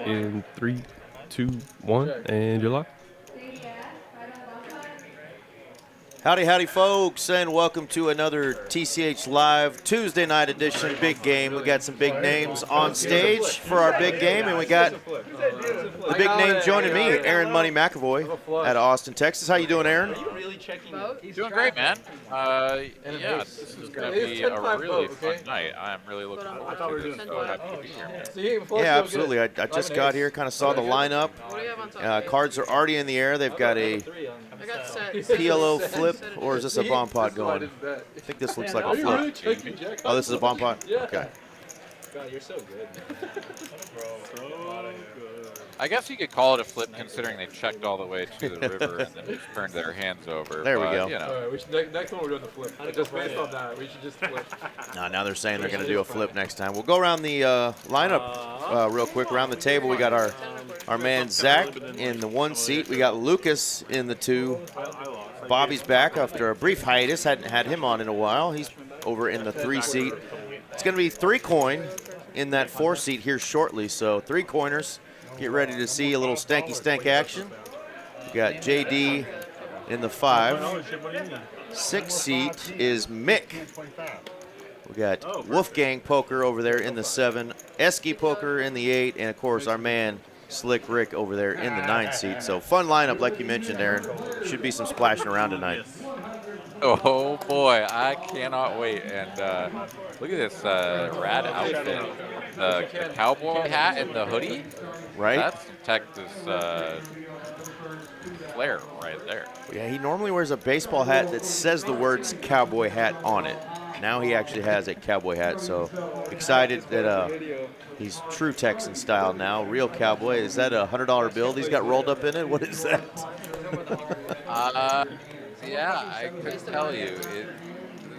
In 3, 2, 1, and you're live. Howdy, howdy, folks, and welcome to another TCH Live Tuesday night edition. Big game. We got some big names on stage for our big game, and we got the big name joining me, Aaron Money McAvoy out of Austin, Texas. How you doing, Aaron? Doing great, man. Yeah, this is going to be a really fun night. I'm really looking forward to this. So happy to be here, man. Yeah, absolutely. I just got here, kind of saw the lineup. Cards are already in the air. They've got a PLO flip, or is this a bomb pot going? I think this looks like a flip. Oh, this is a bomb pot? Okay. God, you're so good. I guess you could call it a flip, considering they checked all the way to the river and then just turned their hands over. There we go. You know. All right, we should, next one we're doing the flip. Just based on that, we should just flip. Now they're saying they're going to do a flip next time. We'll go around the lineup real quick. Around the table, we got our man Zach in the 1 seat. We got Lucas in the 2. Bobby's back after a brief hiatus. Hadn't had him on in a while. He's over in the 3 seat. It's going to be 3 coin in that 4 seat here shortly. So 3 coiners. Get ready to see a little stanky stank action. We got JD in the 5. 6 seat is Mick. We got Wolfgang Poker over there in the 7. Esky Poker in the 8. And, of course, our man Slick Rick over there in the 9 seat. So fun lineup, like you mentioned, Aaron. Should be some splashing around tonight. Oh, boy. I cannot wait. And look at this rad outfit. The cowboy hat and the hoodie. Right? That's Texas flair right there. Yeah, he normally wears a baseball hat that says the words cowboy hat on it. Now he actually has a cowboy hat, so excited that he's true Texan style now, real cowboy. Is that a $100 bill he's got rolled up in it? What is that? Yeah, I could tell you.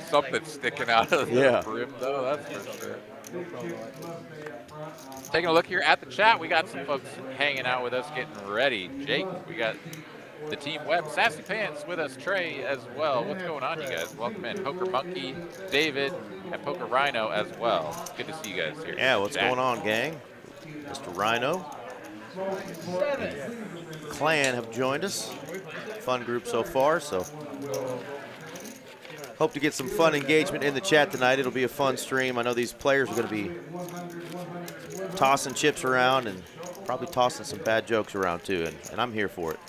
Something's sticking out of the brim, though, that's for sure. Taking a look here at the chat, we got some folks hanging out with us, getting ready. Jake, we got the Team Web, Sassy Pants with us, Trey as well. What's going on, you guys? Welcome in. Poker Monkey, David, and Poker Rhino as well. Good to see you guys here. Yeah, what's going on, gang? Mr. Rhino. Clan have joined us. Fun group so far, so hope to get some fun engagement in the chat tonight. It'll be a fun stream. I know these players are going to be tossing chips around and probably tossing some bad jokes around too, and I'm here for it.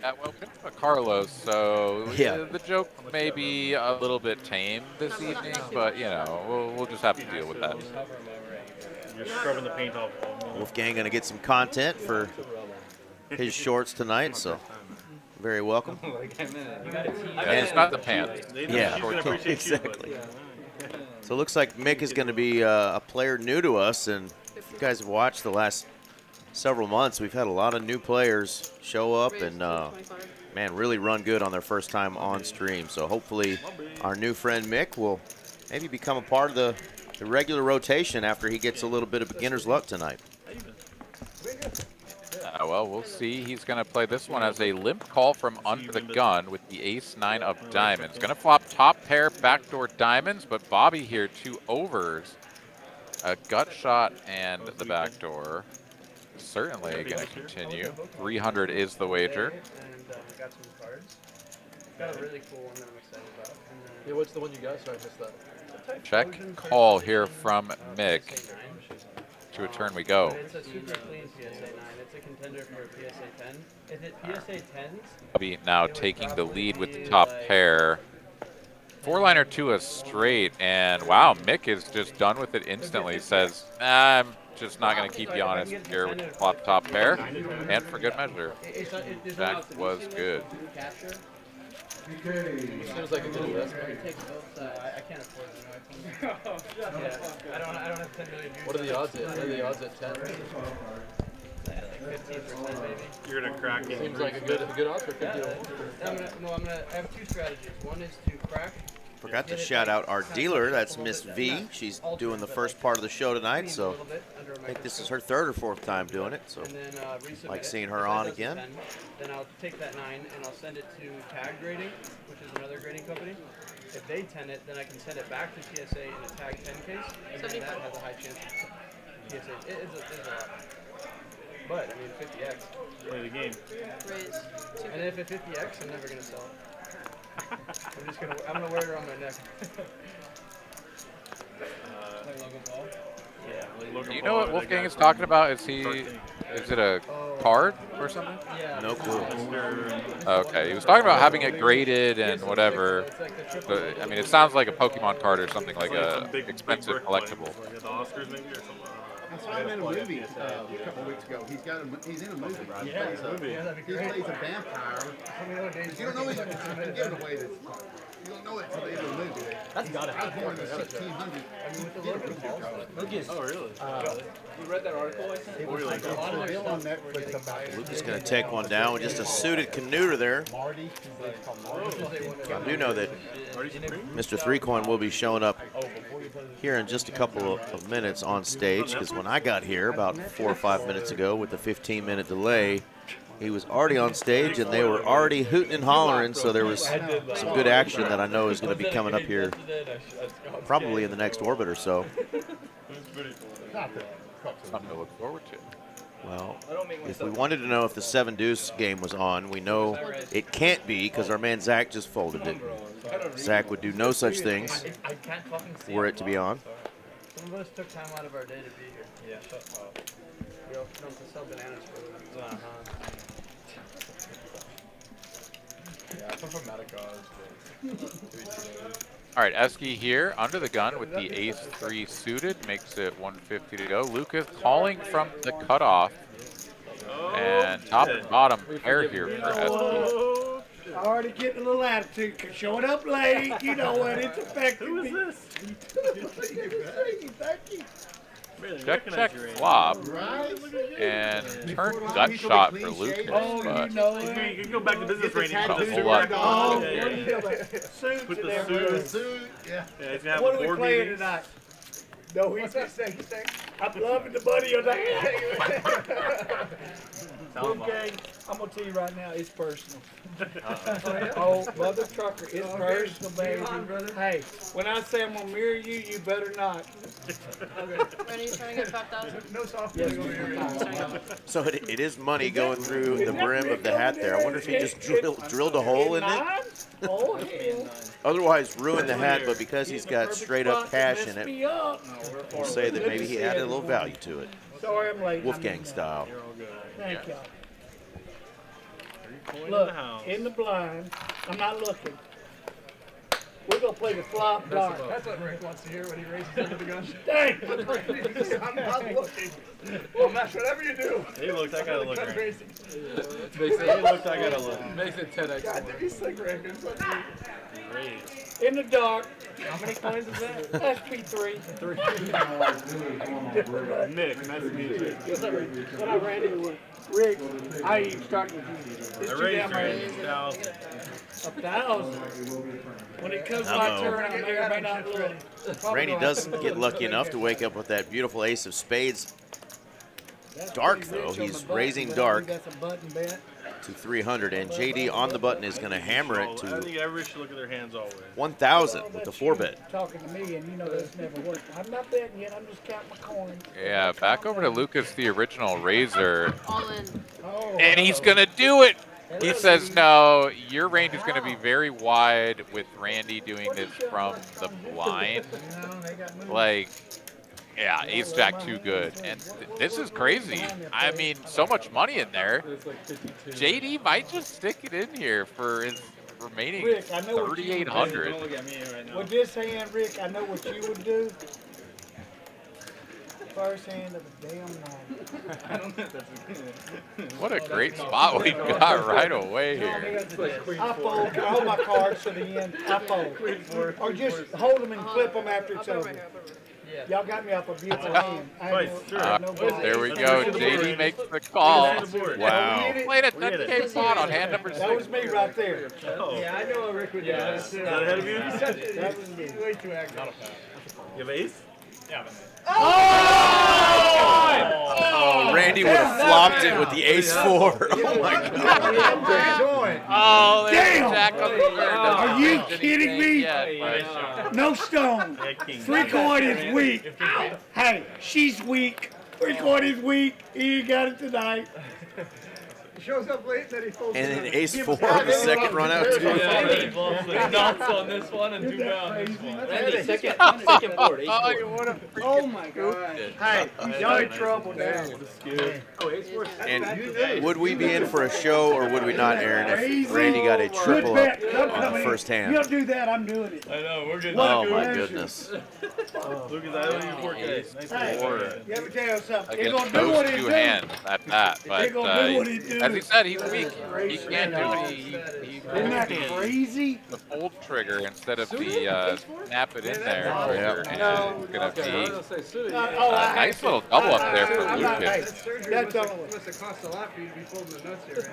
Well, Carlos, so the joke may be a little bit tame this evening, but, you know, we'll just have to deal with that. You're scrubbing the paint off. Wolfgang going to get some content for his shorts tonight, so very welcome. And it's not the pants. Yeah, exactly. So it looks like Mick is going to be a player new to us, and if you guys have watched the last several months, we've had a lot of new players show up and, man, really run good on their first time on stream. So hopefully our new friend Mick will maybe become a part of the regular rotation after he gets a little bit of beginner's luck tonight. Well, we'll see. He's going to play this one as a limp call from under the gun with the ace-9 of diamonds. Going to flop top pair, backdoor diamonds, but Bobby here, 2 overs. A gut shot and the backdoor. Certainly going to continue. 300 is the wager. Got some cards. Got a really cool one that I'm excited about. Yeah, what's the one you got? Sorry, I missed that. Check call here from Mick. To a turn we go. It's a super clean PSA 9. It's a contender for a PSA 10. If it PSA 10s, Bobby now taking the lead with the top pair. 4-liner to a straight, and wow, Mick is just done with it instantly. Says, I'm just not going to keep you honest here with the flop top pair, and for good measure. That was good. Seems like a good investment. it takes both sides. I can't afford it. I don't have 10 million views. What are the odds at? What are the odds at 10? Like 15% maybe. You're gonna crack it. Seems like a good odds for 50 to 1. I have 2 strategies. One is to crack. Forgot to shout out our dealer. That's Miss V. She's doing the first part of the show tonight, so I think this is her 3rd or 4th time doing it. So like seeing her on again. Then I'll take that 9 and I'll send it to Tag Grading, which is another grading company. If they 10 it, then I can send it back to TSA in a Tag 10 case, and then that has a high chance. TSH. It's a lot. But, I mean, 50x. Play the game. Raise. And if it's 50x, I'm never going to sell it. I'm going to wear it around my neck. Do you know what Wolfgang is talking about? Is it a card or something? Yeah. No clue. Okay, he was talking about having it graded and whatever. But, I mean, it sounds like a Pokemon card or something like a expensive collectible. Like at the Oscars maybe or something. I saw him in a movie a couple weeks ago. He's in a movie. He plays a vampire. You don't know he's giving away this part. You don't know it until the end of the movie. That's got it. I was born in the 1600s. Lucas. Oh, really? You read that article I sent? It was like a bill on Netflix about Lucas going to take one down with just a suited Canuter there. Marty. I do know that Mr. Three Coin will be showing up here in just a couple of minutes on stage, because when I got here about 4 or 5 minutes ago with the 15-minute delay, he was already on stage and they were already hooting and hollering, so there was some good action that I know is going to be coming up here probably in the next orbit or so. Something to look forward to. Well, if we wanted to know if the 7 deuce game was on, we know it can't be because our man Zach just folded it. Zach would do no such things were it to be on. Some of us took time out of our day to be here. Yeah, shut up. We all come to sell bananas for them. Yeah, I'm from Medica. All right, Esky here under the gun with the ace-3 suited, makes it 150 to go. Lucas calling from the cutoff, and top and bottom pair here for Esky. Already getting a little attitude, showing up late, you know what, it's affecting me. Who is this? Thank you. Really, Check, recognize check, your range. flop, and turn gut shot for Lucas, Oh, but you know You it. can go back to business rating. not a Put whole lot. Oh, Yeah, yeah, yeah. suits Put and the everything. suit. Yeah. Yeah, he's gonna have What a are we board playing meeting. tonight? No, he's just saying, I'm loving the buddy on that. Okay, I'm gonna tell you right now, it's personal. Oh, mother trucker, it's personal, baby. Hey, when I say I'm gonna mirror you, you better not. When are you trying to get 5,000? No soft Yes, over here. So it is money going through the brim of the hat there. I wonder if he just drilled a hole in it. Oh, hell. Otherwise ruined the hat, but because he's got straight up cash in Messed it, me up. we'll say that maybe he added a little value to it. Sorry, I'm late. Wolfgang style. Thank y'all. Coin Look, in the house. in the blind, I'm not looking. We're gonna play the flop dark. That's what Rick wants to hear when he raises under the gun. Dang. I'm not looking. I'll match whatever you do. Hey, look, I gotta look. Gun Right. racing. Hey, look, I gotta look. Makes it 10x. God, did he sick, Rick? Raise. In the dark. How many coins is that? SP3. Nick, nice to meet you. What up, Randy? Rick, I ain't starting with you. It's I too raised damn her early. 1,000. 1,000. When it comes my Uh-oh. turn, I may or may not look. Randy does get lucky enough to wake up with that beautiful ace of spades. Dark, though. He's raising dark That's a button bet. to 300, and JD on the button is going to hammer it I to think everybody should look at their hands always. 1,000 with the 4-bet. Talking to me, and you know that's never worked. I'm not betting yet. I'm just counting my coins. yeah, back over to Lucas, the original raiser, All in. Oh, and he's gonna do it. He says, no, your range is gonna be very wide with Randy doing this from the blind. Like, yeah, ace jack too good. And this is crazy. I mean, so much money in there. JD might just stick it in here for his remaining Rick, I know what you would do. 3,800. Don't look at me right now. with this hand, Rick, I know what you would do. First hand of the damn night. I don't know if that's What a great spot we've got right away here. I fold. I hold my cards to the end. I fold. Or just hold them and flip them after I'll it's put it over. right here. I'll put it right here. Y'all got me off a beautiful hand. I Right, ain't sure. no problem. There we go. JD makes the call. Wow. Played a 10K pot on hand number That was 6. me right there. Oh, Yeah, I know what Rick would do. That's is that ahead of you? That was me. He's way too active. You have ace? Oh, Randy would have flopped it with the ace-4. Oh, my God. Oh, there's Damn! Jack on the third. Doesn't Are you change kidding anything me? yet, but- No stone. Yeah, king. Three coin is weak. Hey, she's weak. 3-coin is weak. He ain't got it tonight. He shows up late, then he folds And it an out. ace 4 on the second run out, too. Nuts on this one and 2 down. Randy, second board. Oh my God. Hey, y'all in trouble now. And would we be in for a show or would we not, Aaron, if Randy got a triple Good up bet. I'm on the coming first in. hand? You don't do that, I'm doing it. I know, we're good. Oh, my goodness. Lucas, I owe you 4K. Nice Hey, Four let me tell you something. He's against gonna do what those he 2 do. hands at that. But gonna do what he do. as he said, he's weak. He can't do it. He Isn't that crazy? the fold trigger instead of the snap it in there. Yeah. Trigger, and No. it's going to be Oh, a nice little double up there for I'm not- hey, Lucas. that's all. Must have cost a lot for you to be folding the nuts here,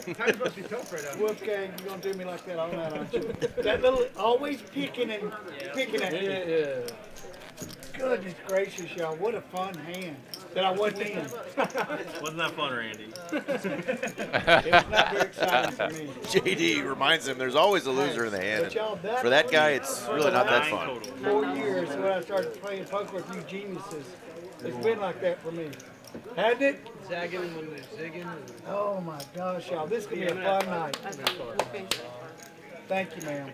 man. Time's must be tough right now. Wolfgang, you gonna do me like that all night, aren't you? That little, always picking and picking at me. Yeah. Goodness gracious, y'all, what a fun hand that I wasn't in. Wasn't that fun, Randy? It's not very exciting for me. JD reminds him there's always a loser in the hand. But y'all, And for that guy, it's really not that 9 fun. total. 4 years when I started playing poker with you geniuses, it's been like that for me. Hadn't it? Zagging and when they're zigging. Oh my gosh, y'all, this is gonna be a fun night. Okay. Thank you, ma'am.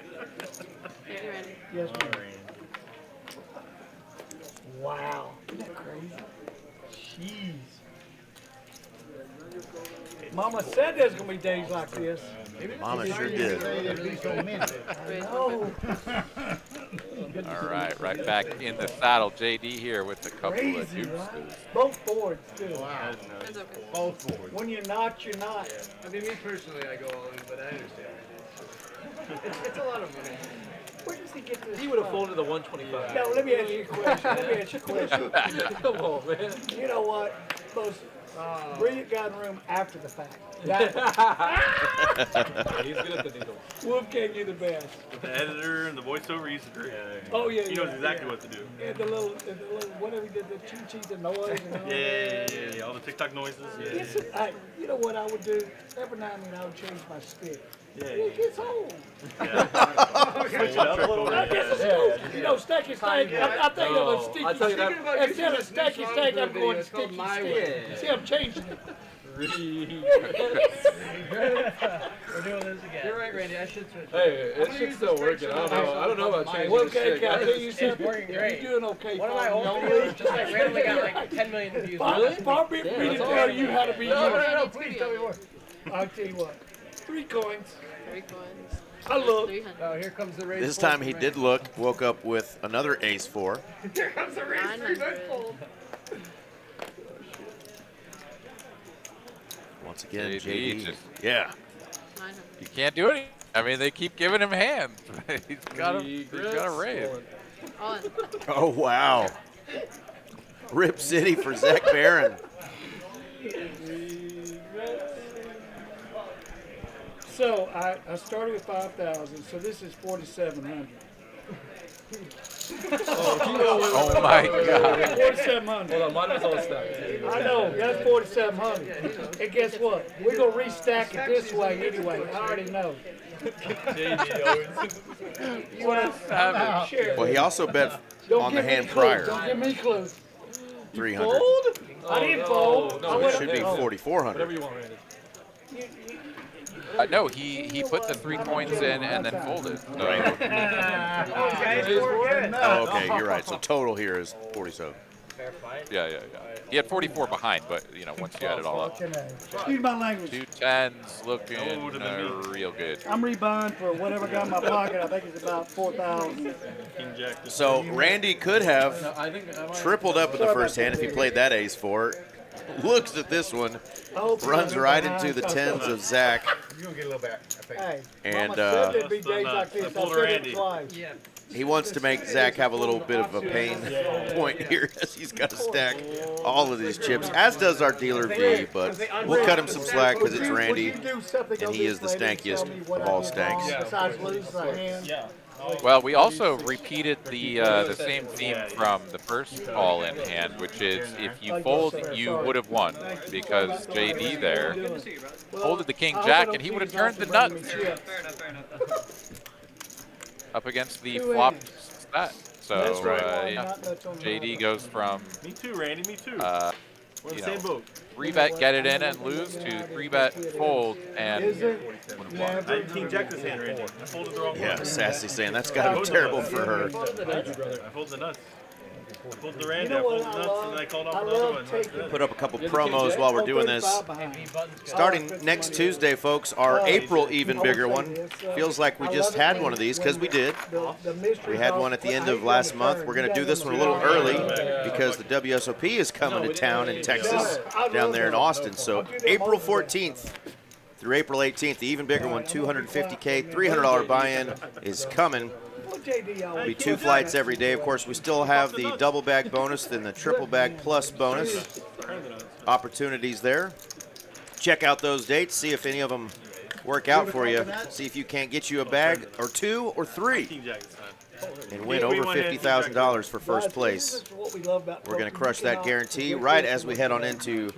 You ready? Yes, ma'am. Wow, isn't that crazy? Jeez. Mama said there's gonna be days like this. Mama sure did. I know. All right back in the saddle. JD here with a couple of Crazy, deuces. right? Both boards too. That's okay. Both boards. When you're not, you're not. I mean, me personally, I go all in, but I understand. It's a lot of money. Where does he get this? He would have from? folded the 125. No, let me ask you a question. Let me ask you a question. Come on, man. You know what? Most brilliant guy in the room after the fact. That, He's good at the needle. Wolfgang, you're the best. With the editor and the voiceover, he's great. Oh, yeah, He knows yeah, exactly yeah. what to do. And the little, whatever he did, the choo-choo, the noise and all Yeah, all the TikTok noises. Listen, you know what I would do? Every now and then I would change my stick. Yeah. It gets old. Switch it up a little I bit. guess it's old. You know, stacky steak. I think of a sticky I'll tell you stick. that. Instead of stacky steak, I'm going It's called sticky My stick. Way. See, I'm changing it. We're doing this again. You're right, Randy. I should switch. Hey, it should still working. I don't know about changing Well, this okay, shit. can I tell guys. you something? working great. You're doing okay. One of my old Paul. videos just like randomly got like 10 million views. Far be it for me to tell you how to be No, you. no, no, please tell me more. I'll tell you what. 3 coins. 3 coins. I look. 300. Oh, here comes the race. This time he did look, woke up with another ace 4. 900. Once again, JD JD. just- Yeah. 900. You can't do it. I mean, they keep giving him hands. he's got a raise. On. Oh, wow. Rip City for Zach Barron. So I started with 5,000. So this is 4,700. Oh my God. 4,700. Hold on, mine was all stacked. I know, that's 4,700. And guess what? We're going to restack it this way anyway. I already know. You want to share? Well, he also bet Don't on the give me hand clues. prior, Don't give me clues. 300. Fold? I didn't fold. no, I it went It should be oh. 4,400. Whatever you want, Randy. No, he put the 3 coins in and then folded. So Oh, okay, you're right. So total here is 47. yeah. He had 44 behind, but you know, once you add it all up, Excuse my language. 2 10s looking real good. I'm rebuying for whatever I got in my pocket. I think it's about 4,000. King Jack. So Randy could have tripled up in the first hand if he played that ace 4. Looks at this one, runs right into the 10s of Zach, You're going to get a little back, I think. Hey, and Mama said there'd be days like this. I pulled said it Randy. twice. Yeah. he wants to make Zach have a little bit of a pain point here as he's got to stack all of these chips, as does our dealer V, but we'll cut him some slack because it's Randy, and he is the stankiest of all stanks. Besides lose the hand. Well, we also repeated the same theme from the first all-in hand, which is if you fold, you would have won, because JD there folded the King Jack, and he would have turned the nuts up against the flopped stat. So JD goes from Me too, Randy. Me too. you know, 3-bet get it in and lose to 3-bet fold and Is it? win I one. had King Jack this hand, Randy. I folded the wrong Yeah, one. Sassy saying that's got to be terrible for her. I folded the nuts. I folded the Randy, You know I what folded the I nuts, love? and then I called off I another love one. taking- Put up a couple promos while we're doing this. Starting next Tuesday, folks, our April even bigger one. Feels like we just had one of these because we did. We had one at the end of last month. We're going to do this one a little early because the WSOP is coming to town in Texas, down there in Austin. So April 14th through April 18th, the even bigger one, 250K, $300 buy-in is coming. It'll be 2 flights every day. Of course, we still have the double bag bonus and the triple bag plus bonus opportunities there. Check out those dates, see if any of them work out for you. See if you can't get you a bag or 2 or 3 King Jack this time. and win over $50,000 for first place. We're going to crush that guarantee right as we head on into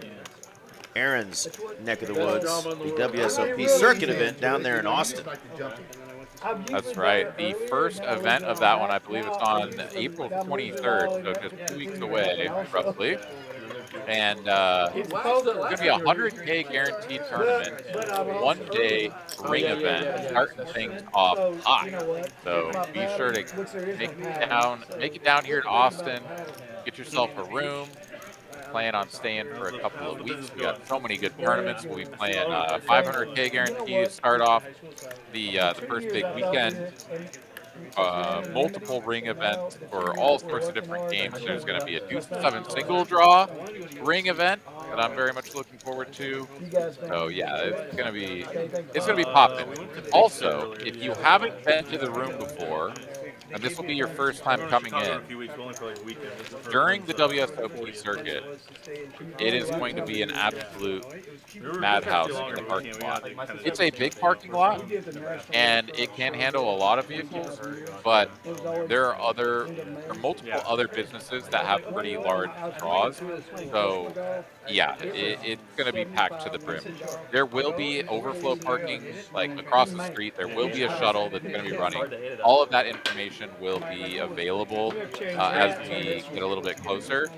Aaron's neck of the woods, the WSOP circuit event down there in Austin. That's right. The first event of that one, I believe it's on April 23rd, so just 2 weeks away, roughly. And it's going to be a 100K guaranteed tournament, 1-day ring event, starting things off high. So be sure to make it down here in Austin, get yourself a room. Plan on staying for a couple of weeks. We got so many good tournaments. We'll be playing 500K guarantee to start off the first big weekend. Multiple ring events for all sorts of different games. There's going to be a deuce 7 single draw ring event that I'm very much looking forward to. So yeah, it's going to be popping. Also, if you haven't been to the room before, and this will be your first time coming in, during the WSOP circuit, it is going to be an absolute madhouse in the parking lot. It's a big parking lot, and it can handle a lot of vehicles, but there are multiple other businesses that have pretty large draws. So yeah, it's going to be packed to the brim. There will be overflow parking, like across the street. There will be a shuttle that's going to be running. All of that information will be available as we get a little bit closer.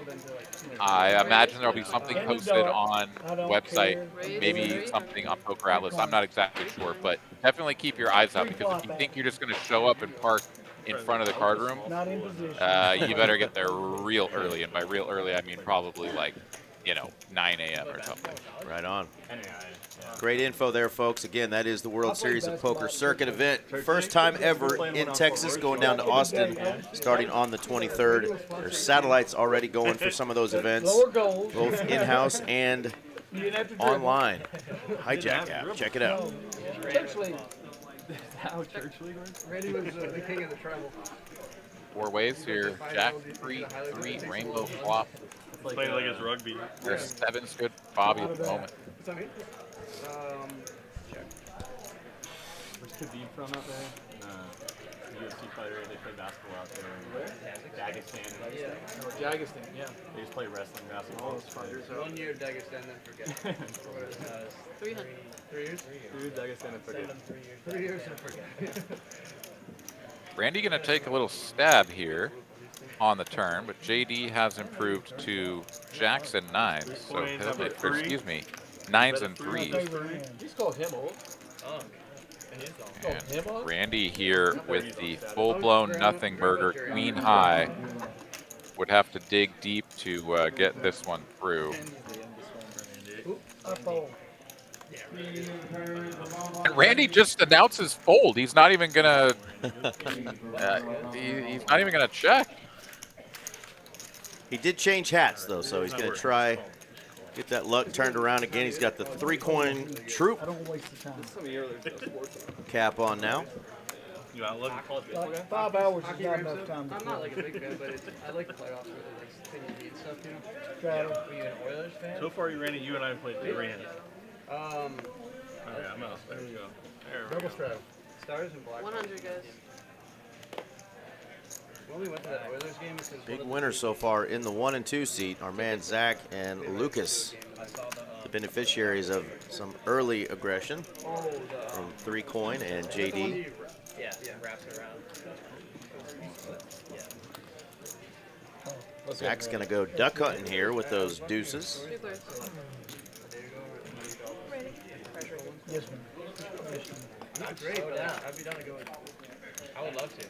I imagine there'll be something posted on the website, maybe something on Poker Atlas. I'm not exactly sure, but definitely keep your eyes out, because if you think you're just going to show up and park in front of the card room, you better get there real early. And by real early, I mean probably like, 9 a.m. or something. Right on. Great info there, folks. Again, that is the World Series of Poker circuit event. First time ever in Texas, going down to Austin, starting on the 23rd. There's satellites already going for some of those events, both in-house and online. Hijack app. Check it out. Randy was the king of the treble. 4 ways here. Jack, 3, rainbow flop. Playing like it's rugby. There's 7's good for Bobby at the moment. What's that mean? Where's Khabib from out there? UFC fighter. They play basketball out there. Dagestan. Yeah. Dagestan, yeah. They just play wrestling, basketball. 1 year Dagestan, then forget. 300. 3 years? 3 years Dagestan and forget. 3 years and forget. Randy going to take a little stab here on the turn, but JD has improved to jacks and 9s. So, excuse me, 9s and 3s. He's called him old. And Randy here with the full-blown nothing burger, queen high, would have to dig deep to get this one through. And Randy just announces fold. He's not even gonna. He's not even gonna check. He did change hats, though, so he's going to try get that luck turned around again. He's got the 3-coin troop cap on now. You outlook? Like 5 hours is not enough time. I'm not like a big fan, but I like the playoffs where they like spin and beat stuff, you know? Straddle. Are you an Oilers fan? So far, Randy, you and I have played 3 hands. Um, Okay, I'm out. There we go. There we Double go. straddle. Stars and Black. 100, guys. When we went to that Oilers game, because Big winners so far in the 1 and 2 seat, our man Zach and Lucas, the beneficiaries of some early aggression from 3-coin and JD. Yeah, wraps it around. Zach's going to go duck hunting here with those deuces. Two clears. Yes, ma'am. Not great, but I'd be down to go. I would love to.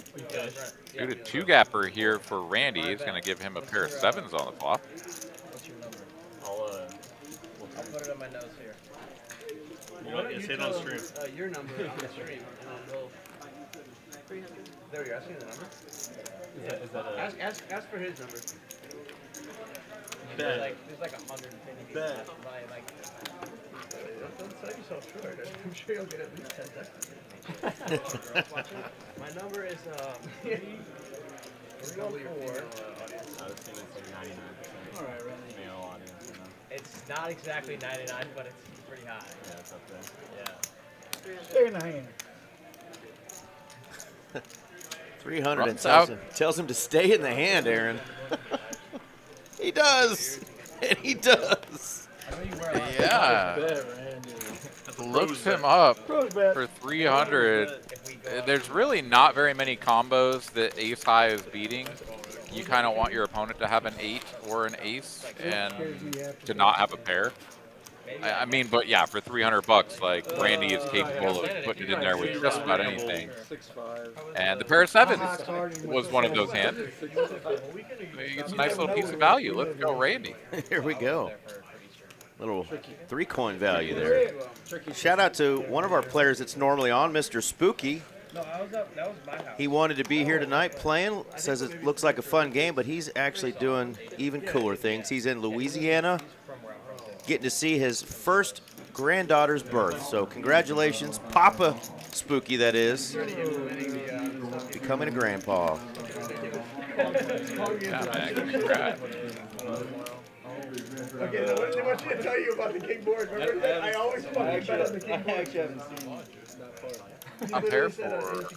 Shoot a two-gapper here for Randy. He's going to give him a pair of sevens on the flop. What's your number? I'll I'll put it on my notes here. You know, you say it on tell stream. him, your number on the stream, and we'll. 300. There you're asking the number. Is that a... Ask for his number. Bet. There's like 150 people Bet. that buy, like. Don't sell yourself short. I'm sure you'll get at least 10 seconds. My number is we're going for. I was thinking it's like 99%. All right, Randy. Male audience, you know. It's not exactly 99, but it's pretty high. Yeah, it's up there. Yeah. 300. Stay in the hand. 300 and Runs out. tells him to stay in the hand, Aaron. He does. And he does. I know you wear a lot of Yeah. Looks him up Pros bet. for 300. if we go There's really not very many combos that ace high is beating. You kind of want your opponent to have an 8 or an ace and to not have a pair. I mean, but yeah, for 300 bucks, like Randy is capable of putting it in there with just about anything. 6-5. And the pair of sevens was one of those hands. It's a nice little piece of value. Let's go, Randy. Here we go. Little 3-coin value there. Shout out to one of our players that's normally on, Mr. Spooky. No, that was my house. He wanted to be here tonight playing. Says it looks like a fun game, but he's actually doing even cooler things. He's in Louisiana, getting to see his first granddaughter's birth. So congratulations, Papa Spooky, that is, becoming a grandpa. Yeah, man, congrats. Okay, now what did I want you to tell you about the king board? Remember that? I always fucking bet on the king board. A pair for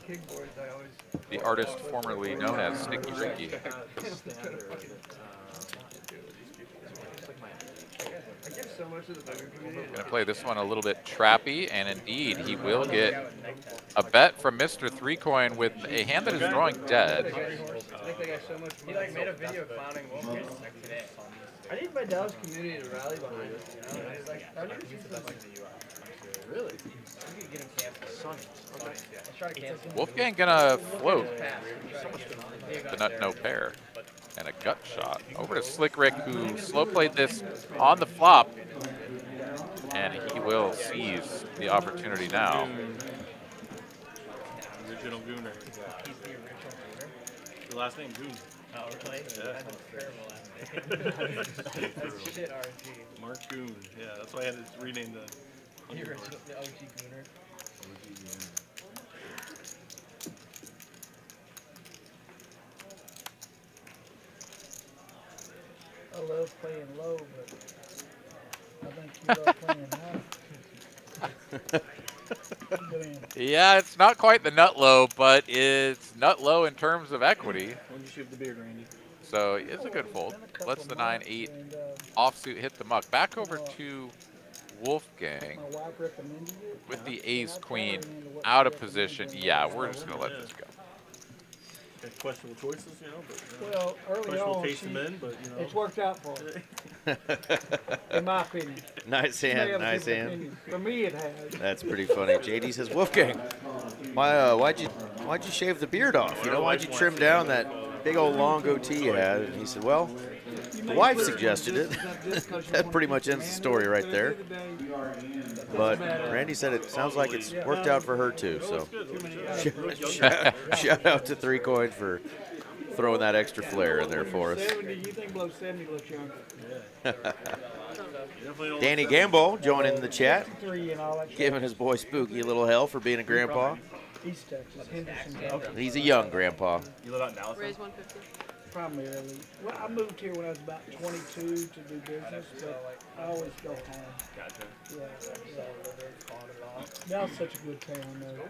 the artist formerly known as Sticky Ricky. I give so much to the poker community. Gonna play this one a little bit trappy, and indeed he will get a bet from Mr. 3-coin with a hand that is drawing dead. I think they got so much. He like made a video clowning Wolfgang like today. I need my Dallas community to rally behind us. You know, it's like I need to see some. Really? We could get him canceled. Let's try to cancel. Wolfgang gonna float the nut no pair and a gut shot over to Slick Rick, who slow played this on the flop, and he will seize the opportunity now. Original Gooner. He's the original Gooner. The last name Goon. Oh, really? Yeah. That's a terrible last name. That's shit RG. Mark Goon. Yeah, that's why I had to rename the. The original, the OG Gooner. I love playing low, but I think you love playing high. Yeah, it's not quite the nut low, but it's nut low in terms of equity. When you shoot the beard, Randy? So it's a good fold. Lets the 9-8 offsuit hit the muck. Back over to Wolfgang My wife recommended it. with the ace queen out of position. Yeah, we're just gonna let this go. Got questionable choices, you know, but Well, early questionable on, taste in men, but you know. it's worked out for her, in my opinion. Nice She may hand, have a nice different hand. opinion. For me, it has. That's pretty funny. JD says, Wolfgang, why'd you shave the beard off? You know, why'd you trim down that big old long goatee you had? And he said, well, the wife suggested it. That pretty much ends the story right there. But Randy said it sounds like it's worked out for her too. So shout out to 3-coin for throwing that extra flair in there for us. 70, you think below 70 looks younger. Danny Gamble joining the chat, 3 and all that shit. giving his boy Spooky a little hell for being a grandpa. East Texas, Henderson, Texas. He's a young grandpa. You live out in Dallas? Raise 150. Primarily. Well, I moved here when I was about 22 to do business, but I always go home. Gotcha. Yeah. That was such a good town, though.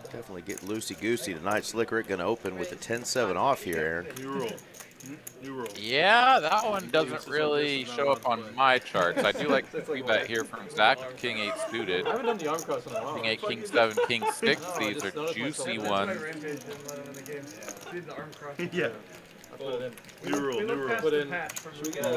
Definitely get loosey-goosey tonight. Slick Rick going to open with the 10-7 off here, Aaron. You rule. New rule. Yeah, that one doesn't really show up on my charts. I do like the free bet here from Zach, King 8 suited. I haven't done the arm cross in a while. King 8, King 7, King 6. These are juicy ones. Yeah. I put it in. New rule. New rule. Put in. Should we get a,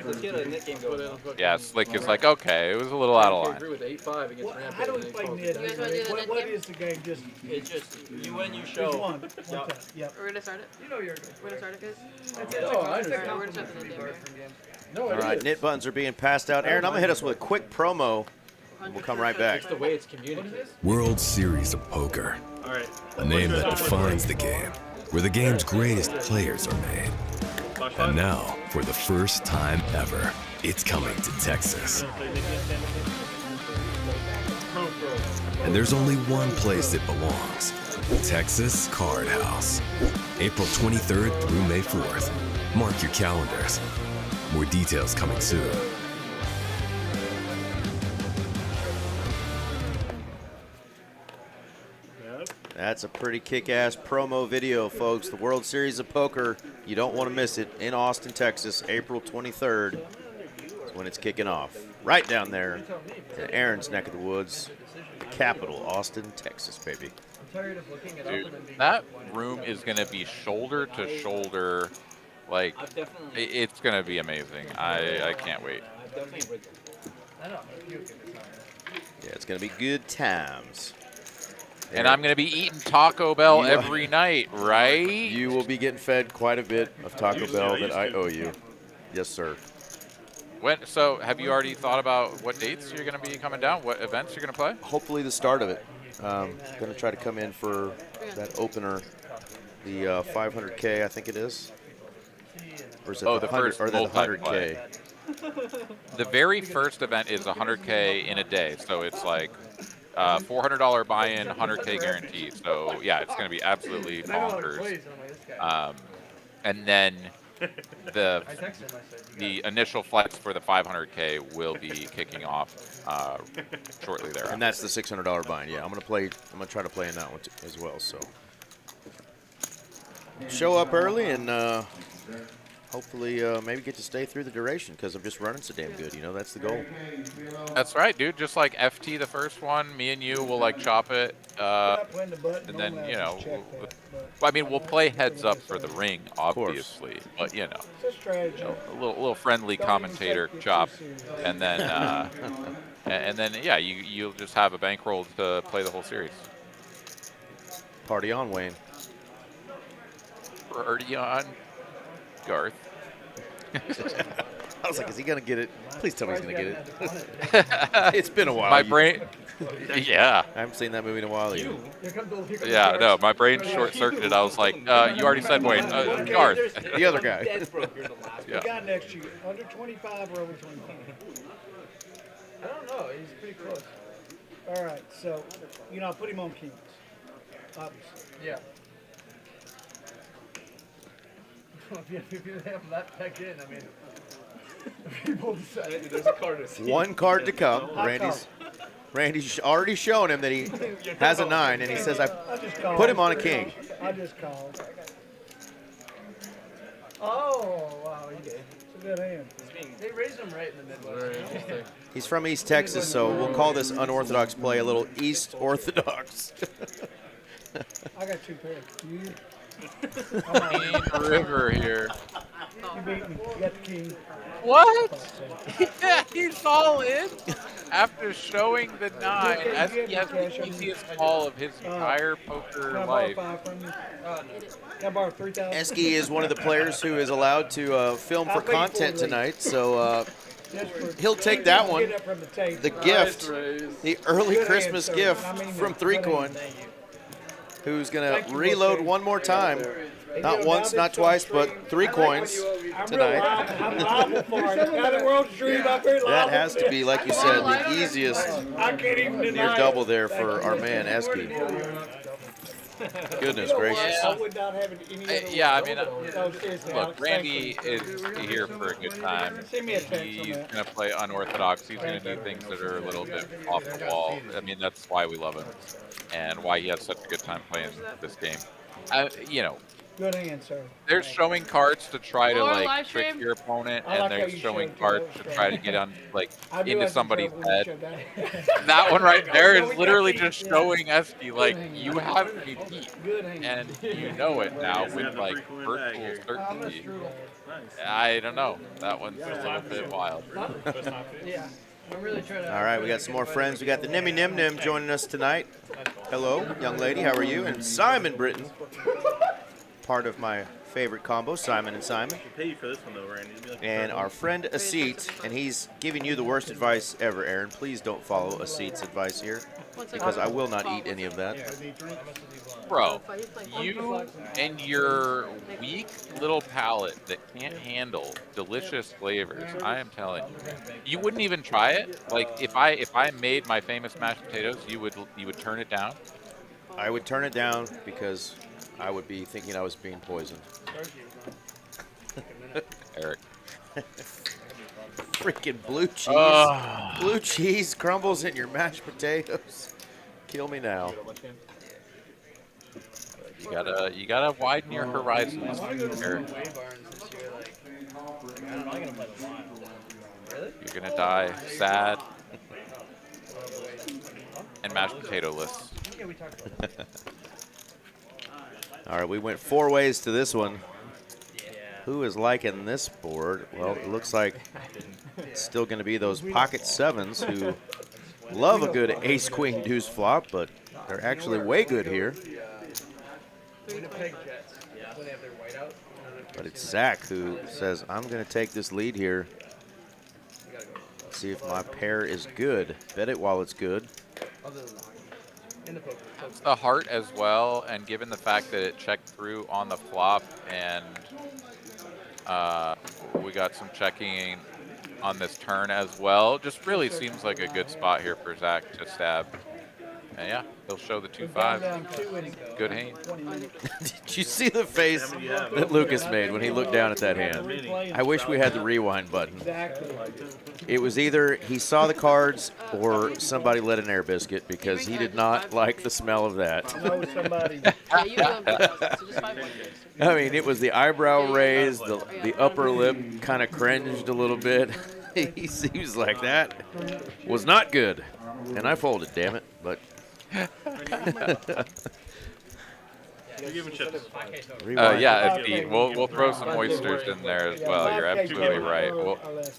let's get a Nick game going. Yeah, Slick is like, okay, it was a little out of I line. agree with 8-5 against Well, Rampage. how do we and play then Ned? You guys wanna do the Ned What game? is the game? Just It's just, you win, you just show. one time. Yep. We're gonna start it. You know you're good. We're gonna start it, guys. That's it. No, I Alright, understand. we're gonna start the Ned game. No, All it right, is. knit buttons are being passed out. Aaron, I'm gonna hit us with a quick promo. We'll come right back. It's the way it's communicated. World Series of Poker, All right. a name that defines the game, where the game's greatest players are made. And now, for the first time ever, it's coming to Texas. And there's only one place it belongs, Texas Card House. April 23rd through May 4th. Mark your calendars. More details coming soon. That's a pretty kick-ass promo video, folks. The World Series of Poker. You don't want to miss it in Austin, Texas, April 23rd. Is when it's kicking off. Right down there in Aaron's neck of the woods. Capital, Austin, Texas, baby. Dude, that room is going to be shoulder to shoulder. Like, it's going to be amazing. I can't wait. Yeah, it's going to be good times. And I'm going to be eating Taco Bell every night, right? You will be getting fed quite a bit of Taco Bell that I owe you. Yes, sir. So have you already thought about what dates you're going to be coming down? What events you're going to play? Hopefully the start of it. Going to try to come in for that opener, the 500K, I think it is. Or is it Oh, the the 100, first or the multi-play. 100K? The very first event is 100K in a day. So it's like $400 buy-in, 100K guarantee. So, yeah, it's going to be absolutely bonkers. And then the initial flights for the 500K will be kicking off shortly there. And that's the $600 buy-in. Yeah, I'm gonna try to play in that one as well. So show up early and hopefully maybe get to stay through the duration because I'm just running so damn good. You know, that's the goal. That's right, dude. Just like FT, the first one, me and you will like chop it, and then you know, we'll play heads up for the ring, obviously, but you know, a little friendly commentator chop, and then yeah, you'll just have a bankroll to play the whole series. Party on, Wayne. Party on, Garth. I was like, is he gonna get it? Please tell me he's gonna get it. It's been a while. My brain. Yeah. I haven't seen that movie in a while either. Yeah, no, my brain short-circuited. I was like, you already said Wayne. Garth. The other guy. Yeah. Got next year, under 25 or over 25? I don't know, he's pretty close. All right, so, you know, I'll put him on Kings, obviously. Yeah. If you have that back in, I mean, people decide. There's a card. One card to come. Randy's already shown him that he has a 9, and he says, I put him on a king. I just called. Oh, wow, he did. It's a good hand. They raised him right in the middle. He's from East Texas, so we'll call this unorthodox play a little East Orthodox. I got 2 pairs. You? River here. You beat me. You got the king. What? Yeah, he's all in after showing the 9 as he has the easiest call of his entire poker Can I borrow life. 5 from you? Can I borrow 3,000? Eski is one of the players who is allowed to film for content tonight, so he'll take that one. The gift, the early Christmas gift from 3 Coin, who's going to reload one more time. Not once, not twice, but 3 coins tonight. That has to be, like you said, the easiest near double there for our man, Eski. Goodness gracious. Yeah, I mean, look, Randy is here for a good time. He's going to play unorthodox. He's going to do things that are a little bit off the wall. I mean, that's why we love him and why he has such a good time playing this game. You know, Good hand, sir. There's showing cards to try to Or like live trick stream. your opponent, I like and how there's you showing showed cards that. to try to get on like I do into have some somebody's trouble when you head. showed that. That one right there No, is we got literally beat, just yeah. showing Esky like hand. you have me beat, Good hand. and you know it now Yes, we with have the like free coin bag virtual here. I'm gonna certainty. strudel. Nice. I don't know. That one's a little bit wild. Yeah. I'm really trying to. All right, we got some more friends. We got the Nimmy Nim Nim joining us tonight. Hello, young lady. How are you? And Simon Britton, part of my favorite combo, Simon and Simon. We'll pay you for this one, though, Randy. It'd be like And our friend Aseet, and he's giving you the worst advice ever, Aaron. Please don't follow Aseet's advice here, because I will not eat any of that. Bro, you and your weak little palate that can't handle delicious flavors, I am telling you, you wouldn't even try it. Like if I made my famous mashed potatoes, you would turn it down. I would turn it down because I would be thinking I was being poisoned. Eric. Freaking blue cheese. Blue cheese crumbles in your mashed potatoes. Kill me now. You gotta widen your horizons, Eric. You're gonna die sad and mashed potato-less. All right, we went 4 ways to this one. Who is liking this board? Well, it looks like it's still going to be those pocket sevens who love a good ace, queen, deuce flop, but they're actually way good here. But it's Zach who says, I'm going to take this lead here. See if my pair is good. Bet it while it's good. It's the heart as well, and given the fact that it checked through on the flop, and we got some checking on this turn as well, just really seems like a good spot here for Zach to stab. And yeah, he'll show the 2-5. Good hand. Did you see the face that Lucas made when he looked down at that hand? I wish we had the rewind button. It was either he saw the cards or somebody lit an air biscuit, because he did not like the smell of that. I mean, it was the eyebrow raised, the upper lip kind of cringed a little bit. He was like, that was not good. And I folded, damn it. But yeah, we'll throw some oysters in there as well. You're absolutely right.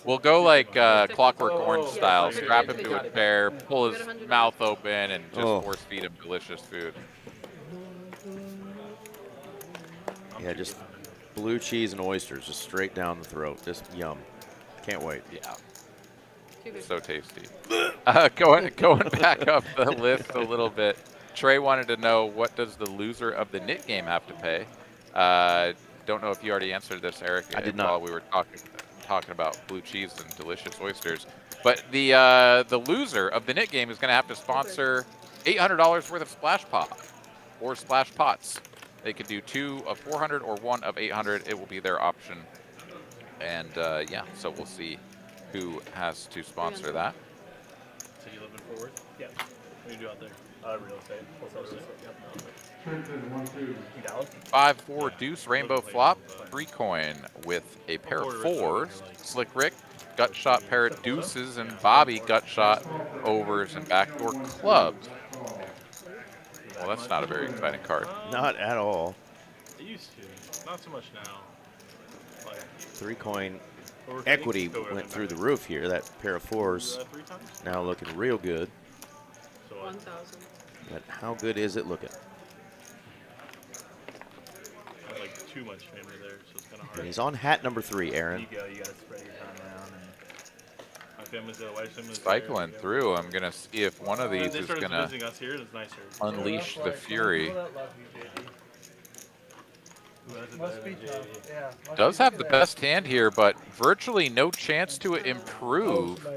We'll go like Clockwork Orange style. Strap him to a chair, pull his mouth open, and just force feed him delicious food. yeah, just blue cheese and oysters, just straight down the throat. Just yum. Can't wait. Yeah. So tasty. Going back up the list a little bit, Trey wanted to know, what does the loser of the knit game have to pay? Don't know if you already answered this, Eric. I did not. While we were talking about blue cheese and delicious oysters. But the loser of the knit game is going to have to sponsor $800 worth of splash pot or splash pots. They could do 2 of 400 or 1 of 800. It will be their option. And yeah, so we'll see who has to sponsor that. So you live in Fort Worth? Yeah. What do you do out there? Real estate. Yep. 5-4 deuce rainbow flop, 3 coin with a pair of 4s. Slick Rick, gut shot pair of deuces, and Bobby gut shot overs and backdoor clubs. Well, that's not a very exciting card. Not at all. It used to. Not so much now. Like 3 coin equity went through the roof here. That pair of 4s now looking real good. 1,000. But how good is it looking? Like too much family there, so it's kind of hard. And he's on hat number 3, Aaron. You gotta spread your time around. And my family's there, wife's family's Cycling through, I'm going to see if one of these is going to unleash the fury. Does have the best hand here, but virtually no chance to improve.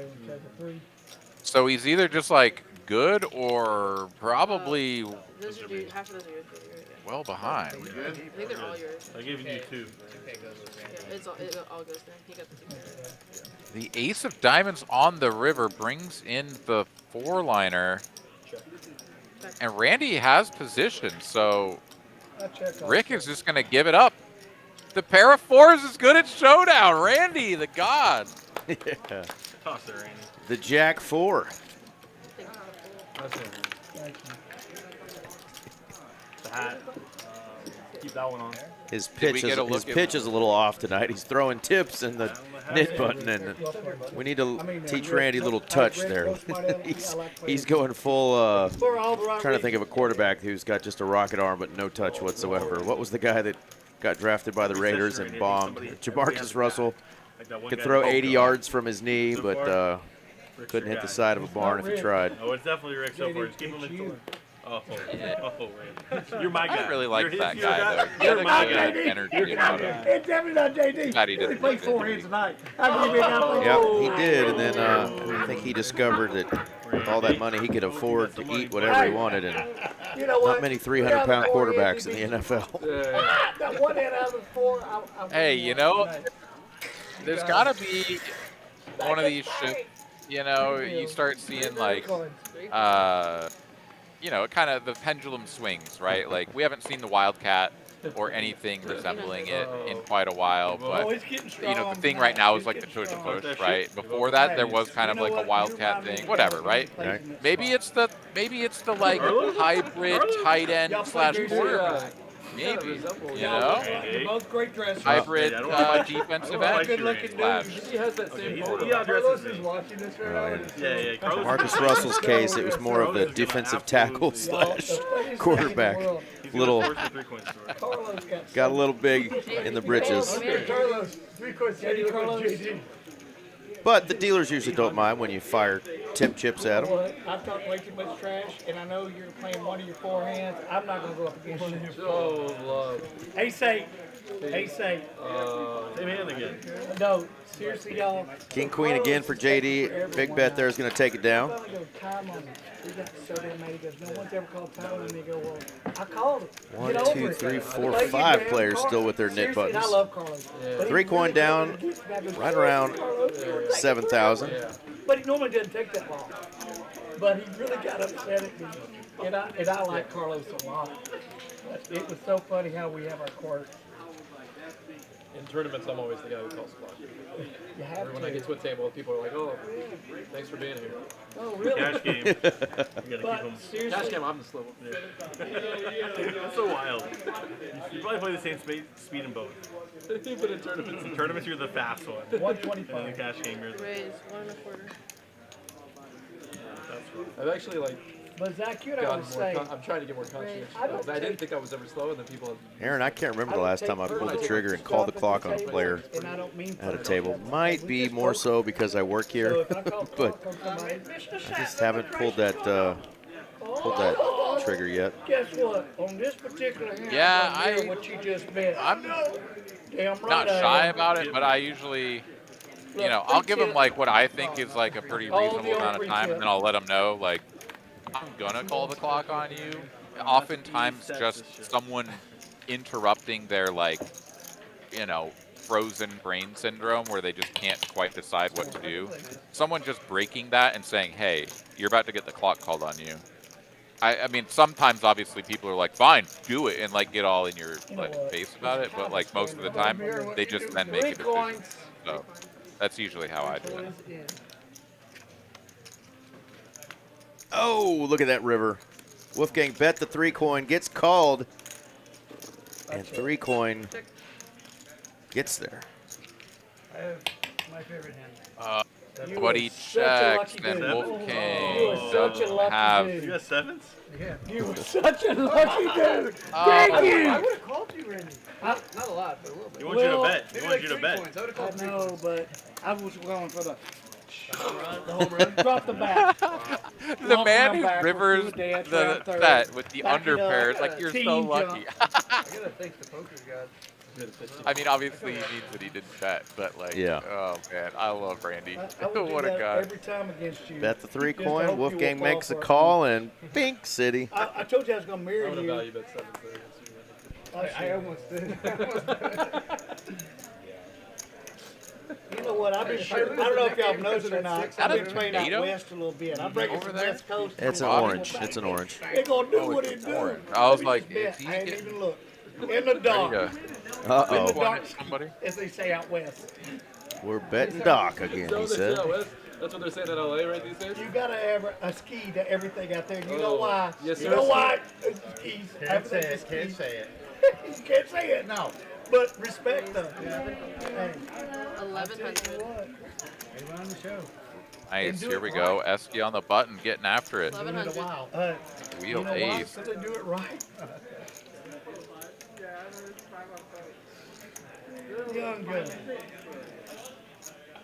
So he's either just like good or probably Half of those are yours. well behind. I think they're all yours. I gave you 2. Yeah, it all goes there. He got the 2. The ace of diamonds on the river brings in the 4-liner. And Randy has position, so Rick is just going to give it up. The pair of fours is good at showdown. Randy, the god. Yeah. Toss it, Randy. The Jack 4. The hat. Keep that one on. His pitch is a little off tonight. He's throwing tips in the knit button, and we need to teach Randy a little touch there. he's going full. Trying to think of a quarterback who's got just a rocket arm but no touch whatsoever. What was the guy that got drafted by the Raiders and bombed? Jamarcus Russell could throw 80 yards from his knee, but couldn't hit the side of a barn if he tried. Oh, it's definitely Rick so far. Just keep him in. Oh, Randy. You're my guy. I really like that guy, though. You're my guy. Energy about him. It's definitely not JD. Glad he didn't played 4 hands tonight. Yeah, he did, and then I think he discovered that with all that money he could afford to eat whatever he wanted, and not many 300-pound quarterbacks in the NFL. That 1 hand out of the 4. Hey, you know, there's got to be one of these shit, you know, you start seeing like, you know, kind of the pendulum swings, right? Like, we haven't seen the Wildcat or anything resembling it in quite a while, but, you know, the thing right now is like the push, right? Before that, there was kind of like a Wildcat thing, whatever, right? Maybe it's the like hybrid tight end slash quarterback. Maybe, you know, both great dressers. hybrid defensive end slash. He has that same photo. Carlos is watching this right now. Yeah. Carlos Marcus Russell's case, it was more of the defensive tackle slash quarterback. Got a little big in the britches. Carlos, 3 courts, JD. But the dealers usually don't mind when you fire tip chips at them. I've talked way too much trash, and I know you're playing one of your 4 hands. I'm not going to go up against you. So love. Ace 8. Same hand again. No, seriously, y'all. King Queen again for JD. Big bet there is going to take it down. Time on it. We got so damn mad. He goes, no one's ever called time on me. Go, well, I called it. 1, 2, 3, 4, 5 players still with their knit buttons. I love Carlos. 3 coin down, right around 7,000. But he normally doesn't take that long. But he really got upset at me. And I like Carlos a lot. But it was so funny how we have our court. In tournaments, I'm always the guy who calls the clock. You have When I get to a table, people are like, "Oh, thanks for being here." Oh, really? Cash game. You gotta keep But him. seriously, Cash game, I'm the slow one. That's so wild. You probably play the same speed in both. But in tournaments, In tournaments, you're the fast one. 125. And in the cash game, you're the... Raise 1 1/4. That's rough. I've actually like but Zach, you know gotten what more. I say. I'm trying to get more conscious. I don't I didn't think I was ever slow, and then people have. Aaron, I can't remember the last time I pulled the trigger and called the clock on a player And I don't mean at a table. Might be more so because I work here, but I just haven't pulled that trigger yet. Guess what? On this particular hand, Yeah, I hear what you just bet. I'm Damn right not I shy am. about it, but I usually, you know, I'll give them like what I think is like a pretty reasonable amount of time, and then I'll let them know like I'm gonna call the clock on you. Oftentimes, just someone interrupting their like, you know, frozen brain syndrome where they just can't quite decide what to do. Someone just breaking that and saying, "Hey, you're about to get the clock called on you." I mean, sometimes obviously people are like, "Fine, do it," and like get all in your like face about it. But like most of the time, they just then make a decision. So that's usually how I do it. Oh, look at that river. Wolfgang bet the 3 coin, gets called, and 3 coin gets there. I have my favorite hand. Nobody checks, and Wolfgang doesn't have. You got 7s? Yeah. You were such a lucky dude. Thank I you. would have called you, Randy. Not a lot, but a little bit. He wants you to bet. He Maybe wants like you to 3 bet. coins. I would have I called 3 know, coins. but I was going for the home run. drop the bat. The man who backwards, rivers do a dance the around third. set with the Back it underpair up, is like, you're so team lucky. I gotta thank the poker god. I mean, obviously he means that he didn't bet, but like, Yeah. oh man, I love Randy. I would do What a that guy. every time against you. Bet the 3 Just to hope coin, you Wolfgang will fall makes a for it. call, and Pink City. I told you I was going to I marry would have you. value bet 7 against you. I almost did. You know what? I've been. I don't know if y'all noticed or not. I've been playing out tomato? west a little bit. I'm breaking Over from there? West Coast. It's an orange. It's an orange. They're gonna do what it do. I was like, Bet. is he I ain't getting- even looked. In the dark. There you In the Uh-oh. Wanna dark, hit somebody? as they say out west. We're betting Doc again, he said. That's what they're saying in LA right these days? You gotta have a ski to everything out there. You know Oh, why? yes, you sir. know why? Skis. Can't say Everything is it, can't skis. say it. You can't say it. No. But respect them. Hey, 1100. Anyone on the show? Nice. Here we go. Esky on the button, getting after it. 1100. Wheel you know why? ace. Because they do it right. Young gun.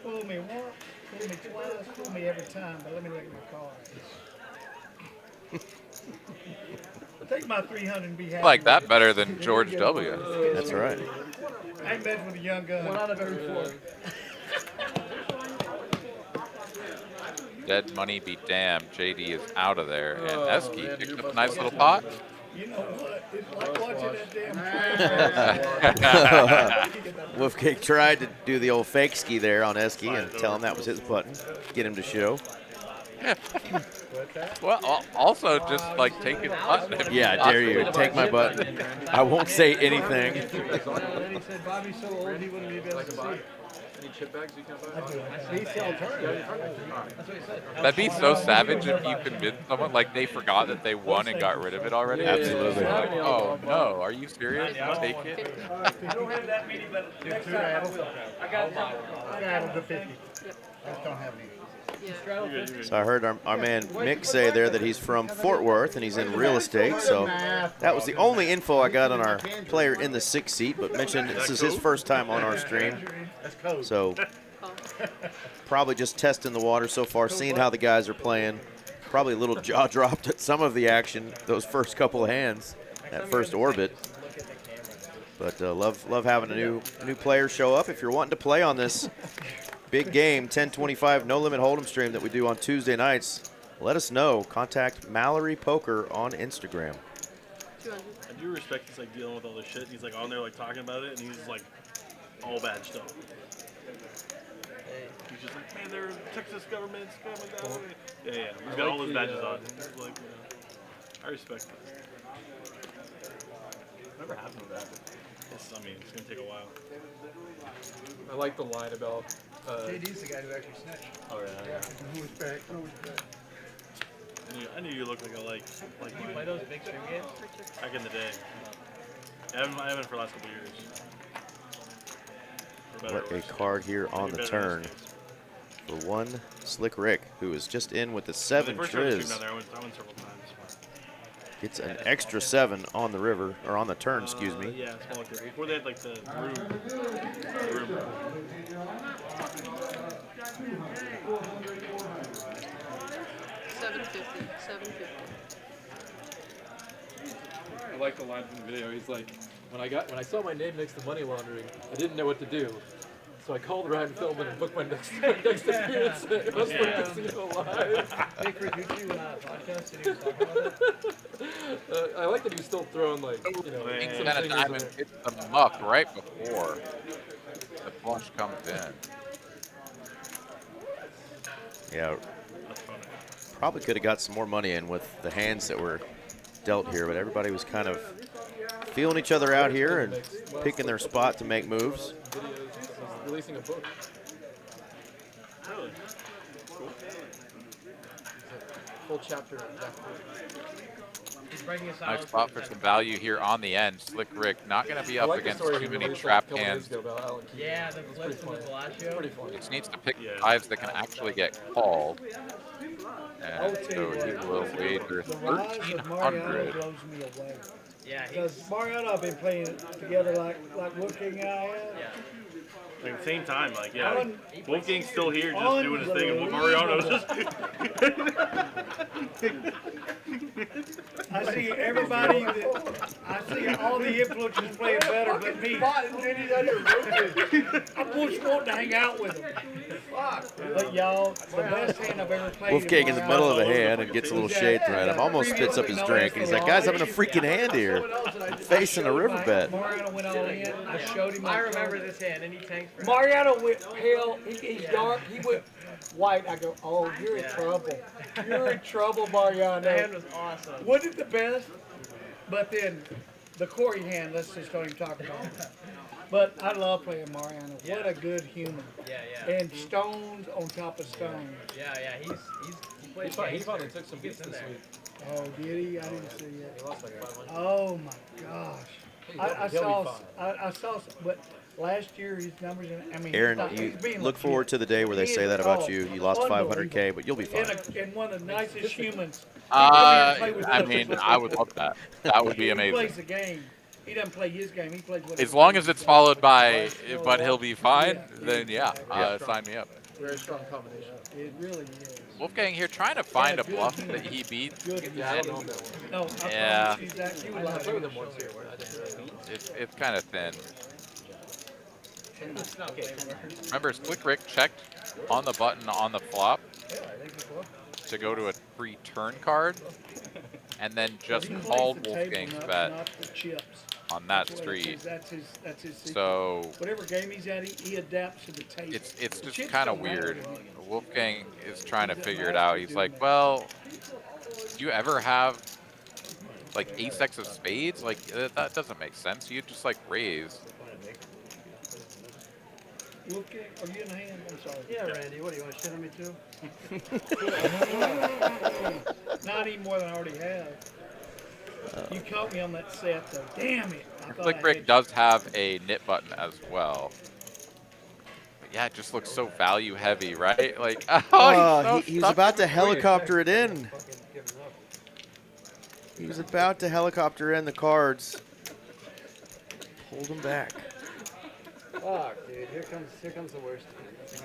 Fool me once, fool me twice, fool me every time, but let me look at my cards. Take my 300 and be happy. I like that with better it. than George W. That's right. I ain't messing with a young gun. 1 out of every 4. Dead money be damned. JD is out of there. And Esky picked up a nice little pot. You know what? It's like watching that damn train. Wolfcake tried to do the old fake ski there on Esky and tell him that was his button. Get him to show. Well, also just like take his button. if Yeah, you dare you. Take my button. I won't say anything. He said Bobby's so old he wouldn't be able to see it. Any chip bags you can buy? He's still turning. That's what he said. That'd be so savage if you convinced someone like they forgot that they won and got rid of it already. Absolutely. Like, oh no, are you serious? Take it. I don't have that many, but next time I will. I got one. I got them to 50. I just don't have any. So I heard our man Mick say there that he's from Fort Worth and he's in real estate. So that was the only info I got on our player in the 6th seat, but mentioned this is his first time on our stream. So probably just testing the water so far, seeing how the guys are playing. Probably a little jaw dropped at some of the action, those first couple of hands, that first orbit. But love having a new player show up. If you're wanting to play on this big game, 1025 no limit hold'em stream that we do on Tuesday nights, let us know. Contact Mallory Poker on Instagram. 200. I do respect he's like dealing with all this shit. He's like on there like talking about it, and he's like all bad stuff. He's just like, man, they're Texas government scamming down. Yeah. He's got all his badges on. He's like, I respect that. Whatever happened to that? I mean, it's gonna take a while. I like the line about. JD's the guy who actually snitched. Oh yeah. No respect, no respect. I knew you looked like a like You you play those big string games? back in the day. I haven't for the last couple years. For better or What a worse. card here on the turn for one Slick Rick, who is just in with the 7 When they first started shooting Triz. down there, I went several times. Gets an extra 7 on the river, or on the turn, excuse me. Yeah, smaller group. Before they had like the room. 750. 750. I like the line from the video. He's like, when I saw my name next to money laundering, I didn't know what to do. So I called Ryan Philbin and booked my next appearance at Westwood Casino Live. Big Reducci podcast, did he was talking about that? I like that he was still throwing like, you know, Kings some and a singers diamond in. hits the muck right before the flush comes in. Yeah, probably could have got some more money in with the hands that were dealt here, but everybody was kind of feeling each other out here and picking their spot to make moves. He's releasing a book. Really? Full chapter. He's breaking us Nice out. spot for some value here on the end. Slick Rick not going to be up against too many trap hands. Yeah, the flips from the Bellagio. Pretty funny. He needs to pick fives that can actually get called. And so he will wager The rise of Mariano 1,300. blows me away. Yeah, Because Mariano, I've been playing together like Wolfgang and I have. Like at the same time, like yeah, Un- Wolfgang's still here just doing his thing, and Mariano's just. I see everybody, I see all the influencers playing better than me. I'm just wanting to hang out with them. But y'all, the best hand I've ever played. Wolfgang in the middle of a hand and gets a little shade thrown at him. Almost spits up his drink, and he's like, guys, I'm in a freaking hand here. Facing a river bet. Mariano went all in. I showed him. I remember this hand, and he tanks for Mariano went pale. He's dark. He went white. I go, oh, you're in trouble. You're in trouble, Mariano. That hand was awesome. Wasn't it the best? But then the Corey hand, let's just don't even talk about it. But I love playing Mariano. What a good human. Yeah. And stones on top of stones. Yeah. He plays He gangster. finally took some He gets beats in this there. week. Oh, did he? I didn't see it. He lost like 500. Oh my gosh. I He'll be saw, fine. I saw, but last year his numbers, I mean, Aaron, he's you being look legit. forward to the day where they He say is- that about oh, you. You lost 500K, but you'll be fine. And one of the nicest humans. I mean, I would love that. That would be He amazing. plays the game. He doesn't play his game. He plays whatever As long game as he it's does. followed by, but he'll be fine, then yeah, sign me up. Very strong combination. It really is. Wolfgang here trying to find a bluff that he beats. Yeah, I don't know that one. No, I Yeah. promise you that you would I like played with it. him once here. I didn't really. It's kind of thin. Remember, Slick Rick checked on the button on the flop to go to a free turn card, and then just He plays called the table, Wolfgang's not bet the chips. on that That's what it street. is. That's his secret. So Whatever game he's at, he adapts to the table. it's The just chips kind of don't matter weird. to him. Wolfgang is trying to figure it out. He's like, well, do you ever have like ace-x of spades? Like that doesn't make sense. You just like raise. Wolfgang, are you in the hand? I'm sorry. Yeah, Randy. What do you want to shit on me too? Not any more than I already have. You caught me on that set though. Damn it. I thought Slick I Rick had does have a knit button as well. But yeah, it just looks so value heavy, right? Like, He was about to helicopter it in. He was about to helicopter in the cards. Pulled him back. Fuck, dude. Here comes the worst.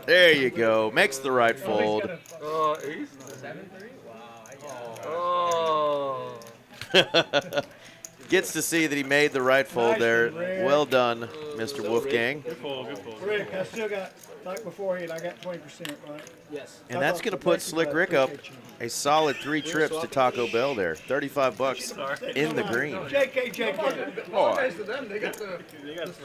There you go. Makes the right fold. Oh, ace? 7-3? Wow. Oh. Gets to see that he made the right fold there. Well done, Mr. Wolfgang. Good fold, good fold. Rick, I still got, like beforehand, I got 20%, right? Yes. And that's going to put Slick Rick up a solid 3 trips to Taco Bell there. $35 in the green. JK. Oh,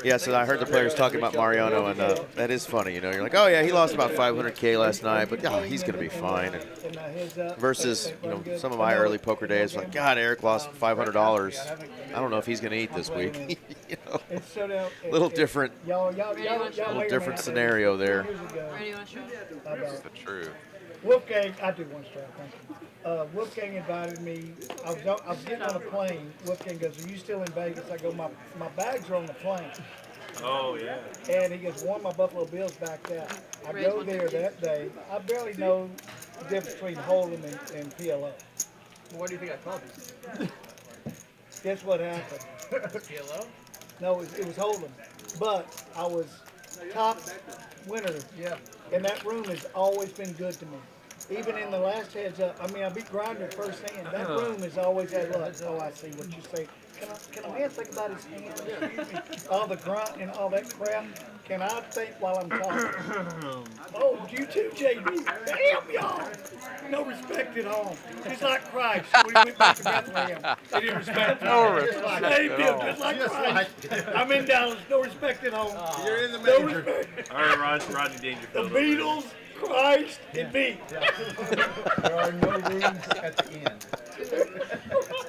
Yeah, so I heard the players talking about Mariano, and that is funny. You know, you're like, oh yeah, he lost about 500K last night, but he's going to be fine. And versus, you know, some of my early poker days, like, God, Eric lost $500. I don't know if he's going to eat this week. You know, little different scenario there. Ready, you want to show? this is the truth. Wolfgang, I do one strike, thank you. Wolfgang invited me. I was getting on a plane. Wolfgang goes, "Are you still in Vegas?" I go, "My bags are on the plane." Oh, yeah. And he goes, "One of my Buffalo Bills backed out." I go there that day. I barely know the difference between Hold'em and PLO. Well, what do you think I called you? Guess what happened? PLO? No, it was Hold'em. But I was top winner. Yeah. And that room has always been good to me. Even in the last heads up, I mean, I beat Grinder first hand. That room has always had luck. Oh, I see what you say. Can a man think about his hand? Excuse me. All the grunt and all that crap. Can I think while I'm talking? Oh, you too, JD. Damn, y'all. No respect at home. Just like Christ when he went back to Bethlehem. They didn't respect him. No respect Saved at him all. just like Christ. I'm in Dallas. No respect at home. You're in the No major. respect. All right, Rodney The Dangerfield. Beatles, Christ, and me. There are no rooms at the end.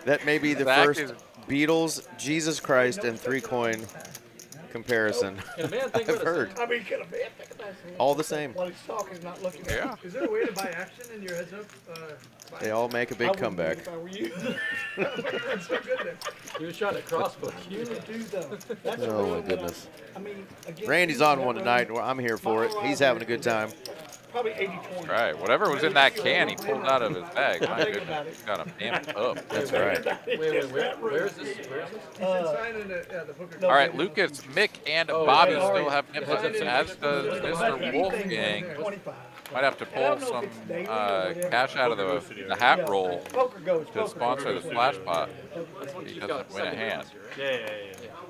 That may be the Zach first is- Beatles, Jesus Christ, and 3-coin comparison Can a man think I've with a heard. I mean, can a man think about it? All the same. While he's talking, not looking at Yeah. me. Is there a way to buy action in your heads up? They all make a I big wouldn't do it comeback. If I were you. That's so good then. He was trying to crossbook You you. do though. That's a Oh, my room that goodness. I mean, again, Randy's on one tonight. and I'm here for it. He's having a good time. Probably 80-20. Right, whatever was in that can, he pulled out of his bag. My Think goodness, about it. he's got him amped up. That's right. Wait, where is this? Where is this? He's been signing the poker. All right, Lucas, Mick, and Oh, Bobby yeah. still have nip buttons, as does Mr. Wolfgang. 25. Might have to pull some cash out of the hat roll Poker goes. to Poker sponsor the goes. splash pot. That's what He you doesn't got. win a hand. Yeah.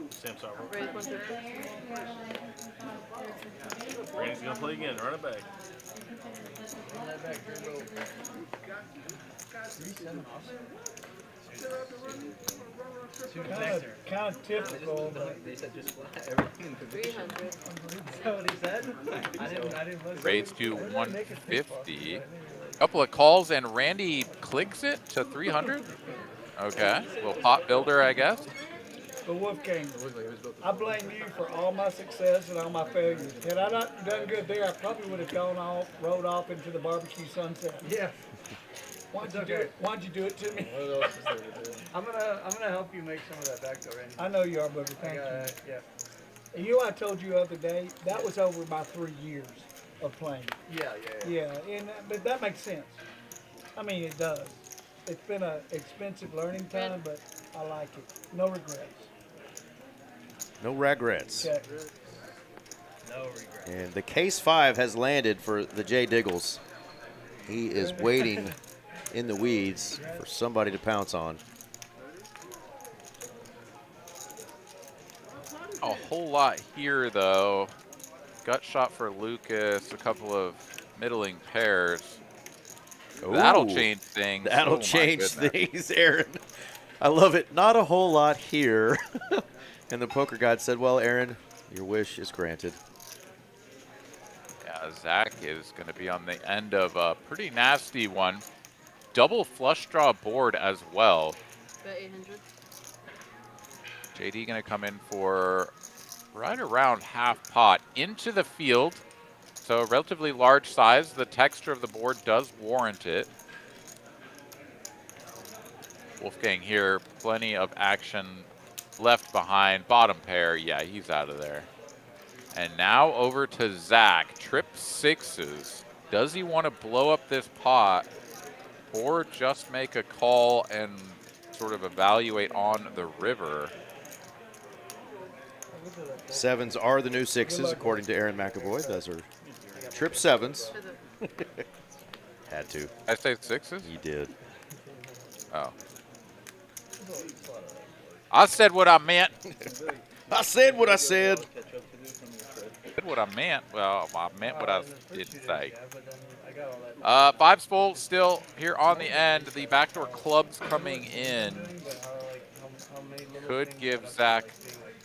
Sam Sarver. Ready, 150. Randy's going to play again. Run it back. Kind of typical. But They said just flat everything. 300. Is that what he said? I didn't listen. Raised to 150. Couple of calls, and Randy clicks it to 300. Okay, little pot builder, I guess. But Wolfgang, I blame you for all my success and all my failures. Had I not done good there, I probably would have gone off, rode off into the barbecue sunset. Yeah. Why'd you do it? Why'd you do it to me? I'm gonna help you make some of that back door. I know you are, brother. Thank you. Yeah. And you know what I told you the other day? That was over my 3 years of playing. Yeah. Yeah, but that makes sense. I mean, it does. It's been an expensive learning time, but I like it. No regrets. No regrets. Okay. No regrets. And the case 5 has landed for the J. Diggles. He is waiting in the weeds for somebody to pounce on. A whole lot here, though. Gut shot for Lucas, a couple of middling pairs. Ooh, that'll change things. That'll change things, Aaron. I love it. Not a whole lot here. And the poker god said, well, Aaron, your wish is granted. Yeah, Zach is going to be on the end of a pretty nasty one. Double flush draw board as well. Bet 800. JD going to come in for right around half pot into the field. So relatively large size. The texture of the board does warrant it. Wolfgang here, plenty of action left behind. Bottom pair, yeah, he's out of there. And now over to Zach. Trip sixes. Does he want to blow up this pot or just make a call and sort of evaluate on the river? Sevens are the new sixes, according to Aaron McAvoy. Those are trip sevens. Had to. I say sixes? He did. Oh. I said what I meant. I said what I said. Said what I meant. Well, I meant what I didn't say. Fives full still here on the end. The backdoor clubs coming in. Could give Zach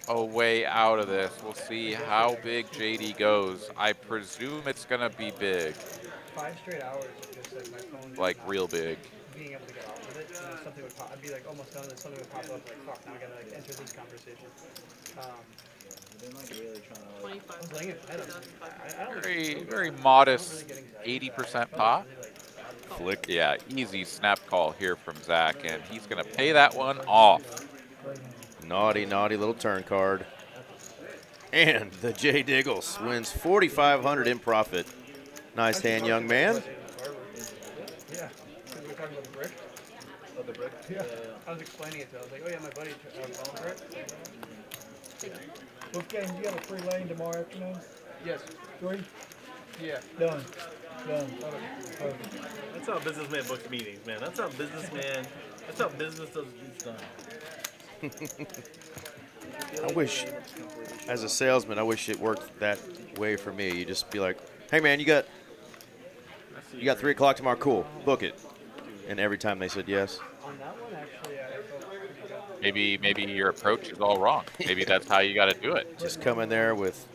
a way out of this. We'll see how big JD goes. I presume it's going to be big. 5 straight hours of just like my phone. Like real big. Being able to get off with it, and then something would pop. I'd be like almost done, and something would pop up like, fuck, now I gotta like enter this conversation. Very modest 80% pot. Flick. Yeah, easy snap call here from Zach, and he's going to pay that one off. Naughty, naughty little turn card. And the J. Diggles wins $4,500 in profit. Nice hand, young man. Yeah. We were talking about the brick. Oh, the brick? Yeah. I was explaining it to him. I was like, oh yeah, my buddy owned brick. Wolfgang, you got a free lane tomorrow afternoon? Yes. 3? Yeah. Done. That's how businessman books meetings, man. That's how business does gets done. I wish, as a salesman, I wish it worked that way for me. You just be like, hey man, you got 3 o'clock tomorrow, cool, book it. And every time they said yes. On that one, actually, I felt pretty good. Maybe your approach is all wrong. Maybe that's how you got to do it. Just come in there with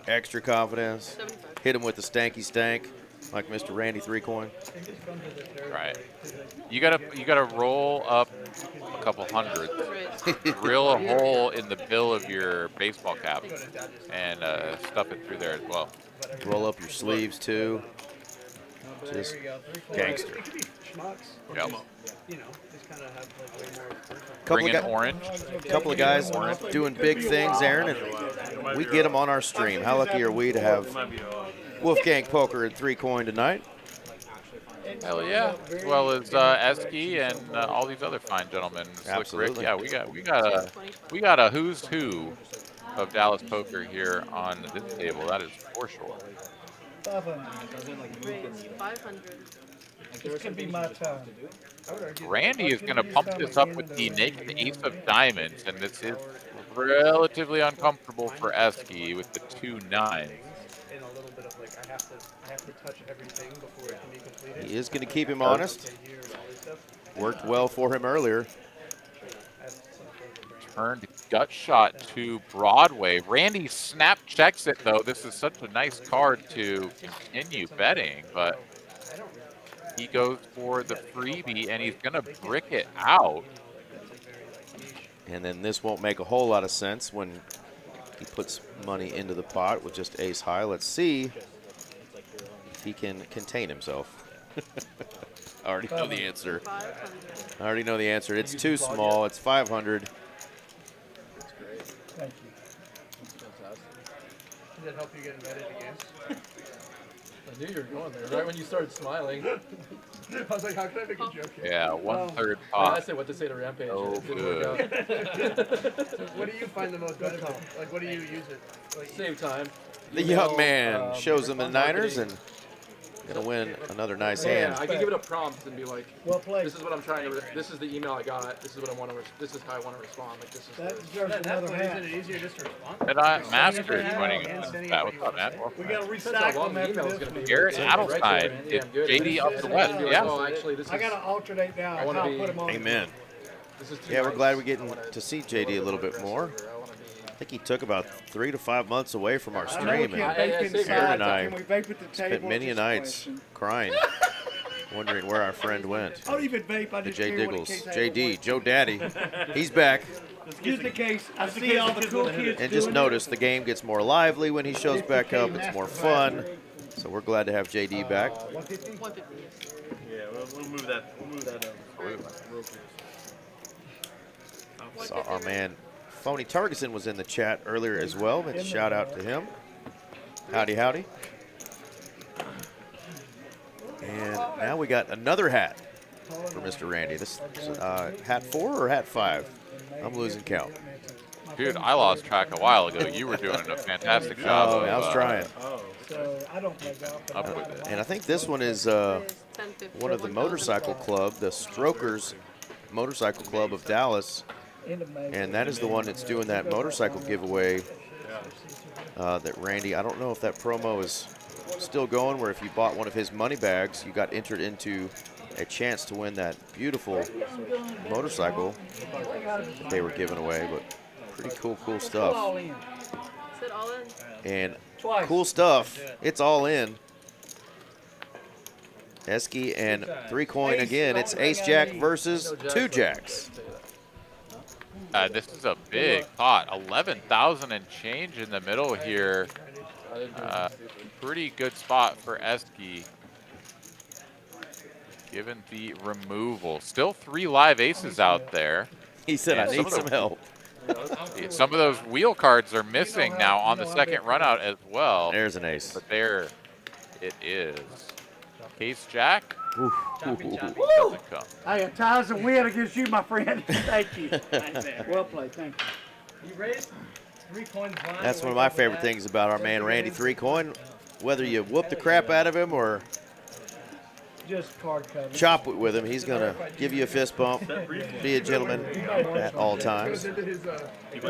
extra confidence, hit him with the stanky stank, like Mr. Randy 3-coin. Right. You gotta roll up a couple hundred, drill a hole in the bill of your baseball cap, and stuff it through there as well. Roll up your sleeves too. Just gangster. Yep. You know, just kind of have like way more. Bring in orange. Couple of guys doing big things, Aaron, and we get them on our stream. How lucky are we to have Wolfgang Poker and 3-coin tonight? Hell yeah, as well as Esky and all these other fine gentlemen. Slick Rick, yeah, we got a who's who of Dallas poker here on this table. That is for sure. 500. This could be my time. Randy is going to pump this up with the naked ace of diamonds, and this is relatively uncomfortable for Esky with the 2-9. In a little bit of like, I have to touch everything before it can be completed. He is going to keep him honest. Worked well for him earlier. Turned gut shot to Broadway. Randy snap checks it, though. This is such a nice card to continue betting, but he goes for the freebie, and he's going to brick it out. And then this won't make a whole lot of sense when he puts money into the pot with just ace high. Let's see if he can contain himself. I already know the answer. I already know the answer. It's too small. It's 500. Thank you. Does that help you get embedded again? I knew you were going there. Right when you started smiling. I was like, how can I make a joke here? Yeah, 1/3 I pot. said what to say to Rampage. Oh, It didn't work out. So what do you find the most beneficial? Like, what do you use it? Like, Save time. The young man shows him the Niners and gonna win another nice hand. Yeah, I can give it a prompt and be like, well played. this is what I'm trying to. This is the email I got. This is what I want to. This is how I want to respond. Like this is. That deserves another hat. Isn't it easier just to respond? And Master is winning that. What's up, man? We got to Depends how long recycle the them email is after going to this. be. Garrett Right there, Adelstein. Randy, I'm good. JD up the west. Oh, Yeah. actually, this is. I got to alternate now. I wanna I'll be- put them on. Amen. This is too Yeah, we're nice. glad we're getting to see JD a little bit more. I think he took about 3 to 5 months away from our I know we stream, can't and vape inside. Aaron and I Can we vape at the table? spent many Just nights question. crying, wondering where our friend went. I don't even vape. I The just J carry one in Diggles, case I JD, ever Joe Daddy, he's back. Just in case I see all the cool kids And just doing notice the game gets more lively when he shows back up. It's more fun. So we're glad to have JD back. 150? 150. Yeah, we'll move that. We'll move that real quick. Saw our man Phony Targeson was in the chat earlier as well. But shout out to him. Howdy, howdy. And now we got another hat for Mr. Randy. This is hat 4 or hat 5? I'm losing count. Dude, I lost track a while ago. You were doing a fantastic job. Oh, of, I was trying. So I don't play golf. but Up I with like it. And I think this one is one of the motorcycle club, the Strokers Motorcycle Club of Dallas. And that is the one that's doing that motorcycle giveaway that Randy, I don't know if that promo is still going, where if you bought one of his money bags, you got entered into a chance to win that beautiful motorcycle they were giving away. But pretty cool stuff. Is it all in? And cool stuff. It's all in. Esky and 3 coin again. It's ace jack versus 2 jacks. This is a big pot. 11,000 and change in the middle here. Pretty good spot for Esky, given the removal. Still 3 live aces out there. He said, And I need some help. Some of those wheel cards are missing now on the second run out as well. There's an ace. But there it is. Case jack. Ooh. Doesn't come. I got ties and win against you, my friend. Thank you. Well played. Thank you. You raised 3 coins blind. That's one of my favorite things about our man Randy 3 coin. Whether you whoop the crap out of him or Just card cover. chop it with him, he's going to give you a fist bump, be a gentleman at all times.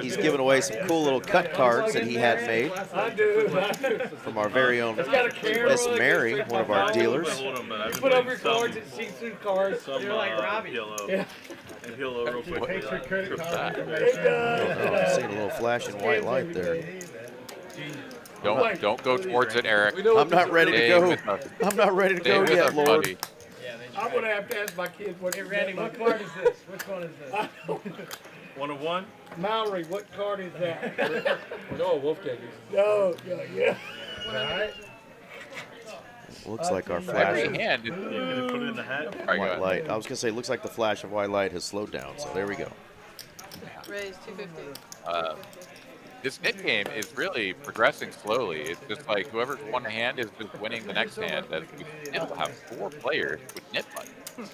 He's given away some cool little cut cards that he had made I do. from our very own got a camera. Miss Mary, one of our dealers. Put over your cards and see through cards. You're like Robbie. Yeah. And he'll real quick. Takes your credit card Oh, information. I'm seeing a little flashing white light there. Don't go towards it, Eric. I'm not ready to Stay go. with us. I'm not ready to Stay go with yet, us, Lord. buddy. I'm gonna have to ask my kids what. Hey, Randy, what card is this? Which one is this? I don't- 1 of 1. Mallory, what card is that? No, Wolfgang. No, yeah. Alright. Looks like our Every flashing hand. You gonna put it in the hat? All right, go white ahead. light. I was going to say, looks like the flash of white light has slowed down. So there we go. Raise 250. This nit game is really progressing slowly. It's just like whoever's won a hand is just winning the next hand. As we still have 4 players with nit buttons.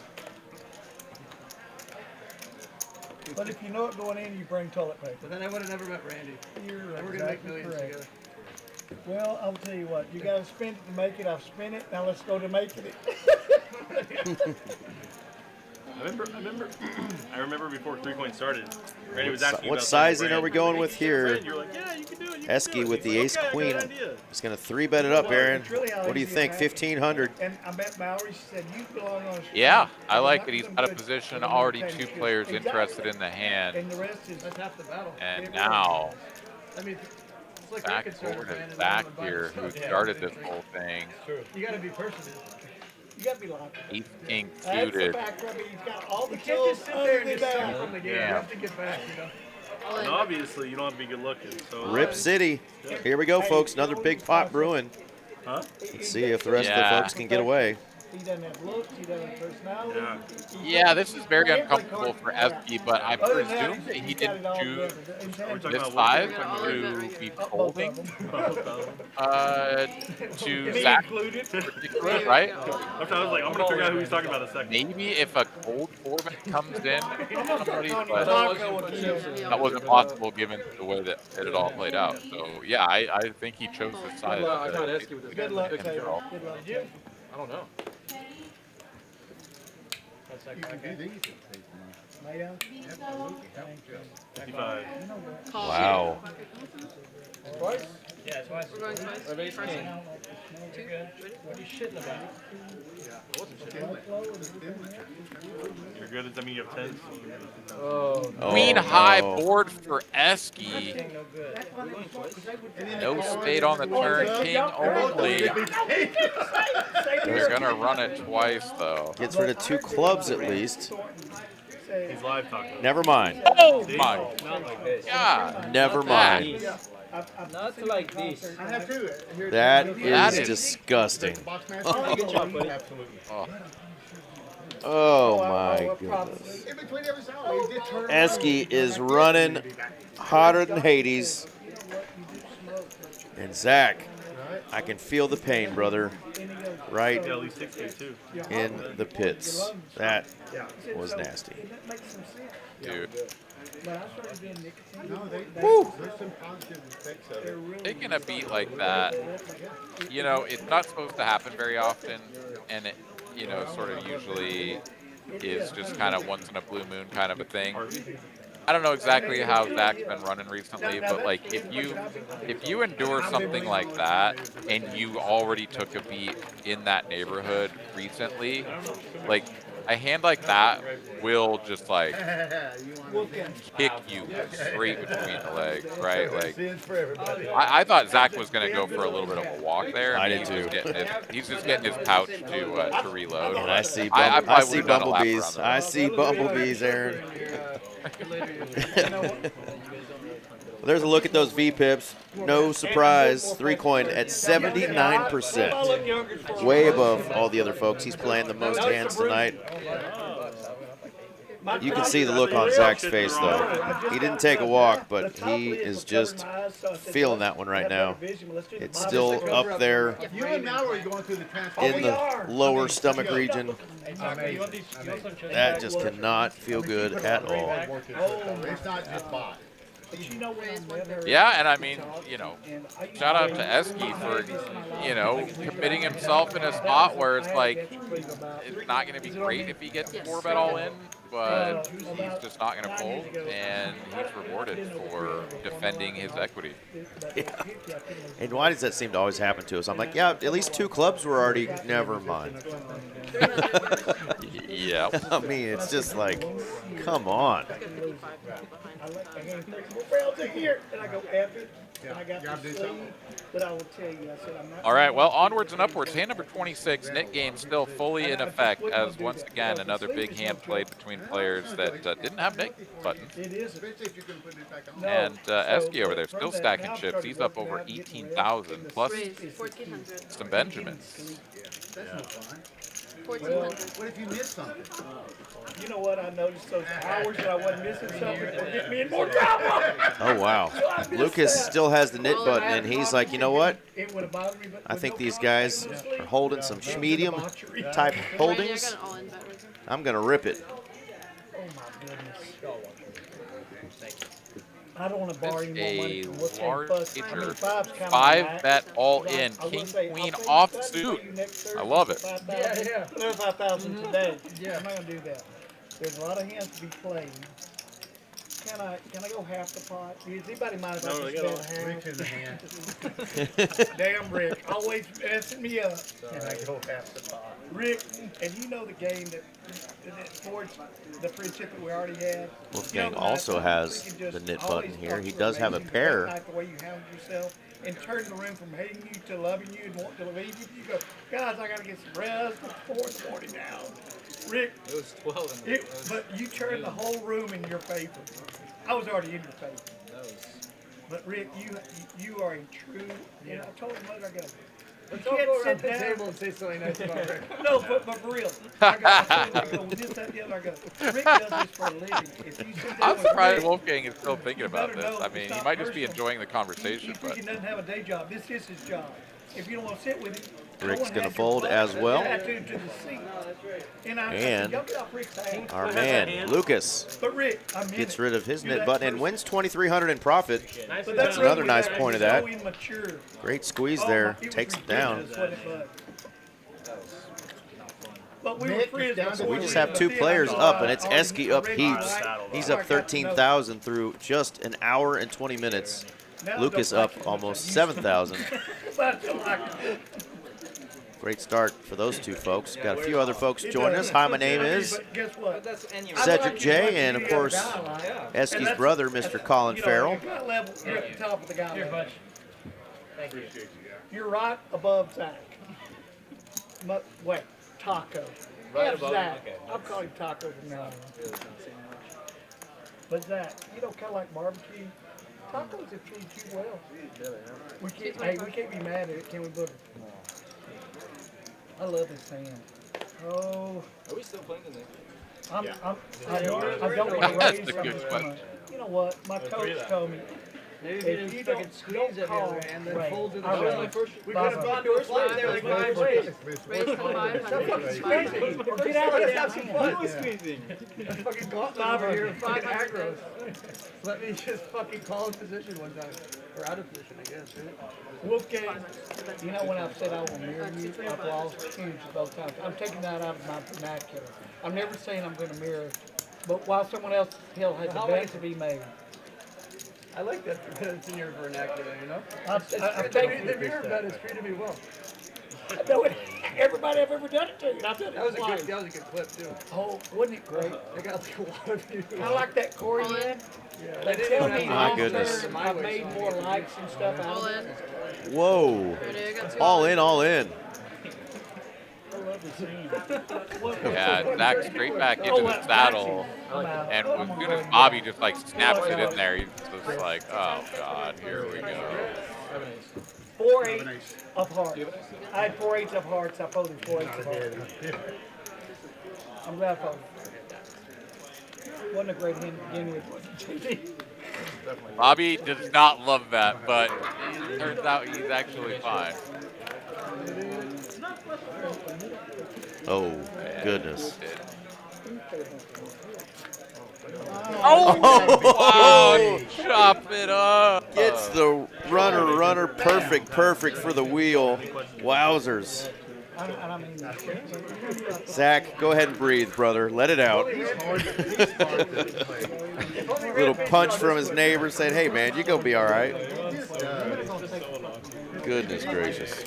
But if you know it going in, you bring toilet paper. But then I would have never met Randy. You're And we're gonna make exactly millions correct. together. Well, I'll tell you what. You gotta spend it to make it. I've spent it. Now let's go to making it. I remember before 3 coin started. Randy was asking What about sizing brand. are we going with here? You're like, yeah, you can do it. You can Esky do it. with the He's ace like, okay, queen. good idea. He's going to 3-bet it up, Aaron. It's really how What do you easy it think? is. 1,500. And I met Mallory. She said, you belong on a stream. Yeah, I like Not that he's some got a good- position good already entertainment. 2 players Exactly. interested in the hand. And the rest is That's half the battle. And It now I mean, it's like back we could start a over brand to and Zach everyone buys here, stuff. who started this whole thing. You gotta be personal. You gotta be lucky. Ace king That's the suited. factor. I mean, he's got all the tools sit there and just suck from the game. You Yeah. have to get back, you know. And obviously, you don't have to be good looking. So Rip City. Here we go, folks. Another big pot brewing. Huh? Let's see if the rest of the folks can get away. He doesn't have looks. He doesn't have personality. Yeah, this is very uncomfortable for Esky, but I presume that he didn't choose this 5 to be folding to Zach, right? I was like, I'm gonna figure out who he's talking about in a second. Maybe if a cold 4-bet comes in, somebody, but that wasn't possible given the way that it had all played out. So yeah, I think he chose this side. I tried Esky with this. Good luck, Taylor. Taylor. Good luck. Did you? I don't know. You can do these. Lay down. 55. Wow. Twice? Yeah, it's why We're going twice. Everybody's First. king. you're good. What are you shitting about? You're good. Does that mean you have 10s? Queen high board for Esky. No good. No spade on the turn, king only. They're gonna run it twice though. Gets rid of 2 clubs at least. He's live talking. Never mind. Oh my Not like this. god. Never mind. Not like this. I have two. Here, That That is is- disgusting. Box match. Good job, buddy. Oh my goodness. In between every side, he did turn around. Esky is running hotter than Hades. And Zach, I can feel the pain, brother. Right Yeah, at least 60 too. in the pits. That was nasty. Dude. No, there's some positive effects of it. Taking a beat like that, you know, it's not supposed to happen very often, and it, you know, sort of usually is just kind of once in a blue moon kind of a thing. I don't know exactly how Zach's been running recently, but like if you endure something like that and you already took a beat in that neighborhood recently, like a hand like that will just like kick you straight between the legs, right? Like I thought Zach was gonna go for a little bit of a walk there. I did he's too. Just he's just getting his pouch to reload. And I see, I I probably see would've done a lap bumblebees. around there. I see bumblebees, Aaron. Well, there's a look at those V-pips. No surprise, 3-coin at 79%. Way above all the other folks. He's playing the most hands tonight. You can see the look on Zach's face, though. He didn't take a walk, but he is just feeling that one right now. It's still up there You and Mallory going through the transfer. in the lower stomach region. That just cannot feel good at all. It's not just bot. Yeah, and I mean, you know, shout out to Esky for, you know, committing himself in a spot where it's like, it's not going to be great if he gets 4-bet all in, but he's just not going to fold, and he's rewarded for defending his equity. Yeah. And why does that seem to always happen to us? I'm like, yeah, at least 2 clubs were already, never mind. Yeah. I mean, it's just like, come on. All right, well, onwards and upwards. Hand number 26, Nick game still fully in effect as once again another big hand played between players that didn't have Nick buttons. And Esky over there still stacking chips. He's up over 18,000 plus some Benjamins. 1,400. What if you miss something? You know what? I noticed those hours that I wasn't missing something will get me in more trouble. Oh, wow. Lucas still has the knit button, and he's like, you know what? It would have bothered me, but I think these guys are holding some medium type holdings. I'm going to rip it. oh my goodness. I don't want to borrow any more money A from what's large bust. I mean, wager, five's kinda 5-bet all max. in, I will king, say, queen, I'll off take suit. you next Thursday I love it. for 5,000. There's 5,000 today. Yeah, I'm not gonna do that. There's a lot of hands to be played. Can I go half the pot? Does anybody mind if I No, they just got spend all half? In the hand. Damn, Rick, always messing me up. Can I go half the pot? Rick, and you know the game that forged the friendship that we already had. Wolfgang also has the knit button here. He does have a pair. The way you handle yourself, and turn the room from hating you to loving you and wanting to leave you. You go, guys, I gotta get some rest. It's 4 in the morning now. Rick, It was 12 in the but you turned the whole room in your favor. I was already in your favor. But Rick, you are a true. And I told him later, I go. You Don't can't go sit around the down. table and say something nice about Rick. No, but for real. I go, this, that, the other. I go, Rick does this for a living. If you sit down I'm with surprised Rick, Wolfgang is still thinking about better this. know I mean, it's he not might just be personal. enjoying the conversation, he but freaking doesn't have a day job. This is his job. If you don't want to sit with him, Rick's no one gonna has fold your as well. attitude to the seat. And I said, And y'all get off Rick's ass. our man, Lucas, But Rick, I meant gets it. rid of his You're knit that button and person. wins 2,300 in profit. But That's that's another Rick nice was point of so that. immature. Great squeeze Oh, there. it was Takes it down. ridiculous what it was. But we were Nick, friends down to before We the just we have even two did. players I up, and it's already Esky up read heaps. my life. He's So I up got to know. 13,000 through just an hour and 20 minutes. Now I Lucas don't like up it. almost 7,000. But I don't like it. Great start for those two folks. Got a few other folks It joining does. us. Hi, my But name is But guess what? Cedric J, and of course, And Esky's that's- brother, that's- Mr. Colin you know, Farrell. You're gut level. You're at the top of the guy level. Thank you. You're right above Zach. Wait, Taco. Right F above him? Zach. Okay. I'll call him Taco from now on. But Zach, you don't kind of like barbecue. Tacos have treated you well. We can't be mad at it, can we, buddy? I love this hand. Oh, Are we still playing today? I don't want to That's raise a from good it too question. much. You know what? My coach told me, Maybe if if you you don't fucking squeeze it the call other hand, then Ray, fold to the I side. Ray. We could have gone to a flight there like 5 ways. Raise from 500 to Squeezing. Or get out of Let's there. have some fun. Squeezing. Fucking gauntlet over here, fucking aggros. Let me just fucking call in position one time. Or out of position, I guess, right? Wolfgang, you know when I've said I will marry you, I've lost huge both times. I'm taking that out of my vernacular. I'm never saying I'm going to marry, but while someone else still has a bet to be made. I like that because it's in your vernacular, you know? I've taken The mirror bet has treated me well. I know it. Everybody I've ever done it to, and I've done it That was a twice. good clip too. Oh, wasn't it great? I got like a lot of views. I like that Corey All in. had. Yeah, They tell me My long goodness. term I've made more likes and stuff out All of in. it. Whoa. Ready? I got 2 All in, all in. I love this hand. yeah, Zach straight back into the saddle. I'm out. And I'm as gonna soon go as ahead Bobby just like snaps it in there, he's just like, oh God, here we go. 4-8 of hearts. I had 4-8 of hearts. I folded 4-8 of hearts. I'm glad I folded. Wasn't a great hand to begin with, was it? Bobby does not love that, but it turns out he's actually fine. Oh, goodness. Oh, wow, chop it up. Gets the runner perfect for the wheel. Wowzers. I mean, Zach, go ahead and breathe, brother. Let it out. Little punch from his neighbor saying, hey, man, you're going to be all right. Goodness gracious.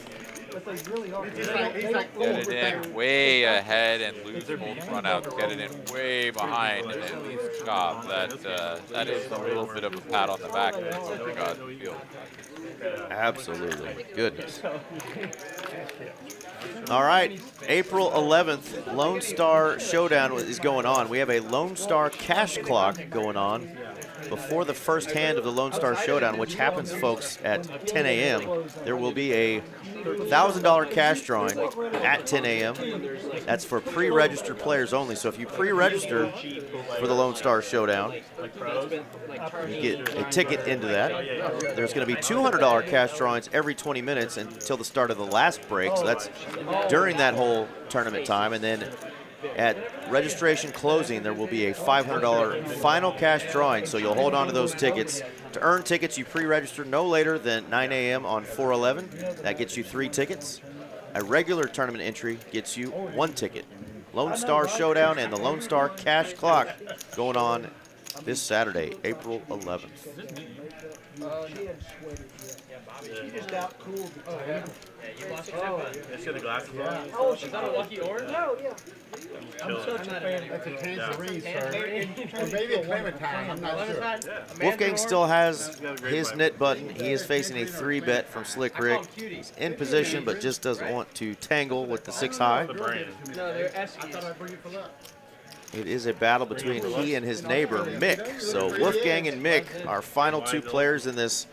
but they really are. Get it in way ahead and lose both runouts. Get it in way behind and at least chop. That is a little bit of a pat on the back for the guys in the field. Absolutely. Goodness. All right. April 11th, Lone Star Showdown is going on. We have a Lone Star cash clock going on before the first hand of the Lone Star Showdown, which happens, folks, at 10 a.m. There will be a $1,000 cash drawing at 10 a.m. That's for pre-registered players only. So if you pre-register for the Lone Star Showdown, you get a ticket into that. There's going to be $200 cash drawings every 20 minutes until the start of the last break. So that's during that whole tournament time. And then at registration closing, there will be a $500 final cash drawing. So you'll hold on to those tickets. To earn tickets, you pre-register no later than 9 a.m. on 4/11. That gets you 3 tickets. A regular tournament entry gets you 1 ticket. Lone Star Showdown and the Lone Star Cash Clock going on this Saturday, April 11th. She hadn't sweated yet. She just out cooled the table. Yeah, you lost your Oh, tip. Yeah, she had the glasses on. Oh, she's Is that a lucky orange? No, yeah. I'm Chilling. such a fan. That's a tangerine, Yeah. sir. Or maybe a clementine, I'm not sure. Wolfgang still has his knit button. He is facing a 3-bet from Slick Rick. He's in position, but just doesn't want to tangle with the 6 high. The brand. No, they're Eskies. It is a battle between he and his neighbor, Mick. So Wolfgang and Mick, our final 2 players in this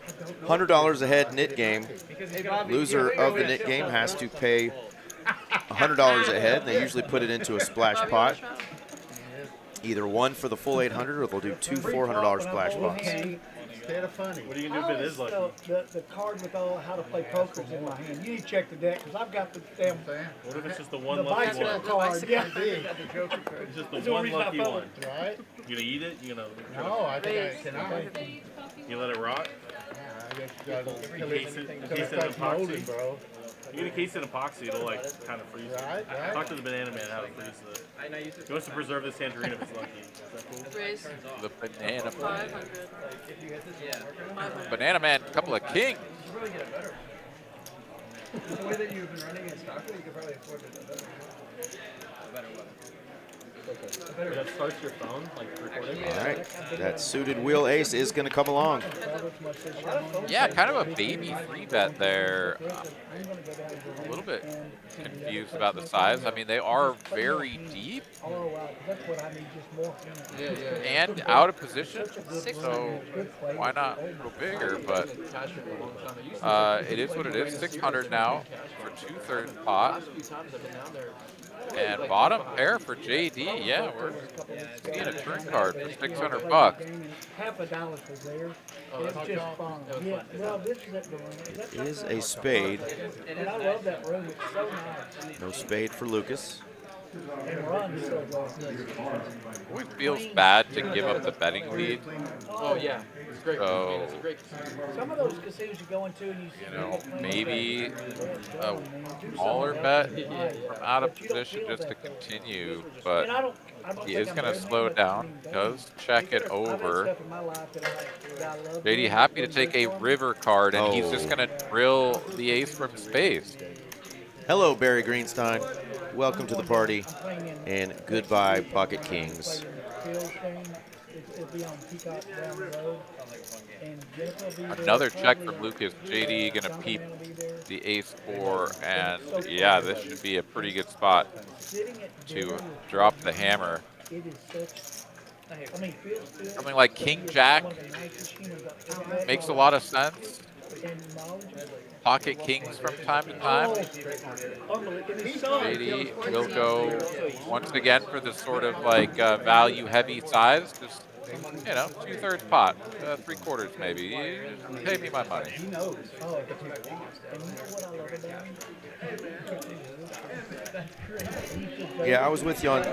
$100 ahead knit game. Loser of the knit game has to pay $100 ahead. They usually put it into a splash pot. Either one for the full 800, or they'll do 2 $400 splash pots. Instead of funny. What are you going to do if it is lucky? The card with all how to play poker is in my hand. You need to check the deck because I've got the damn What if it's just the the one lucky bicycle one? card. Yeah. It's just the one lucky one. Right? You gonna eat it? You gonna No, I think I cannot. you let it rot? I guess you gotta Case it in epoxy. bro. You get a case in epoxy, it'll like kind of freeze it. Right, right. Talk to the banana man how to freeze it. He wants to preserve this tangerine if it's lucky. Is that cool? Raise The banana 500. banana man, couple of kings. The way that you've been running in Stockholm, you could probably afford it. That starts your phone, like recording. All right, that suited wheel ace is going to come along. Yeah, kind of a baby 3-bet there. A little bit confused about the size. I mean, they are very deep and out of position, so why not go bigger? But it is what it is. 600 now for 2/3 pot. And bottom pair for JD. Yeah, we're seeing a turn card for $600. Half a dollar for there. It's just fun. Yeah, well, this is at the room. It is a spade. And I love that room. It's so nice. No spade for Lucas. And runs so well. It feels bad to give up the betting lead. Oh yeah, it's great. So, It's a great. Some of those casinos you go into and you know, maybe a smaller bet from out of position just to continue, but he is going to slow down. Does check it over. JD happy to take a river card, and he's just going to drill the ace from space. Hello, Barry Greenstein. Welcome to the party, and goodbye, Pocket Kings. Another check from Lucas. JD going to peep the ace-4, and yeah, this should be a pretty good spot to drop the hammer. Something like King-Jack makes a lot of sense. Pocket Kings from time to time. JD will go once again for the sort of like value-heavy size. Just, you know, 2/3 pot, 3/4 maybe. Pay me my money. Yeah, I was with you on,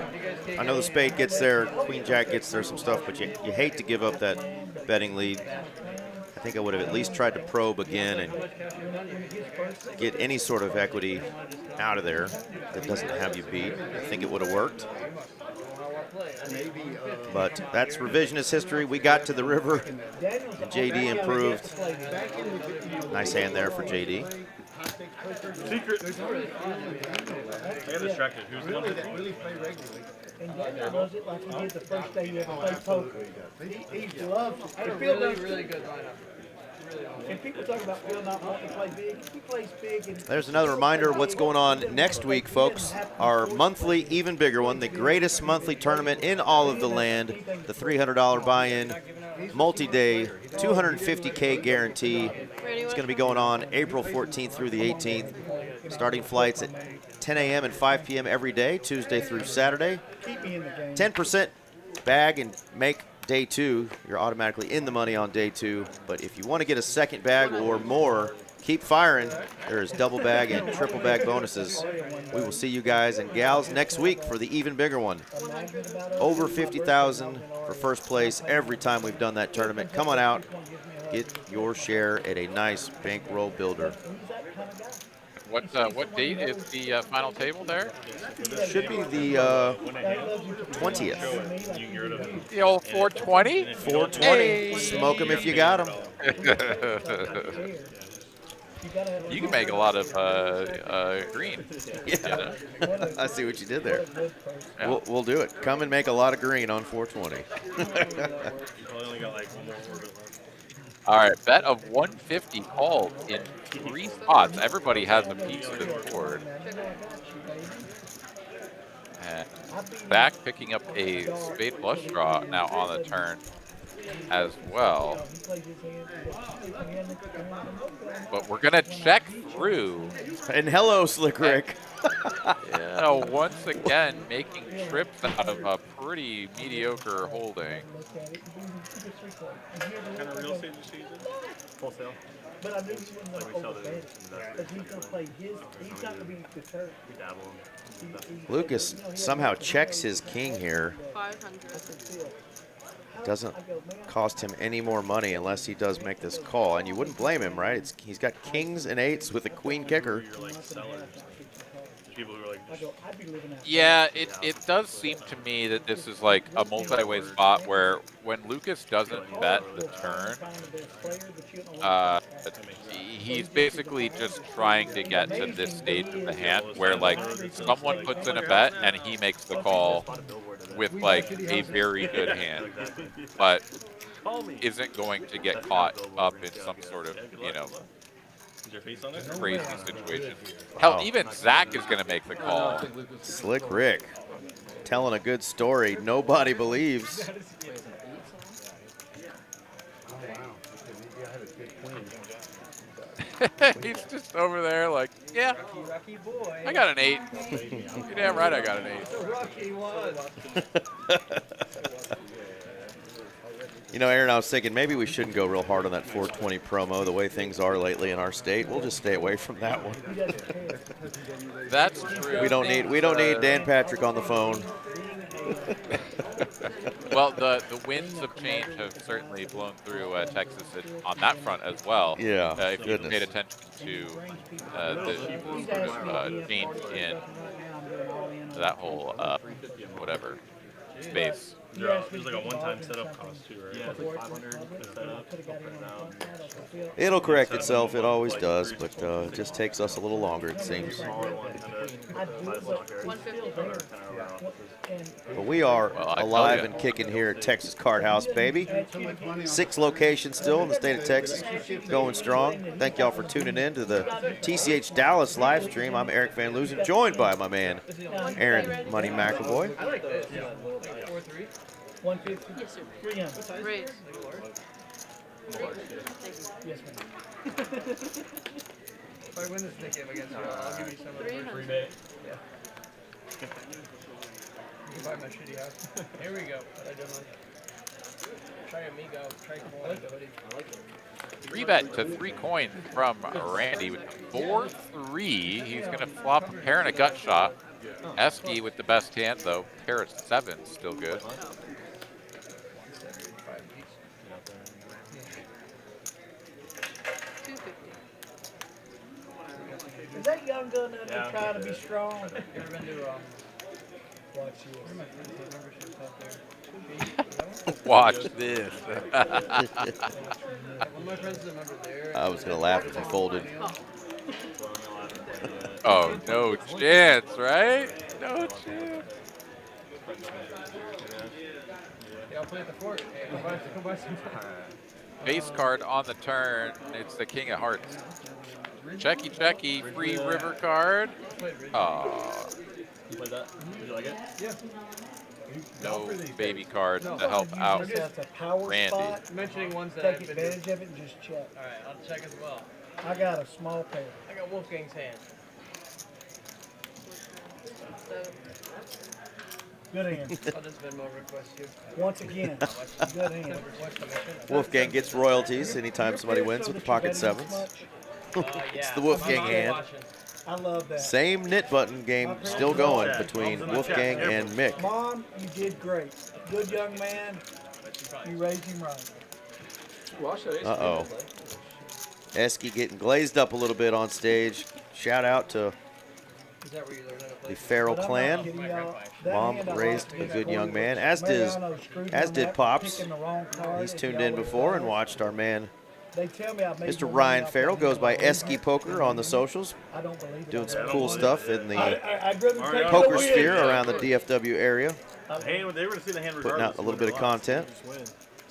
I know the spade gets there, Queen Jack gets there, some stuff, but you hate to give up that betting lead. I think I would have at least tried to probe again and get any sort of equity out of there that doesn't have you beat. I think it would have worked. But that's revisionist history. We got to the river, and JD improved. Nice hand there for JD. Secret. I got distracted. Who's the one? And Daniel does it like he did the first day he ever played poker. He loves it. Really good lineup. And people talk about Phil not wanting to play big. He plays big. And There's another reminder of what's going on next week, folks. Our monthly, even bigger one, the greatest monthly tournament in all of the land, the $300 buy-in, multi-day, 250K guarantee. It's going to be going on April 14th through the 18th. Starting flights at 10 a.m. and 5 p.m. every day, Tuesday through Saturday. 10% bag and make day 2. You're automatically in the money on day 2. But if you want to get a second bag or more, keep firing. There's double bag and triple bag bonuses. We will see you guys and gals next week for the even bigger one. Over $50,000 for first place every time we've done that tournament. Come on out. Get your share at a nice bankroll builder. What date is the final table there? Should be the 20th. The old 420? 420. Hey. Smoke them if you got them. You can make a lot of green. Yeah. I see what you did there. Yeah. We'll do it. Come and make a lot of green on 420. All right, bet of 150 called in 3 spots. Everybody has a piece of the board. And Zach picking up a spade flush draw now on the turn as well. But we're gonna check through. And hello, Slick Rick. Yeah, once again making trips out of a pretty mediocre holding. What kind of real estate is she using? Wholesale. But I knew he wasn't Like going we to sell the overspend because he's going to play his. He's not going to be deterred. We dabble in. Lucas somehow checks his king here. 500. Doesn't cost him any more money unless he does make this call. And you wouldn't blame him, right? He's got kings and eights with a queen kicker. People who are like, Yeah, it does seem to me that this is like a multi-way spot where when Lucas doesn't bet the turn, he's basically just trying to get to this stage of the hand where like someone puts in a bet and he makes the call with like a very good hand, but isn't going to get caught up in some sort of, you know, crazy situation. Hell, even Zach is going to make the call. Slick Rick telling a good story nobody believes. He's just over there like, yeah, I got an 8. You're damn right I got an 8. You know, Aaron, I was thinking maybe we shouldn't go real hard on that 420 promo the way things are lately in our state. We'll just stay away from that one. That's true. We don't need Dan Patrick on the phone. Well, the winds of change have certainly blown through Texas on that front as well. Yeah, if you paid attention to the change in that whole whatever space. There's like a one-time setup cost too, right? Yeah, it's like 500 to set up. It'll correct itself. It always does, but it just takes us a little longer, it seems. But we are alive and kicking here at Texas Card House, baby. 6 locations still in the state of Texas, going strong. Thank y'all for tuning in to the TCH Dallas live stream. I'm Eric Van Loosen, joined by my man, Aaron Money McAvoy. I like this. 4-3. 150. Yes, sir. 300. Raise. Yes, ma'am. If I win this Nick game against you, I'll give you some of the 300. Yeah. You can buy my shitty house. Here we go. What I done on. Try amigo. Try coin. I like it. 3-bet to 3 coin from Randy with 4-3. He's going to flop a pair and a gut shot. Esky with the best hand, though. Pair of 7 still good. Is that young gun out there trying to be strong? You ever been to Watch this. Watch this. I was going to laugh if he folded. Oh, no chance, right? No chance. Yeah, I'll play at the fort. Hey, go buy some. Base card on the turn. It's the King of Hearts. Checky, checky. Free river card. Oh. You play that? Did you like it? Yeah. No baby card to help out That's a power Randy. spot. I'm mentioning ones that Take advantage of it and just check. All right, I'll check as well. I got a small pair. I got Wolfgang's hand. Good hand. I'll just Venmo request you. Once again, good hand. Wolfgang gets royalties anytime somebody wins with the pocket 7s. It's the Wolfgang hand. I love that. Same knit button game still going between Wolfgang and Mick. Mom, you did great. Good young man. You raised him right. Uh-oh. Esky getting glazed up a little bit on stage. shout out to Is that where you learned how to play? the Farrell But I'm not clan. kidding y'all. That Mom hand I raised like a this good young quarter, man, but as Mariano screwed as on did that, Pops. picking the wrong card He's if tuned y'all in would've before and played. watched our man, They tell me I made Mr. more money Ryan off Farrell, that goes hand by than I Esky would've. Poker on the socials, I don't believe it. doing some I cool don't stuff believe in it, the I'd rather take poker the win. sphere around the DFW area, The hand, they were to see the hand putting regardless. out a little bit of content. Just win.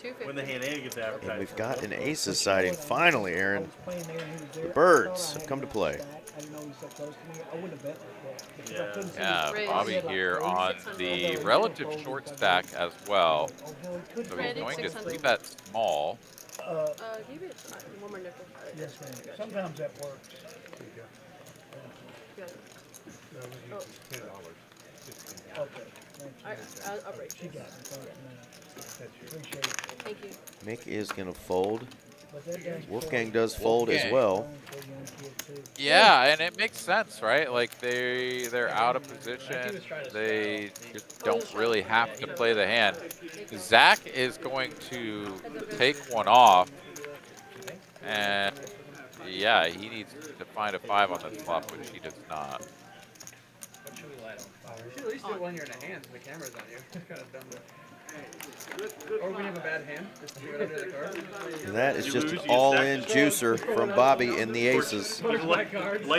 250. When the hand A gets advertised. And we've got an aces sighting finally, I Aaron. was playing there and he was there. The I birds thought I have had come to him play. stacked. I didn't know he was so close to me. I wouldn't have bet like that. Because I Yeah. couldn't see Yeah, the- Raise. Bobby he had like here three, on 600. the Although relative he short folded, stack as well. oh, hell, he could So fold. he's going to 600. 3-bet small. Give it one more nickel. Yes, ma'am. Sometimes that works. Got it. Oh, Okay. Thank you. I'll break. She got it. Thank you, man. Appreciate it. Thank you. Mick is going to fold. But that guy's Wolfgang does fold as Wolfgang. well. Yeah, and it makes sense, right? Like they're out of position. They just don't really have to play the hand. Zach is going to take one off, and yeah, he needs to find a 5 on this flop, which he does not. What should we light on? You should at least do it when you're in the hands and the camera's on you. It's kind of dumb. Or we have a bad hand. Just do it under the card. And that is just an all-in juicer from Bobby in the aces. Light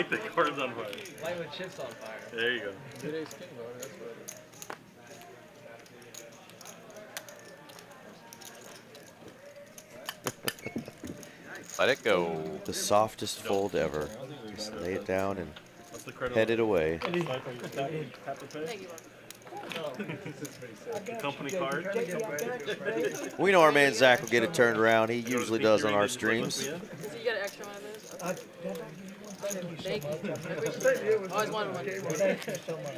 the cards on fire. Light with chips on fire. There you go. Good ace king, though. That's what Let it go. The softest fold ever. Just lay it down and What's the credit? head it away. Tap to pay? Thank you, Bob. Company card? We know our man Zach will get it turned around. He usually does on our streams. So you get an extra one of those? I, Thank you. I appreciate it. Always wanted one. thank you so much.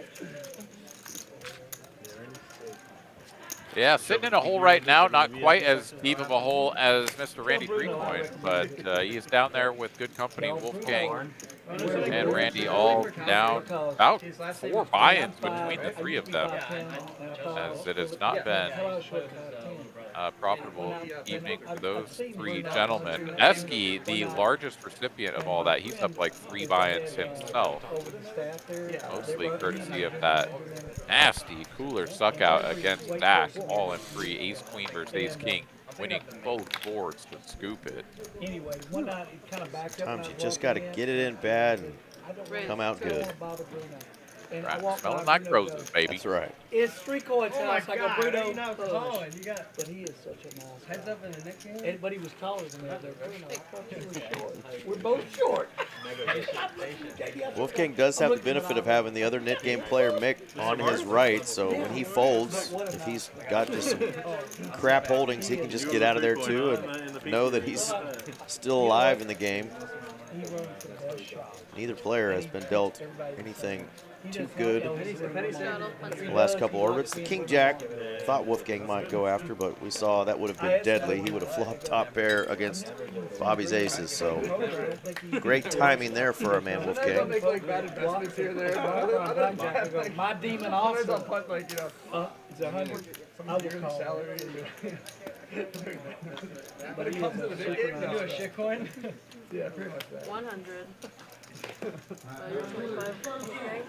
Yeah, sitting in a hole right now, not quite as deep of a hole as Mr. Randy Threecoin, but he's down there with good company. Wolfgang and Randy all down about 4 buy-ins between the 3 of them, as it has not been a profitable evening for those 3 gentlemen. Esky, the largest recipient of all that, he's up like 3 buy-ins himself, mostly courtesy of that nasty cooler suck out against Zach, all in free, ace-queen versus ace-king, winning both boards to scoop it. Anyway, one night it kind of backed up. Sometimes you just got to get it in bad and come out good. Right, smelling like roses, baby. That's right. It's 3 coins Oh my house. I go God, Bruno. you not calling. You got But he is such a nice heads up in the next game. And, but he was taller than me out there. We're both short. Wolfgang does have the benefit of having the other net game player Mick on his right, so when he folds, if he's got just some crap holdings, he can just get out of there too and know that he's still alive in the game. Neither player has been dealt anything too good the last couple orbits. The King Jack thought Wolfgang might go after, but we saw that would have been deadly. He would have flopped top pair against Bobby's aces, so great timing there for our man Wolfgang. My demon also. Like, you know, It's 100. I would call salary. But he You do is a shit coin? Yeah, pretty much that. 100. You're 25. Okay.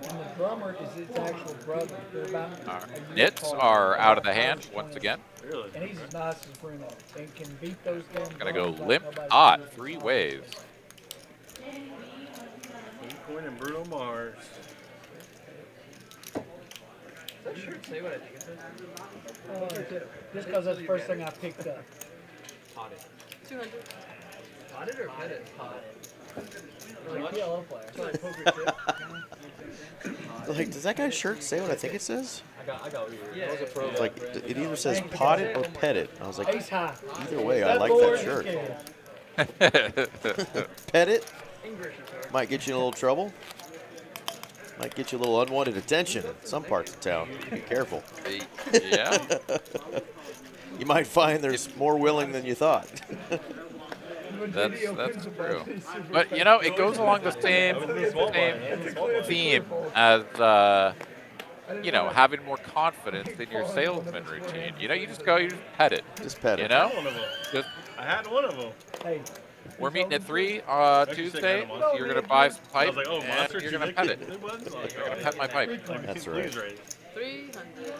And the drummer is his actual brother. They're about Our a year nits apart. are out of the hand once again. Really? And he's as nice as Bruno. And can beat those damn Gonna go drums like limp nobody's odd business. 3 ways. Coin and Bruno Mars. Does that shirt say what I think it says? Just because that's the first thing I picked up. 200. Potted or petted? Like PLO player. It's like poker chip. Like, does that guy's shirt say what I think it says? I got weird. Yeah. It's like, it either says potted or petted. I was like, Ace high. either way, I like that shirt. Pet it might get you in a little trouble. Might get you a little unwanted attention in some parts of town. Be careful. Yeah. You might find there's more willing than you thought. That's true. But you know, it goes along the same theme as you know, having more confidence in your salesman routine. You know, you just go, you just pet it. Just pet it. You know, One of them. just I had one of them. Hey, We're meeting at 3 Actually, Tuesday. said monster. You're gonna buy some I pipe, was like, oh, and monster. you're Too gonna big. pet it. It was? You're gonna pet my pipe. That's right. Please raise. 300.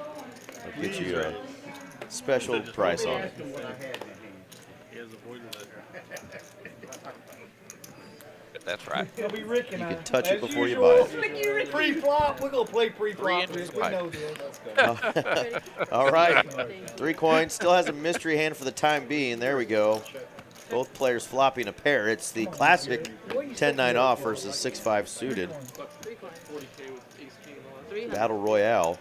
I'll get you a special price on it. He has avoided it. That's right. It'll be Rick and You I. can touch it As before you usual, buy it. Pre-flop, we're gonna play 3 pre-flop. inches We pipe. know this. All right. 3 coins. Still has a mystery hand for the time being. There we go. Both players flopping a pair. It's the classic 10-9 off versus 6-5 suited 3 coins. 40K with ace king in the line. 300. battle royale.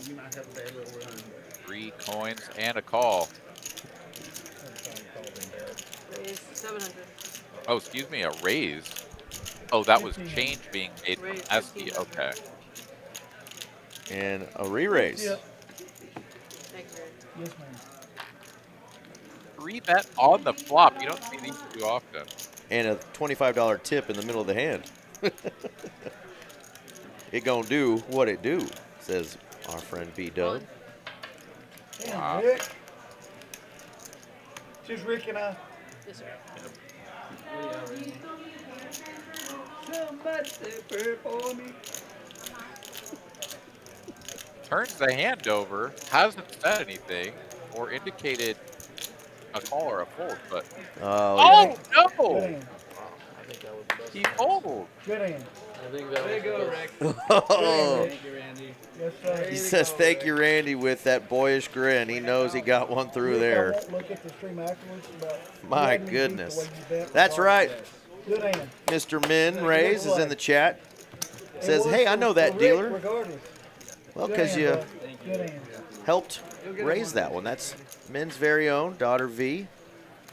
You might have a bad little run. 3 coins and a call. Raise 700. Oh, excuse me, a raise. Oh, that was change being made from Raise SD. 1500. Okay. And a re-raise. Yep. Thank you. Yes, ma'am. 3 bet on the flop. You don't see these too often. And a $25 tip in the middle of the hand. It gonna do what it do, says our friend B-Dub. Damn, Wow. Rick. Just Rick and I. Yes, sir. Somebody say prayer for me. Turns the hand over, hasn't said anything or indicated a call or a fold, but Oh, Good no! hand. I think that was the best. He folded. Good hand. I think that Way was to the go, best. Rick. oh. Thank you, Randy. Yes, sir. He says, thank you, Randy, with that boyish grin. He knows he got one through Rick, I there. won't look at the stream afterwards, but My you had me beat the goodness. way you bet. That's right. Good hand. Mr. Min Rays is in the chat. It Says, was hey, I for- know for that Rick, dealer. Regardless. Well, Good because hand, you bud. Good hand. helped raise that one. That's Min's very own, daughter V.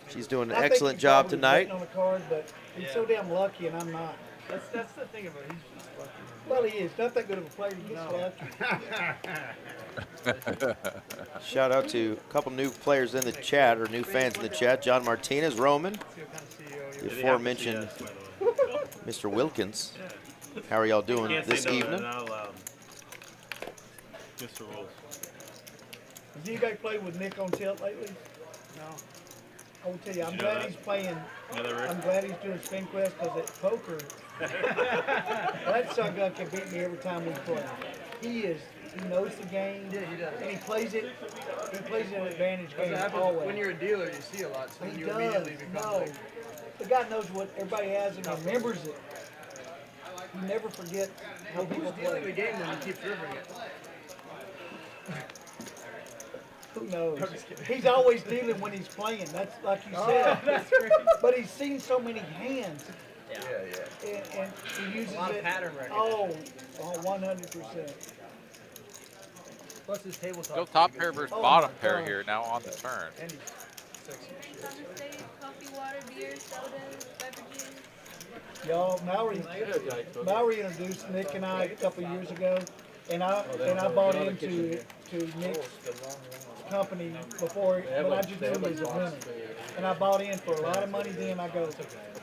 She's doing an I think excellent he's job probably tonight. betting on the card, but he's so damn lucky, and I'm not. That's the thing about it. He's just lucky. Well, he is. Not that good of a player. He gets lucky. Shout out to a couple new players in the chat, or new fans in the chat. John Martinez, Roman, See what kind of CEO the he is. aforementioned Mr. Wilkins. How are y'all doing Can't this say no, evening? they're not allowed. Mr. Rules. Have you guys played with Nick on tilt lately? No. I will tell you, I'm Did you know glad that? he's playing. Another Rick? I'm glad he's doing Spin Quest because at poker, that son gun can beat me every time we play. He knows the game. Yeah, he does. And he plays it an advantage That's game what happens always. when you're a dealer. You see a lot, so He you does. immediately become No. like. The guy knows what everybody has and remembers it. You never forget how people Who's dealing the play. game when you keep serving it? Who knows? He's always dealing when he's playing. That's like you said. That's great. But he's seen so many hands. Yeah. And he uses A lot of it. pattern recognition. Oh, 100%. Plus his tabletop. Still top pair versus Oh bottom my pair gosh. here now on the turn. And he's sexy as shit. Sunday, coffee, water, beer, sodas, beverages. Y'all, Mallory introduced Nick and I a couple years ago, and I bought into Nick's company before, but I just knew him as a winner. And I bought in for a lot of money then. I go,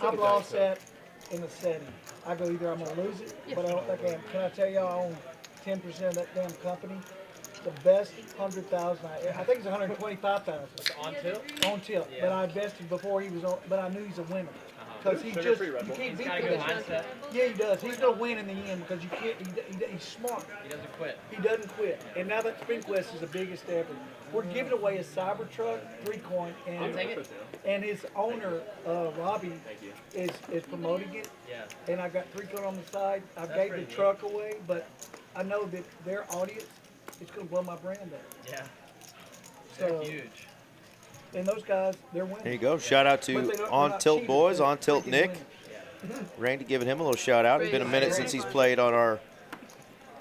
I've lost that in the setting. I go, either I'm going to lose it, but I don't think I am. Can I tell y'all I own 10% of that damn company? The best 100,000, I think it's 125,000. On tilt? On tilt, but I invested before he was on, but I knew he's a winner. Because he just, you can't beat Got a the good guy. mindset. Yeah, he does. He's gonna win in the end because you can't. He's smart. He doesn't quit. He doesn't quit. And now that Spin Quest is the biggest ever. We're giving away a Cybertruck 3-coin, I'll take it. and his owner Robbie is promoting it. Yeah. And I got 3-coin on the side. I gave the pretty truck away, but I know that their audience is gonna blow my brand up. Yeah. So, They're huge. and those guys, they're winning. There you go. Shout out But to they're not On Tilt cheaters. Boys, They're On Tilt freaking Nick. winners. Randy giving him a little shout out. It's been a minute since he's played on our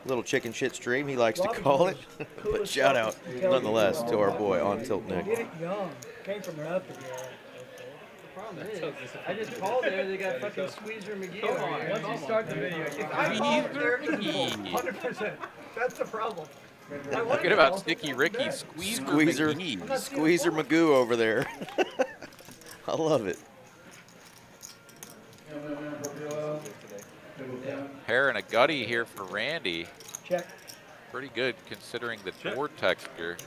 little chicken shit stream, he likes to call it. But shout out nonetheless to our boy On Tilt Nick. Get it young. Came from nothing. The problem is, I just called there. They got fucking Squeezer McGee on here. Once you start the video, If I called there, it's full. 100%. That's the problem. Forget about Sticky Ricky, Squeezer McGee. Squeezer Magoo over there. I love it. Pair and a gutty here for Randy. Check. pretty good considering the board texture.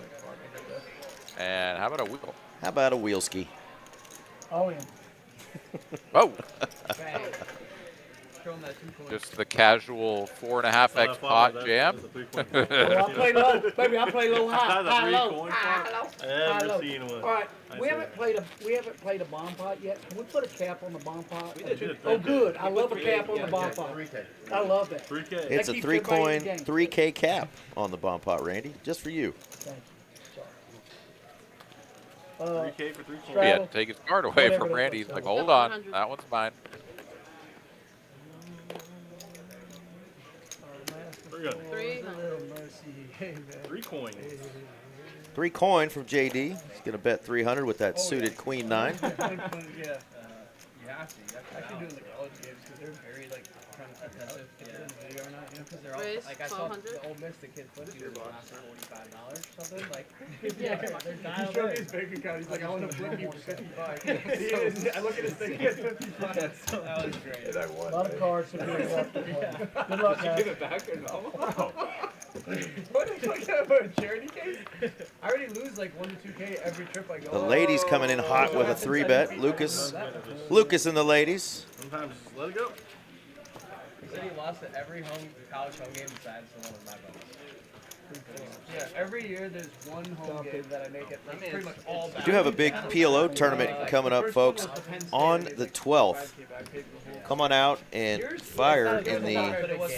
And how about a wheel? How about a wheel ski? Oh, yeah. Oh! Bang. Throw 'em that 2 coin. Just the casual 4.5x pot jam. Oh, I play low, baby. I play low high, That's a high low, three-coin high pot? low, I've high never low. seen one. All right, I we see haven't played a bomb pot yet. Can we put a cap on the bomb pot? We did. Oh, good. I love a cap on the bomb pot. I love that. 3K. It's a keeps 3 everybody coin, in the game. 3K cap on the bomb pot, Randy, just for you. Thank you. 3K for 3 coins. He Straddle. had to take his card away Whatever from that Randy. was. He's like, hold on, that one's mine. We're good. 3. Little mercy. Hey, man. 3 coins. 3 coin from JD. He's going to bet 300 with that suited queen 9. Yeah. You have to. Actually doing the college games because they're very like kind of aggressive if they're in the video or not. You know, because they're all Raise, like I saw 1200. the Ole Miss the kid put you last $45 or something. Like Yeah. they're He dialed showed in. his bank account. He's like, I want to flip you for 55. So- I look at his thing. He has 55. That was great. A lot of cards to be left to play. Good luck, guys. Give it back or no? What are you talking about? A charity case? I already lose like 1 to 2K every trip I go. The ladies coming in hot with a 3 bet. Lucas and the ladies. Sometimes just let it go. He said he lost at every college home game besides the one with my buddies. Yeah, every year there's one home game that I make it pretty much all back. We do have a big PLO tournament coming up, folks, on the 12th. Come on out and fire in the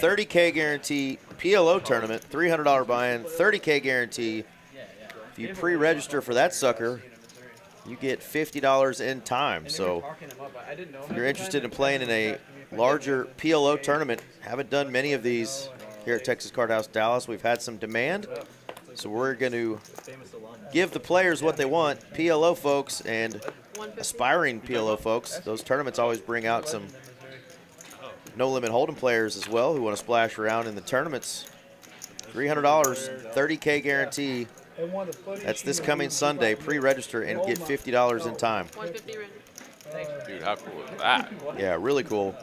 30K guarantee PLO tournament, $300 buy-in, 30K guarantee. If you pre-register for that sucker, you get $50 in time. So if you're interested in playing in a larger PLO tournament, haven't done many of these here at Texas Card House Dallas. We've had some demand, so we're going to give the players what they want, PLO folks and aspiring PLO folks. Those tournaments always bring out some no-limit hold'em players as well who want to splash around in the tournaments. $300, 30K guarantee. That's this coming Sunday. Pre-register and get $50 in time. 150 Randy. Dude, how cool is that? Yeah, really cool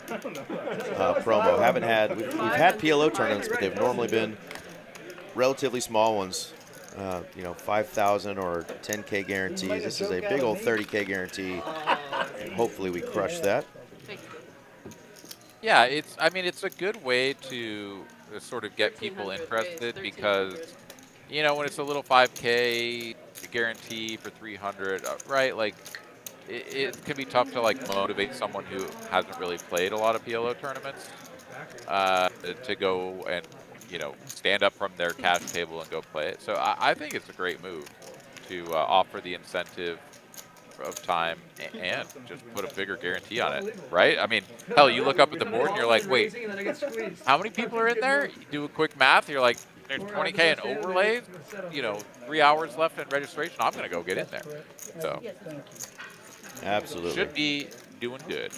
promo. We've had PLO tournaments, but they've normally been relatively small ones. 5,000 or 10K guarantees. This is a big old 30K guarantee. Hopefully we crush that. Yeah, it's a good way to sort of get people interested because, when it's a little 5K guarantee for 300, right? Like, it can be tough to motivate someone who hasn't really played a lot of PLO tournaments to go and stand up from their cash table and go play it. So I think it's a great move to offer the incentive of time and just put a bigger guarantee on it, right? I mean, hell, you look up at the board and you're like, wait, how many people are in there? You do a quick math, you're like, there's 20K in overlays, 3 hours left in registration. I'm going to go get in there. So, absolutely. Should be doing good.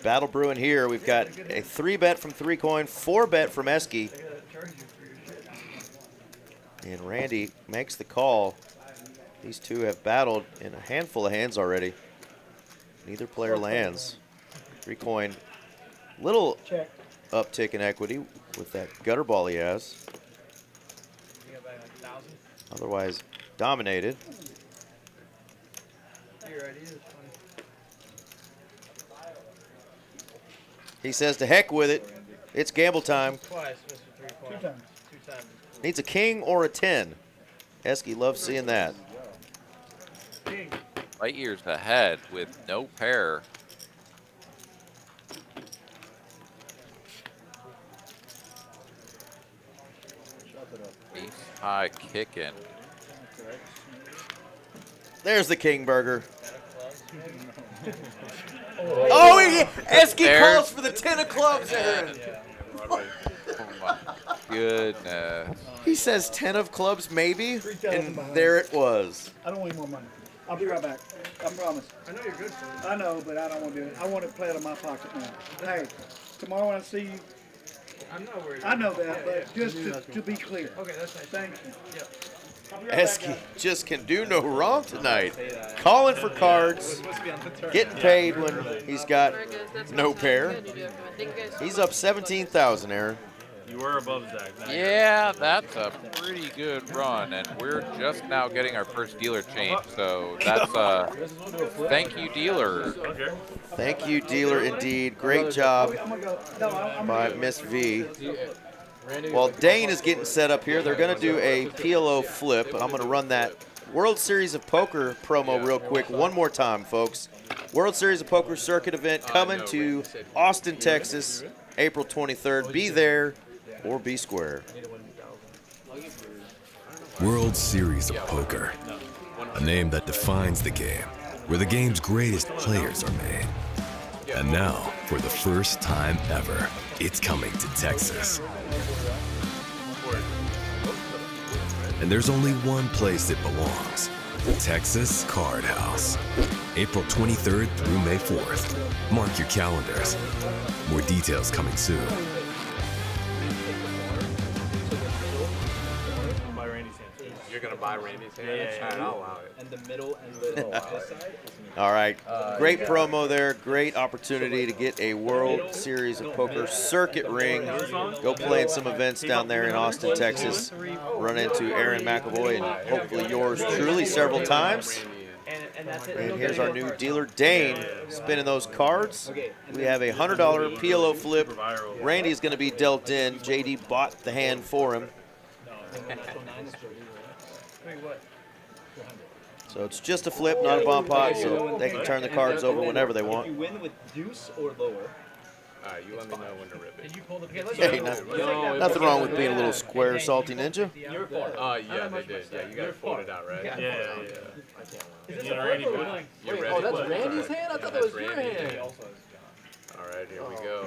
Battle brewing here. We've got a 3 bet from 3 coin, 4 bet from Esky. And Randy makes the call. These two have battled in a handful of hands already. Neither player lands. 3 coin, little uptick in equity with that gutter ball he has. Otherwise dominated. He says to heck with it. It's gamble time. Twice, Mr. 3 coins. 2 times. Needs a king or a 10. Esky loves seeing that. Light years ahead with no pair. Ace high kicking. There's the king burger. Oh, Esky calls for the 10 of clubs, Aaron. Oh my goodness. He says 10 of clubs maybe, and there it was. I don't want any more money. I'll be right back. I promise. I know you're good for it. I know, but I don't want to do it. I want to play it in my pocket now. Hey, tomorrow when I see you, I'm not worried. I know that, but just to be clear. Okay, that's nice. Thank you. Yep. Esky just can do no wrong tonight. Calling for cards, getting paid when he's got no pair. He's up 17,000, Aaron. You were above Zach. Now Yeah, that's a pretty good run, and we're just now getting our first dealer change. So that's thank you, dealer. Okay. Thank you, dealer, indeed. Great job by Miss V. While Dane is getting set up here, they're going to do a PLO flip. I'm going to run that World Series of Poker promo real quick one more time, folks. World Series of Poker circuit event coming to Austin, Texas, April 23rd. Be there or be square. World Series of Poker, a name that defines the game, where the game's greatest players are made. And now, for the first time ever, it's coming to Texas. And there's only one place it belongs, Texas Card House. April 23rd through May 4th. Mark your calendars. More details coming soon. You're gonna buy Randy's hand? Yeah. I'll allow it. And the middle and the side? All right, great promo there. Great opportunity to get a World Series of Poker circuit ring. Go play in some events down there in Austin, Texas. Run into Aaron McAvoy and hopefully yours truly several times. And here's our new dealer, Dane, spinning those cards. We have a $100 PLO flip. Randy's going to be dealt in. JD bought the hand for him. So it's just a flip, not a bomb pot, so they can turn the cards over whenever they want. If you win with deuce or lower. Alright, you let me know when to rip it. Hey, nothing wrong with being a little square, salty ninja. Yeah, they did. Yeah, you gotta fold it out, right? Yeah. You know, Randy, you're ready. Oh, that's Randy's hand? I thought that was your hand. Alright, here we go.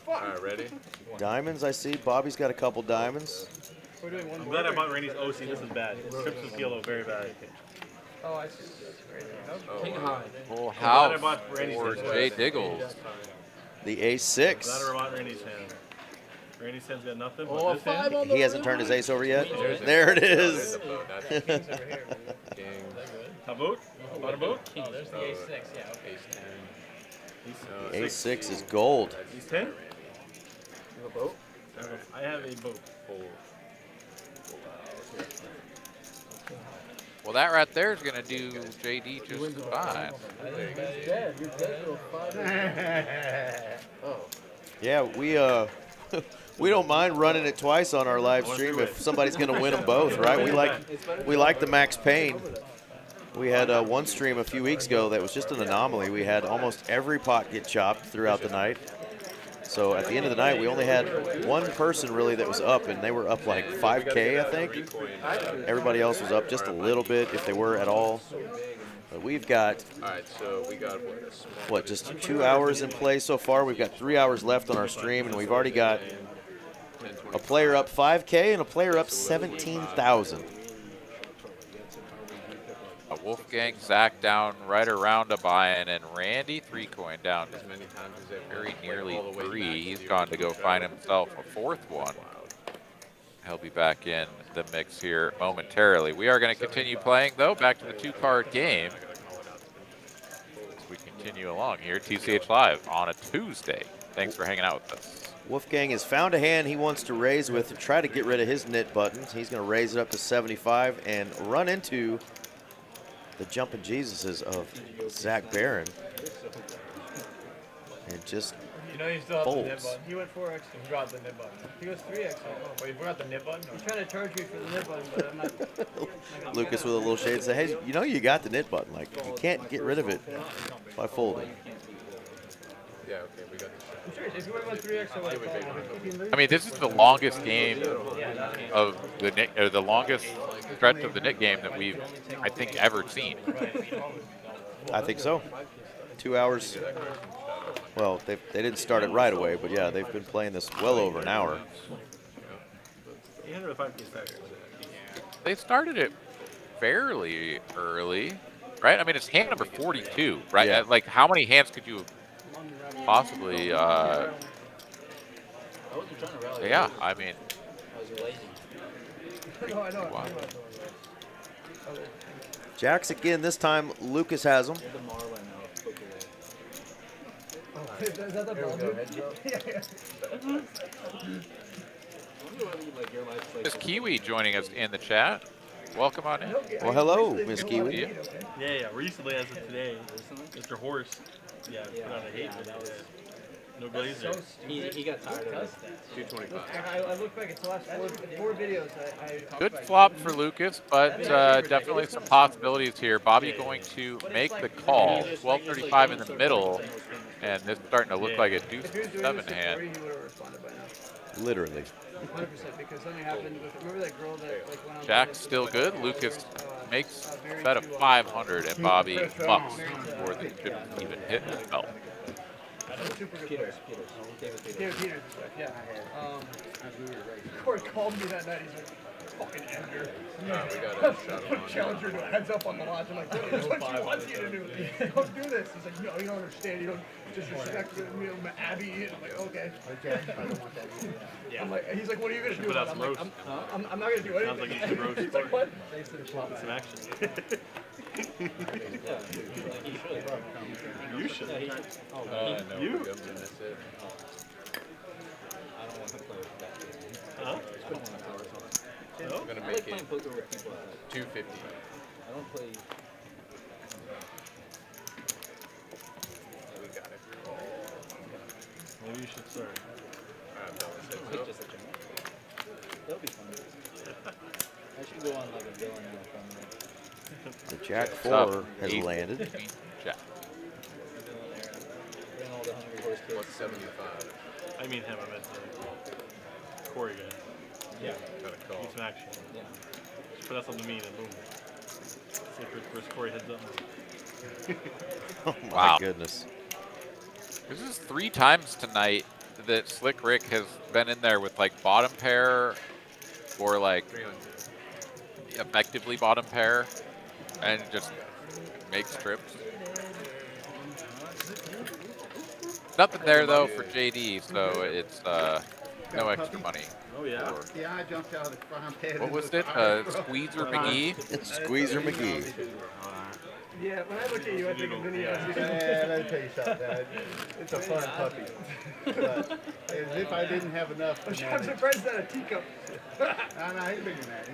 Alright, ready? Diamonds, I see. Bobby's got a couple diamonds. I'm glad I bought Randy's OC. This is bad. Trips with PLO, very bad. Oh, I see. King high. Full house bought Randy's for hand. Jay Diggles. The Glad I ace-6. bought Randy's hand. Randy's hand's got nothing. Oh, But this hand, He hasn't turned his ace over yet. There it is. a boat? Bought a boat? Oh, there's the ace-6, yeah. Ace-6 is gold. Ace 10? You have a boat? I have a boat. Well, that right there is going to do JD just fine. He's dead. You're dead to a 5. Oh. Yeah, we don't mind running it twice on our live stream if somebody's going to win them both, right? We like the Max Payne. We had one stream a few weeks ago that was just an anomaly. We had almost every pot get chopped throughout the night. So at the end of the night, we only had one person really that was up, and they were up like 5K, I think. Everybody else was up just a little bit, if they were at all. But we've got, what, just 2 hours in play so far. We've got 3 hours left on our stream, and we've already got a player up 5K and a player up 17,000. Wolfgang, Zach down right around a buy-in, and Randy 3-coin down very nearly 3. He's gone to go find himself a 4th one. He'll be back in the mix here momentarily. We are going to continue playing, though, back to the 2-card game. As we continue along here, TCH Live on a Tuesday. Thanks for hanging out with us. Wolfgang has found a hand he wants to raise with to try to get rid of his knit buttons. He's going to raise it up to 75 and run into the jumping Jesuses of Zach Barron. And just You know you still have the nib folds. button. He went 4x and forgot the nib button. He goes 3x. Oh, you forgot the nib button? I'm trying to charge you for the nib button, but I'm not. Lucas with a little shade said, hey, you know you got the knit button. Like, you can't get rid of it by folding. Yeah, okay, we got this. I'm serious. If you would have went 3x, I would have. I mean, this is the longest game of the knit, or the longest stretch of the knit game that we've, I think, ever seen. I think so. 2 hours. Well, they didn't start it right away, but yeah, they've been playing this well over an hour. 805 stack. They started it fairly early, right? I mean, it's hand number 42, right? Yeah. Like, how many hands could you possibly, yeah, I mean, wow. Jacks again, this time Lucas has them. Is that the ball? Miss Kiwi joining us in the chat. Welcome on in. Well, hello, Miss Kiwi. Yeah. Recently, as of today, Mr. Horse, put out a hate video. No glazer. He got tired of it. 225. I look back at the last four videos. Good flop for Lucas, but definitely some possibilities here. Bobby going to make the call. 12:35 in the middle, and this is starting to look like a deuce 7 hand. Literally. 100%, because something happened with, remember that girl that like went on Jack's still good. Lucas makes a bet of 500, and Bobby mucks before the chip even hit his belt. Super good Peters. David Peters, yeah. Corey called me that night. He's like, fucking Edgar. We got a shot Put Challenger to a heads up on the lodge. I'm like, really, that's what she wants you to do. Don't do this. He's like, no, you don't understand. You don't disrespect Abby. And I'm like, okay. I don't want that either. Yeah. I'm like, he's like, what are you going to do? Put out I'm some like, roast. I'm not going to do anything. Sounds like you should roast. He's like, what? Some action. You should. No, You? that's it. I don't want to play with that. Huh? I don't want to play with that. No? I'm going to make it poker with people at 250. I don't play. We got it. Maybe you should start. Just a chance. That'll be fun. I should go on like a villain now. The Jack 4 has landed. Jack. Bring all the hungry horse kids. What's 75? I mean him, I meant the Corey guy. Yeah. Got a call. Need some action. Yeah. Just put out something mean and boom. See where's Corey heads up. Oh my Wow. goodness. This is 3 times tonight that Slick Rick has been in there with like bottom pair or like effectively bottom pair and just makes trips. Nothing there though for JD, so it's no extra money. Oh yeah. Yeah, I jumped out of the frying pan. What was it? Squeezer McGee? It's Squeezer McGee. Yeah, when I look at you, I think of Vinny. Man, let me tell you something, Dad. It's a fun puppy. But as if I didn't have enough. I'm surprised that a teacup. No, he's bigger than that.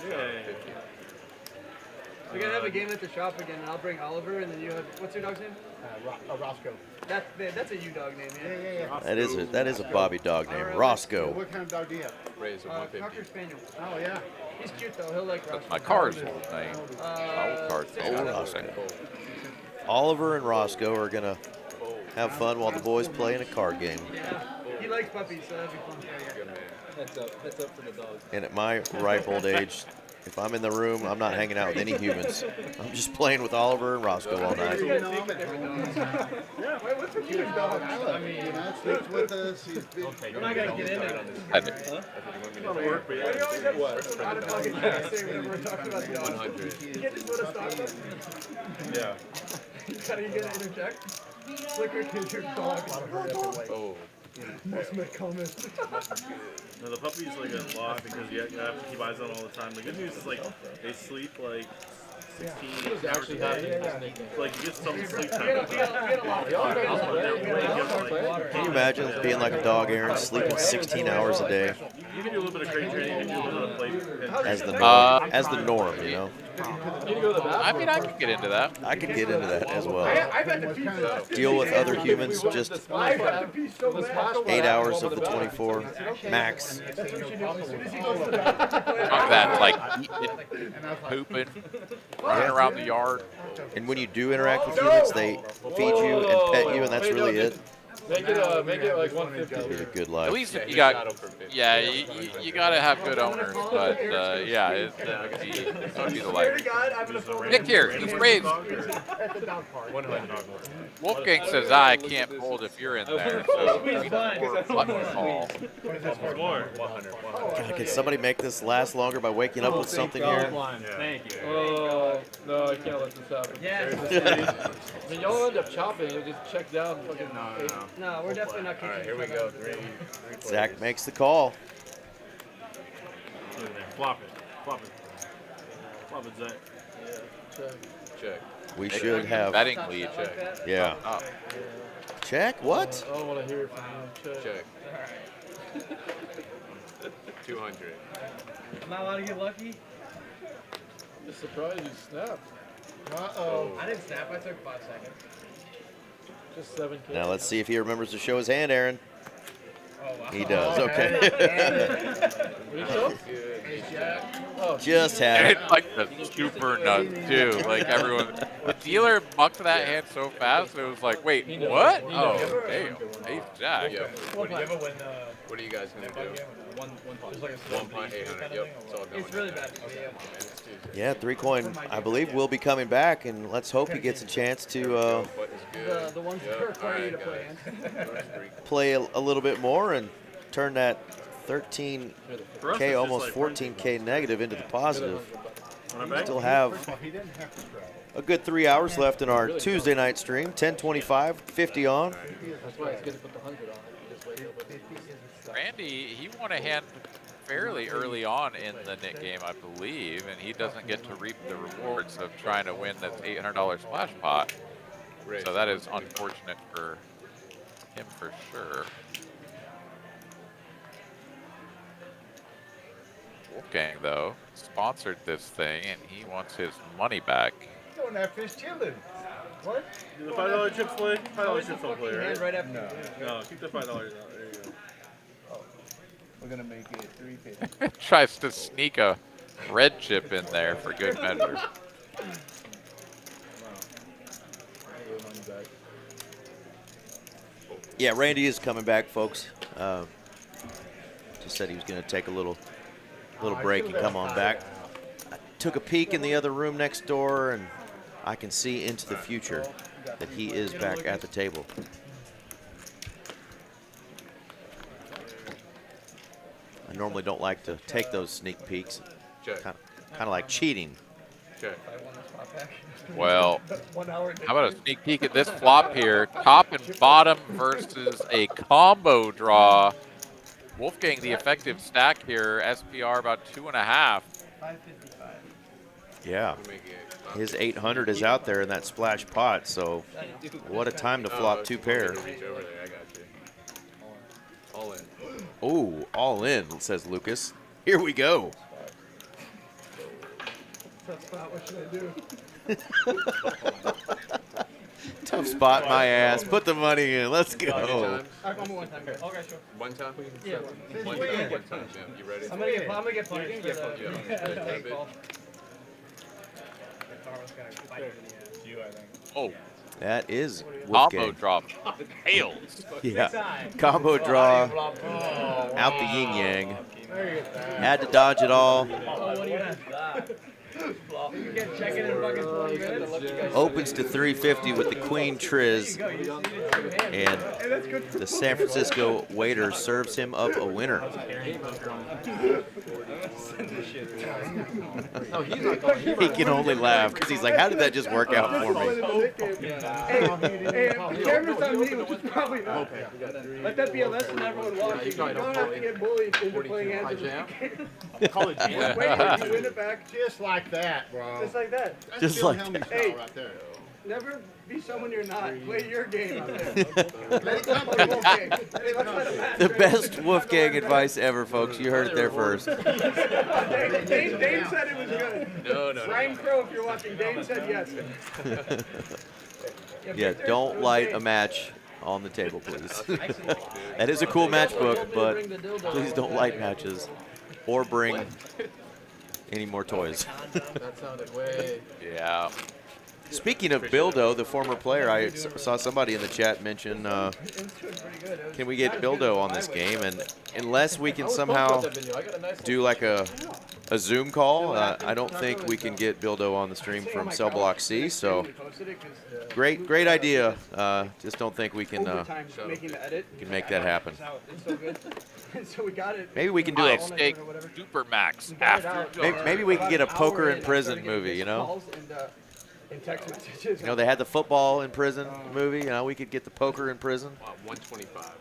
Yeah. We're gonna have a game at the shop again, and I'll bring Oliver, and then you have, what's your dog's name? Roscoe. That's a you dog name, yeah. That is a Bobby dog name, Roscoe. What kind of dog do you have? Raise a 150. Cocker Spaniel. Oh, yeah. He's cute though, he'll like Roscoe. My car's old name. My old car's Oh, Roscoe. Oliver and Roscoe are gonna have fun while the boys play in a card game. Yeah, he likes puppies, so that'd be fun. Heads up for the dog. And at my ripe old age, if I'm in the room, I'm not hanging out with any humans. I'm just playing with Oliver and Roscoe all night. You know, I'm at home. Yeah, what's your cute dog? I love him. You know, sleeps with us. He's big. We're not gonna get into it. I think. Why do you always have some out of pocket things to say whenever we're talking about the dog? 100. You can't just let us talk about it. Yeah. You gotta interject. Slicker, kids, your dog. Oh. Must make comments. No, the puppy's like a lot because you have to keep eyes on all the time. The good news is like they sleep like 16 hours a day. Like you get some sleep time. Can you imagine being like a dog, Aaron, sleeping 16 hours a day You can do a little bit of crate training and do a little bit of play. as the norm, you know? I mean, I could get into that. I could get into that as well. I've had to pee. Deal with other humans just I've had to pee so bad. 8 hours of the 24 max. That's what she did as soon as he goes to the bathroom. Talk that like eating, pooping, running around the yard. And when you do interact with humans, they feed you and pet you, and that's really it. Make it like 150. It'd be a good At life. least if you got, yeah, you gotta have good owners, but yeah, it'd be the life. Nick here, he's raised. Wolfgang says I can't fold if you're in there, so button call. God, can somebody make this last longer by waking up with something here? Thank you. Oh, no, I can't let this happen. Yes. I mean, y'all end up chopping, you'll just check down. Fucking No, we're definitely not kicking. All right, here we go. Three Zach makes the call. Flop it. Flop it, Zach. check. We should have, Betting lead check. yeah. Oh. Check? What? I don't want to hear it from you. Check. 200. I'm not allowed to get lucky. I'm just surprised you snapped. Uh-oh. I didn't snap. I took 5 seconds. Just 7K. Now let's see if he remembers to show his hand, Aaron. Oh, wow. He does. Okay. What do you show? Oh, Just had And it. it's like the super nut too. Like everyone, the dealer mucked that hand so fast it was like, wait, what? Oh, damn, ace jack. Yeah. What do you ever win? What are you guys gonna do? One punt. Like a 1 punt, 800. Yep. It's all going. It's really bad. Okay. And it's Tuesday. Yeah, 3-coin, I believe, will be coming back, and let's hope he gets a chance to Foot is good. The ones that require you to play hands. play a little bit more and turn that 13K, For us, it's almost just like 14K negative into the positive. On our back? Still have He didn't have to scrap. a good 3 hours left in our Tuesday night stream. 10:25, 50 on. That's why it's good to put the 100 on it. You just wait till it's- Randy, he won a hand fairly early on in the Nick game, I believe, and he doesn't get to reap the rewards of trying to win this $800 splash pot. So that is unfortunate for him for sure. Wolfgang, though, sponsored this thing, and he wants his money back. Doing that fish chilling. What? Do the $5 chips play? $5 chips don't play, Hand right? right after you. No, keep the $5 out. There you go. We're gonna make it 350. Tries to sneak a red chip in there for good measure. Yeah, Randy is coming back, folks. Just said he was going to take a little break and come on back. I took a peek in the other room next door, and I can see into the future that he is back at the table. I normally don't like to take those sneak peeks. Check. Kind of like cheating. Check. Well, 1 hour. how about a sneak peek at this flop here? Top and bottom versus a combo draw. Wolfgang, the effective stack here. SPR about 2.5. 555. Yeah. We'll make it. His 800 is out there in that splash pot, so what a time to flop 2 pair. Reach over there. I got you. All in. Oh, all in, says Lucas. Here we go. Tough spot. What should I do? Tough spot, my ass. Put the money in. Let's go. I'm a one-time guy. Okay, sure. One time? Yeah. One time, Jim. You ready? I'm gonna get punished for the Yeah. take call. Oh, That is combo Wolfgang. drop. Tails. Yeah. Combo draw. Out the yin yang. Had to dodge it all. Oh, what do you have? You get checking in fucking 20 minutes. Opens to 350 with the queen triz. And the San Francisco waiter serves him up a winner. He can only laugh because he's like, how did that just work out for me? Hey, camera's on me, which is probably not. Let that be a lesson to everyone watching. You don't have to get bullied into playing hands of the College Wait, you win it back. Just like that, bro. Just like that. That's Just Bill like Helmy that. style Hey. right there. Never be someone you're not. Play your game out there. Let it come Play Wolfgang. Hey, let's let him match. The best Wolfgang advice ever, folks. You heard it there first. Dane said it was good. No. Ryan Crow, if you're watching, Dane said yes. Yeah, don't light a match on the table, please. That is a cool matchbook, but please don't light matches or bring any more toys. That sounded way. Yeah. Speaking of Bildo, the former player, I saw somebody in the chat mention, can we get Bildo on this game? And unless we can somehow do like a Zoom call, I don't think we can get Bildo on the stream from Cell Block C. So great idea. Just don't think we can make that happen. So we got it. Maybe we can do High a stake super max after. maybe we can get a poker in prison movie. You know. In text messages. You know, they had the football in prison movie. You know, we could get the poker in prison. 125.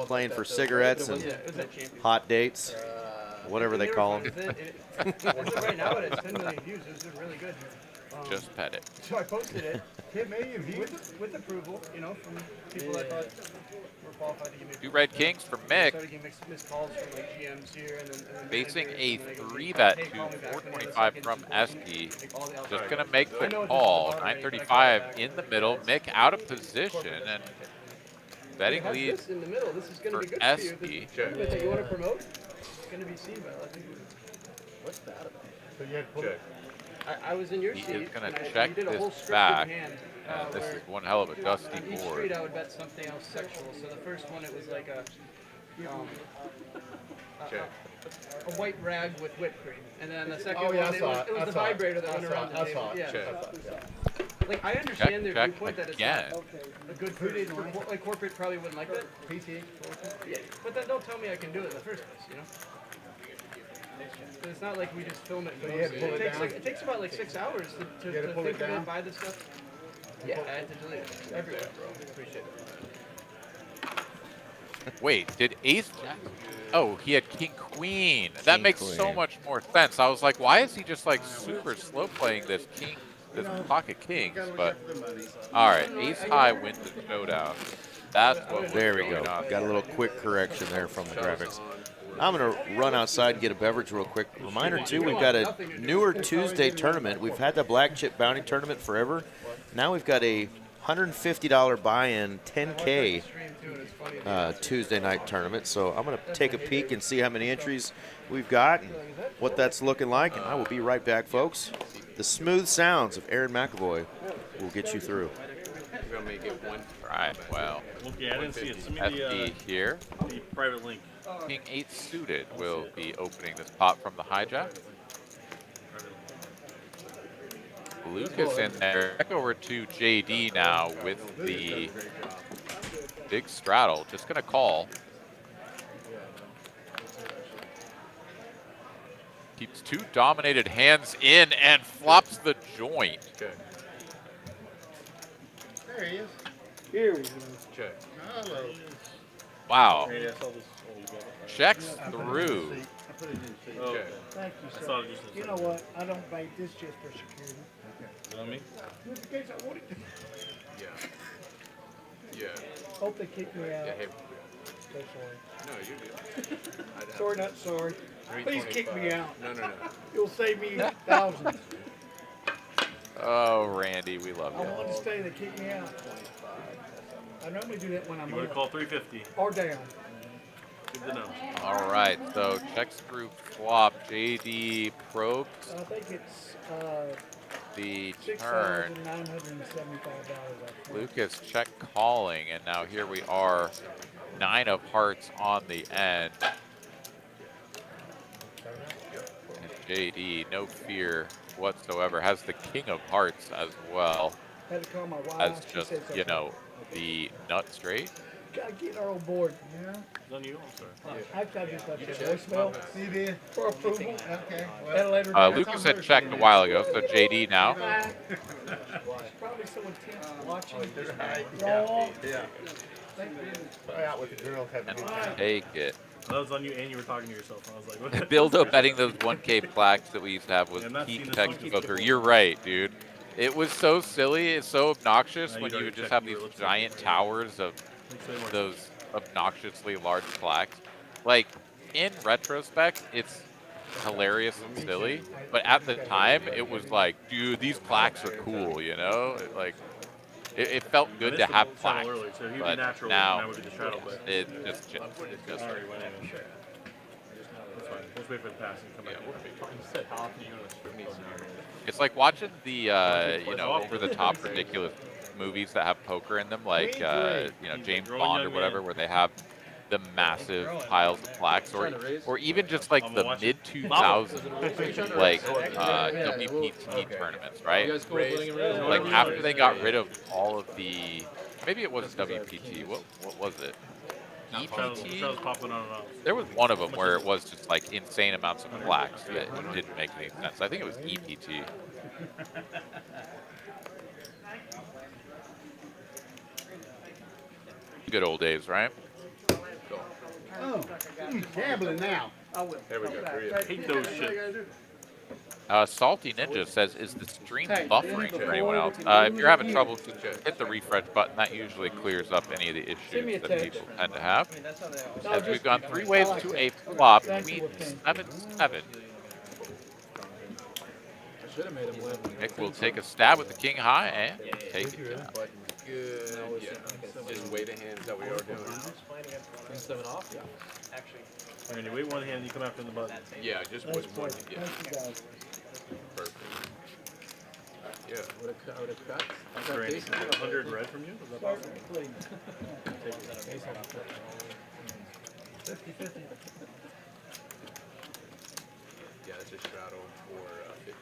Playing for cigarettes and hot dates, whatever they call them. Right now, it's 10 million views. This is really good. Just pet it. So I posted it Hit million views. with approval, you know, from people I thought were qualified to give me. Two red kings for I Mick. started getting mixed calls from like GMs here and then Facing managers, a and then I go, 3-bet hey, to call me back when you have a 425 second, from support me. Esky. Like, all the Just outside gonna guys. make I the know it's call. just a moderate, but I 935 call it in the back. middle. Mick out of position and betting It has lead this in the middle. This is going to for be good for you. Esky. If that you want to promote, it's going to be seen by a lot of people. What's that about? So you had to put it. I was in your He seat. is gonna and check you did a whole this scripted back. hand, And this where is one hell of a dusty on each board. street I would bet something else sexual. So the first one it was like a white rag with whipped cream, and then the second one it was the vibrator that went around the table. Yeah. Like I understand their check viewpoint that it's again. not a good food. Like corporate probably wouldn't like that. PTH. Yeah, but then don't tell me I can do it in the first place, you know? But it's not like we just film it. And So you had to pull it takes down? like, it takes about like 6 hours to You had to pull think it of down? it, buy the stuff. Yeah, I had to delete it. Everywhere, bro. Appreciate it. Wait, did Ace Jack? Oh, he had King Queen. That King makes so Queen. much more sense. I was like, why is he just like super slow playing this king, this pocket kings? But all right, Ace High wins the showdown. That's what. There we was go. going on. Got a little quick correction there from the graphics. I'm going to run outside and get a beverage real quick. Reminder, too, we've got a newer Tuesday tournament. We've had the Black Chip Bounty Tournament forever. Now we've got a $150 buy-in, 10K Tuesday night tournament. So I'm going to take a peek and see how many entries we've got and what that's looking like. And I will be right back, folks. The smooth sounds of Aaron McAvoy will get you through. We're gonna make it one. Right. Well, Okay, I didn't see it. Send me FD here. the private link. King 8 suited will be opening this pot from the hijack. Lucas in there. Back over to JD now with the big straddle. Just going to call. Keeps two dominated hands in and flops the joint. There he is. Here we go. Check. Hello. Wow. Hey, I saw this. Checks through. I put it in the Oh, Okay. Thank you, I sir. saw it just. You know what? I don't bite this just for security. You know what I mean? Just in case I want it to. Yeah. Yeah. Hope they kick me out. Yeah. Hey. So sorry. No, you're good. Sorry, not sorry. Please kick me out. No, no, no. You'll save me thousands. Oh, Randy, we love I you. want to stay. They kick me out. I normally do that when I'm You would up have called 350. or down. Good to know. All right, so checks through flop. JD probes I think it's the turn. $6,975. Lucas check calling, and now here we are, 9 of hearts on the end. And JD, no fear whatsoever, has the king of hearts as well Had to call my wife. as She just, said it's you okay. know, the nut straight. Gotta get our old board. Yeah. It's on you. I'm sorry. Actually, I just left a voicemail You did? for approval. Okay. And a letter. Lucas had checked a while ago, so JD now. Probably someone watching. Yeah. Yeah. Try out with the girls having a good time. Take it. That was on you, and you were talking to yourself. I was like, what? Bildo betting those 1K plaques that we used to have was Yeah, I'm not peak seeing this text 1K poker. before. You're right, dude. It was so silly, it's so obnoxious Now when you'd you would already just checked have me, these it looks like giant it's towers of Makes way more those obnoxiously large plaques. Like, in retrospect, it's hilarious and silly, but at the time, it was like, dude, these plaques are cool, you know? It felt I good missed to the have channel plaques, earlier, so he'd be but natural, now and I would be the shadow, but it just that's fine. Let's wait for the pass and come back. You said how often you go to the strip club now? It's like watching the, you know, over-the-top ridiculous movies that have poker in them, like, you know, James Growing Bond or young whatever, man. where they have the massive piles of plaques, or even just like the mid-2000s, like WPT tournaments, right? Like after they got rid of all of the, maybe it wasn't WPT, what was it? EPT? Shadows popping on and off. There was one of them where it was just like insane amounts of plaques that didn't make any sense. I think it was EPT. Good old days, right? Oh, gambling now. I will. There we go. I hate those shit. Salty Ninja says, is the stream buffering for anyone else? If you're having trouble, just hit the refresh button. That usually clears up any of the issues that people tend to have. As we've gone 3 waves to a flop, queen 7-7. Should have made him win. Nick will take a stab with the king high and take it down. Good. Yeah. Just wait a hand. Is that what you're doing? King 7 off? Yeah. I mean, you wait one hand and you come after the button. Yeah, just wait one. Yeah. Perfect. Yeah. Would have cut. That's great. 100 red from you? Is that possible? 50-50. Yeah, it's a straddle for 50.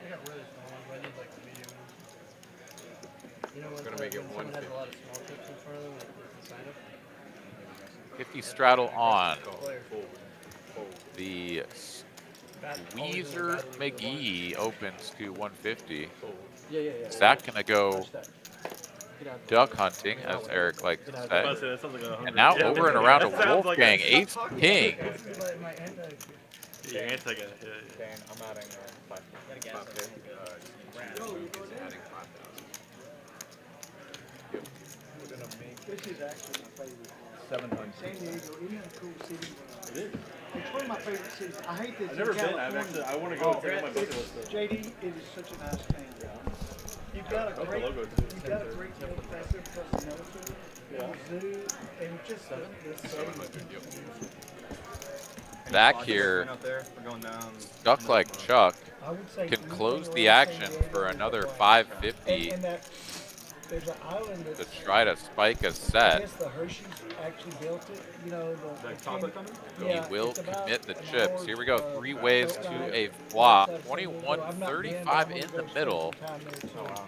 I got really small, but I need like the medium ones. You know what? Gonna make it when someone has 150. a lot of small chips in front of them, like the sign up. 50 straddle on. Forward. The Weezer McGee opens to 150. Yeah. Zach gonna go duck hunting, as Eric likes to say. That sounds like 100. And now Yeah, over and around to that sounds like Wolfgang, a- ace king. Your anti guy. Yeah. Dan, I'm adding 5. This is actually my favorite. 700. San Diego, isn't that a cool city? It is. It's one of my favorite cities. I hate this I've never in been. California. I want to go and take on my bucket list. Though. JD, it is such a nice town. You've got a That's the great, logo, too. you've got a great deal of passive personality. Yeah. Zoo, and just the Zach here, Out there, we're going down. duck like Chuck, I would say can anything close around the San action Diego for is another like- 550 And that, there's an island to that's, try to spike a I set. guess the Hershey's actually built it, you know, the chocolate coming? yeah, He will it's about commit the an chips. hour's, Here we go, 3 ways boat to ride. a flop. I've not been, but I'm 21-35 gonna in go the spend middle. some time there, too. Oh, wow.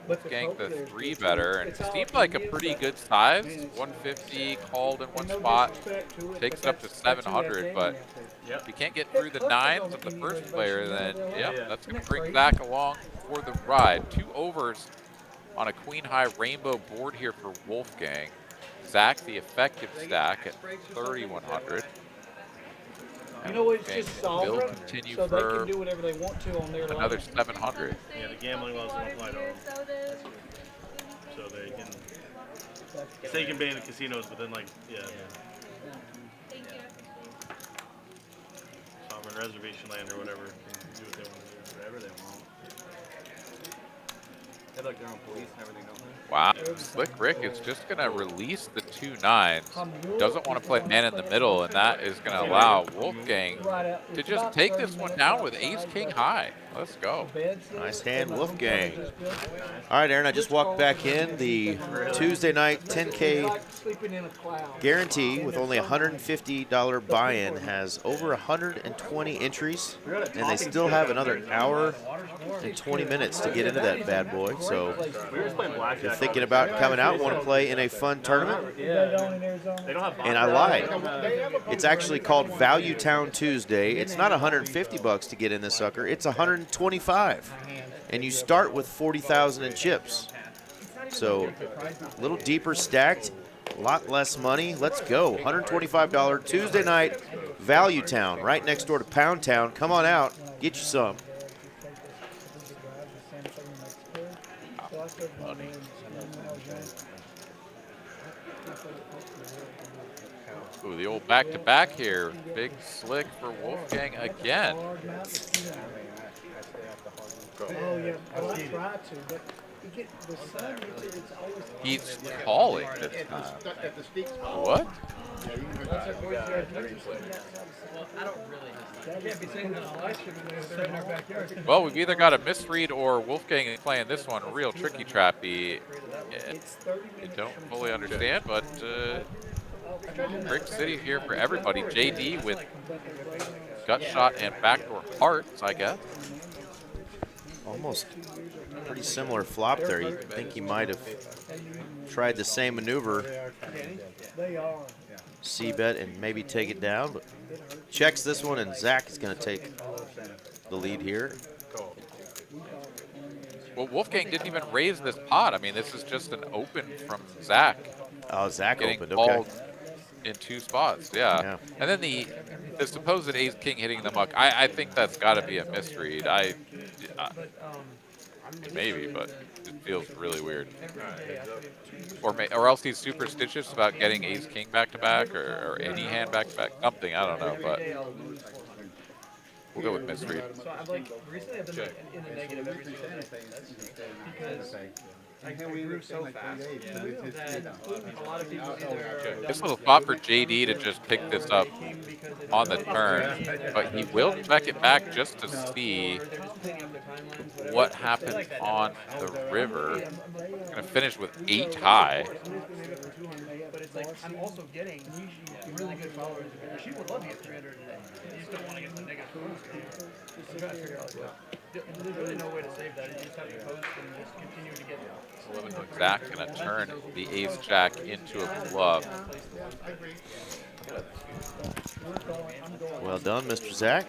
But Gank poker the there's 3 good, too. better, and It's all seemed like a Indian pretty stuff. good size. Man, it's 150 called in one And no spot. disrespect to it, Takes but it up to that's who that 700, game but out there. if you can't get through the It nines clusters of the on first the player, reservation, then you know, yep, yeah. that's going to Isn't bring that Zach along for the ride. 2 overs on a queen high rainbow board here for Wolfgang. Zach, the effective stack at 3,100. You know, it's Wolfgang just will sovereign, continue so they for can do whatever they want to on their another line. 700. Yeah, the gambling laws don't apply to them. So they can. Say you can ban the casinos, but then like, yeah. Sovereign reservation land or whatever can do what they want to do. Whatever they want. They have like their own police and everything, don't they? Wow, Slick Rick is just going to release the 2 nines. Doesn't want to play man in the middle, and that is going to allow Wolfgang to just take this one down with ace king high. Let's go. Nice hand, Wolfgang. All right, Aaron, I just walked back in. The Tuesday night 10K guarantee with only $150 buy-in has over 120 entries, and they still have another hour and 20 minutes to get into that bad boy. So We were just playing blackjack. if you're thinking about coming out, want to play in a fun tournament, They don't have. and I lied. It's actually called Value Town Tuesday. It's not 150 bucks to get in this sucker. It's 125, and you start with 40,000 in chips. So a little deeper stacked, a lot less money. Let's go. $125 Tuesday night Value Town, right next door to Pound Town. Come on out, get you some. Ooh, the old back-to-back here. Big Slick for Wolfgang again. Oh, yeah, well, I try to, but you get the sun, it's always. He's calling this time. What? Well, we've either got a misread or Wolfgang is playing this one real tricky trappy. You don't fully understand, but Brick City here for everybody. JD with gut shot and backdoor hearts, I guess. Almost pretty similar flop there. You think he might have tried the same maneuver, C-bet and maybe take it down, but checks this one, and Zach is going to take the lead here. Well, Wolfgang didn't even raise this pot. I mean, this is just an open from Zach. Oh, Zach Getting opened, called okay. In 2 spots, yeah. And then the supposed ace king hitting the muck. I think that's got to be a misread. Maybe, but it feels really weird. Or else he's superstitious about getting ace king back to back, or any hand back to back. Something, I don't know, but we'll go with misread. So I've like recently I've been like in the negative every single day because I grew so fast that a lot of people either This little spot for JD to just pick this up on the turn, but he will check it back just to see what happens on the river. He's gonna finish with 8 high. But it's like I'm also getting really good followers. She would love to get 300 a day. You just don't want to get the negative posts. I'm trying to figure out there's really no way to save that. You just have to post and just continue to get. Zach gonna turn the ace jack into a bluff. Well done, Mr. Zach.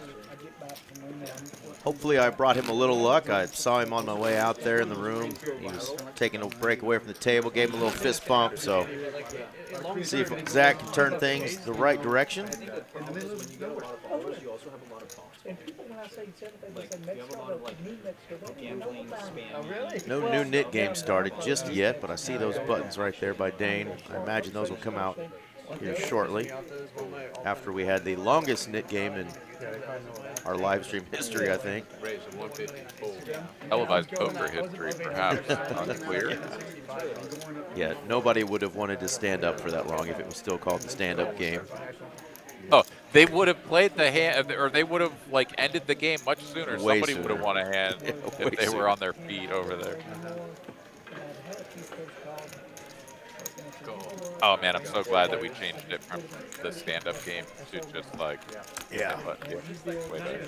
Hopefully I brought him a little luck. I saw him on my way out there in the room. He was taking a break away from the table, gave him a little fist bump. So see if Zach can turn things the right direction. No new knit game started just yet, but I see those buttons right there by Dane. I imagine those will come out here shortly after we had the longest knit game in our live stream history, I think. Televised poker history, perhaps. Unclear. Yeah, nobody would have wanted to stand up for that long if it was still called the stand-up game. Oh, they would have played the hand, or they would have like ended the game much sooner. Way Somebody sooner. would have won a hand if they were on their feet over there. Oh man, I'm so glad that we changed it from the stand-up game to just like yeah. But yeah, way better.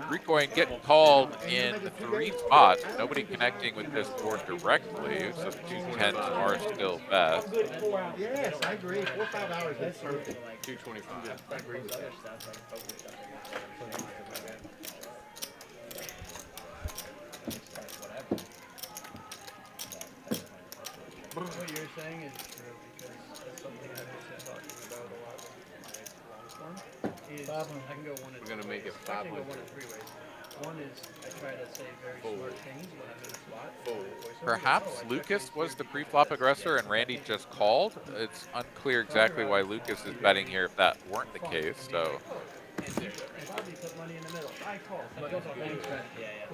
Recoin getting called in 3 spots. Nobody connecting with this board directly, so the 210s are still best. Yes, I agree. 4 or 5 hours is perfect. 225. I agree with that. What you're saying is true because that's something I've been talking about a lot with my long form. Is I can go one. We're gonna make it I can 500. go one of 3 ways. One is I try to say very smart things when I'm in a spot. Perhaps Lucas was the pre-flop aggressor and Randy just called. It's unclear exactly why Lucas is betting here if that weren't the case. So,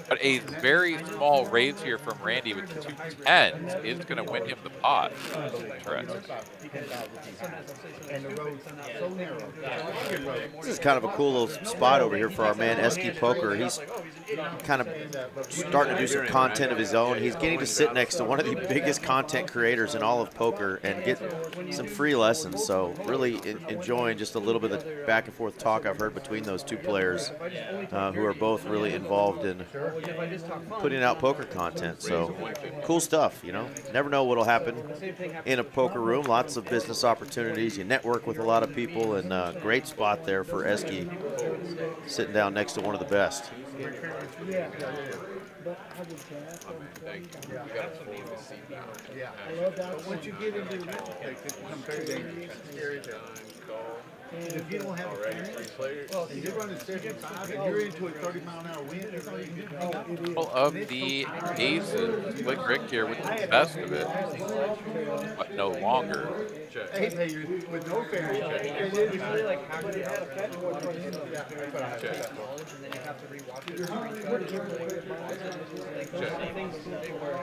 but a very small raise here from Randy with 210s is going to win him the pot. Interesting. This is kind of a cool little spot over here for our man Esky Poker. He's kind of starting to do some content of his own. He's getting to sit next to one of the biggest content creators in all of poker and get some free lessons. So really enjoying just a little bit of the back and forth talk I've heard between those two players who are both really involved in putting out poker content. So cool stuff, you know. Never know what'll happen in a poker room. Lots of business opportunities. You network with a lot of people, and great spot there for Esky, sitting down next to one of the best. Yeah. But once you get into the middle, it becomes very dangerous. If you don't have a plan, and you're running 75 and you're into a 30-mile-an-hour wind, it's not even good. All of the aces. Slick Rick here with the best of it, but no longer. Hey, with no fairy.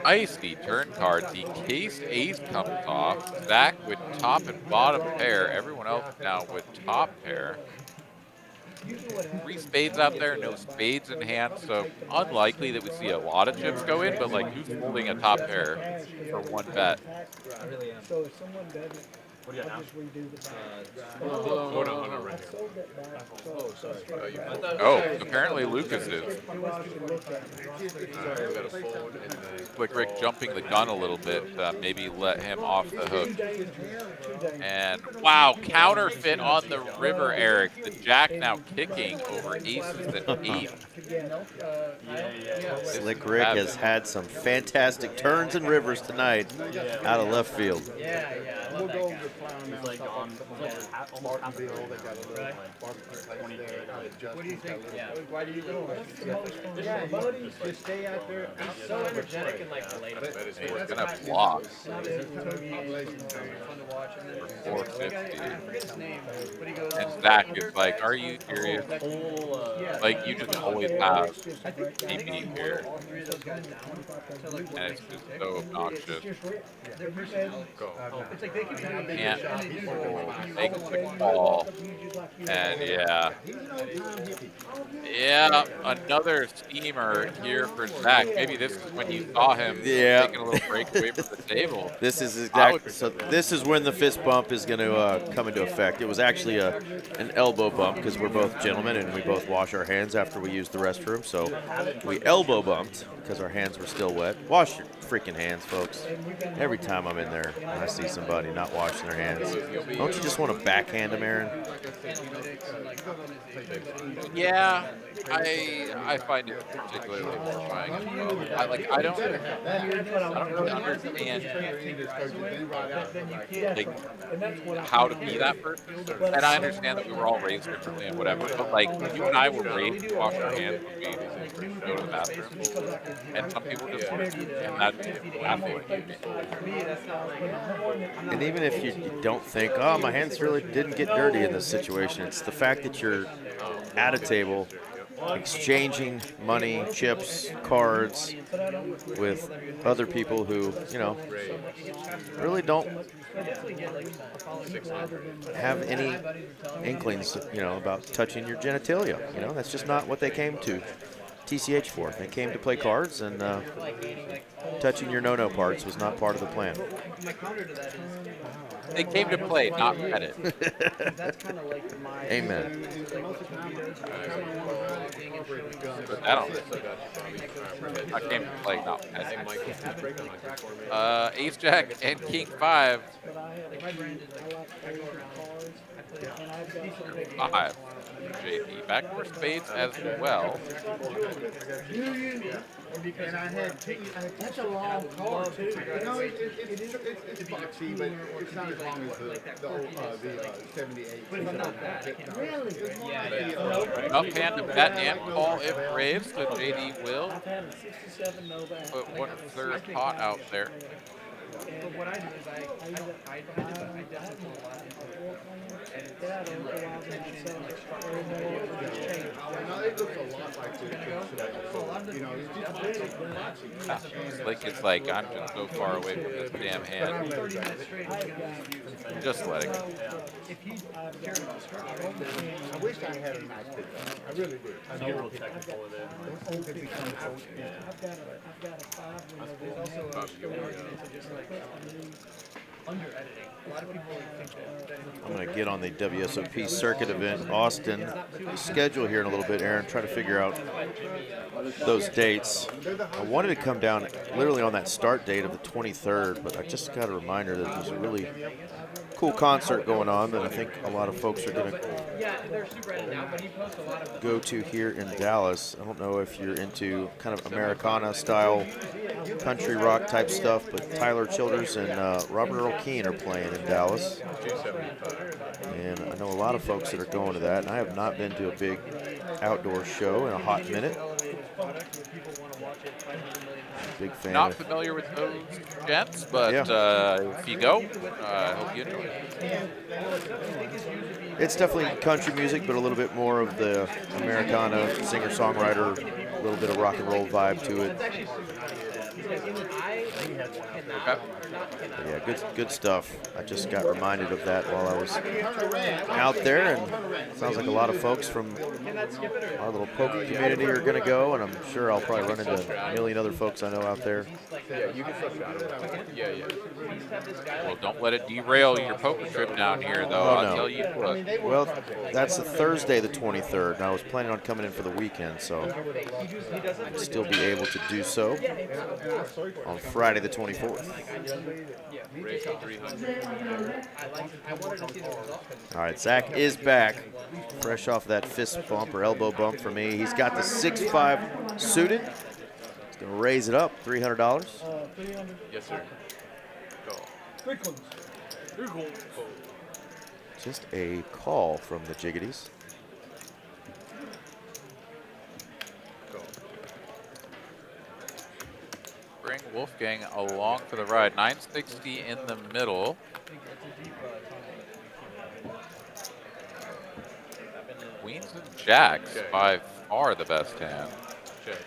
Icy turn card. The case ace comes off. Zach with top and bottom pair. Everyone else now with top pair. 3 spades out there, no spades in hand, so unlikely that we see a lot of chips go in, but like who's holding a top pair for 1 bet? So if someone bet What do you have? Oh, apparently Lucas is. Quick Rick jumping the gun a little bit, maybe let him off the hook. And wow, counterfeit on the river, Eric. The jack now kicking over aces and eights. Slick Rick has had some fantastic turns and rivers tonight out of left field. We'll go over the He's like on almost half the bill. They got a little like 20K. What do you think? Yeah. Why do you go? Yeah, buddy, just stay out there. He's so energetic and like relatable. He's gonna block. Fun to watch. And then 450. I forget his name, but he goes. And Zach is like, are you serious? Like, you just always have DP here. And it's just so obnoxious. It's like they can Can't make a quick call. And yeah. Yeah, another schemer here for Zach. Maybe this is when you saw him taking a little break away from the table. This is exactly so. This is when the fist bump is going to come into effect. It was actually an elbow bump because we're both gentlemen and we both wash our hands after we use the restroom. So we elbow bumped because our hands were still wet. Wash your freaking hands, folks. Every time I'm in there and I see somebody not washing their hands, don't you just want to backhand them, Aaron? Yeah, I find it particularly horrifying. I don't really understand like how to be that person. And I understand that we were all raised differently and whatever, but like you and I were raised to wash our hands when we go to the bathroom. And some people just want to, and that's And even if you don't think, oh, my hands really didn't get dirty in this situation, it's the fact that you're at a table exchanging money, chips, cards with other people who, you know, really don't have any inklings, you know, about touching your genitalia. You know, that's just not what they came to TCH for. They came to play cards, and touching your no-no parts was not part of the plan. They came to play, not pet it. Amen. I came to play, not pet it. Ace Jack and King 5. 5. JP. Backdoor spades as well. And I had that's a long card too. No, it's boxy, but it's not as long as the 78. Really? Up hand to bet and call if raised, so JD will put 1/3 pot out there. But what I do is I definitely put a lot into it. And it's no, it looks a lot like this. You know, Like it's like I'm just so far away from this damn hand. Just let it go. I wish I had a nice picture. I really do. I get real technical with it. There's also a argument to just like under editing. A lot of people think that I'm going to get on the WSOP circuit event, Austin. Schedule here in a little bit, Aaron. Try to figure out those dates. I wanted to come down literally on that start date of the 23rd, but I just got a reminder that there's a really cool concert going on that I think a lot of folks are going to go to here in Dallas. I don't know if you're into kind of Americana style country rock type stuff, but Tyler Childers and Robert Earl Keen are playing in Dallas. And I know a lot of folks that are going to that, and I have not been to a big outdoor show in a hot minute. Big fan. Not familiar with those gents, but if you go, I hope you enjoy it. It's definitely country music, but a little bit more of the Americana singer-songwriter, a little bit of rock and roll vibe to it. Yeah, good stuff. I just got reminded of that while I was out there, and it sounds like a lot of folks from our little poker community are going to go, and I'm sure I'll probably run into a million other folks I know out there. Yeah, you can still shadow. Yeah. Well, don't let it derail your poker trip down here, though. Oh, I'll no. tell you what. Well, that's Thursday the 23rd, and I was planning on coming in for the weekend, so I'd still be able to do so on Friday the 24th. All right, Zach is back, fresh off that fist bump or elbow bump for me. He's got the 6-5 suited. He's going to raise it up, $300. 300. Yes, sir. Go. 3 coins. 3 coins. Just a call from the Jiggities. Go. Bring Wolfgang along for the ride. 960 in the middle. Queens and jacks by far the best hand. Check.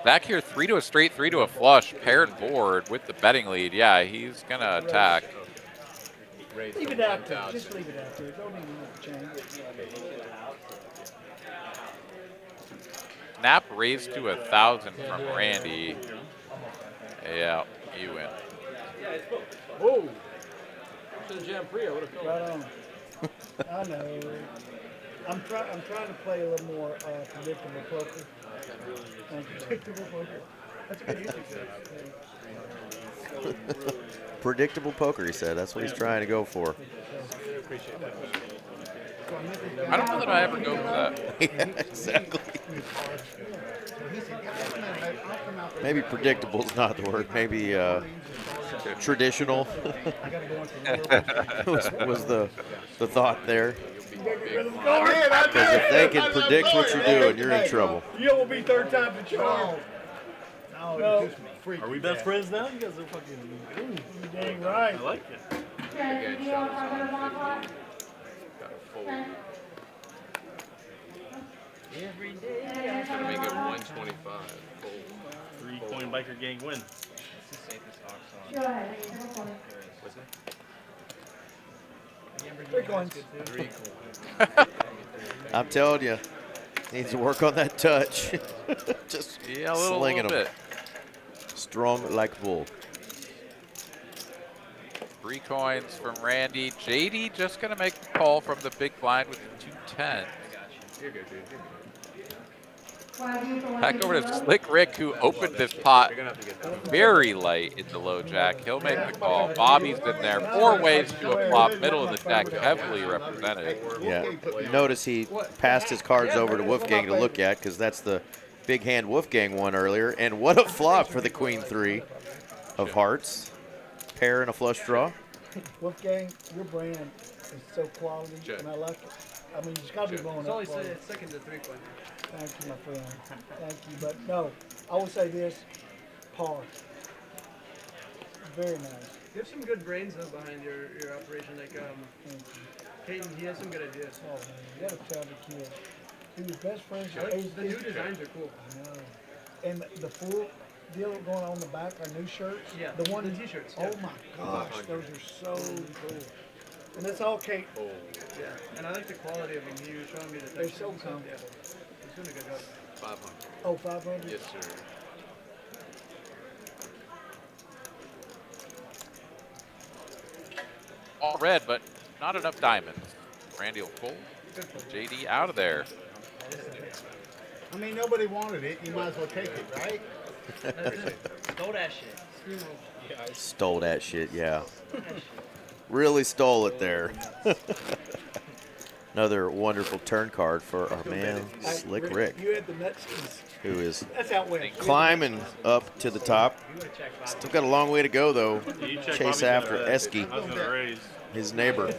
Back here, 3 to a straight, 3 to a flush, paired board with the betting lead. Yeah, he's gonna attack. Leave it out there. Just leave it out there. Don't even look change. Snap raised to 1,000 from Randy. Yeah, you win. Whoa! Should have jammed free. I would have filled Right on. I know. I'm trying to play a little more predictable poker. Predictable poker. That's a good use. Predictable poker, he said. That's what he's trying to go for. I don't know that I ever go for that. Yeah, exactly. Maybe predictable is not the word. Maybe traditional was the thought there. Because if they can predict what you're doing, you're in trouble. You will be 3rd time the charm. No. Are we best friends now? You guys are fucking. You dang right. I like it. Again, shot is Every day. Gonna make it 125. 3-coin biker gang win. That's the safest ox on. What's that? 3 coins. 3 coins. I'm telling you, needs to work on that touch. Just Yeah, a slinging little them. bit. Strong like bull. 3 coins from Randy. JD just gonna make the call from the big blind with the 210. You're good, dude. You're good. Back over to Slick Rick, who opened this pot very light in the low jack. He'll make the call. Bobby's in there. 4 ways to a flop. Middle of the deck, heavily represented. Yeah. Notice he passed his cards over to Wolfgang to look at because that's the big hand Wolfgang won earlier. And what a flop for the Queen 3 of hearts. Pair and a flush draw. Wolfgang, your brand is so quality, and I like it. I mean, it's got to be blowing It's up. only for you. second to 3 coins. Thank you, my friend. Thank you. But no, I will say this, par. Very nice. You have some good brains though behind your operation. Like Peyton, he has some good ideas. Oh man, you gotta tell the kid. He was best friends I with like, the new designs are cool. I know. And the full deal going on the back, our new shirts. Yeah. The one, the t-shirts. oh my gosh, those are so cool. And it's all Kate. Yeah. And I like the quality of them. He was showing me the They're textures so and stuff. comfortable. Yeah. He's doing a good job. 500. Oh, 500? Yes, sir. All red, but not enough diamonds. Randy will pull. JD out of there. I mean, nobody wanted it. You might as well take it, right? Stole that shit. Stole that shit, yeah. Really stole it there. Another wonderful turn card for our man, Slick Rick, You had the nutskis. who is That's out west. climbing up to the top. Still got a long way to go, though. You check Chase Bobby's after gonna- Esky, I was gonna raise. his neighbor.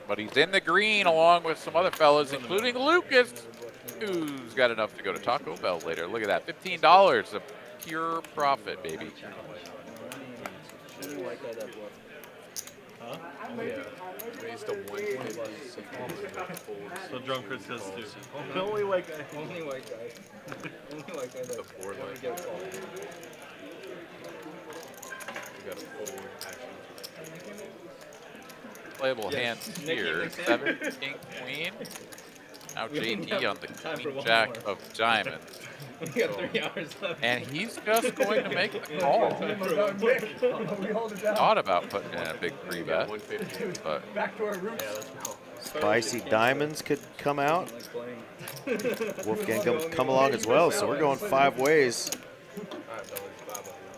But he's in the green along with some other fellas, including Lucas, who's got enough to go to Taco Bell later. Look at that, $15, a pure profit, baby. Raised to 150. So drunk Chris says too. Only white guy. Only white guy. Only white guy. The 4 leg. Get called. We got a 4 action. Playable hands here. 7 king queen. Now JD on the queen jack of diamonds. We got 3 hours left. And he's just going to make the call. Thought about putting in a big 3-bet, but Back to our roots. Spicy diamonds could come out. Wolfgang come along as well, so we're going 5 ways. I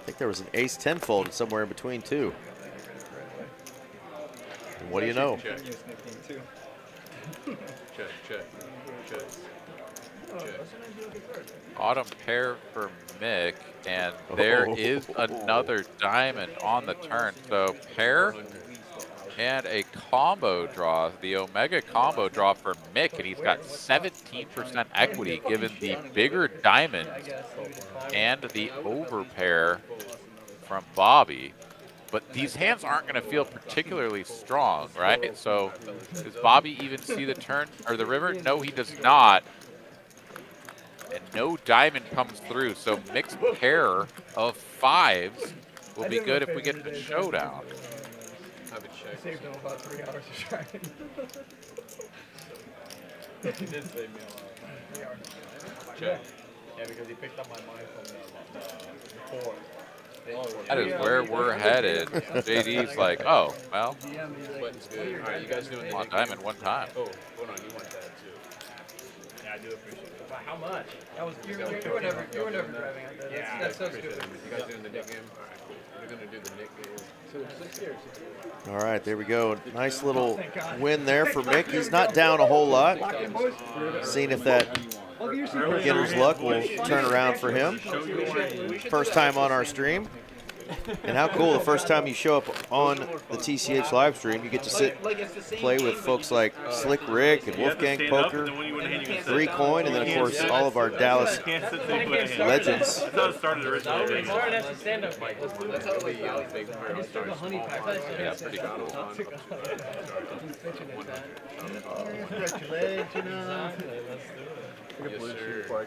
think there was an ace-10 folded somewhere in between, too. And what do you know? Check. Check. bottom pair for Mick, and there is another diamond on the turn. So pair and a combo draw, the Omega combo draw for Mick, and he's got 17% equity given the bigger diamond and the over pair from Bobby. But these hands aren't going to feel particularly strong, right? So does Bobby even see the turn or the river? No, he does not. And no diamond comes through. So mixed pair of fives will be good if we get the showdown. Have a check. Saved him about 3 hours to try it. He did save me a lot. 3 hours. Check. Yeah, because he picked up my mind from the 4. That is where we're headed. JD's like, oh, well, Button's good. All right, you guys doing the on diamond one time. Oh, hold on, you want that too. Yeah, I do appreciate it. But how much? That was you were never driving out there. Yeah, That's so appreciate stupid. it. You guys doing the Nick game? All right, cool. We're gonna do the Nick game. So 6 years. All right, there we go. Nice little win there for Mick. He's not down a whole lot. Seeing if that beginner's luck will turn around for him. First time on our stream. And how cool, the first time you show up on the TCH live stream, you get to sit, play with folks like Slick Rick and Wolfgang Poker, 3 Coin, and then, of course, all of our Dallas legends. That's how it started originally. It started as a stand-up fight. That's how the big player starts. Yeah, pretty cool. Stretch your legs, you know.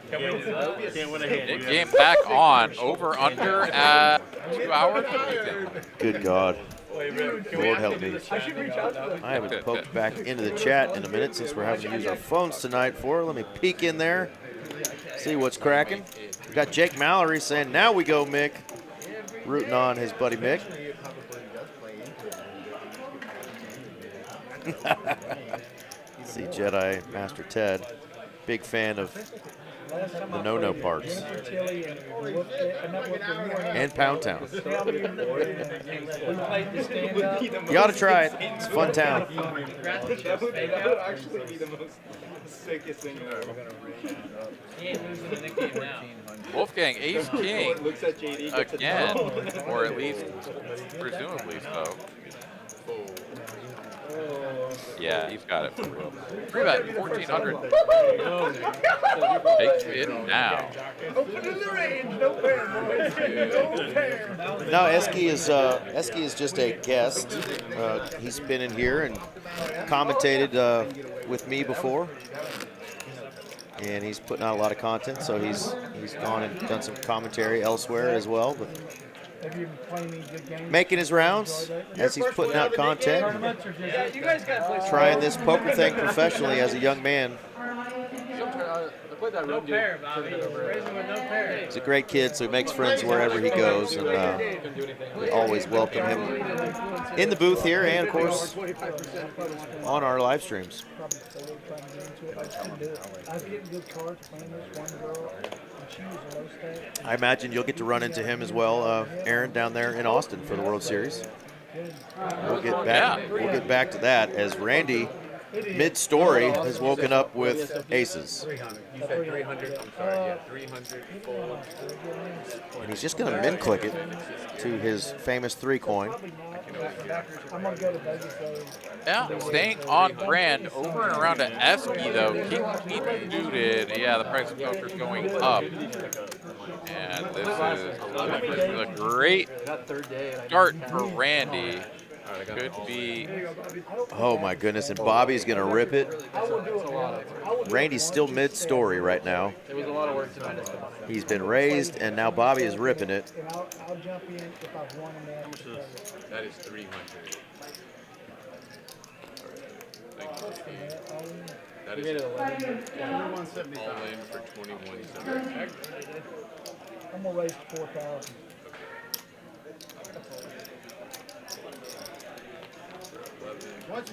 Can't win a hand. Game back on, over under at 2 hours. Good God. Lord help me. I haven't poked back into the chat in a minute since we're having to use our phones tonight for it. Let me peek in there, see what's cracking. We got Jake Mallory saying, now we go, Mick. Rooting on his buddy Mick. See Jedi Master Ted. Big fan of the no-no parts. And Pound Town. You ought to try it. It's a fun town. That would actually be the most sickest thing ever. He ain't losing the Nick game now. Wolfgang, ace king Looks at JD, gets again, or at least presumably so. Yeah, he's got it for real. Free bet, 1,400. Take it now. No, Eski is just a guest. He's been in here and commentated with me before, and he's putting out a lot of content. So he's gone and done some commentary elsewhere as well. But making his rounds as he's putting out content, and trying this poker thing professionally as a young man. No pair, Bobby. Raising with no pair. He's a great kid, so he makes friends wherever he goes, and we always welcome him in the booth here and, of course, on our live streams. I imagine you'll get to run into him as well, Aaron, down there in Austin for the World Series. We'll get back to that as Randy, mid-story, has woken up with aces. You said 300. I'm sorry. Yeah, 300 full. And he's just going to min-click it to his famous 3 coin. Yeah, staying on brand. Over and around to Eski, though. King suited. Yeah, the price of poker is going up. And this is a great start for Randy. Could be. Oh my goodness, and Bobby's gonna rip it. Randy's still mid-story right now. It was a lot of work tonight. He's been raised, and now Bobby is ripping it. And I'll jump in if I've won them all. That is 300. That is all in for 21. I'm gonna raise 4,000.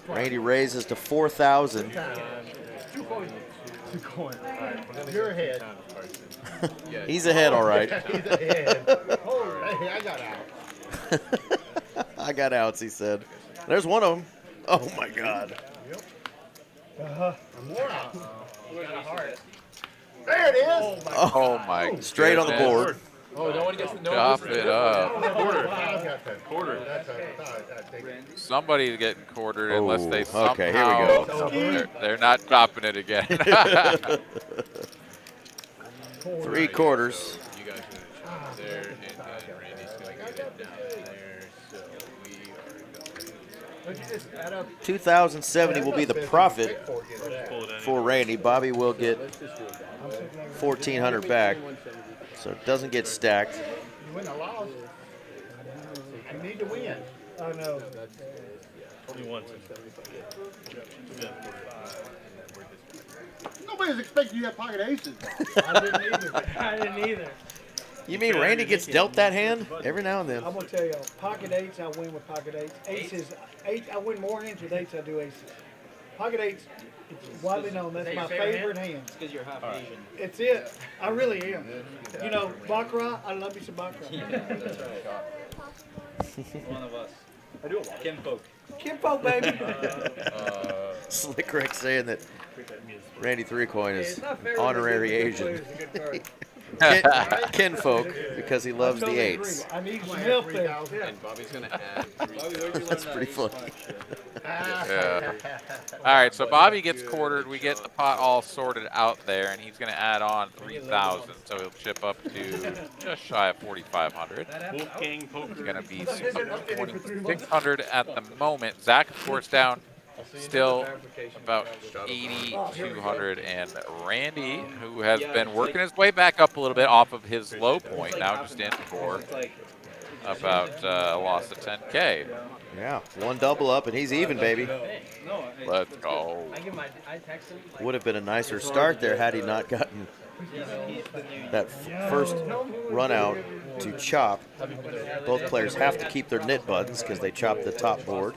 Randy raises to 4,000. 2 coins. 2 coins. You're ahead. He's ahead, all right. He's ahead. Oh, hey, I got out. I got outs, he said. There's one of them. Oh my God. More out. There it is. Oh my. Straight on the goodness. board. Oh, no one gets to know. Chop it up. Quarter. I've got that. Quarter. Somebody's getting quartered unless they somehow. Okay, here we go. They're not chopping it again. 3 quarters. You guys are going to chop there, and then Randy's going to get it down there. So we are going to. 2,070 will be the profit for Randy. Bobby will get 1,400 back, so it doesn't get stacked. You win or loss. You need to win. I know. 21. Nobody's expecting you to have pocket aces. I didn't either. You mean Randy gets dealt that hand every now and then? I'm gonna tell you, pocket eights, I win with pocket eights. Aces, I win more hands with eights than I do aces. Pocket eights, it's widely known, that's my favorite hand. It's because you're half Asian. It's it. I really am. You know, baccarat, I love me some baccarat. That's right. One of us. I do a lot. Kim Poke. Kinfolk, baby. Slick Rick saying that Randy 3-Coin is honorary Asian. Kinfolk, because he loves the 8s. I need some help there. And Bobby's going to add 3. That's pretty funny. Yeah. All right, so Bobby gets quartered. We get the pot all sorted out there, and he's going to add on 3,000. So he'll chip up to just shy of 4,500. Wolfgang Poker. It's going to be 2,600 at the moment. Zach, of course, down still about 8,200. And Randy, who has been working his way back up a little bit off of his low point, now just in for about a loss of 10K. Yeah, 1 double up, and he's even, baby. Let's go. Would have been a nicer start there had he not gotten that first run out to chop. Both players have to keep their knit buttons because they chop the top board.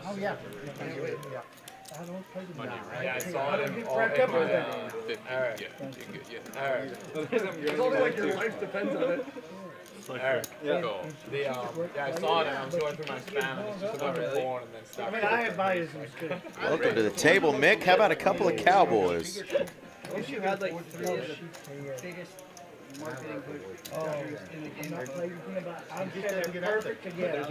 Oh, yeah. Yeah, I saw him all Crack up with that. All right. Yeah. All right. It's only like your life depends on it. All right. Go. Yeah, I saw it and I was going through my spam and it's just a bunch of porn and then I stuff. mean, I have biases too. Welcome to the table, Mick. How about a couple of Cowboys? Wish you had like 3 of the biggest marketing in the game. I'm just perfect together.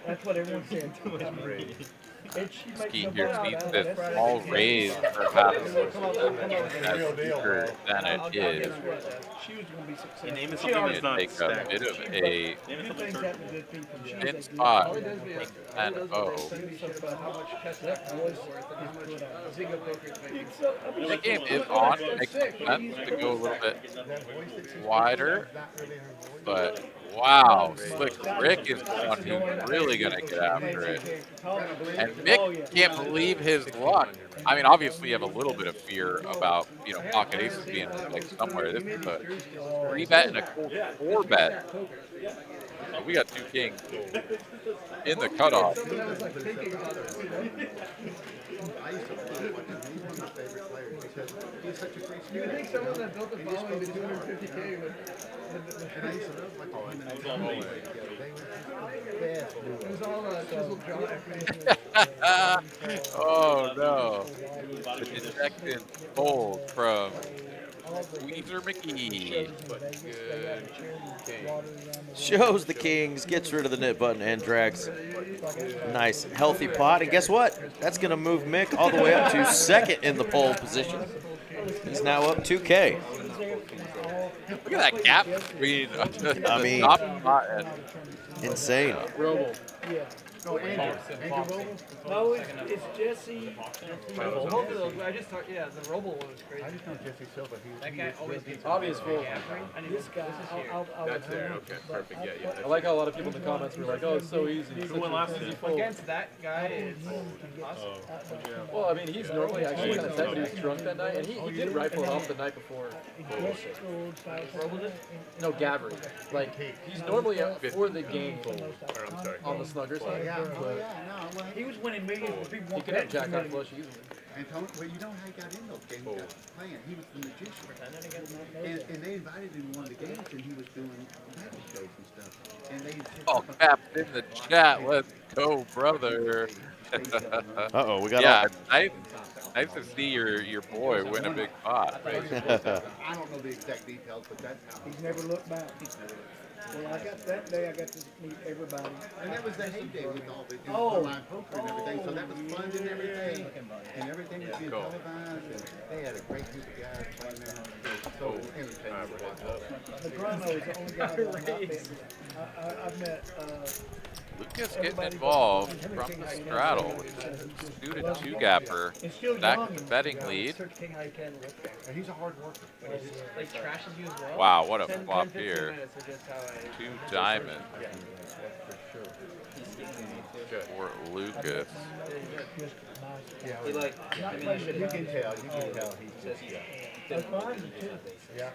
That's what everyone said. Ski here sees this small raise perhaps as deeper than it is. You name it something that's not Take a stacked. bit of a Name it something certain. thin spot and oh. The game is on. Makes sense to go a little bit wider, but wow, Slick Rick is the one who's really gonna get after it. And Mick can't believe his luck. I mean, obviously you have a little bit of fear about, you know, pocket aces being like somewhere. This is a 3-bet and a 4-bet. We got 2 kings in the cutoff. You think someone that built a following to 250K would... It was all chiseled jaw. Oh no. The detection fold from Weezer McGee. Shows the kings, gets rid of the knit button, and drags. Nice, healthy pot. And guess what? That's going to move Mick all the way up to second in the pole position. He's now up 2K. Look at that gap between I mean, top spot and insane. Robo. Yeah. No, Andrew Roble? No, it's Jesse. Both of those, I just thought, yeah, the Robo one was crazy. I just know Jesse Silva. That guy always gets Obvious full. This guy, That's there. Okay, perfect. Yeah, yeah. I like how a lot of people in the comments were like, "Oh, it's so easy." Who went last? Easy fold. Against that guy, it's awesome. Well, I mean, he's normally actually kind of tight, but he was drunk that night, and he did rifle it off the night before. No, Gabry. Like, he's normally out before the game on the snugger side. But he was winning millions for people. he could have jack out flush easily. And Tony, well, you know how he got in those games? He got playing. He was the magician. And they invited him to one of the games, and he was doing magic shows and stuff. And they oh, Cap in the chat. Let's go, brother. Uh-oh, we got nice to see your boy win a big pot. I don't know the exact details, but that's how. He's never looked back. Well, I got that day. I got to meet everybody. And that was the heyday with all the online poker and everything. So that was fun and everything. And everything was being televised. And they had a great group of guys playing there. So it was entertaining to watch. Negrano is the only guy that I've met. I've met. Lucas getting involved from the straddle with a suited two-gapper. Back to the betting lead. He's a hard worker. Like trashes you as well. Wow, what a flop here. 2 diamonds for Lucas. He like, I mean, You can tell. Yeah.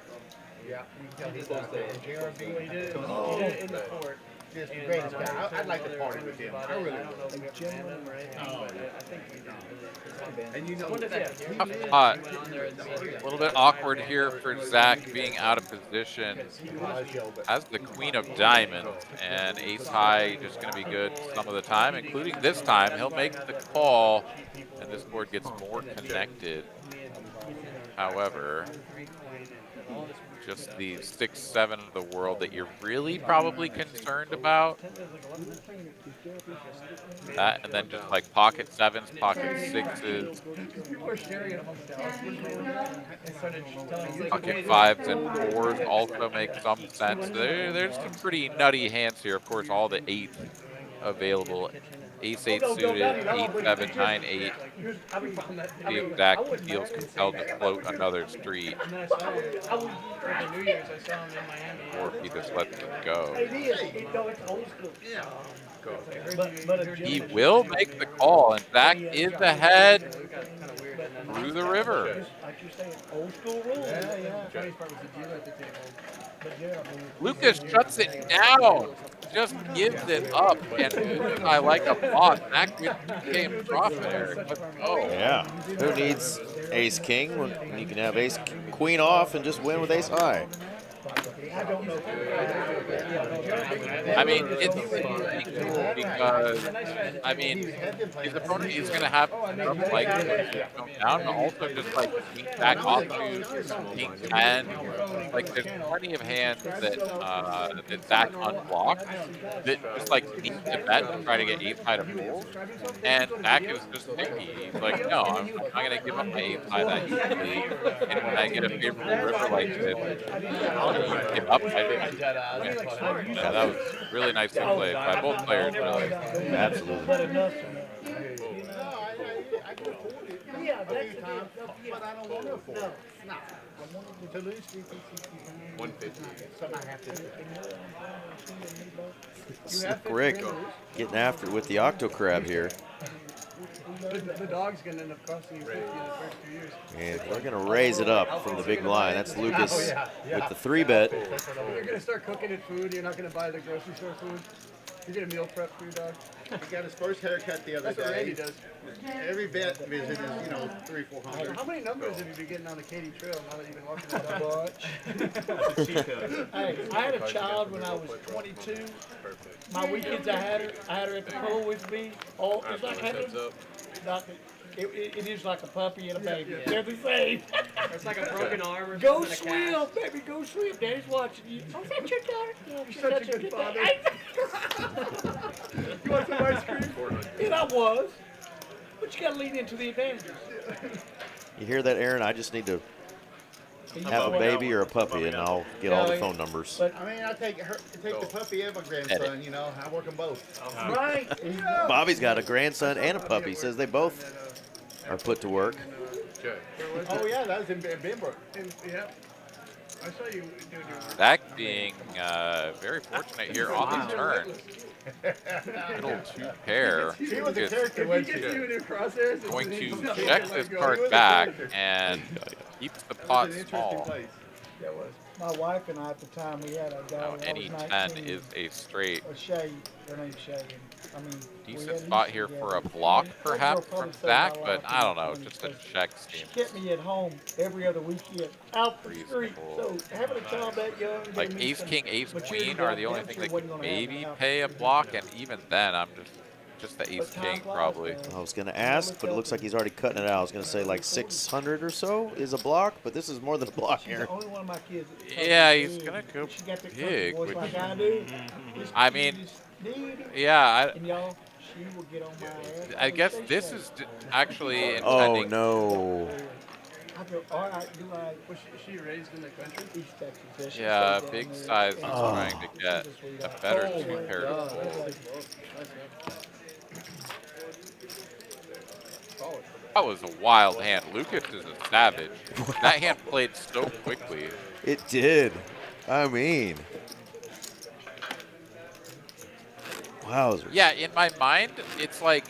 Yeah. he's supposed to. He did it in the court. Just the greatest guy. I'd like to party with him. I really I don't know if we got him or anything, but I think we did. And you know, Tough pot. A little bit awkward here for Zach being out of position as the queen of diamonds, and ace high just going to be good some of the time, including this time. He'll make the call, and this board gets more connected. However, just the 6-7 of the world that you're really probably concerned about. That, and then just like pocket 7s, pocket 6s, pocket 5s and 4s also make some sense. There's some pretty nutty hands here. Of course, all the 8 available. Ace 8 suited, 8 7 9 8. The exact feels compelled to float another street. Or if he just lets it go. He will make the call, and Zach is ahead through the river. Lucas shuts it down. Just gives it up, and I like a boss. Zach became profit, Eric. Let's go. Yeah. Who needs ace king when you can have ace queen off and just win with ace high? I mean, it's cool because, I mean, his opponent is going to have enough like to come down, and also just like king back off to king 10. Like, there's plenty of hands that that Zach unblocks that just like need to bet to try to get ace high to fold. And Zach is just picky. He's like, no, I'm not going to give up my ace high that easily. And when I get a favorable river like this, I'll give up. Yeah, that was really nicely played by both players, really. Absolutely. I can afford it a few times, but I don't want to afford it. No. To lose 150. Something I have to do. Slick Rick getting after it with the octo crab here. The dog's going to end up costing you 50 in the first 2 years. And we're going to raise it up from the big blind. That's Lucas with the 3-bet. You're going to start cooking it food. You're not going to buy the grocery store food. You're going to meal prep for your dog. He got his first haircut the other That's what day. Randy does. Every vet visit is, $300-400. How many numbers have you been getting on the Katy Trail now that you've been walking that dog? Hey, I had a child when I was 22. My weekends I had her at the pool with me. Oh, it's like having it is like a puppy and a baby. They're the same. It's like a broken arm or Go something. Go swim, baby, go swim. Daddy's watching you. Oh, is that your daughter? Yeah, You're such a good father. You want some ice cream? And I was. But you got to lean into the advantages. You hear that, Aaron? I just need to have a baby or a puppy, and I'll get all the phone numbers. But I mean, I take the puppy and my grandson. You know, I work them both. right. Bobby's got a grandson and a puppy. He says they both are put to work. Oh yeah, that was in Bimber. Yeah. I saw you do Zach being very fortunate here on the turn. Middle 2 pair. He was a Just character, wasn't she? going to check this card back and keeps the pot small. That was my wife and I at the time. We had a daughter. Now, any 10 is a straight. Shay, her name's Shay. I mean, Decent spot here for a block, perhaps, from Zach, but I don't know. Just a check She seems kept me at home every other weekend, out the street. reasonable. So having a child that young, Like gave me ace, some king, ace, maturity queen are the that only damn thing sure that wasn't could gonna happen maybe out pay a the block, and even then, I'm just the ace, king, probably. I was going to ask, but it looks like he's already cutting it out. I was going to say like 600 or so is a block, but this is more than a block She's the here. only one of my kids that Yeah, talks he's big. gonna go She got that country big, voice which- like I do. I mean, yeah, And y'all, she will get on my ass. I guess this is actually Oh, intending. no. I go, all right, do I? Was she raised in the country? East Texas. Yeah, big size is trying to get a better Oh, 2 pair. That was a wild hand. Lucas is a savage. That hand played so quickly. It did. I mean. Wowzers. Yeah, in my mind, it's like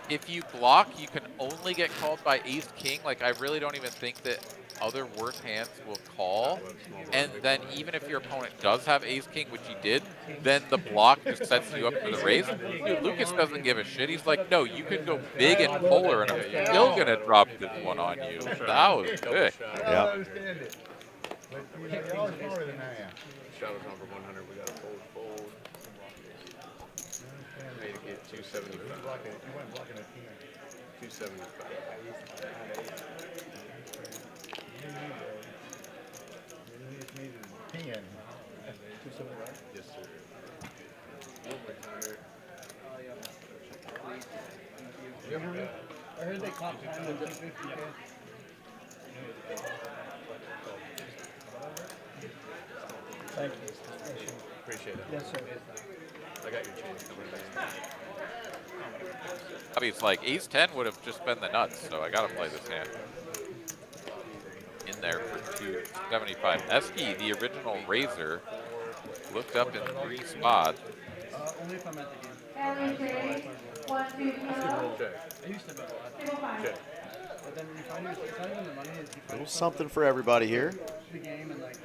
if you block, you can only get called by ace king. Like, I really don't even think that other worse hands will call. And then even if your opponent does have ace king, which he did, then the block just sets you up for the raise. Dude, Lucas doesn't give a shit. He's like, no, you can go big and polar, and I'm still going to drop this one on you. That was good. Yeah. Y'all smarter than I am. Shadows on for 100. We got a fold. Made it get 275. You weren't blocking a 275. Yes, sir. I heard they caught time in 250K. Thank you. Appreciate it. Yes, sir. I got your change coming back. I mean, it's like ace 10 would have just been the nuts, so I got to play this hand. In there for 275. Esky, the original raiser, looked up in 3 spots. Only if I'm at the game. Check. I used to bet a lot. Check. But then you find yourself, it's not even the money, it's you A find little something for everybody here. the game and like,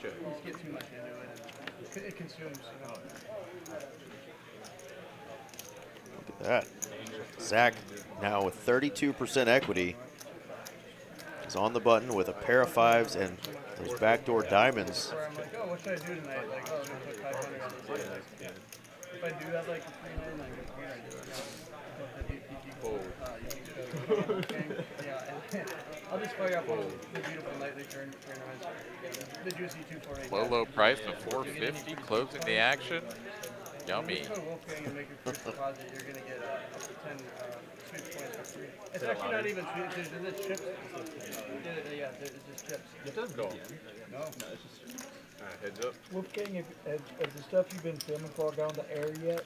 Check. you just get too much into it and it consumes, you know. Look at that. Zach now with 32% equity is on the button with a pair of 5s and those backdoor diamonds. Where I'm like, oh, what should I do tonight? Like, oh, I'm gonna put 500 on this. If I do have like a 3-9, like, what do I do? Yeah, I'll just fire up all the beautiful nightly tournaments. The juicy 248. Low, low price of 450, closing the action. Yummy. If you go to Wolfgang and make a first deposit, you're going to get up to 10 sweet points for free. It's actually not even sweet, there's chips. Yeah, there's just chips. It does go. No. Heads up. Wolfgang, has the stuff you've been filming for gone to air yet?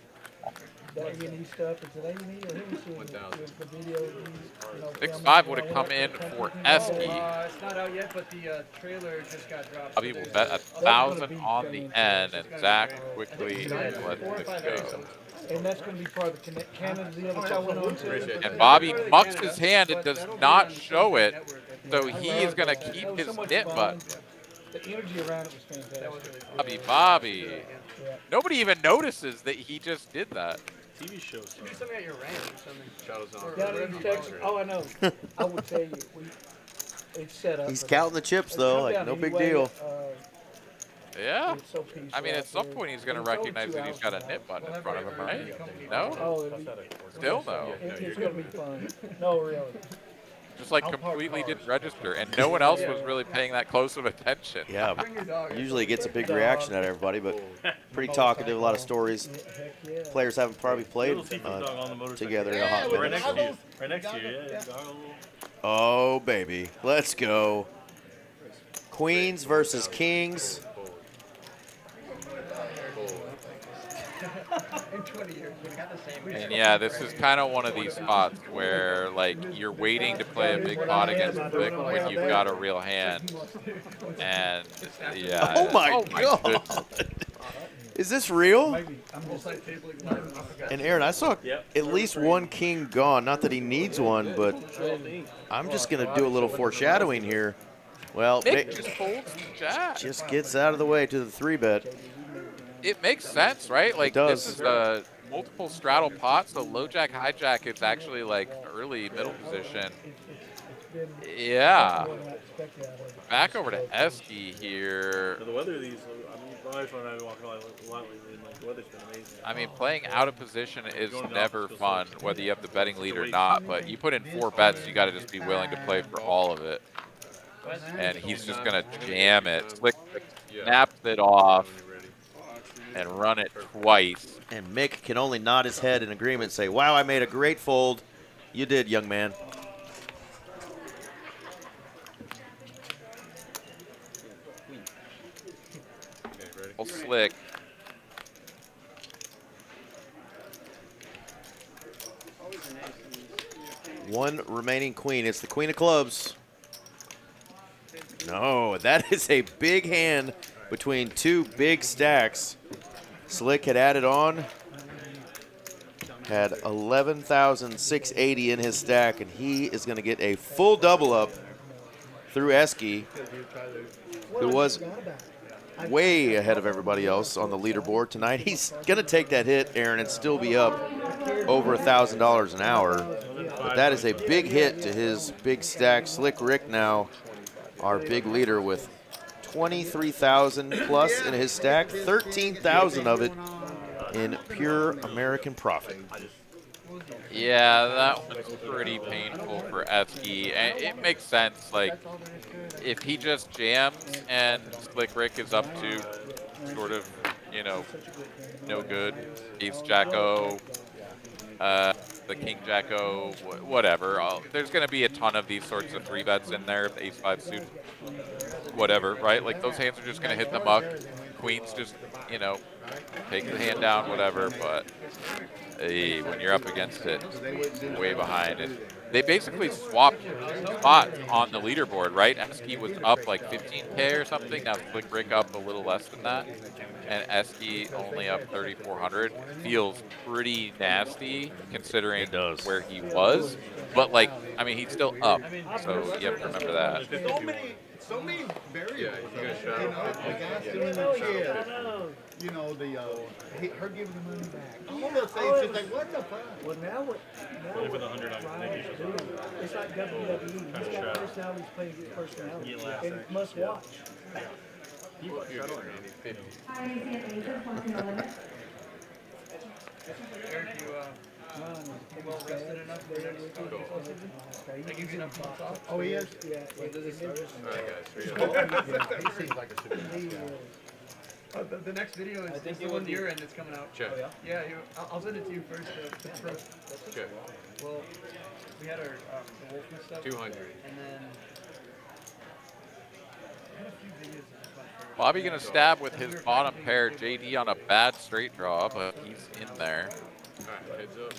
The A&E stuff, is it A&E or who's doing the video? You know, 6-5 would have come in for Esky. It's not out yet, but the trailer just got dropped. Bobby will bet 1,000 on the end, and Zach quickly lets this go. And that's going to be part of the Canada deal that y'all went on to. And Bobby mucks his hand and does not show it, so he is going to keep his knit button. The energy around it was fantastic. Bobby. Nobody even notices that he just did that. TV shows. Do something at your ranch or something. Shadows on. Down in Texas, oh, I know. I will tell you, it's set up. He's counting the chips though, like no big deal. Yeah. It's so peaceful I mean, at out some there. point he's going to It's only recognize 2 that he's got a hours knit button in Well, front of him, right? No? Oh, it'll be, Still no. it's going to be fun. No, really. Just like completely didn't register, and no one else was really paying that close of attention. Yeah, usually gets a big reaction out of everybody, but pretty talkative, a lot of stories. Heck yeah. Players haven't probably played Little seafood dog on the motorcycle. together in a hot Right minute. next to you. Right next to you, yeah. Oh, baby. Let's go. Queens versus kings. And yeah, this is kind of one of these spots where like you're waiting to play a big pot against Flick when you've got a real hand. And yeah. Oh my God. Goodness. Is this real? And Aaron, I saw at least one king gone. Not that he needs one, but I'm just going to do a little foreshadowing here. Well, Nick just folds jack. Just gets out of the way to the 3-bet. It makes sense, right? Like does. this is a multiple straddle pot, so low jack, high jack, it's actually like early middle position. Yeah. Back over to Esky here. The weather of these, I mean, my wife and I have been walking a lot lately, and like, the weather's been amazing. I mean, playing out of position is never fun, whether you have the betting lead or not. But you put in 4 bets, you got to just be willing to play for all of it. And he's just gonna jam it. Slick snaps it off and run it twice. And Mick can only nod his head in agreement and say, wow, I made a great fold. You did, young man. Well, Slick. One remaining queen. It's the queen of clubs. No, that is a big hand between 2 big stacks. Slick had added on, had 11,680 in his stack, and he is going to get a full double up through Esky, who was way ahead of everybody else on the leaderboard tonight. He's going to take that hit, Aaron, and still be up over $1,000 an hour. But that is a big hit to his big stack. Slick Rick now our big leader with 23,000 plus in his stack, 13,000 of it in pure American profit. Yeah, that was pretty painful for Esky, and it makes sense. Like, if he just jams and Slick Rick is up to sort of, you know, no good, Ace Jack-O, the King Jack-O, whatever. There's going to be a ton of these sorts of 3-bets in there, the Ace-5 suit, whatever, right? Like, those hands are just going to hit the muck. Queens just, you know, take the hand down, whatever, but hey, when you're up against it, way behind it. They basically swapped spots on the leaderboard, right? Esky was up like 15K or something. Now Slick Rick up a little less than that. And Esky only up 3,400. Feels pretty nasty considering where he was. But, like, I mean, he's still up. So you have to remember that. So many variables. Like asking the chair, you know, her giving the money back. All those things, it's like, what the fuck? Well, now what? Now With 100 on it's like WWE. He's got personality, he's playing good personality, and it's must watch. Eric, you well rested enough for next time? Like, you get enough thoughts off? Oh, he is? Yeah. When does it start? He seems like a super guy. The next video is the one you're in that's coming out. Check. Oh, yeah? Yeah, I'll send it to you first. Check. Well, we had our the Wolfman stuff. 200. And then I had a few videos of this one. Bobby gonna stab with his bottom pair. JD on a bad straight draw, but he's in there. Alright, heads up.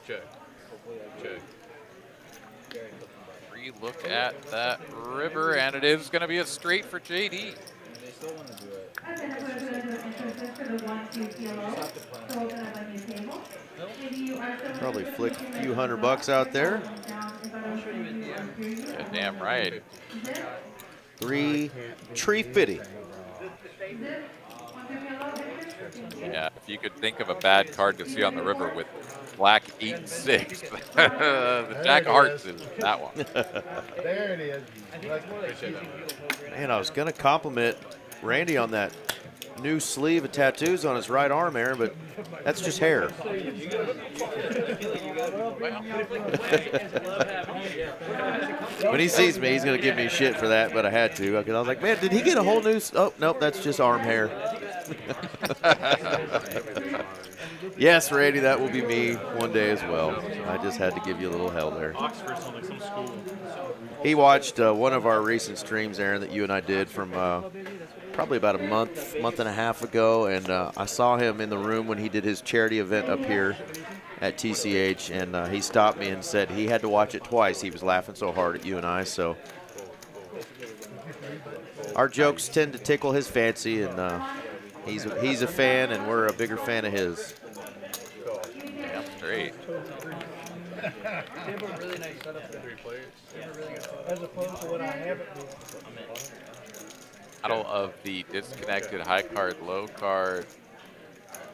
Check. Check. Re-look at that river, and it is gonna be a straight for JD. Probably flicked a few $100 out there. Yeah, damn right. 350. Yeah, if you could think of a bad card to see on the river with black 8-6, the Jack of Hearts is that one. There it is. Man, I was going to compliment Randy on that new sleeve of tattoos on his right arm, Aaron, but that's just hair. When he sees me, he's going to give me shit for that, but I had to. Because I was like, man, did he get a whole new... Oh, nope, that's just arm hair. Yes, Randy, that will be me one day as well. I just had to give you a little hell there. Oxford sounds like some school. He watched one of our recent streams, Aaron, that you and I did from probably about a month and a half ago, and I saw him in the room when he did his charity event up here at TCH, and he stopped me and said he had to watch it twice. He was laughing so hard at you and I, so our jokes tend to tickle his fancy, and he's a fan, and we're a bigger fan of his. Damn straight. They have a really nice setup for 3 players. Yeah, really good. As opposed to what I haven't been. Battle of the disconnected high card, low card,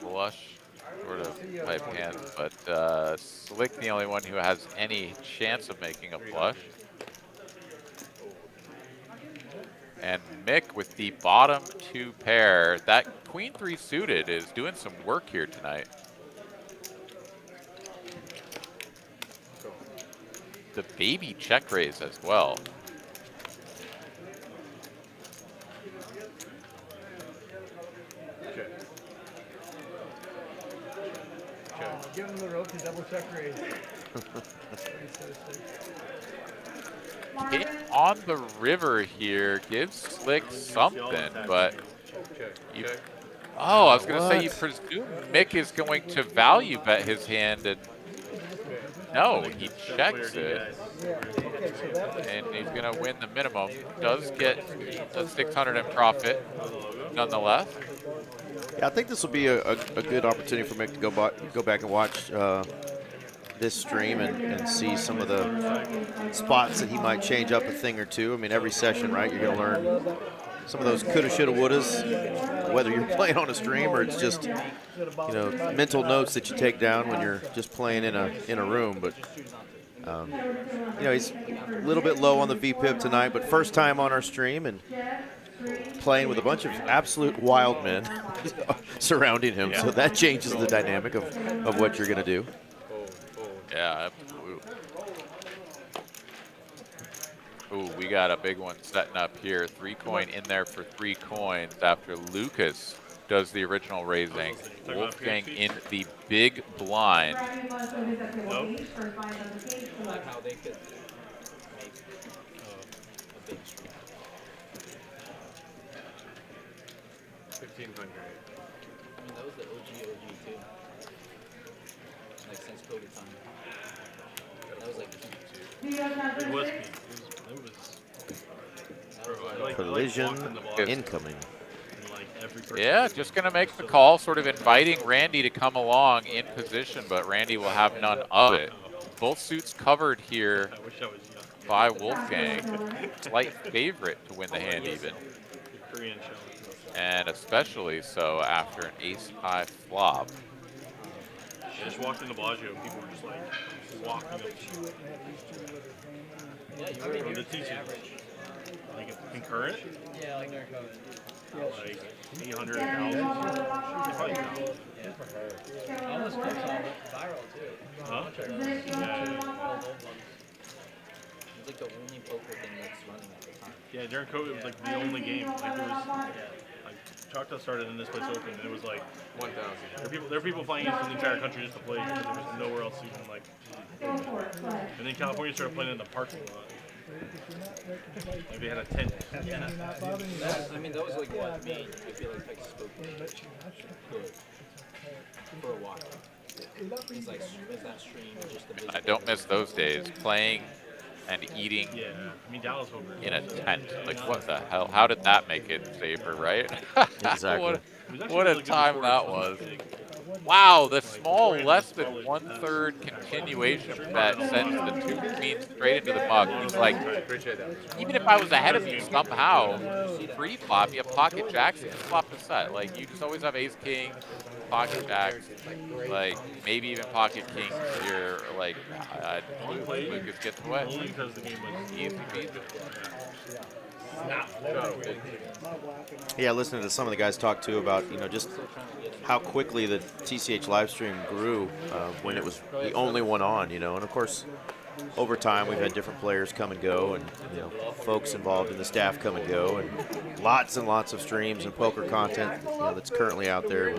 flush sort of type hand, but Slick the only one who has any chance of making a flush. And Mick with the bottom 2 pair. That queen 3 suited is doing some work here tonight. The baby check raise as well. Give him the rope to double check raise. Getting on the river here gives Slick something, but you, oh, I was going to say you presume Mick is going to value bet his hand, and no, he checks it, and he's going to win the minimum. Does get a 600 in profit, nonetheless. Yeah, I think this will be a good opportunity for Mick to go back and watch this stream and see some of the spots that he might change up a thing or two. I mean, every session, right, you're going to learn some of those coulda, shoulda, wouldas, whether you're playing on a stream or it's just, you know, mental notes that you take down when you're just playing in a room. But you know, he's a little bit low on the VPIP tonight, but first time on our stream and playing with a bunch of absolute wild men surrounding him, so that changes the dynamic of what you're going to do. Yeah, absolutely. Ooh, we got a big one setting up here. 3 coin in there for 3 coins after Lucas does the original raising. Wolfgang in the big blind. Nope. How they could make a big stream. 1,500. I mean, that was the OG too. Like since COVID time. That was like It was. Collision incoming. Yeah, just going to make the call, sort of inviting Randy to come along in position, but Randy will have none of it. Both suits covered here by Wolfgang. Slight favorite to win the hand even. And especially so after an ace-high flop. I just walked into Bellagio and people were just like walking up to you. Yeah, you the teaching. Like concurrent? Yeah, like they're coming. Like 800,000. Yeah. All this clips all went viral too. Huh? Yeah. It's like the only poker thing that's running at the time. Yeah, during COVID it was like the only game. Like there was like Choctaw started in this place open and it was like 1,000. There were people flying in from the entire country just to play because there was nowhere else you can like. And then California started playing in the parking lot. Like they had a tent. Yeah. I mean, that was like what made I feel like spoken for a while. It's like that stream just the business. I don't miss those days. Playing and eating I mean, Dallas poker in a tent. Like, what the hell? How did that make it safer, right? Exactly. what a time that was. Wow, the small less than 1/3 continuation bet sends the 2 queens straight into the muck. He's like, even if I was ahead of you somehow, pre-flop, you have pocket jacks, you flop the set. Like, you just always have ace king, pocket jacks, like maybe even pocket kings here. Like, Lucas gets away. Only because the game was Easy peasy. Yeah, listening to some of the guys talk too about, you know, just how quickly the TCH live stream grew when it was the only one on, you know, and of course over time, we've had different players come and go, and folks involved in the staff come and go, and lots of streams and poker content that's currently out there.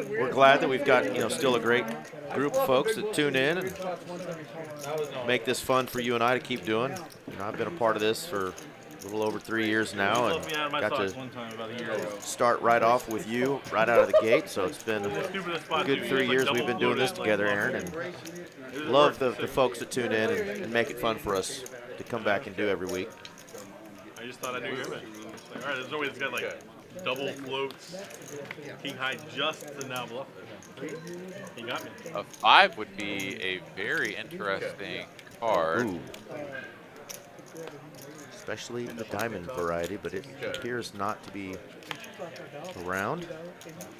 We're glad that we've got still a great group of folks that tune in and make this fun for you and I to keep doing. I've been a part of this for a little over 3 years now, and got to start right off with you right out of the gate. So it's been a good 3 years we've been doing this together, Aaron, and love the folks that tune in and make it fun for us to come back and do every week. I just thought I knew your man. All right, there's no way this guy like double floats, king high just to now bluff it. He got me. A 5 would be a very interesting card. Ooh. Especially the diamond variety, but it appears not to be around.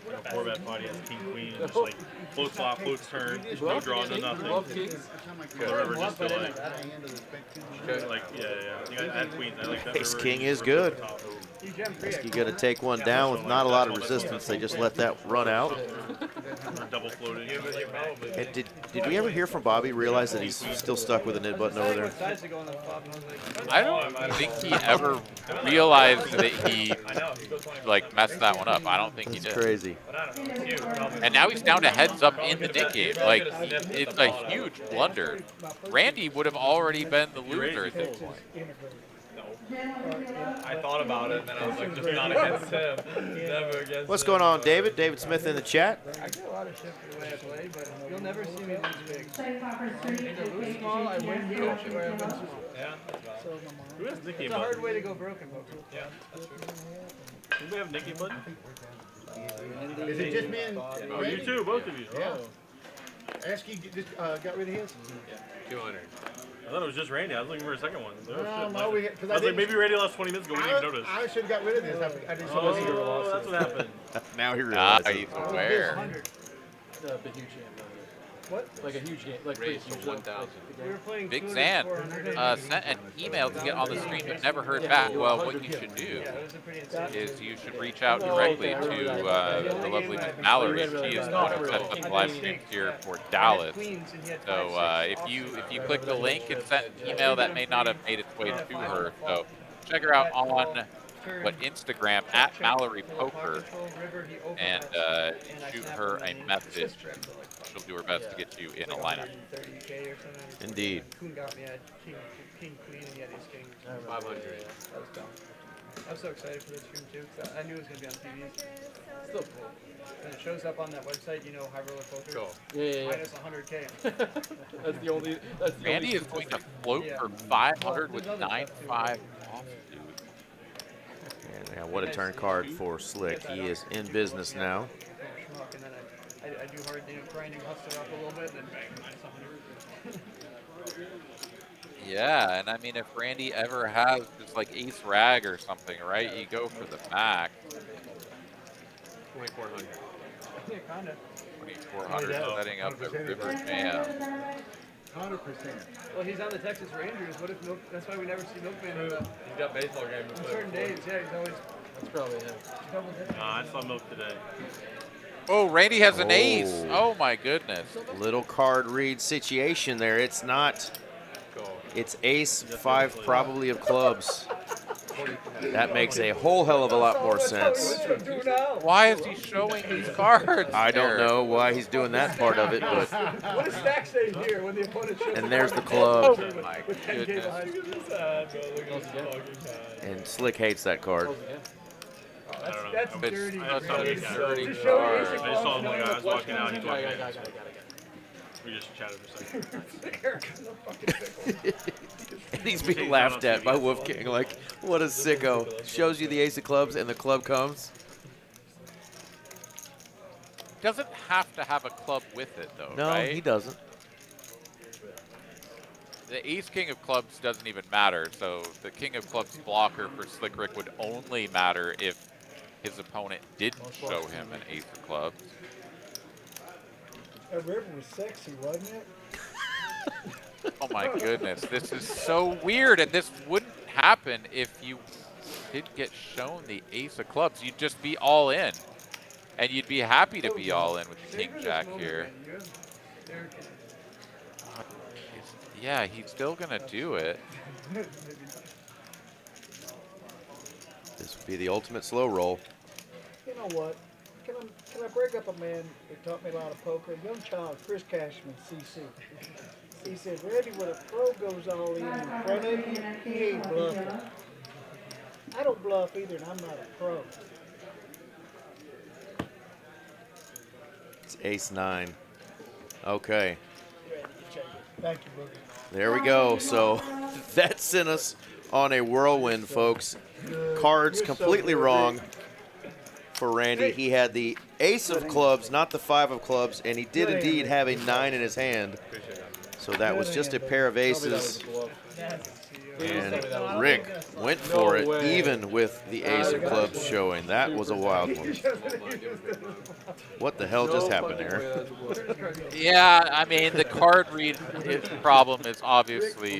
4-bet party has king queen, just like floats flop, floats turn, no draw, no nothing. The river just to like yeah. You guys had queens. I like that. Ace king is good. You got to take one down with not a lot of resistance. They just let that run out. Double floating. And did we ever hear from Bobby realize that he's still stuck with a nib button over there? I don't think he ever realized that he like messed that one up. I don't think he did. That's crazy. And now he's down to heads up in the dick game. Like, it's a huge blunder. Randy would have already been the loser at this point. I thought about it, and then I was like, just not against him. Never against What's him. going on, David? David Smith in the chat. I get a lot of shit for the way I play, but you'll never see me lose big. Either lose small, I win huge, or I win small. Yeah, that's valid. Who has Nicky It's a hard way to go broken, poker. Yeah, that's true. Do we have Nicky button? Is it just me and Oh, you too, both of you. Yeah. Asky just got rid of his? Yeah, 200. I thought it was just Randy. I was looking for a second one. No, because I was like, maybe Randy lost 20 minutes ago. We didn't even notice. I should have got rid of this. I didn't Oh, that's what happened. Now he Ah, realizes. he's aware. The huge game. What? Like a huge game. Like Raised to 1,000. We were playing Big 200, Zan 400. sent an email to get on the stream but never heard back. Well, what you should do Yeah, it was a pretty insane. is you should reach out directly to the lovely Miss Mallory. She is the one who sets up the live streams here for Dallas. So if you click the link and send an email, that may not have made its way to her. So check her out on Instagram at Mallory Poker and shoot her a message. She'll do her best to get you in a lineup. Indeed. Kuhn got me at king, queen, and yet he's king. 500. That was dumb. I was so excited for this stream too, because I knew it was going to be on TV. Still cool. When it shows up on that website, High Roller Poker. Cool. Yeah. Minus 100K. That's the only. That's the Randy only is going to float for 500 with 9-5 off, dude. Yeah, what a turn card for Slick. He is in business now. And then I do hard, grinding hustler up a little bit, and then bang, minus 100. Yeah, and I mean, if Randy ever has just like ace rag or something, right? You go for the max. 2,400. Yeah, kind of. 2,400 setting up a river jam. 100%. Well, he's on the Texas Rangers. What if that's why we never see Milkman He's got baseball games. on certain days. Yeah, he's always That's probably him. double dipping. I saw Milk today. Oh, Randy has an ace. Oh my goodness. Little card read situation there. It's not. It's ace 5 probably of clubs. That makes a whole hell of a lot more sense. Why is he showing these cards? I don't know why he's doing that part of it, but What does Stack say here when the opponent shows and there's the club. Oh my goodness. And Slick hates that card. That's It's dirty. such a Dirty. dirty To show card. ace of I just saw him clubs, like I was walking out. He's Got walking it. in. We just chatted for a second. And he's being laughed at by Wolfgang like, what a sicko. Shows you the ace of clubs and the club comes. Doesn't have to have a club with it though, No, right? he doesn't. The ace king of clubs doesn't even matter. So the king of clubs blocker for Slick Rick would only matter if his opponent didn't show him an ace of clubs. That river was sexy, wasn't it? Oh my goodness, this is so weird, and this wouldn't happen if you didn't get shown the ace of clubs. You'd just be all in, and you'd be happy to be all in with the king jack here. Yeah, he's still gonna do it. This would be the ultimate slow roll. You know what? Can I break up a man who taught me a lot of poker? A young child, Chris Cashman, CC. He said, Randy, when a pro goes all in front of you, he ain't bluffing. I don't bluff either, and I'm not a pro. It's ace-9. Okay. Thank you, Boogie. There we go. So that sent us on a whirlwind, folks. Cards completely wrong for Randy. He had the ace of clubs, not the 5 of clubs, and he did indeed have a 9 in his hand. So that was just a pair of aces. And Rick went for it, even with the ace of clubs showing. That was a wild one. What the hell just happened there? Yeah, I mean, the card read problem is obviously,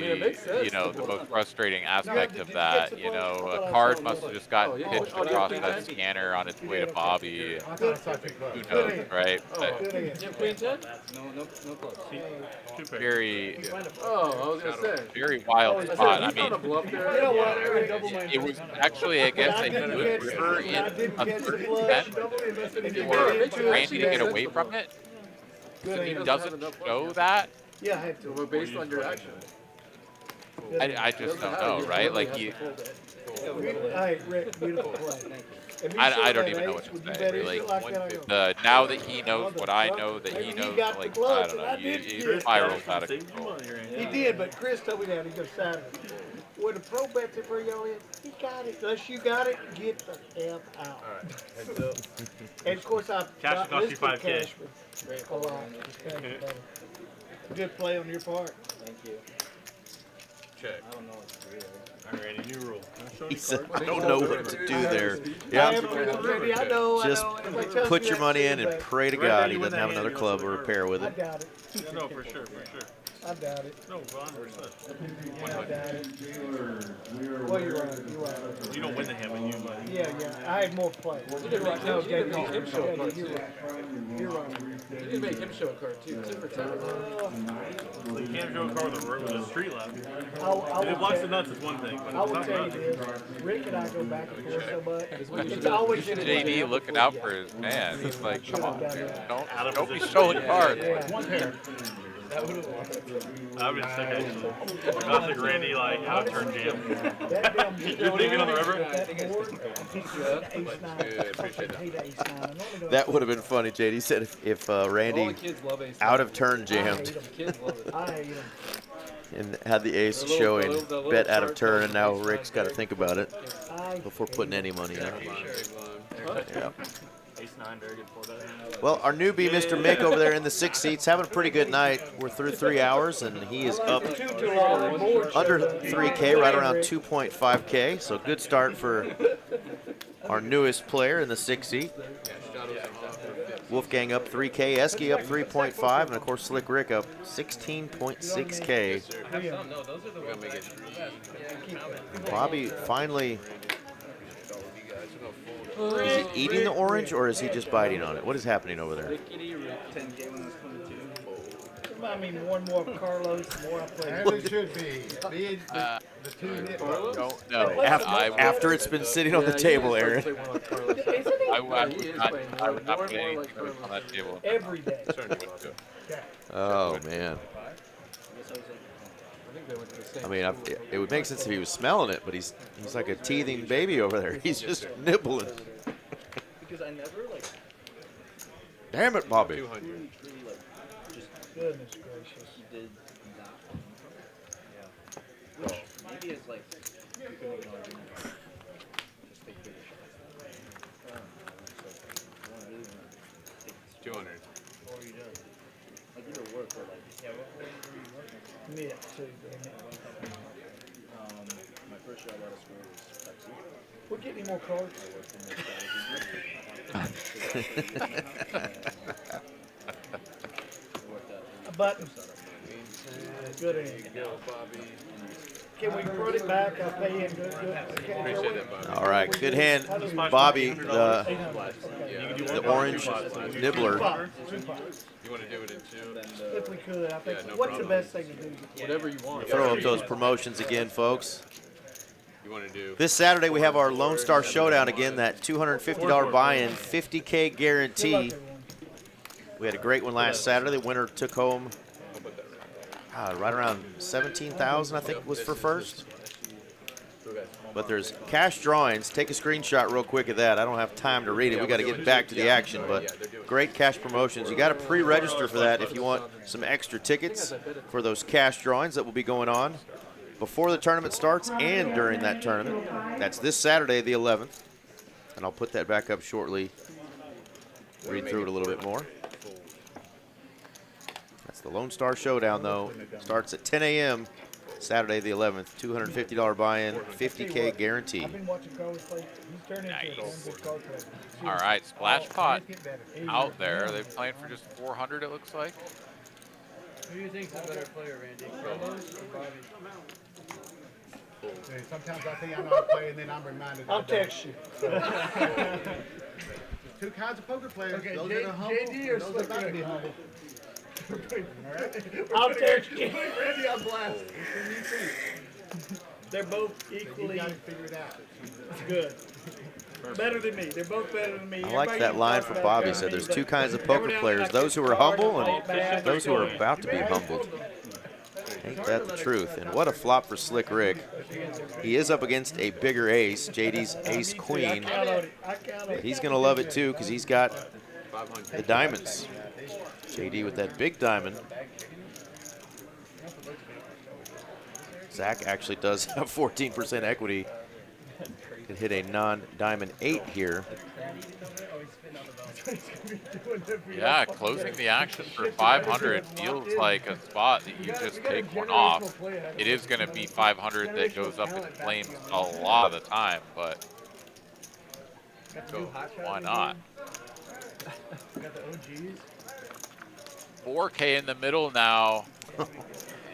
you know, the most frustrating aspect of that. You know, a card must have just gotten pitched across that scanner on its way to Bobby. Who knows, right? But very, very wild spot. I mean, it was actually, I guess, a good river in a 30-10 for Randy to get away from it. So he doesn't show that. Yeah, I have to. Well, based on your action. I just don't know, right? Like you. Hey, Rick, beautiful play. I don't even know what to say. Really. Now that he knows what I know, that he knows, like, I don't know, he spirals out of control. He did, but Chris told me that. He goes, Saturday. When the pro bets it for y'all in, he got it. Unless you got it, get the F out. And of course, I've Cash cost you 5K. A lot. Good play on your part. Thank you. Check. I don't know what to do. All right, Randy, new rule. He said, I don't know what to do there. Yeah. Just put your money in and pray to God he doesn't have another club or a pair with I it. doubt it. Yeah, no, for sure, for sure. I doubt it. No, 100%. I doubt it. Well, you're right. You're right. You don't win the hand, but you money. Yeah. I had more play. You didn't make him show a card. You're right. You're right. You didn't make him show a card too. 10 for 10. You can't show a car with a street left. If I'll it blocks the nuts, it's one thing. But I will tell you this, Rick and I go back and forth so much. It's always in JD looking out for his man. He's like, come on, dude. Don't be showing cards. One pair. I've been sick actually. Classic Randy, like, out of turn jam. You leaving on the river? That would have been funny, JD said if Randy out of turn jammed and had the ace showing, bet out of turn, and now Rick's got to think about it before putting any money in. Yeah. Ace-9, very good for that. Well, our newbie, Mr. Mick, over there in the 6 seats, having a pretty good night. We're through 3 hours, and he is up under 3K, right around 2.5K. So good start for our newest player in the 6 seat. Wolfgang up 3K, Esky up 3.5, and of course Slick Rick up 16.6K. Bobby finally. Is he eating the orange, or is he just biting on it? What is happening over there? I mean, one more Carlos, more I play. As it should be. The two hit No. After it's been sitting on the table, Aaron. I would not put anything on that table. Every day. Oh, man. I mean, it would make sense if he was smelling it, but he's like a teething baby over there. He's just nibbling. Because I never, like... Damn it, Bobby. 200. Goodness gracious. He did that one. Yeah. Which maybe is like... You can make an argument. Just take bigger shots. 200. What are you doing? Like either work or like... Yeah, what are you working? Mid, too, damn it. My first shot out of school was Pepsi. We'll get any more cards. A button. Good in. Can we put it back? I'll pay you in good. Appreciate that, Bobby. All right, good hand, Bobby. The orange nibbler. You want to do it in two? If we could, I think. Yeah, no What's the problem. best thing to do? Whatever you want. Throw up those promotions again, folks. You want to do? This Saturday we have our Lone Star Showdown again. That $250 buy-in, $50K guarantee. We had a great one last Saturday. The winner took home right around 17,000, I think, was for first. But there's cash drawings. Take a screenshot real quick of that. I don't have time to read it. We got to get back to the action, but great cash promotions. You got to pre-register for that if you want some extra tickets for those cash drawings that will be going on before the tournament starts and during that tournament. That's this Saturday, the 11th. And I'll put that back up shortly. Read through it a little bit more. That's the Lone Star Showdown, though. Starts at 10 a.m. Saturday the 11th. $250 buy-in, $50K guarantee. Nice. All right, splash pot out there. They're playing for just 400, it looks like. Who do you think's the better player, Randy? Carlos or Bobby? Sometimes I think I know how to play, and then I'm reminded. I'll text you. There's two kinds of poker players. Okay, those that are humble, JD or and those that about to be Slick humble. I'll text you. Randy on blast. They're both equally You got to figure it out. good. Better than me. They're both better than me. I like that line from Bobby. He said there's two kinds of poker players, those who are humble and those who are about to be humbled. Ain't that the truth? And what a flop for Slick Rick. He is up against a bigger ace, JD's ace queen. But he's going to love it too because he's got the diamonds. JD with that big diamond. Zach actually does have 14% equity. Could hit a non-diamond 8 here. Yeah, closing the action for 500 feels like a spot that you just take one off. It is going to be 500 that goes up in flames a lot of the time, but why not? 4K in the middle now,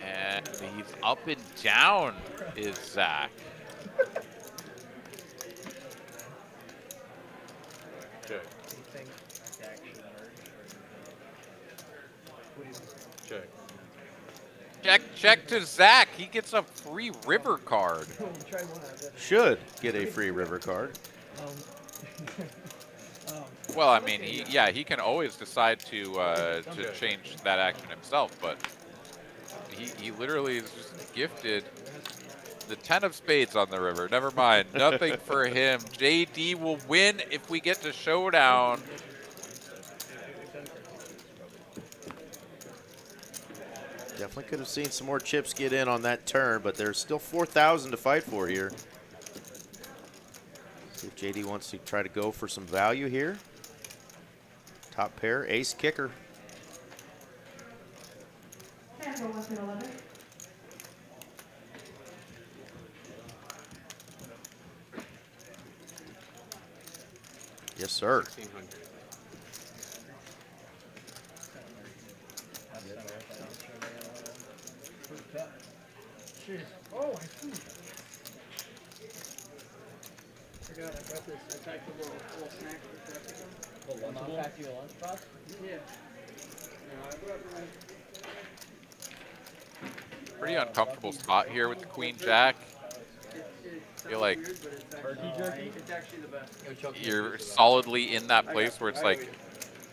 and he's up and down is Zach. Check to Zach. He gets a free river card. Should get a free river card. Well, I mean, he can always decide to change that action himself, but he literally is just gifted the 10 of spades on the river. Never mind, nothing for him. JD will win if we get to showdown. Definitely could have seen some more chips get in on that turn, but there's still 4,000 to fight for here. See if JD wants to try to go for some value here. Top pair, ace kicker. Yes, sir. Oh, I see. Forgot I got this. I packed a little snack for that. Mom packed you a lunchbox? Yeah. Pretty uncomfortable spot here with the queen jack. I feel like Turkey jerky? It's actually the best. you're solidly in that place where it's like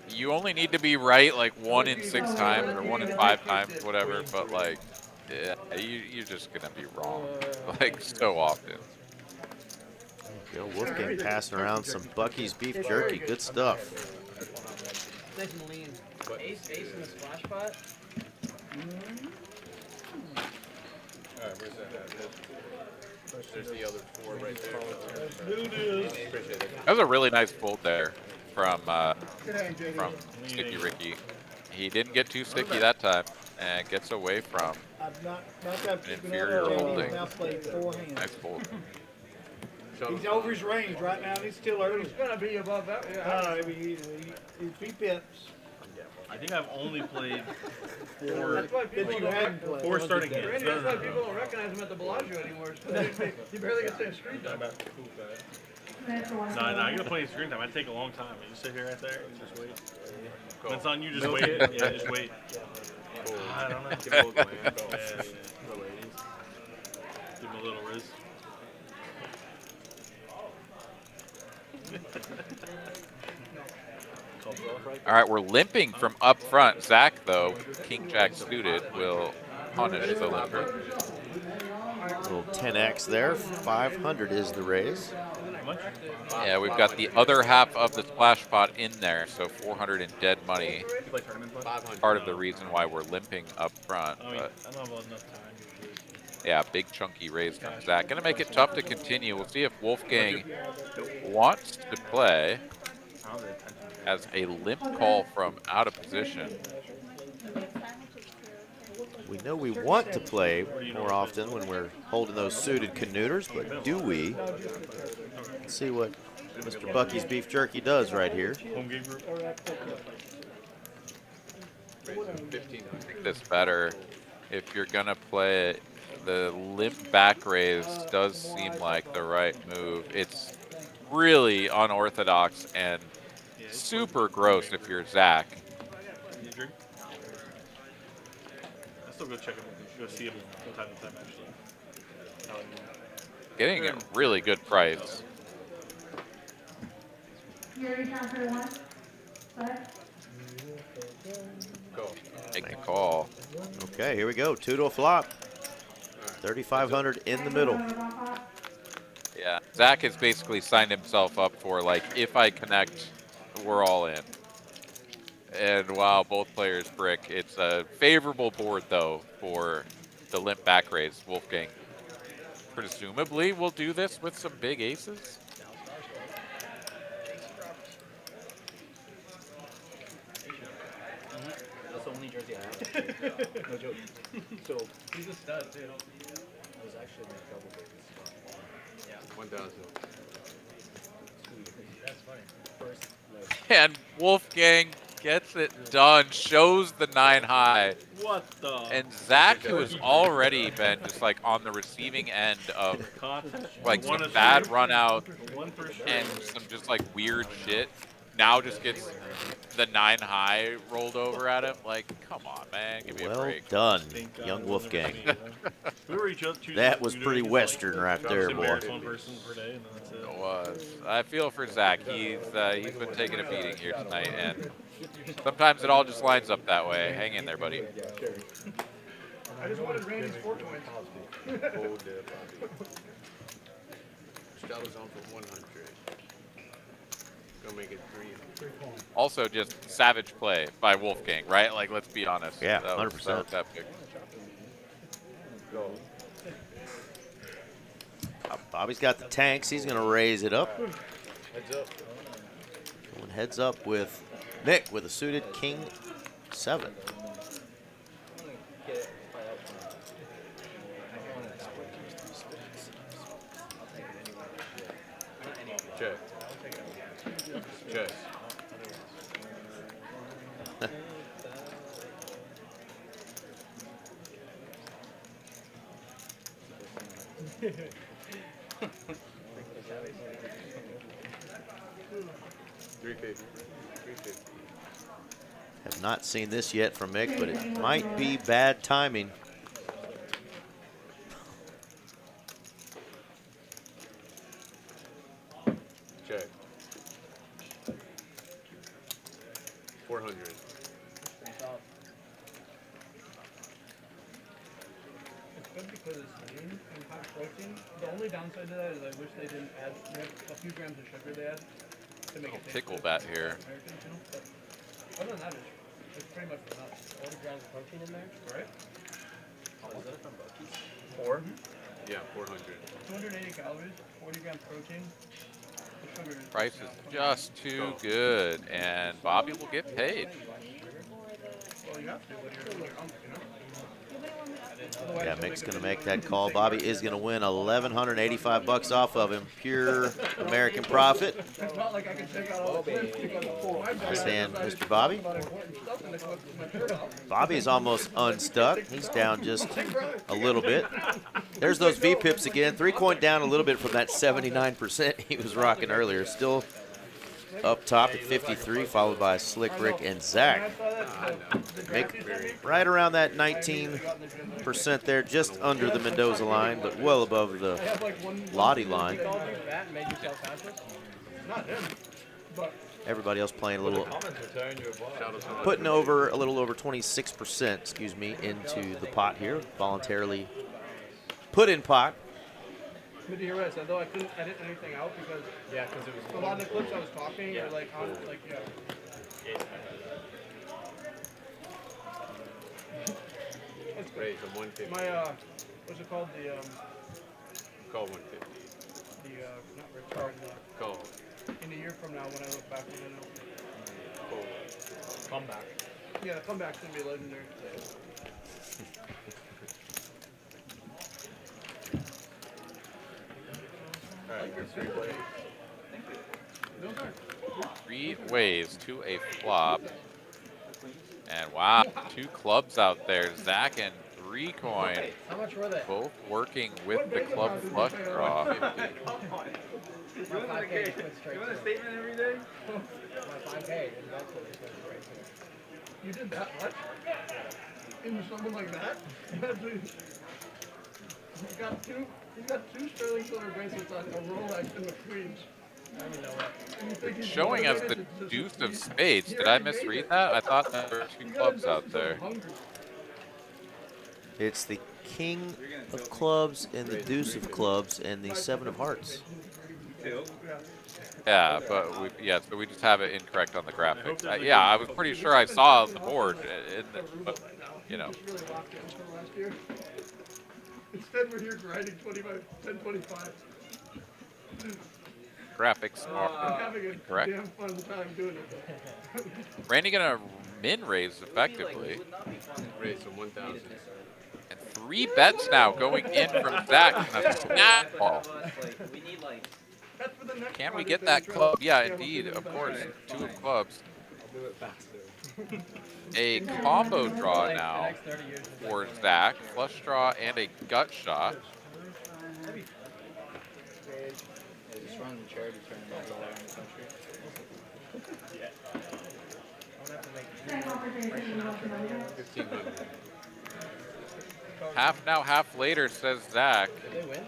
you only need to be right like 1 in 6 times or 1 in 5 times, whatever, but like yeah, you're just gonna be wrong like so often. Bill Wolfgang passing around some Bucky's beef jerky. Good stuff. Nice and lean. Ace in the splash pot? Alright, where's that at? There's the other 4 right there. Appreciate it. That was a really nice fold there from Sticky Ricky. He didn't get too sticky that time and gets away from Not that an inferior holding. now played 4 hands. Nice fold. He's over his range right now. He's still early. He's gonna be above that. I mean, he's 3 pips. I think I've only played 4. That's why people don't 4 starting hands. Randy, that's why people don't recognize him at the Bellagio anymore. He barely gets any screen time. No, I get plenty of screen time. I take a long time. I just sit here right there and just wait. When it's on you, just wait. Yeah, just wait. I don't know. Give a little glance. Yeah. The ladies. Give them a little riz. All right, we're limping from up front. Zach, though, King Jack suited, will punish the limper. Little 10x there. 500 is the raise. Yeah, we've got the other half of the splash pot in there, so 400 in dead money. Part of the reason why we're limping up front. But yeah, big chunky raise from Zach. Gonna make it tough to continue. We'll see if Wolfgang wants to play as a limp call from out of position. We know we want to play more often when we're holding those suited canuters, but do we? Let's see what Mr. Bucky's Beef Jerky does right here. Make this better. If you're gonna play it, the limp back raise does seem like the right move. It's really unorthodox and super gross if you're Zach. I still go check him, go see him from time to time actually. Getting a really good price. Make the call. Okay, here we go. 2 to a flop. 3,500 in the middle. Yeah, Zach has basically signed himself up for, like, if I connect, we're all in. And wow, both players brick. It's a favorable board, though, for the limp back raise. Wolfgang presumably will do this with some big aces. That's the only jersey I have. No joke. So He's a stud, too. I was actually in trouble with this. Yeah. 1,000. That's funny. First, And Wolfgang gets it done, shows the 9 high. What the? And Zach, who has already been just like on the receiving end of like some bad run out and some just like weird shit, now just gets the 9 high rolled over at him. Like, come on, man, give me a Well break. done, young Wolfgang. That was pretty Western right there, boy. It was. I feel for Zach. He's been taking a beating here tonight, and sometimes it all just lines up that way. Hang in there, buddy. I just wanted Randy's 4 points. Stella's on for 100. Gonna make it 3. Also, just savage play by Wolfgang, right? Like, let's be honest. Yeah, That was 100%. that big. Bobby's got the tanks. He's going to raise it up. Heads up. Going heads up with Mick with a suited King 7. Check. Check. Have not seen this yet from Mick, but it might be bad timing. Check. 400. It's good because it's lean and high protein. The only downside to that is I wish they didn't add a few grams of sugar they add to make it taste Pickle good bat for here. Americans, you know? But other than that, it's pretty much enough. 40 grams of protein in there, right? is that from Bucky's? 4? Yeah, 400. 280 calories, 40 grams protein. The sugar is Price is just too good, and Bobby will get paid. Well, Yeah, Mick's going to make that call. Bobby is going to win $1,185 off of him. Pure American profit. Nice hand, Mr. Bobby. Bobby's almost unstuck. He's down just a little bit. There's those V-pips again. 3-coin down a little bit from that 79% he was rocking earlier. Still up top at 53, followed by Slick Rick and Zach. Mick right around that 19% there, just under the Mendoza line, but well above the Lottie line. Everybody else playing a little, putting over a little over 26%, excuse me, into the pot here. Voluntarily put in pot. Good to hear what I said though. I didn't edit anything out because it was a lot of the clips I was talking or like on like That's great. So 150. My what's it called? The call 150. The not return. Call. In a year from now, when I look back, when I know. Comeback. Yeah, the comeback's gonna be legendary. Three ways to a flop. And wow, 2 clubs out there. Zach and 3-coin. How much were they? Both working with the club flush draw. You want a statement every day? My 5K. You did that much? In someone like that? You got two sterling silver bracelets on a Rolex and the Queens. It's showing as the deuce of spades. Did I misread that? I thought there were 2 clubs out there. It's the king of clubs and the deuce of clubs and the 7 of hearts. Yeah, but so we just have it incorrect on the graphics. Yeah, I was pretty sure I saw the board, but you know. Instead, we're here grinding 10-25. Graphics are incorrect. Damn fun time doing it. Randy gonna min raise effectively. Raise from 1,000. And 3 bets now going in from Zach. A snap ball. Can we get that club? Yeah, indeed, of course. 2 of clubs. A combo draw now for Zach. Flush draw and a gut shot. Run the charity tournament all around the country. Half now, half later, says Zach. Did they win?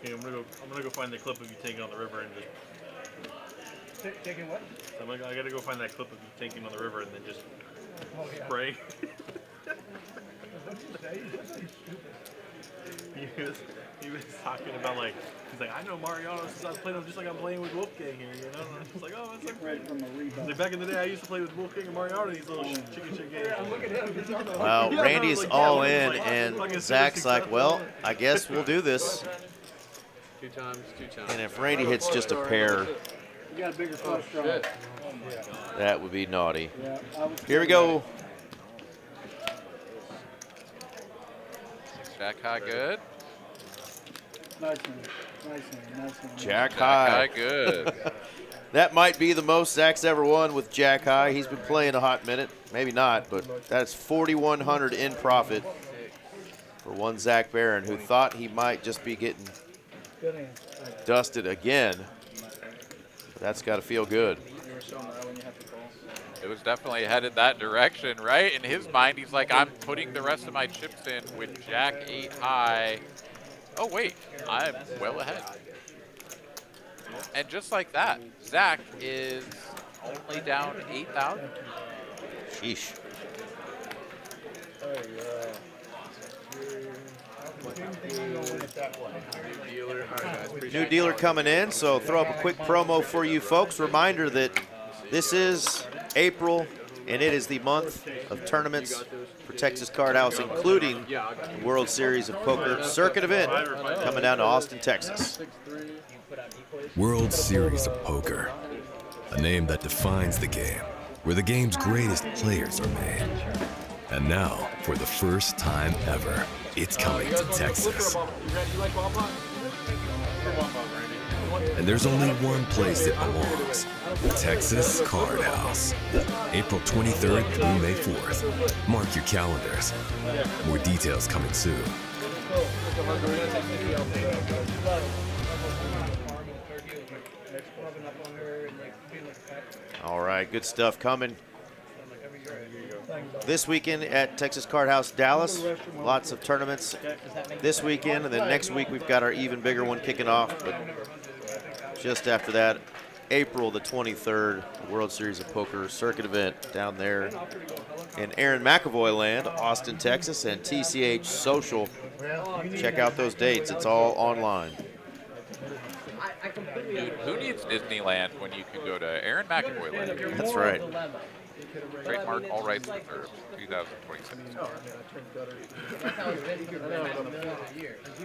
Okay, I'm gonna go find the clip of you taking on the river and just. Taking what? So I gotta go find that clip of you taking on the river and then just spray. He was talking about he's like, I know Mariano since I was playing him just like I'm playing with Wolfgang here, you know? And it's like, oh, it's like back in the day I used to play with Wolfgang and Mariano these little chicken shit games. Well, Randy's all in, and Zach's like, well, I guess we'll do this. 2 times. And if Randy hits just a pair, You got a bigger flush draw. that would be naughty. Here we go. Jack high good. Nice one. Jack high. Good. That might be the most Zach's ever won with Jack high. He's been playing a hot minute. Maybe not, but that's 4,100 in profit for one Zach Barron, who thought he might just be getting dusted again. But that's got to feel good. It was definitely headed that direction, right? In his mind, he's like, I'm putting the rest of my chips in with Jack 8 high. Oh, wait, I'm well ahead. And just like that, Zach is only down 8,000. Sheesh. New dealer coming in, so throw up a quick promo for you folks. Reminder that this is April, and it is the month of tournaments for Texas Card House, including the World Series of Poker circuit event coming down to Austin, Texas. World Series of Poker. A name that defines the game, where the game's greatest players are made. And now, for the first time ever, it's coming to Texas. And there's only one place it belongs, Texas Card House. April 23rd through May 4th. Mark your calendars. More details coming soon. All right, good stuff coming this weekend at Texas Card House Dallas. Lots of tournaments this weekend, and then next week we've got our even bigger one kicking off. But just after that, April the 23rd, the World Series of Poker circuit event down there in Aaron McAvoy land, Austin, Texas, and TCH Social. Check out those dates. It's all online. Dude, who needs Disneyland when you can go to Aaron McAvoy land? That's right. Trademark, all rights reserved, 2026.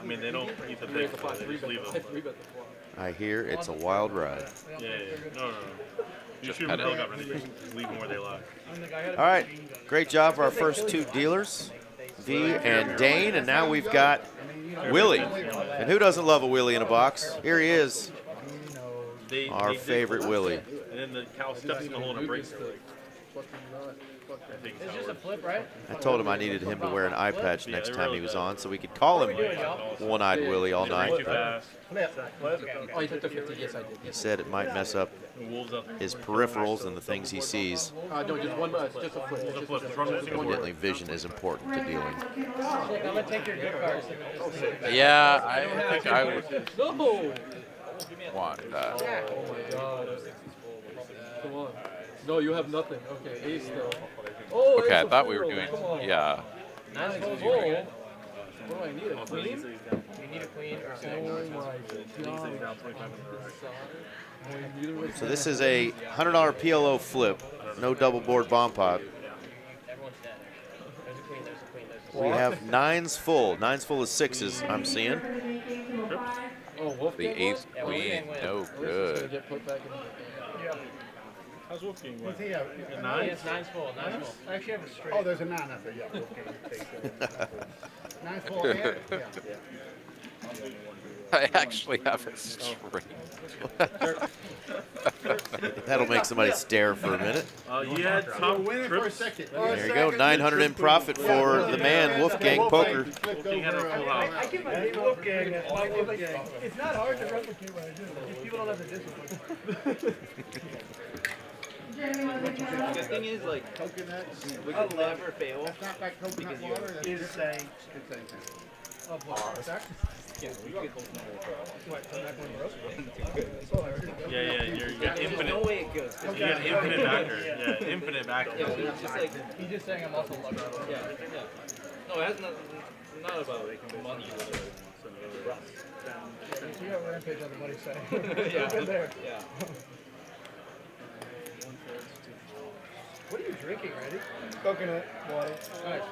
I mean, they don't eat the big, they just leave them. I hear it's a wild ride. Yeah. No. You shoot them with a helicopter, they just leave them where they lie. All right, great job for our first two dealers, V and Dane, and now we've got Willie. And who doesn't love a Willie in a box? Here he is, our favorite Willie. And then the cow stuffs in the hole and it breaks it. It's just a flip, right? I told him I needed him to wear an eye patch next time he was on so we could call him One-Eyed Willie all night. Too fast. Oh, you took the 50. Yes, I did. He said it might mess up his peripherals and the things he sees. No, just one. Just a flip. Evidently, vision is important to dealing. I'm gonna take your gift card. Yeah, I think I would No. want that. Oh my God. Come on. No, you have nothing. Okay, ace though. Oh, Okay, I ace thought of we were four. doing, Come on. yeah. Nice full. What do I need? A queen? You need a queen or Oh something. my God. So this is a $100 PLO flip, no double board bomb pot. Everyone's dead. There's a queen, there's a queen, there's a queen. We have nines full of sixes, I'm seeing. Oh, Wolfgang The ace Yeah, queen, Wolfgang wins. no good. Get put back in the How's Wolfgang What's win? he have? A Yeah, nine? it's nine's full, nine's full. I actually have a straight. Oh, there's a 9 up there, yeah. Okay, take that. 9 full, yeah. I actually have a straight. That'll make somebody stare for a minute. You had top Win it for a trips. second. There you go, 900 in profit for the man, Wolfgang Poker. Wolfgang had a full house. I give my name Wolfgang. It's not hard to replicate what I do. If people don't have the discipline. The thing is, like, coconuts, we could never fail. That's not like coconut water, that's insane. Yeah, you got There's infinite. no way it goes. You got infinite backers. Yeah, infinite backers. Yeah, it's just like, He's just saying I'm also lucky. yeah. No, it has not about money. You have a rampage on the money side. Yeah. Been there. Yeah. What are you drinking, Randy? Coconut water. Nice.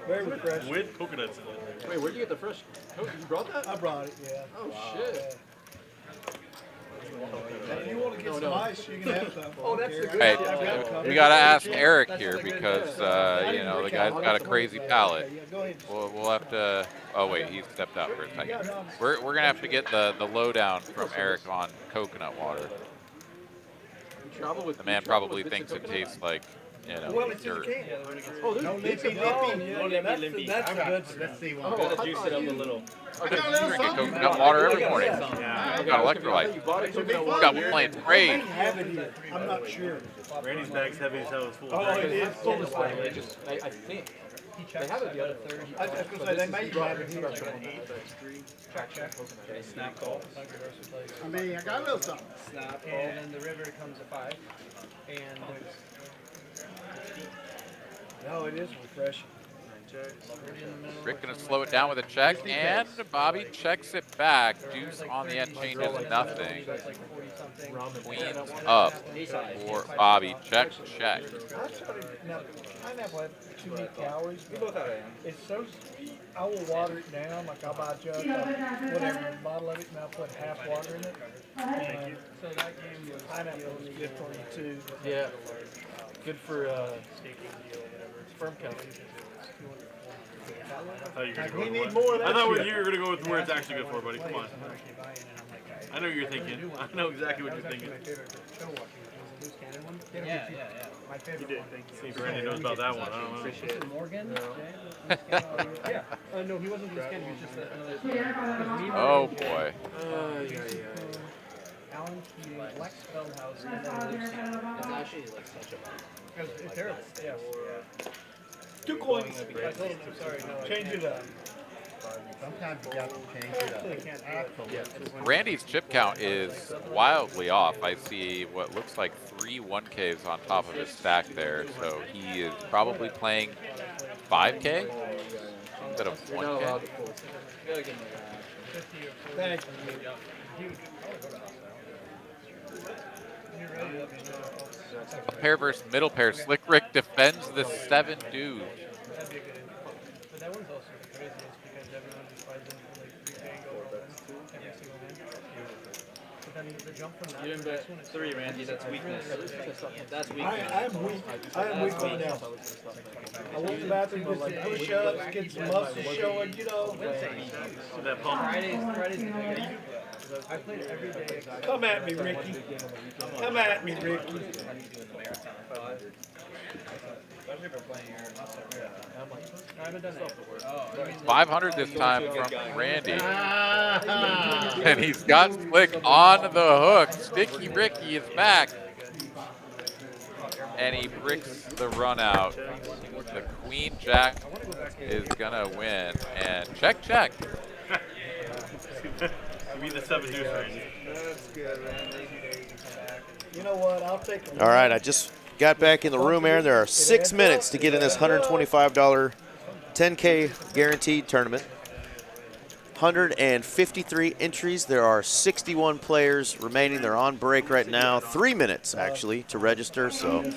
Very refreshing. With coconuts in it. Wait, where'd you get the fresh? Oh, you brought that? I brought it, yeah. Oh shit. If you want to get some ice, you can have some. Oh, that's the good Hey, stuff. we gotta ask Eric here because, you know, the guy's got a crazy palate. We'll have to, oh wait, he stepped out for a second. We're gonna have to get the lowdown from Eric on coconut water. The man probably thinks it tastes like, you know, Well, it's in the dirt. can. Oh, there's No lippy, lippy. That's the good stuff. Let's see one. Gotta juice it up a little. Okay, you drink coconut water every morning. Yeah. Got electrolyte. Got one playing trade. Have it here. I'm not sure. Randy's bag's heavy as hell. It's full of Oh, it drinks. is full of I stuff. just, I think. They have it the other third. I was going to say, they may have it here. Snap call. I mean, I got a little something. Snap call. And then the river comes a 5. And there's No, it is refreshing. Rick gonna slow it down with a check, and Bobby checks it back. Deuce on the end changes nothing. Queens up for Bobby. Check, check. Now, pineapple has too many calories. We both have it. It's so sweet. I will water it down, like I'll buy a jug, whatever, a bottle of it, and I'll put half water in it. So that game was pineapple is good for you too. Yeah. Good for sperm count. We need more of that. I thought shit. you were going to go with where it's actually good for, buddy. Come on. I know what you're thinking. I know exactly what you're thinking. Yeah. My favorite one. See if Randy knows about that one. I don't know. Is it Morgan? Yeah. No, he wasn't this kid. He was just another. Oh boy. Alan Keating, Lex Feldhouse, and It's actually like such a it's terrible. Yes. 2 coins. I told him, I'm sorry. No, change it up. Sometimes you got to change it up. Randy's chip count is wildly off. I see what looks like 3 1Ks on top of his stack there. So he is probably playing 5K instead of 1K. Thank you. Pair versus middle pair. Slick Rick defends the 7 dude. But that one's also the craziest because everyone just buys in for like 3K gold every single hand. But then the jump from that. You didn't bet 3, Randy. That's weakness. That's weakness. I am weak. I am weak right now. I went to the bathroom, but like push-ups, get some muscles showing, you know. That pump. Friday's the day. I played every day. Come at me, Ricky. Come at me, Ricky. Especially for playing your muscle. I haven't done that. 500 this time from Randy. And he's got Slick on the hook. Sticky Ricky is back. And he bricks the run out. The Queen Jack is gonna win. And check. Give me the 7 deuce, Randy. You know what? I'll take it. All right, I just got back in the room, Aaron. There are 6 minutes to get in this $125 10K guaranteed tournament. 153 entries. There are 61 players remaining. They're on break right now. 3 minutes, actually, to register. So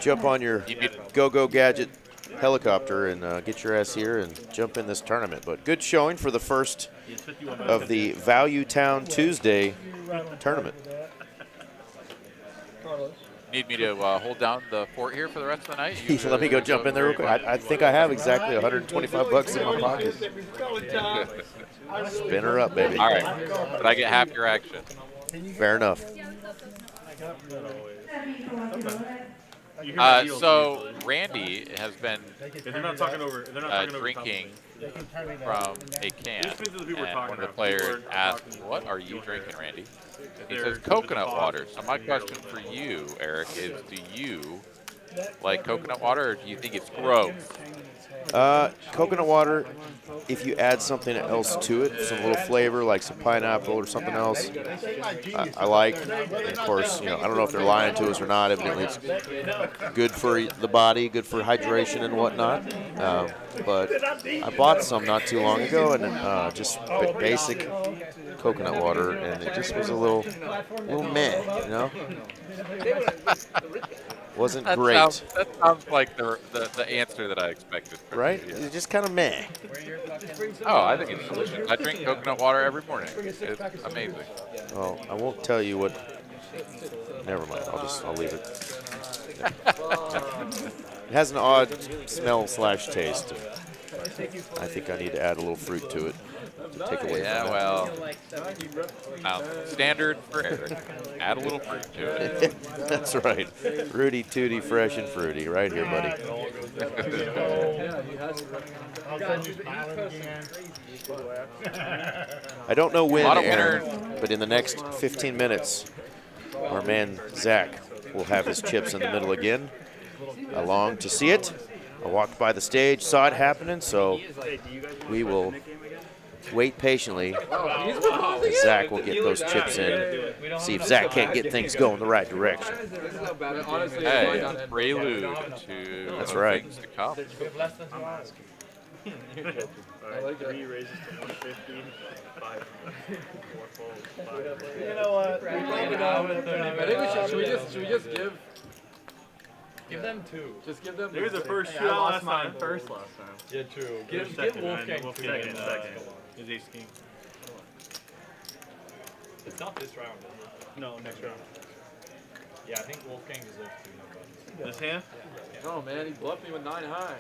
jump on your go-go gadget helicopter and get your ass here and jump in this tournament. But good showing for the first of the Value Town Tuesday tournament. Need me to hold down the fort here for the rest of the night? Let me go jump in there real quick. I think I have exactly 125 bucks in my pocket. Spin her up, baby. All right. But I get half your action. Fair enough. So Randy has been drinking from a can, and one of the players asked, "What are you drinking, Randy?" He says coconut water. So my question for you, Eric, is: do you like coconut water, or do you think it's gross? Coconut water, if you add something else to it, some little flavor like some pineapple or something else, I like. And of course, I don't know if they're lying to us or not. Evidently, it's good for the body, good for hydration and whatnot. But I bought some not too long ago, and just basic coconut water, and it just was a little meh, Wasn't great. That sounds like the answer that I expected. Right? It's just kind of meh. Oh, I think it's delicious. I drink coconut water every morning. It's amazing. Well, I won't tell you what. Never mind. I'll leave it. It has an odd smell/taste. I think I need to add a little fruit to it to take away from that. Well, standard for Eric. Add a little fruit to it. That's right. Rudy Tooty, fresh and fruity, right here, buddy. I don't know when, Aaron, but in the next 15 minutes, our man Zach will have his chips in the middle again. I long to see it. I walked by the stage, saw it happening, so we will wait patiently. Zach will get those chips in. See if Zach can't get things going the right direction. Hey, prelude to That's right. things to come. I like 3 raises to 150, 5 4-fold. You know what? I think should we just give Give them 2. Just give them. They were the first Hey, I shootout lost last mine time. first last time. Yeah, true. Give Give Wolfgang 2. Second. Second. Is ace king. It's not this round, is it? No, next round. Yeah, I think Wolfgang deserves 2. This hand? Oh man, he bluffed me with 9 high.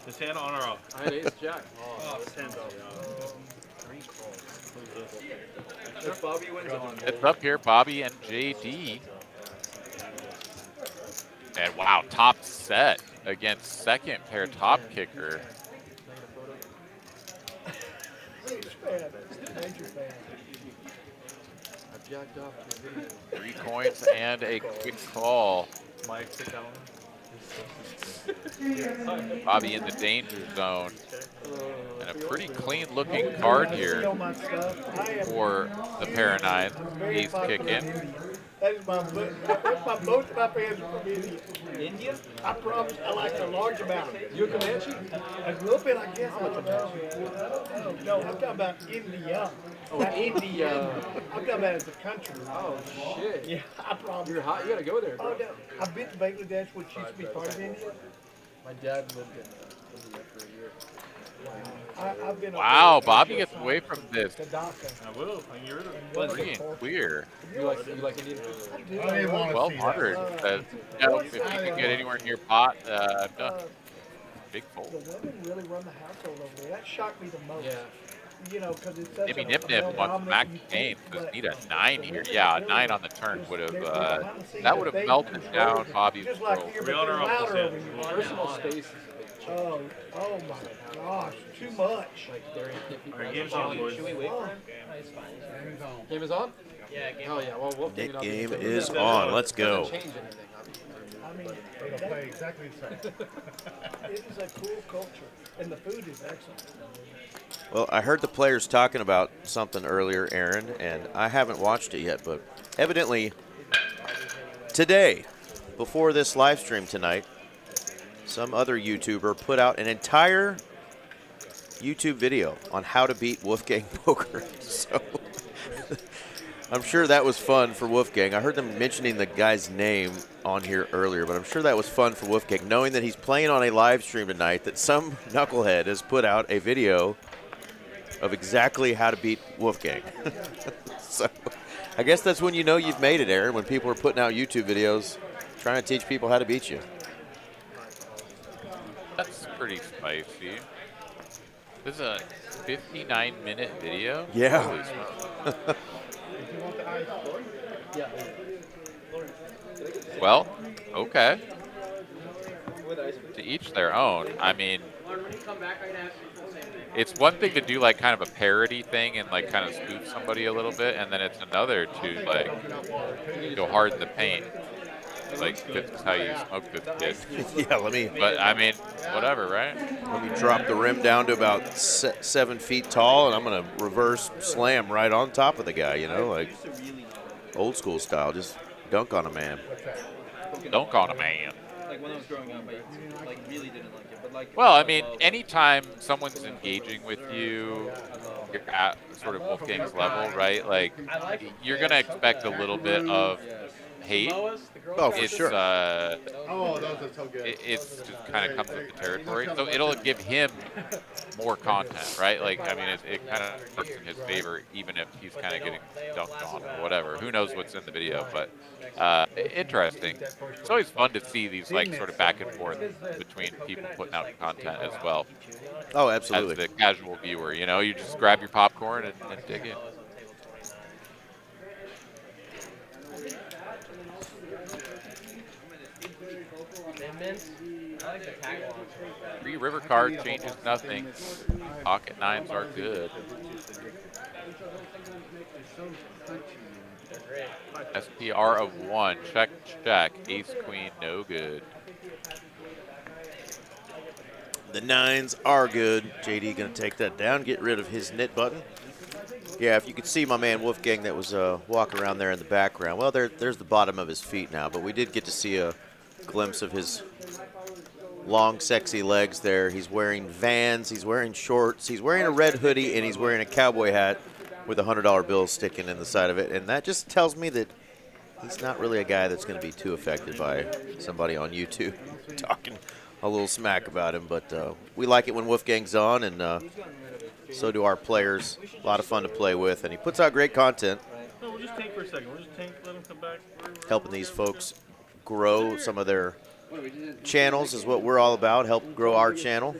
This hand on or off? I had ace jack. Oh, this hand's off. If Bobby wins on. It's up here, Bobby and JD. And wow, top set against second pair top kicker. Huge fan. Major fan. I jacked off. 3 coins and a quick call. Mike, take that one. Bobby in the danger zone. And a pretty clean looking card here for the pair of 9s. Ace kick in. That is my most of my fans are from India. India? I promise I like a large amount. You a Comanche? A little bit, I guess. I don't know. No, I'm talking about India. Oh, India. I'm talking about as a country. Oh shit. Yeah, I promise. You're hot. You gotta go there, Oh, bro. no. I've been to Bangladesh, which used to be part of India. My dad lived in India for a year. I've been Wow, over there. Bobby gets away from this. To Dhaka. I will. I can get rid of it. Free and clear. You like Indian food? I do. I don't even want to Well see martyred. that. Says, no, if you can get anywhere near pot, I'm done. Big The fold. women really run the household over there. That shocked me the most. Yeah. You know, because it's such Maybe a Nip Nip wants Mac Game. Just need a 9 here. Yeah, a 9 on the turn would have, that would have melted down Bobby's just like roll. here, but We honor they're our louder percent. over here. Personal space is a big challenge. Oh my gosh, too much. Like there ain't people. Alright, game's on, boys. Should we wait Oh. for him? No, he's fine. Game's on. Game is on? Yeah, game Oh yeah. Well, Wolfgang Nick not game being is doesn't on. Let's go. change anything, obviously. I mean, It'll play exactly the same. it is a cool culture, and the food is excellent. Well, I heard the players talking about something earlier, Aaron, and I haven't watched it yet, but evidently today, before this live stream tonight, some other YouTuber put out an entire YouTube video on how to beat Wolfgang Poker. So I'm sure that was fun for Wolfgang. I heard them mentioning the guy's name on here earlier, but I'm sure that was fun for Wolfgang, knowing that he's playing on a live stream tonight, that some knucklehead has put out a video of exactly how to beat Wolfgang. So I guess that's when you know you've made it, Aaron, when people are putting out YouTube videos trying to teach people how to beat you. That's pretty spicy. This is a 59-minute video? Yeah. Holy smokes. Well, okay. To each their own. I mean, it's one thing to do like kind of a parody thing and like kind of spoof somebody a little bit, and then it's another to like go hard in the paint. Like, this is how you smoke this kid. Yeah, let me But I mean, whatever, right? drop the rim down to about 7 feet tall, and I'm going to reverse slam right on top of the guy, you know, like old school style. Just dunk on a man. Dunk on a man. Like when I was growing up, I like really didn't like it, but like. Well, I mean, anytime someone's engaging with you, you're at sort of Wolfgang's level, right? Like, you're going to expect a little bit of hate. Oh, for It's, sure. Oh, those are so good. It's just kind of comes with the territory. So it'll give him more content, right? Like, I mean, it kind of works in his favor, even if he's kind of getting dunked on or whatever. Who knows what's in the video, but interesting. It's always fun to see these, like, sort of back and forth between people putting out content as well. Oh, As absolutely. the casual viewer, you know, you just grab your popcorn and dig in. I like the tag along. Free river card changes nothing. Pocket 9s are good. SPR of 1. Check, check. Ace, queen, no good. The 9s are good. JD going to take that down, get rid of his knit button. Yeah, if you could see my man Wolfgang that was walking around there in the background. Well, there's the bottom of his feet now, but we did get to see a glimpse of his long, sexy legs there. He's wearing Vans, he's wearing shorts, he's wearing a red hoodie, and he's wearing a cowboy hat with a $100 bill sticking in the side of it. And that just tells me that He's not really a guy that's going to be too affected by somebody on YouTube talking a little smack about him, but we like it when Wolfgang's on, and so do our players. A lot of fun to play with, and he puts out great content. No, we'll just tank for a second. We'll just tank, let him come back. Helping these folks grow some of their channels is what we're all about. Help grow our channel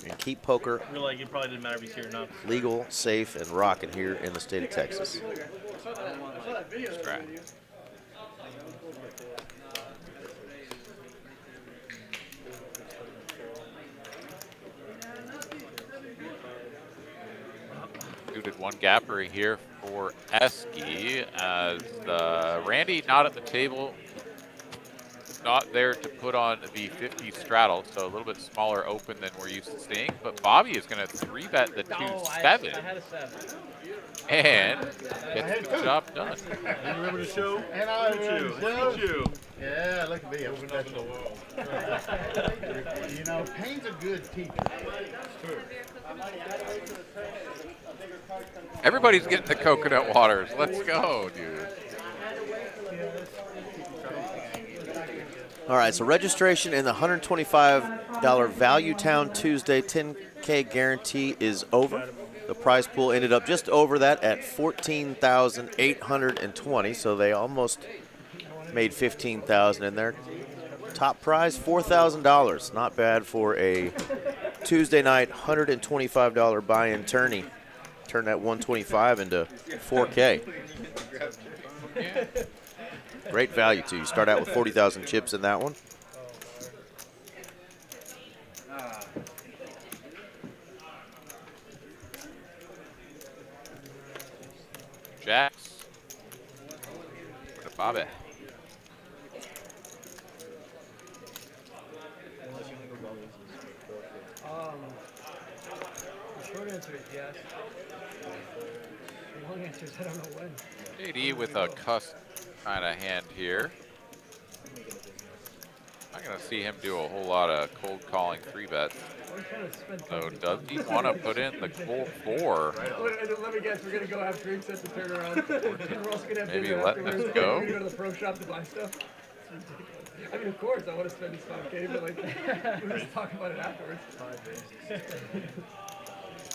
and keep poker We're like, it probably didn't matter if he's here or not. legal, safe, and rocking here in the state of Texas. Right. Suited one gapper here for Esky as Randy not at the table, not there to put on the 50 straddle, so a little bit smaller open than we're used to seeing. But Bobby is going to 3-bet the 2-7 and gets the job done. You remember the show? And I Look at you. remember the Look at show. you. Yeah, look at me. I'm special. You know, pain's a good teacher. Everybody's getting the coconut waters. Let's go, dude. All right, so registration in the $125 Value Town Tuesday 10K guarantee is over. The prize pool ended up just over that at $14,820, so they almost made $15,000 in there. Top prize, $4,000. Not bad for a Tuesday night $125 buy-in tourney. Turn that 125 into 4K. Great value, too. You start out with 40,000 chips in that one. Jacks. For the Bobby. The short answer is yes. The long answer is I don't know when. JD with a cuss kind of hand here. I'm not going to see him do a whole lot of cold calling 3-bets. So does he want to put in the cold 4? Let me guess, we're going to go have drinks at the turnaround. We're also going to have Maybe dinner letting afterwards. this go? We're going to go to the pro shop to buy stuff. I mean, of course, I want to spend this 5K, but like, we're just talking about it afterwards.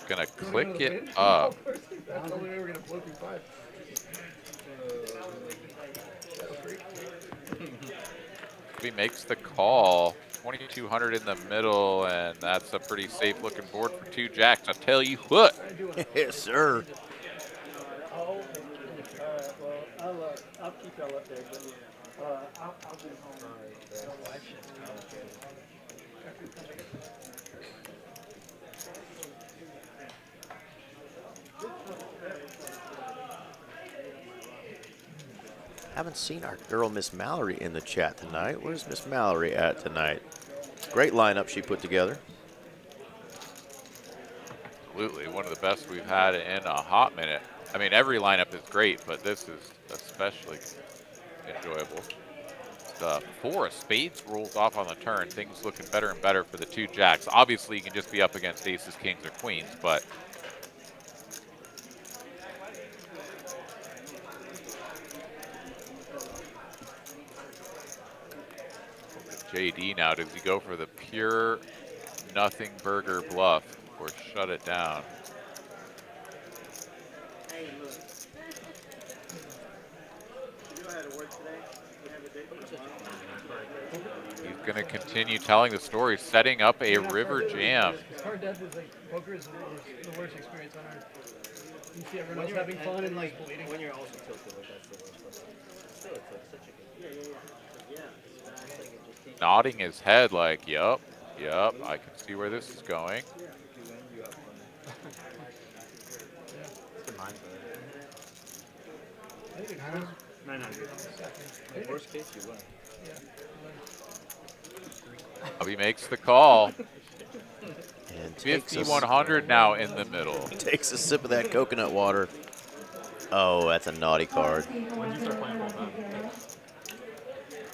Gonna click it up. That's the only way we're going to blow through 5. He makes the call. 2,200 in the middle, and that's a pretty safe looking board for 2 jacks. I'll tell you what. Yes, sir. Oh, well, I'll keep y'all up there, but I'll be home. Haven't seen our girl, Miss Mallory, in the chat tonight. Where's Miss Mallory at tonight? Great lineup she put together. Absolutely, one of the best we've had in a hot minute. I mean, every lineup is great, but this is especially enjoyable. The 4 of spades rolls off on the turn. Things looking better and better for the 2 jacks. Obviously, you can just be up against aces, kings, or queens, but JD now, does he go for the pure nothing burger bluff or shut it down? He's going to continue telling the story, setting up a river jam. Hard death is like, poker is the worst experience on earth. You see everyone else having fun and like bleeding. When you're also tilted, like that's the worst. Still, it's like such a good. Nodding his head like, yup, I can see where this is going. Worst case, you win. Bobby makes the call. And 5,100 now in the middle. Takes a sip of that coconut water. Oh, that's a naughty card. When did you start playing full time?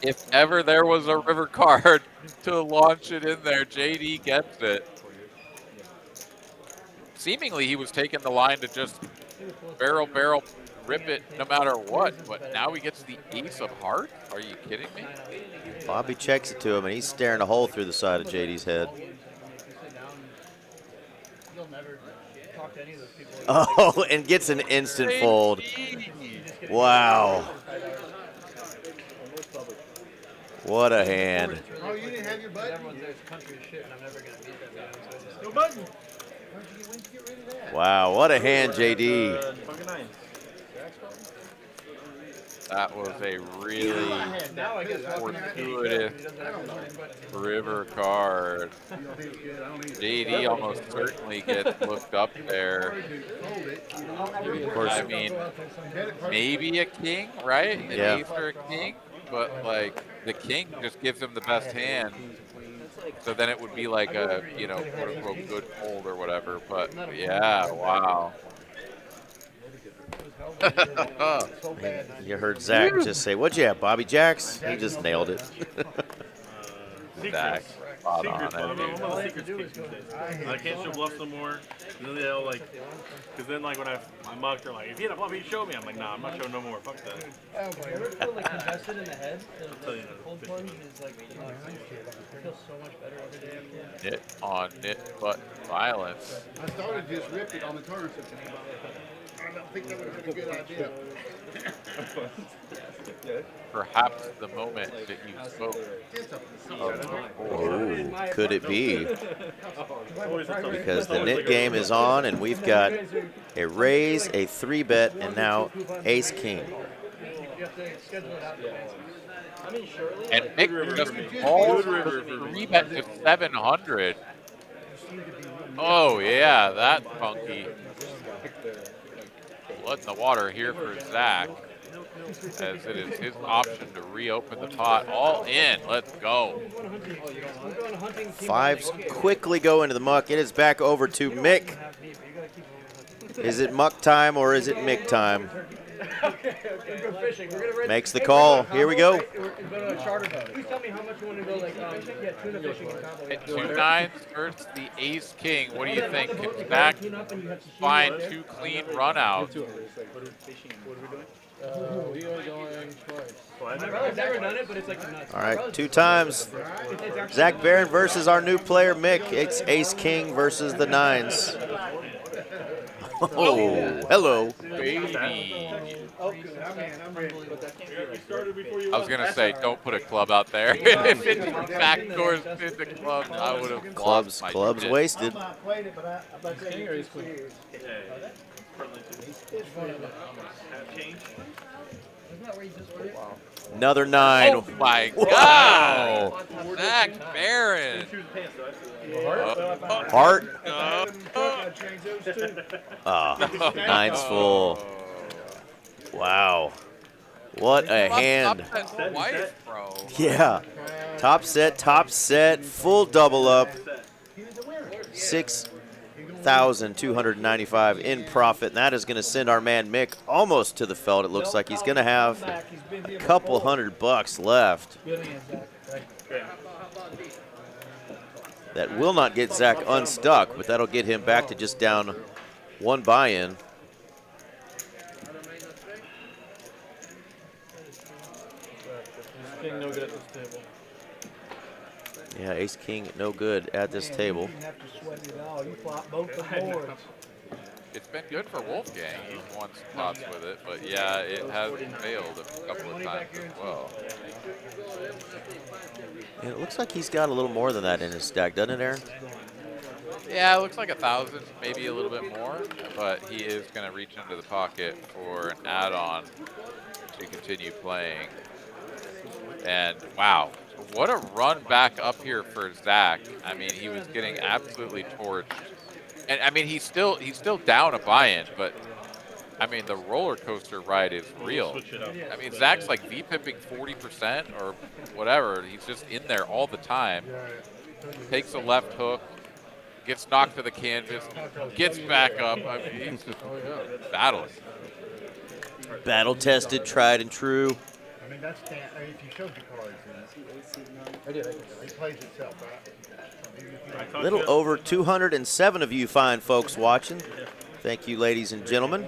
If ever there was a river card to launch it in there, JD gets it. Seemingly he was taking the line to just barrel rip it no matter what. But now he gets the ace of hearts? Are you kidding me? Bobby checks it to him, and he's staring a hole through the side of JD's head. Oh, and gets an instant fold. Wow. What a hand. Oh, you didn't have your button? Everyone says country is shit, and I'm never going to beat that man. No button. Where'd you get rid of that? Wow, what a hand, JD. Fucking nines. That was a really fortuitous river card. JD almost certainly gets looked up there. Of course. I mean, maybe a king, right? An Yeah. ace or a king, but like the king just gives him the best hand. So then it would be like a, you know, quote unquote good fold or whatever. But yeah, wow. You heard Zach just say, "What'd you have, Bobby Jacks?" He just nailed it. Zach, spot on Secrets, that I'm dude. on the secrets case these days. I can't show bluffs no more. And then they'll like, because then like when I mucked, they're like, if you had a bluff, you show me. I'm like, nah, I'm not showing no more. Fuck that. You ever feel like congested in the head? tell you The that. cold plunge is like, it feels so much better every day after that. Nit on nit, but violence. I started just ripped it on the turn. I don't think that would have been a good idea. Perhaps the moment that you spoke. Oh, could it be? Always a tough- Because the nit game is on, and we've got a raise, a 3-bet, and now ace king. You have to schedule it out in advance. And Mick just falls for 3-bet to 700. Oh yeah, that's funky. Blood in the water here for Zach, as it is his option to reopen the pot. All in, let's go. Fives quickly go into the muck. It is back over to Mick. Is it muck time or is it Mick time? Makes the call. Here we go. Please tell me how much you want to go, like, tuna fishing in Cabo. At 2-9 versus the ace king. What do you think? Can Zach find 2 clean runouts? We are going twice. My brother's never done it, but it's like nuts. All right, 2 times. Zach Barron versus our new player, Mick. It's ace king versus the 9s. Oh, hello. Baby. I'm ready. I was gonna say, don't put a club out there. If it backdoors in the club, I would have Clubs, lost my clubs shit. wasted. King or ace queen? Another 9. Oh my Wow. God! Zach Barron. Heart. Oh. 9's full. Wow. What a hand. Wife, bro. Yeah. Top set, full double up. 6,295 in profit. And that is going to send our man Mick almost to the felt. It looks like he's going to have a couple $100 left. That will not get Zach unstuck, but that'll get him back to just down 1 buy-in. King no good at this table. Yeah, ace king no good at this table. You didn't have to sweat it all. You flop both the boards. It's been good for Wolfgang. He's won spots with it, but yeah, it has failed a couple of times as well. And it looks like he's got a little more than that in his stack, doesn't it, Aaron? Yeah, it looks like 1,000, maybe a little bit more, but he is going to reach into the pocket for an add-on to continue playing. And wow, what a run back up here for Zach. I mean, he was getting absolutely torched. And I mean, he's still down a buy-in, but I mean, the roller coaster ride is real. I mean, Zach's like V-pimping 40% or whatever. He's just in there all the time. Takes a left hook, gets knocked to the canvas, gets back up. I mean, he's just battling. Battle tested, tried and true. I mean, that's if you showed your cards, I did. it plays itself, right? Little over 207 of you fine folks watching. Thank you, ladies and gentlemen.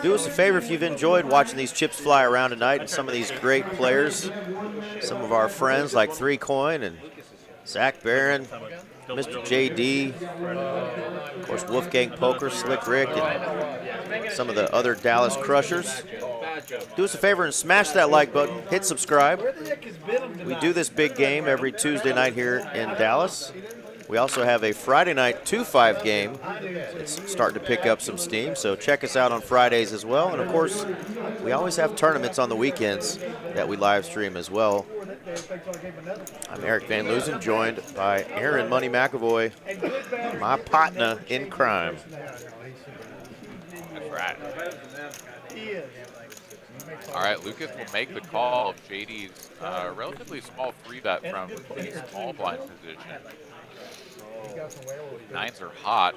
Do us a favor if you've enjoyed watching these chips fly around tonight and some of these great players. Some of our friends like 3 Coin and Zach Barron, Mr. JD, of course Wolfgang Poker, Slick Rick, and some of the other Dallas Crushers. Do us a favor and smash that like button, hit subscribe. We do this big game every Tuesday night here in Dallas. We also have a Friday night 2-5 game. It's starting to pick up some steam, so check us out on Fridays as well. And of course, we always have tournaments on the weekends that we live stream as well. I'm Eric Van Loosen, joined by Aaron Money McAvoy, my partner in crime. That's right. All right, Lucas will make the call of JD's relatively small free bet from a small blind position. Nines are hot.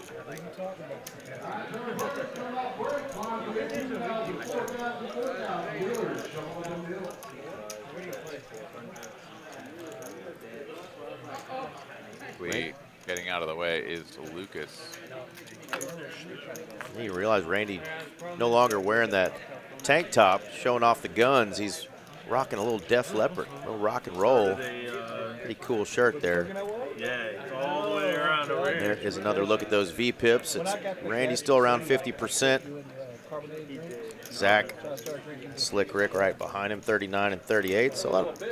Getting out of the way is Lucas. You realize Randy no longer wearing that tank top, showing off the guns. He's rocking a little Def Leppard, a little rock and roll. Pretty cool shirt there. Yeah, it's all the way around over here. There is another look at those V-pips. It's Randy still around 50%. Zach, Slick Rick right behind him, 39 and 38. So a lot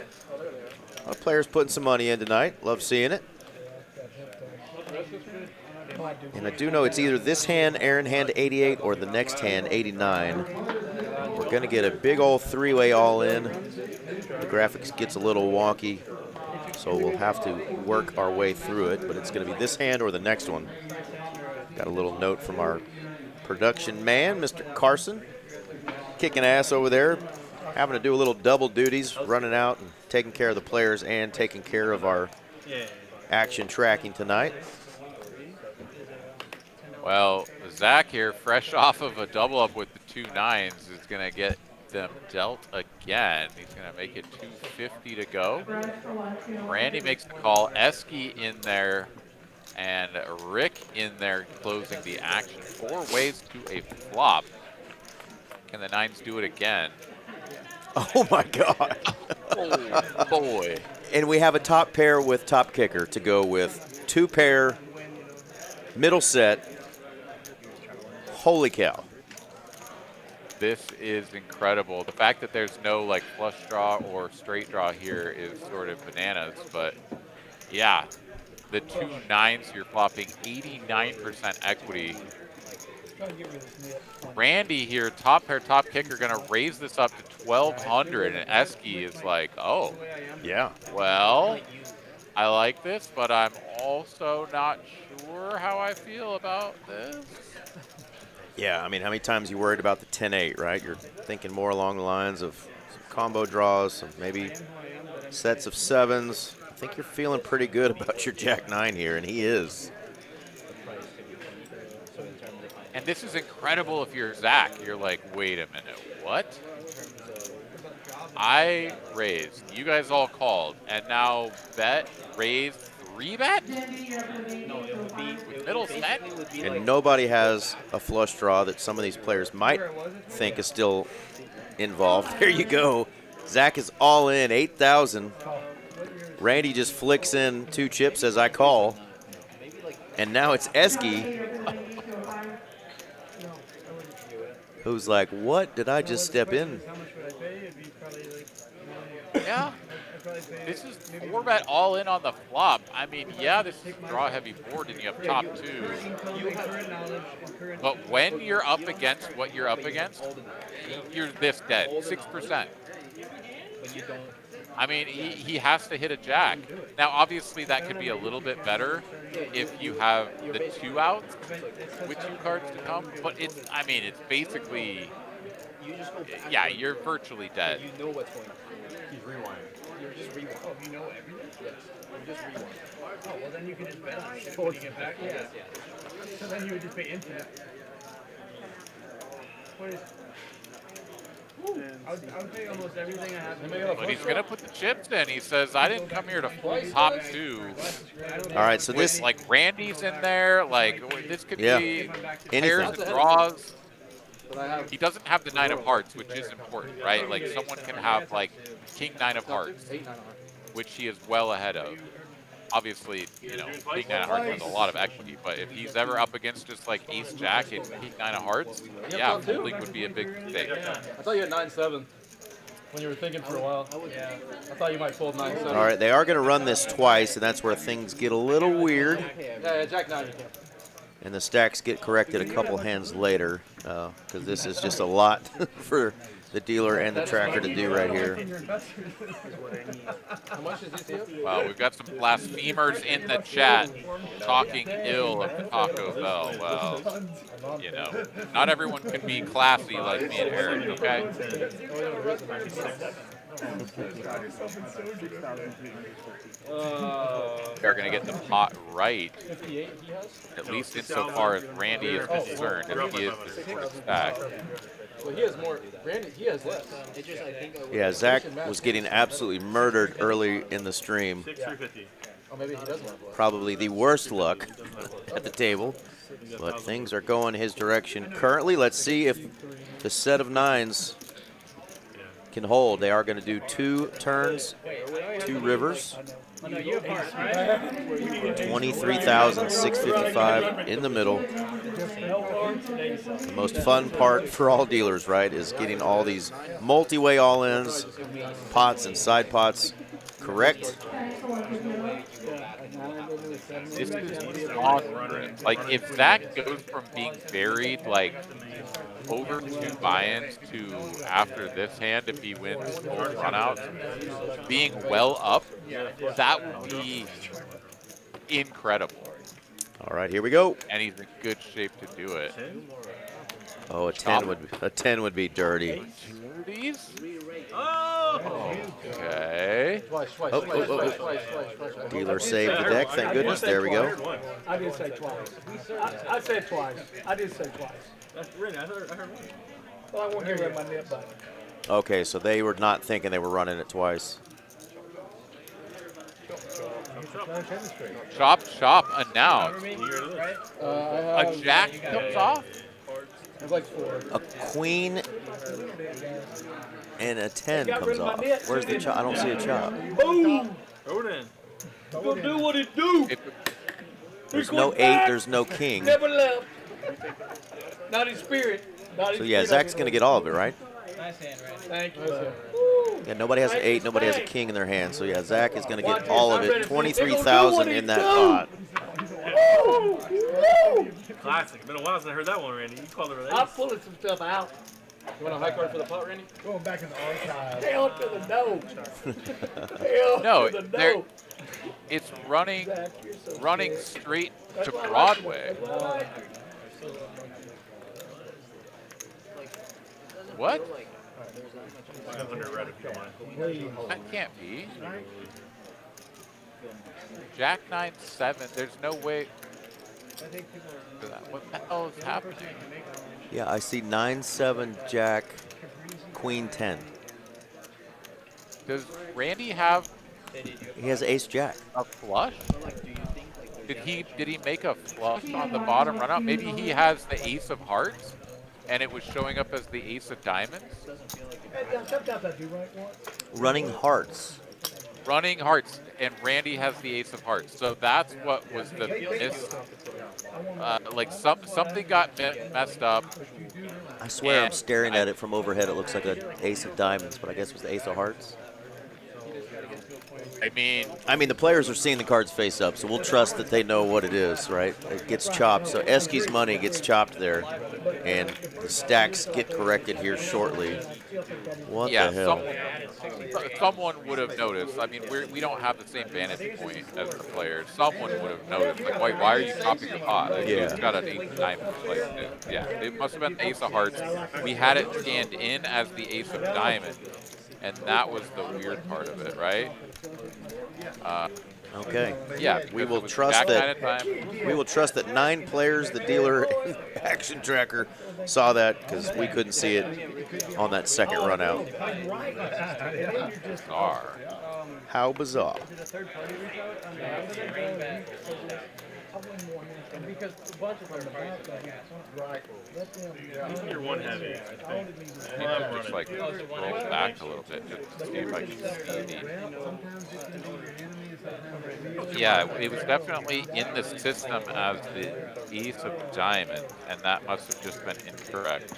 of players putting some money in tonight. Love seeing it. And I do know it's either this hand, Aaron hand 88, or the next hand 89. We're going to get a big old 3-way all in. The graphics gets a little wonky, so we'll have to work our way through it, but it's going to be this hand or the next one. Got a little note from our production man, Mr. Carson, kicking ass over there, having to do a little double duties, running out and taking care of the players and taking care of our action tracking tonight. Well, Zach here, fresh off of a double up with the 2 9s, is going to get them dealt again. He's going to make it 250 to go. Randy makes the call. Esky in there and Rick in there closing the action. 4 ways to a flop. Can the 9s do it again? Oh my God. Oh boy. And we have a top pair with top kicker to go with. 2 pair, middle set. Holy cow. This is incredible. The fact that there's no like flush draw or straight draw here is sort of bananas, but yeah, the 2 9s, you're flopping 89% equity. Randy here, top pair, top kicker, gonna raise this up to 1,200, and Esky is like, oh, yeah. Well, I like this, but I'm also not sure how I feel about this. Yeah, I mean, how many times you worried about the 10-8, right? You're thinking more along the lines of some combo draws, some maybe sets of 7s. I think you're feeling pretty good about your Jack-9 here, and he is. And this is incredible if you're Zach. You're like, wait a minute, what? I raised, you guys all called, and now bet, raised, 3-bet? No, it would be with middle set? And nobody has a flush draw that some of these players might think is still involved. There you go. Zach is all in, 8,000. Randy just flicks in 2 chips as I call. And now it's Esky, who's like, what did I just step in? Yeah. This is 4-bet all in on the flop. I mean, yeah, this is a draw-heavy board and you have top 2. But when you're up against what you're up against, you're this dead, 6%. I mean, he has to hit a jack. Now, obviously, that could be a little bit better if you have the 2 outs with 2 cards to come. But it's, I mean, it's basically, yeah, you're virtually dead. You know what's going on. He's rewinding. You're just rewinding. Oh, you know everything? Yes. You're just rewinding. Oh, well, then you can just bet on it when you get back. Yes. So then you would just pay infinite. What is... I would pay almost everything I have. But he's going to put the chips in. He says, I didn't come here to full top 2. All right, so this... Like, Randy's in there. Like, this could be anything. pairs and draws. He doesn't have the 9 of hearts, which is important, right? Like someone can have like king 9 of hearts, which he is well ahead of. Obviously, you know, king 9 of hearts has a lot of equity, but if he's ever up against just like ace jack and king 9 of hearts, yeah, folding would be a big mistake. I thought you had 9-7 when you were thinking for a while. Yeah. I thought you might fold 9-7. All right, they are going to run this twice, and that's where things get a little weird. Yeah, jack 9 you can. And the stacks get corrected a couple hands later, because this is just a lot for the dealer and the tracker to do right here. How much is this? Well, we've got some blasphemers in the chat talking ill of the Taco Bell. Well, you know, not everyone can be classy like me and Eric, okay? They're going to get the pot right, at least insofar as Randy is concerned, if he is the shortest stack. Well, he has more. Randy, he has less. Yeah, Zach was getting absolutely murdered early in the stream. Oh, maybe he doesn't have less. Probably the worst luck at the table, but things are going his direction currently. Let's see if the set of 9s can hold. They are going to do 2 turns, 2 rivers. 23,655 in the middle. The most fun part for all dealers, right, is getting all these multi-way all-ins, pots and side pots correct. This is awesome. Like, if Zach goes from being buried, like, over 2 buy-ins to after this hand, if he wins both runouts, being well up, that would be incredible. All right, here we go. And he's in good shape to do it. Oh, a 10 would be dirty. Dirties? Oh! Okay. Dealer saved the deck. Thank goodness. There we go. I did say twice. I said twice. I did say twice. That's really, I heard one. Well, I won't get rid of my nip button. Okay, so they were not thinking they were running it twice. Chop, chop, announced. A jack comes off? A queen and a 10 comes off. Where's the chop? I don't see a chop. Boom! Throw it in. He's gonna do what it do. There's no 8, there's no king. Never left. Not in spirit. Not in So yeah, spirit. Zach's going to get all of it, right? Nice hand, right? Thank you. Yeah, nobody has an 8, nobody has a king in their hand. So yeah, Zach is going to get all of it. 23,000 in that pot. Classic. Been a while since I heard that one, Randy. You called it an I'm ace. pulling some stuff out. You want a high card for the pot, Randy? Going back in the archives. Hell to the no. Hell No, to the there- no. It's running Zach, you're so running good. straight That's to why I like Broadway. you. That's why I like you. What? Under red if you don't mind. That can't be. Jack 9-7. There's no way. What the hell is happening? Yeah, I see 9-7 Jack, Queen 10. Does Randy have He has Ace Jack. a flush? Did he make a flush on the bottom run out? Maybe he has the ace of hearts and it was showing up as the ace of diamonds? Sometimes I do right once. Running hearts. Running hearts, and Randy has the ace of hearts. So that's what was the miss. Like something got messed up. I swear I'm And staring at it from overhead. It looks like an Ace of Diamonds, but I guess it was the Ace of Hearts. I mean, the players are seeing the cards face up, so we'll trust that they know what it is, right? It gets chopped, so Eski's money gets chopped there, and the stacks get corrected here shortly. What yeah, the hell? someone would have noticed. I mean, we don't have the same vantage point as the players. Someone would have noticed. Like, why are you chopping the pot? Like, Yeah. It's got an ace of diamonds. Like, yeah, it must have been the ace of hearts. We had it stand in as the ace of diamonds, and that was the weird part of it, right? Okay. Yeah, We because will it was trust Jack that. 9 at time. We will trust that 9 players, the dealer, and action tracker, saw that because we couldn't see it on that second run out. Bizarre. How bizarre. And because a bunch of them are right. Even your one heavy, I think. Just like roll back a little bit just to see if I can see the. Yeah, it was definitely in the system as the ace of diamond, and that must have just been incorrect.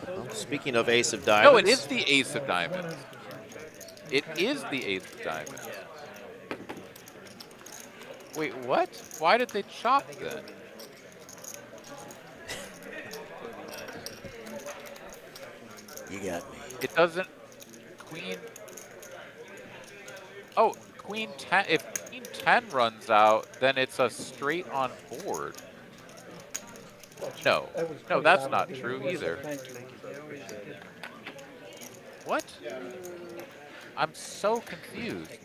Well, speaking of ace of diamonds. No, it is the ace of diamonds. It is the ace of diamonds. Wait, what? Why did they chop then? You got me. It doesn't. Queen. Oh, Queen 10. If Queen 10 runs out, then it's a straight on board. No, no, that's not true either. What? I'm so confused.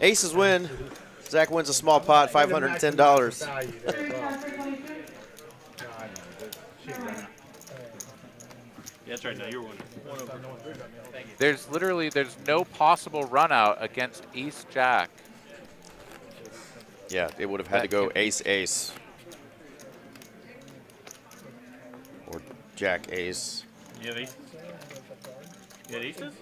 Aces win. Zach wins a small pot, $510. Yeah, that's right. Now you're one over. There's no possible run out against ace jack. Yeah, it would have had to go ace ace. Or jack ace. You have aces? You had aces?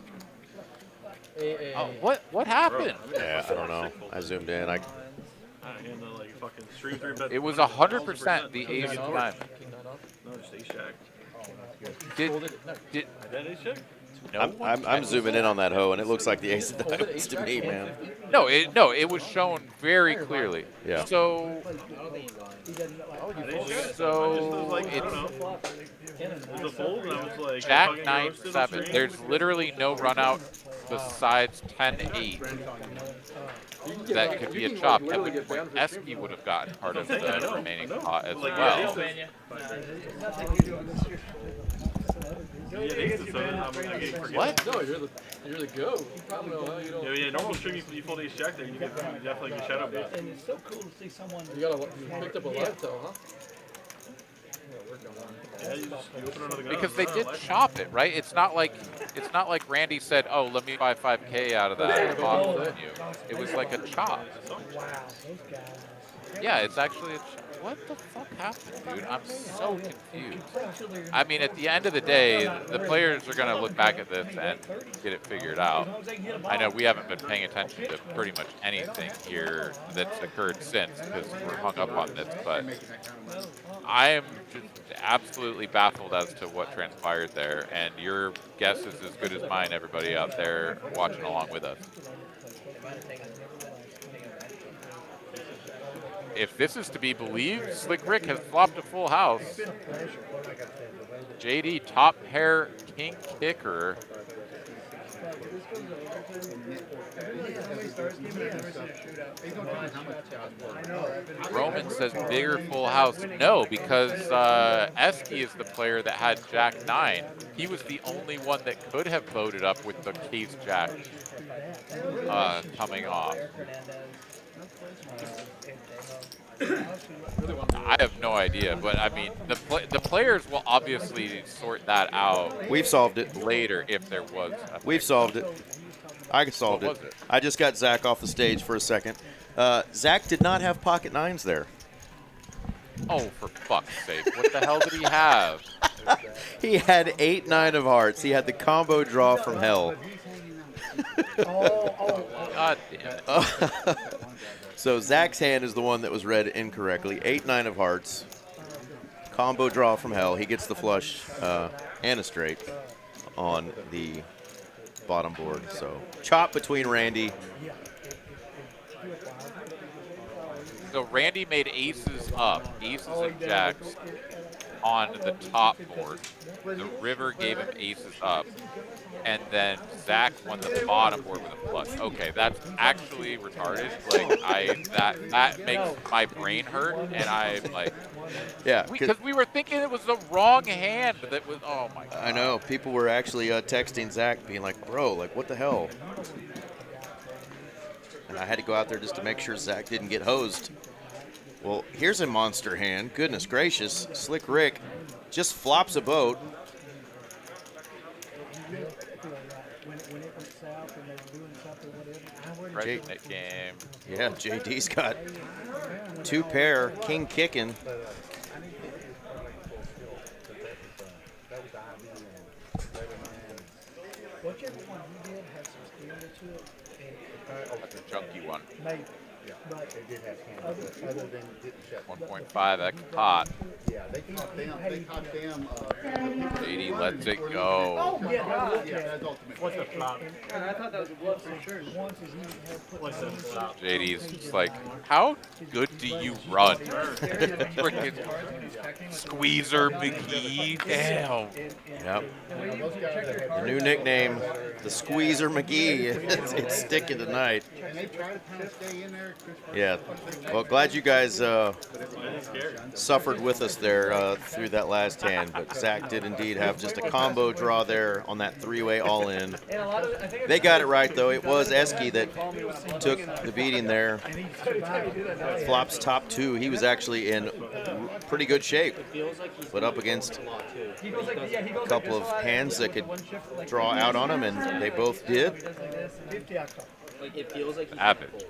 Oh, what happened? Yeah, I don't know. I zoomed in. I don't know, like fucking stream through. It was 100% the ace of diamond. No, just ace jack. Did that ace jack? No, I'm zooming in on that hoe, and it looks like the ace of diamonds to me, man. No, it was shown very clearly. Yeah. So it's a fold, and I was like, jack 9-7. There's literally no run out besides 10-8. That could be a chop. At which point Esky would have gotten part of the remaining pot as well. What? No, you're the go. You probably know how you don't. Yeah, normal stream you fold ace jack there, you definitely get shadow bait. And it's so cool to see someone. You picked up a live toe, huh? Yeah, you open another gun. Because they did chop it, right? It's not like Randy said, "Oh, let me buy 5K out of that box with you." It was like a chop. Wow, those guys. Yeah, it's actually a chop. What the fuck happened, dude? I'm so confused. I mean, at the end of the day, the players are going to look back at this and get it figured out. I know we haven't been paying attention to pretty much anything here that's occurred since because we're hung up on this, but I am just absolutely baffled as to what transpired there, and your guess is as good as mine, everybody out there watching along with us. If this is to be believed, Slick Rick has flopped a full house. JD, top pair, king kicker. Roman says bigger full house. No, because Esky is the player that had Jack 9. He was the only one that could have voted up with the case Jack coming off. I have no idea, but I mean, the players will obviously sort that out. We've solved it later if there was. We've solved it. I solved it. I just got Zach off the stage for a second. Zach did not have pocket nines there. Oh, for fuck's sake! What the hell did he have? He had 8-9 of hearts. He had the combo draw from hell. God damn it. So Zach's hand is the one that was read incorrectly. 8-9 of hearts. Combo draw from hell. He gets the flush and a straight on the bottom board. So chop between Randy. So Randy made aces up, aces and jacks on the top board. The river gave him aces up. And then Zach won the bottom board with a flush. Okay, that's actually retarded. Like that makes my brain hurt, and I'm like, yeah, because we were thinking it was the wrong hand that was. Oh my god. I know people were actually texting Zach, being like, "Bro, like what the hell?" And I had to go out there just to make sure Zach didn't get hosed. Well, here's a monster hand. Goodness gracious, Slick Rick just flops a boat. President game. Yeah, JD's got 2 pair, king kicking. Whichever one he did had some skill to it. That's a chunky one. Maybe. Yeah, but it did have cameras, other than getting shut. 1.5x pot. Yeah, they caught them. JD lets it go. Oh my God. Yeah, that's ultimate. What's the flop? I thought that was a bluff for sure. What's the flop? JD's just like, how good do you run? Freaking Squeezer McGee. Damn. Yep. The new nickname, the Squeezer McGee. It's sticking tonight. And they try to kind of stay in there. Yeah. Well, glad you guys suffered with us there through that last hand. But Zach did indeed have just a combo draw there on that 3-way all-in. They got it right, though. It was Esky that took the beating there. Flop's top 2. He was actually in pretty good shape, but up against a couple of hands that could draw out on him, and they both did. Like it feels like Happened.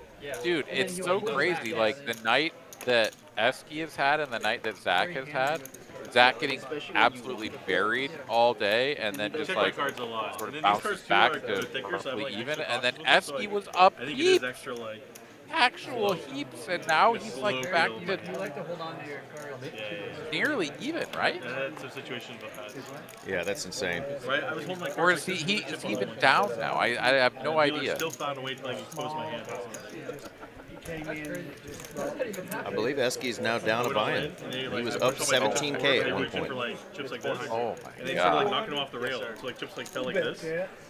Dude, it's so crazy. Like the night that Esky has had and the night that Zach has had, Zach getting absolutely buried all day and then just like sort of bounces back to roughly even, and then Esky was up heaps, actual heaps, and now he's like back to nearly even, right? That's a situation about that. Yeah, that's insane. Right, I was holding my Or is he even down now? I have no idea. Still found a way to like expose my hand. I believe Esky's now down a buy-in. He was up 17K at one point. Oh And my they started like god. knocking him off the rail. So like chips like fell like this.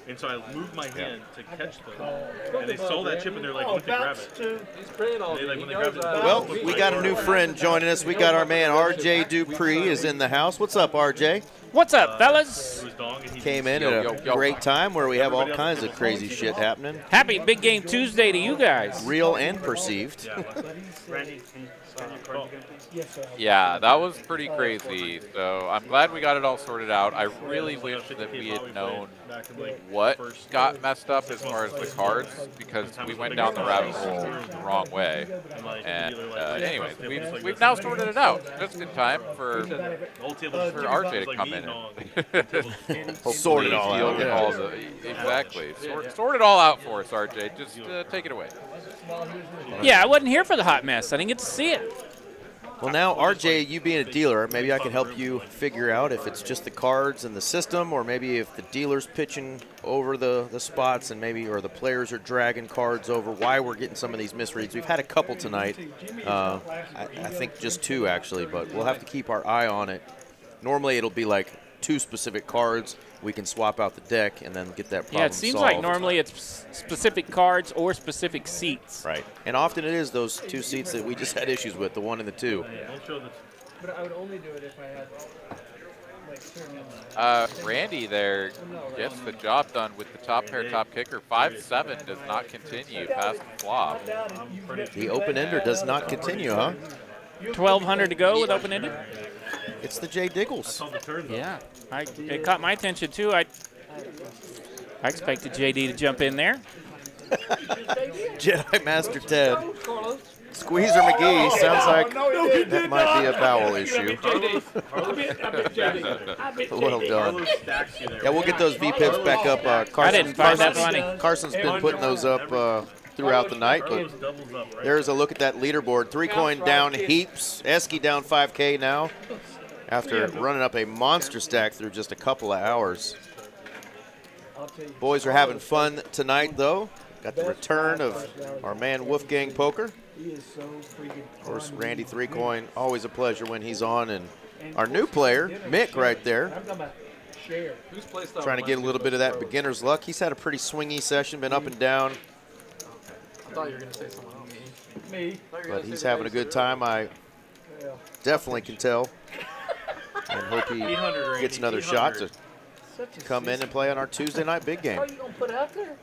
And so I moved my hand to catch them. And they saw that chip and they're like, went to grab it. He's praying all They, like, day. when He they grabbed knows it, Well, we got a new friend joining us. We got our man RJ Dupree is in the house. What's up, RJ? What's up, fellas? Came in at a great time where we have all kinds of crazy shit happening. Happy Big Game Tuesday to you guys. Real and perceived. Yeah, that was pretty crazy. So I'm glad we got it all sorted out. I really wish that we had known what got messed up as far as the cards, because we went down the rabbit hole the wrong way. And anyways, we've now sorted it out just in time for RJ to come in and sort it all out. Exactly. Sort it all out for us, RJ. Just take it away. Yeah, I wasn't here for the hot mess. I didn't get to see it. Well, now, RJ, you being a dealer, maybe I can help you figure out if it's just the cards and the system, or maybe if the dealer's pitching over the spots and maybe, or the players are dragging cards over, why we're getting some of these misreads. We've had a couple tonight. I think just 2, actually, but we'll have to keep our eye on it. Normally, it'll be like 2 specific cards. We can swap out the deck and then get that problem solved. Yeah, it seems like normally it's specific cards or specific seats. Right. And often it is those 2 seats that we just had issues with, the 1 and the 2. But I would only do it if I had like certain. Randy there gets the job done with the top pair, top kicker. 5-7 does not continue past the flop. The open-ender does not continue, huh? 1,200 to go with open-ended? It's the J. Diggles. Yeah, it caught my attention too. I expected JD to jump in there. Jedi Master Ted. Squeezer McGee sounds like that might be a bowel issue. Well done. Yeah, we'll get those V-pips back up. I didn't find that funny. Carson's been putting those up throughout the night, but there's a look at that leaderboard. 3-coin down heaps. Esky down 5K now after running up a monster stack through just a couple of hours. Boys are having fun tonight, though. Got the return of our man Wolfgang Poker. Of course, Randy 3-coin, always a pleasure when he's on. And our new player, Mick, right there, trying to get a little bit of that beginner's luck. He's had a pretty swingy session, been up and down. I thought you were going to say someone else. Me. But he's having a good time. I definitely can tell. And hope he gets another shot to come in and play on our Tuesday night big game. How are you going to put out there?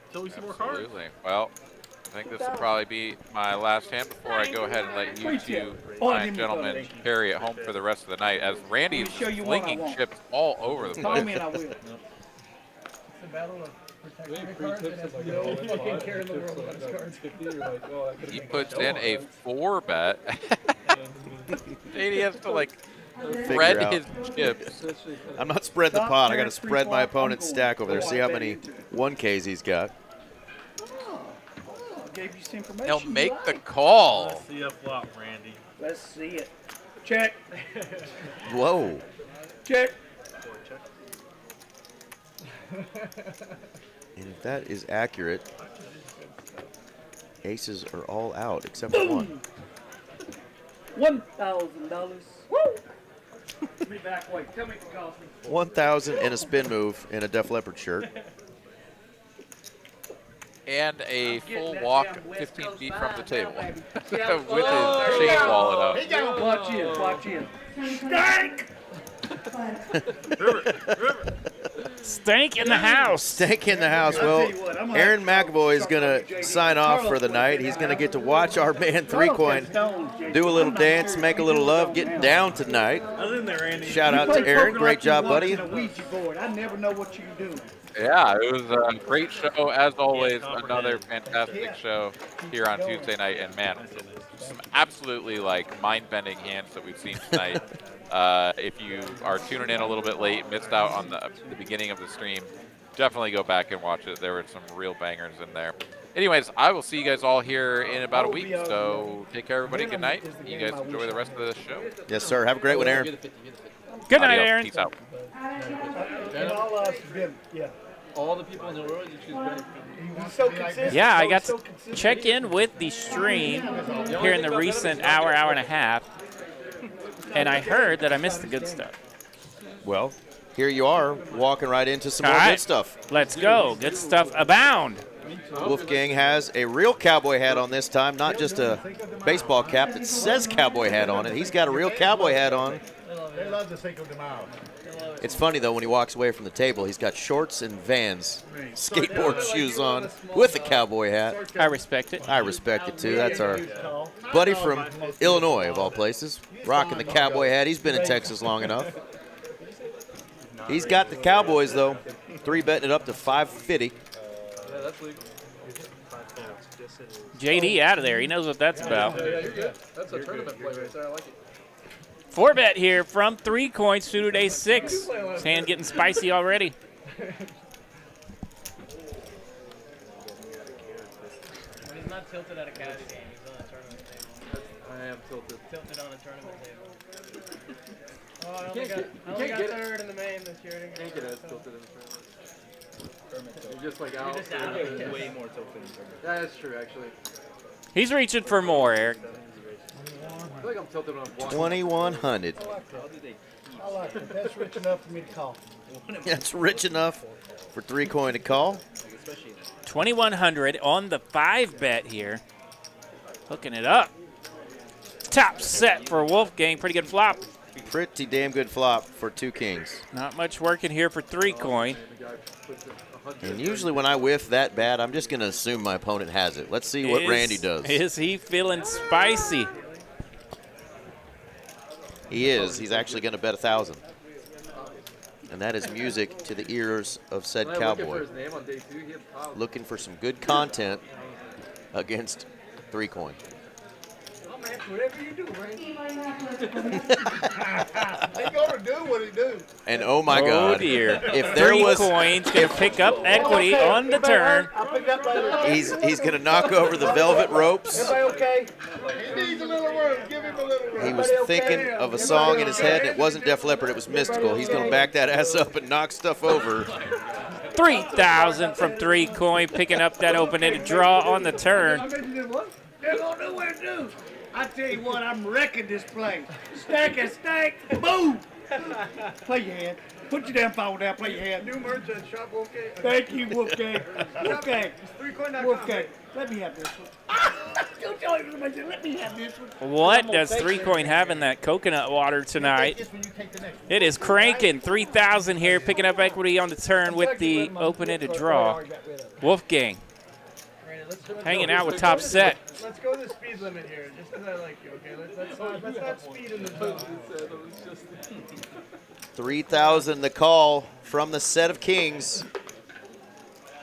Until we see more cards. Absolutely. Well, I think this will probably be my last hand before I go ahead and let you 2 fine gentlemen carry it home for the rest of the night, as Randy's flinging chips all over the place. He puts in a 4-bet. JD has to like spread out. his chips. I'm not spreading the pot. I got to spread my opponent's stack over there. See how many 1Ks he's got. Gave you some information. He'll make the call. Let's see a flop, Randy. Let's see it. Check. Whoa. Check. And if that is accurate, aces are all out except for one. $1,000. Woo! Let me back away. Tell me what it cost me. 1,000 and a spin move in a Def Leppard shirt. And a full walk 15 feet from the table with his chain wallet up. Watch in. Watch in. Stank! Stank in the house. Stank in the house. Well, Aaron McAvoy is going to sign off for the night. He's going to get to watch our man 3Coin do a little dance, make a little love, get down tonight. Shout out to Aaron. Great job, buddy. I never know what you do. Yeah, it was a great show as always. Another fantastic show here on Tuesday night, and man, some absolutely like mind-bending hands that we've seen tonight. If you are tuning in a little bit late, missed out on the beginning of the stream, definitely go back and watch it. There were some real bangers in there. Anyways, I will see you guys all here in about a week. So take care, everybody. Good night. You guys enjoy the rest of the show. Yes, sir. Have a great one, Aaron. Good night, Adios. Aaron. Peace out. Yeah. All the people in the world, you choose better. He's so consistent. Yeah, I got to check in with the stream here in the recent hour and a half, and I heard that I missed the good stuff. Well, here you are, walking right into some All more right. good stuff. Let's go. Good stuff abound. Wolfgang has a real cowboy hat on this time, not just a baseball cap that says cowboy hat on it. He's got a real cowboy hat on. They love the Cinco de Mayo. It's funny, though, when he walks away from the table, he's got shorts and Vans, skateboard shoes on with a cowboy hat. I respect it. I respect it, too. That's our buddy from Illinois, of all places, rocking the cowboy hat. He's been in Texas long enough. He's got the Cowboys, though, 3-betting it up to 550. JD out of there. He knows what that's about. That's a tournament play right there. I like it. 4-bet here from 3Coin, suited ace-6. His hand getting spicy already. When he's not tilted at a cash game, he's on a tournament table. I am tilted. Tilted on a tournament table. Oh, I You only can't got get it. third in the main this year. You can't get as tilted in the tournament. You're just like You're out. just out. Way more tilted. That's true, actually. He's reaching for more, Eric. I feel like I'm tilted when I'm walking. 2,100. I like it. That's rich enough for me to call. That's rich enough for 3Coin to call. 2,100 on the 5-bet here. Hooking it up. Top set for Wolfgang. Pretty good flop. Pretty damn good flop for 2 kings. Not much working here for 3Coin. And usually when I whiff that bad, I'm just going to assume my opponent has it. Let's see what Randy does. Is he feeling spicy? He is. He's actually going to bet 1,000. And that is music to the ears of said cowboy. Looking for some good content against 3Coin. Oh, man, whatever you do, Ray. He gonna do what he do. And oh my God, dear. if there was 3Coin's going to pick up equity on the turn. I'll pick up later. he's going to knock over the velvet ropes. Everybody okay? He needs a little room. Give him a little room. He was thinking of a song in his head, and it wasn't Def Leppard, it was Mystical. He's going to back that ass up and knock stuff over. 3,000 from 3Coin, picking up that open-ended draw on the turn. They're gonna do what it do. I tell you what, I'm wrecking this place. Stack and stack, boom! Play your hand. Put your damn phone down, play your hand. New merch at Shop Wolfgang. Thank you, Wolfgang. Wolfgang. Wolfgang, let me have this one. Don't tell everybody, let me have this one. What does 3Coin have in that coconut water tonight? It is cranking. 3,000 here, picking up equity on the turn with the open-ended draw. Wolfgang hanging out with top set. Let's go the speed limit here, just because I like you, okay? Let's not speed in the zone. 3,000 the call from the set of kings.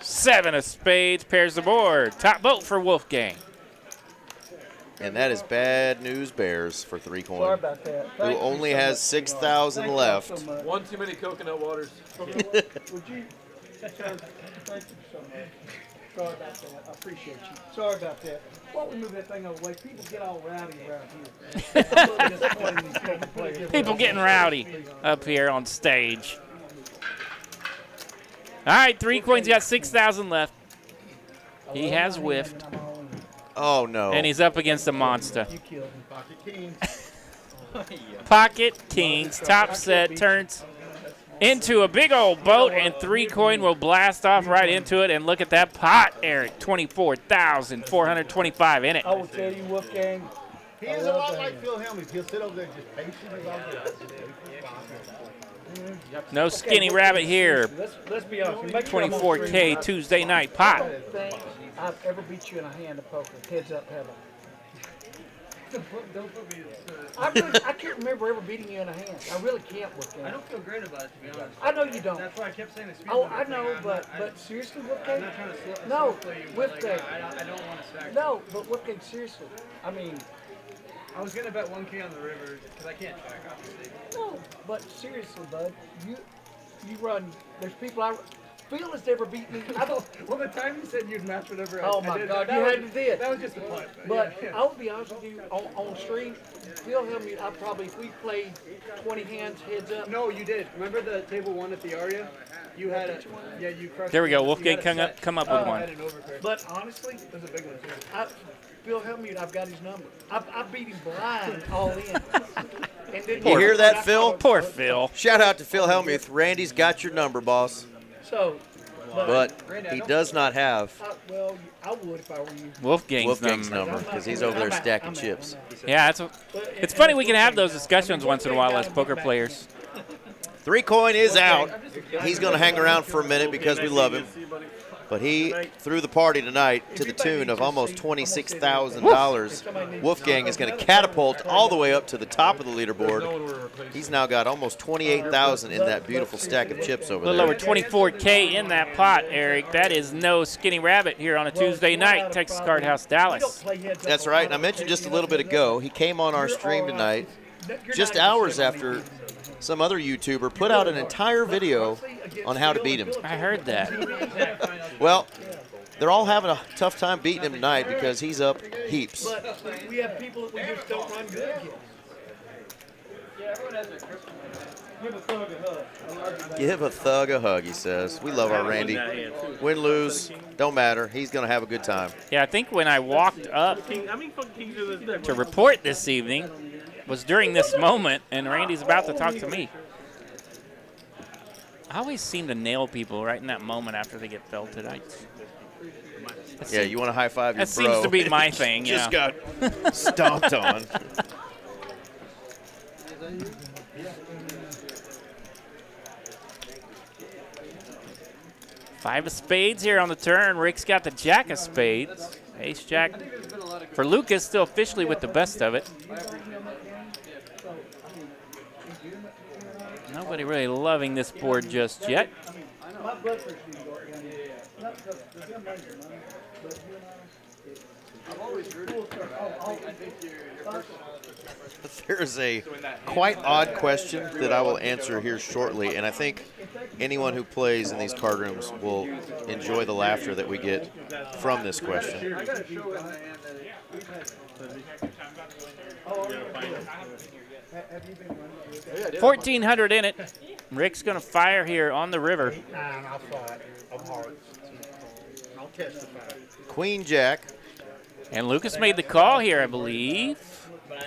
7 of spades pairs the board. Top vote for Wolfgang. And that is bad news bears for 3 coin. Sorry about that. Who only has 6,000 left. So much. One too many coconut waters. Would you? Thank you so much. Sorry about that. I appreciate you. Sorry about that. Why don't we move that thing over the way? People get all rowdy around here. I'm really disappointed in these poker players. People getting rowdy up here on stage. All right, 3 coins got 6,000 left. He has whiffed. Oh, no. And he's up against a monster. You killed him. Pocket kings. Pocket kings. Top set turns into a big old boat, and 3 coin will blast off right into it. And look at that pot, Eric. 24,425 in it. I will tell you, Wolfgang. He is a lot like Phil Hellmuth. He'll sit over there just patient as all get. No skinny rabbit here. Let's be honest. Make sure I'm on 24K screen. Tuesday night pot. I don't think I've ever beat you in a hand of poker. Heads up, have I? I can't remember ever beating you in a hand. I really can't, Wolfgang. I don't feel great about it, to be honest. I know you don't. That's why I kept saying it's Oh, I know, but seriously, Wolfgang? I'm not trying to slip. No, Wolfgang. Wolfgang. I don't want to stack. No, but Wolfgang, seriously. I mean, I was gonna bet 1K on the river because I can't track, obviously. no, but seriously, bud, you run. There's people Phil has never beat me. I don't. Well, the time you said you'd match whatever. Oh I my did, God, that you was, had to did. That was just a punt. But yeah. I'll be honest with you, on stream, Phil Hellmuth, I probably, if we played 20 hands heads up. No, you did. Remember the table 1 at the Aria? You had a. Yeah, you crushed. There we go. it. Wolfgang, You had a come up set. with I one. had an overcard. But honestly, It was a big one too. Phil Hellmuth, I've got his number. I beat him blind all in. And then You hear that, Phil? Poor Phil. Shout out to Phil Hellmuth. Randy's got your number, boss. So, But he does not have well, I would if I were you. Wolfgang's number because he's over there stacking chips. Yeah, it's funny we can have those discussions once in a while as poker players. 3 coin is out. He's going to hang around for a minute because we love him. But he threw the party tonight to the tune of almost $26,000. Wolfgang is going to catapult all the way up to the top of the leaderboard. He's now got almost $28,000 in that beautiful stack of chips over A little over there. 24K in that pot, Eric. That is no skinny rabbit here on a Tuesday night, Texas Card House, Dallas. That's right. And I mentioned just a little bit ago, he came on our stream tonight just hours after some other YouTuber put out an entire video on how to beat him. I heard that. Well, they're all having a tough time beating him tonight because he's up heaps. But we have people that we just don't run good against. Yeah, everyone has their Christmas. Give a thug a hug. Give a thug a hug, he says. We love our Randy. Win, lose, don't matter. He's going to have a good time. Yeah, I think when I walked up to report this evening was during this moment, and Randy's about to talk to me. I always seem to nail people right in that moment after they get belted. Yeah, you want to high five your that bro. seems to be my thing, Just yeah. got stomped on. Five of spades here on the turn. Rick's got the jack of spades. Ace jack for Lucas, still officially with the best of it. Nobody really loving this board just yet. My blood pressure didn't go up down here. Not because there's some money, but you and I've always rooted. I think your first one. There's a quite odd question that I will answer here shortly, and I think anyone who plays in these card rooms will enjoy the laughter that we get from this question. I got a show in my hand that we've had. have you been running? 1,400 in it. Rick's going to fire here on the river. I'll try it. I'm hard. I'll testify. Queen Jack. And Lucas made the call here, I believe.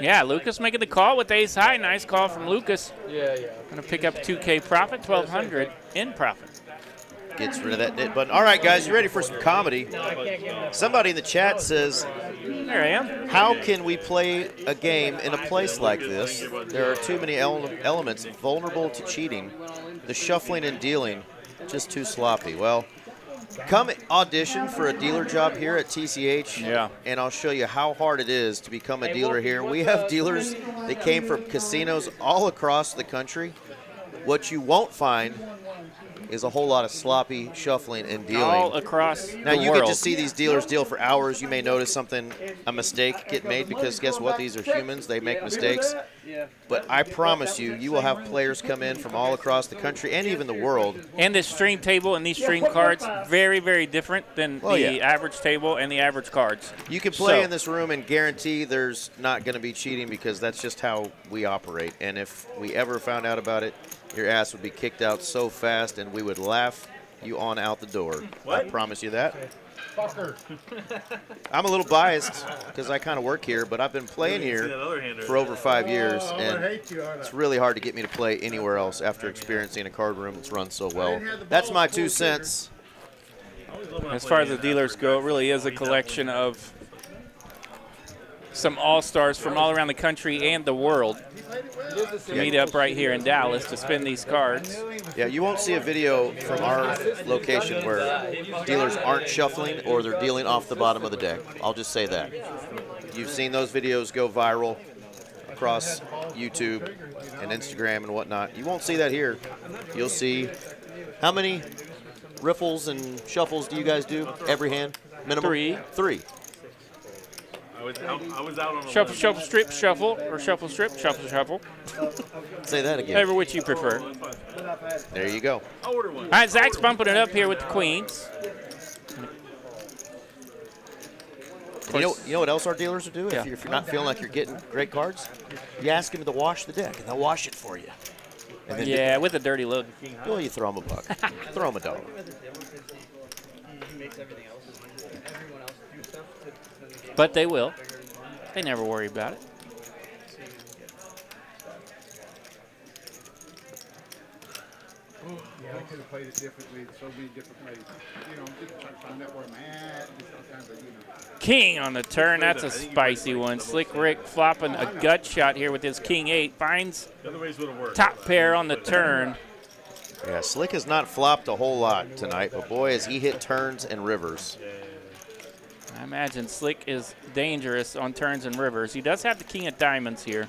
Yeah, Lucas making the call with ace high. Nice call from Lucas. Yeah. Going to pick up 2K profit, 1,200 in profit. Gets rid of that knit button. All right, guys, you ready for some comedy? Somebody in the chat says, there I am. How can we play a game in a place like this? There are too many elements vulnerable to cheating. The shuffling and dealing, just too sloppy. Well, come audition for a dealer job here at TCH, and I'll show you how hard it is to become a dealer here. We have dealers that came from casinos all across the country. What you won't find is a whole lot of sloppy shuffling and dealing. All across Now, the you world. get to see these dealers deal for hours. You may notice a mistake get made because guess what? These are humans. They make mistakes. But I promise you, you will have players come in from all across the country and even the world. And this stream table and these stream cards, very, very different than the average table and the average cards. You can play in this room and guarantee there's not going to be cheating because that's just how we operate. And if we ever found out about it, your ass would be kicked out so fast and we would laugh you on out the door. I promise you that. Fucker. I'm a little biased because I kind of work here, but I've been playing here for over 5 years, and it's really hard to get me to play anywhere else after experiencing a card room that's run so well. That's my 2 cents. As far as the dealers go, it really is a collection of some all-stars from all around the country and the world to meet up right here in Dallas to spin these cards. Yeah, you won't see a video from our location where dealers aren't shuffling or they're dealing off the bottom of the deck. I'll just say that. You've seen those videos go viral across YouTube and Instagram and whatnot. You won't see that here. You'll see how many riffles and shuffles do you guys do every hand? Minimum? 3. I was out on a Shuffle, shuffle, strip, shuffle, or shuffle, strip, shuffle, shuffle. Say that again. Whatever which you prefer. There you go. I'll order one. All right, Zach's bumping it up here with the queens. You know what else our dealers will do? If you're not feeling like you're getting great cards, you ask them to wash the deck, and they'll wash it for you. And then with a dirty look. Well, you throw them a buck. Throw them a dollar. But they will. They never worry about it. Yeah, I could have played it differently, so many different ways. You know, just trying to find out where I'm at, and sometimes, you know. King on the turn. That's a spicy one. Slick Rick flopping a gut shot here with his King 8. Finds top pair on the turn. Yeah, Slick has not flopped a whole lot tonight, but boy, has he hit turns and rivers. I imagine Slick is dangerous on turns and rivers. He does have the King of Diamonds here.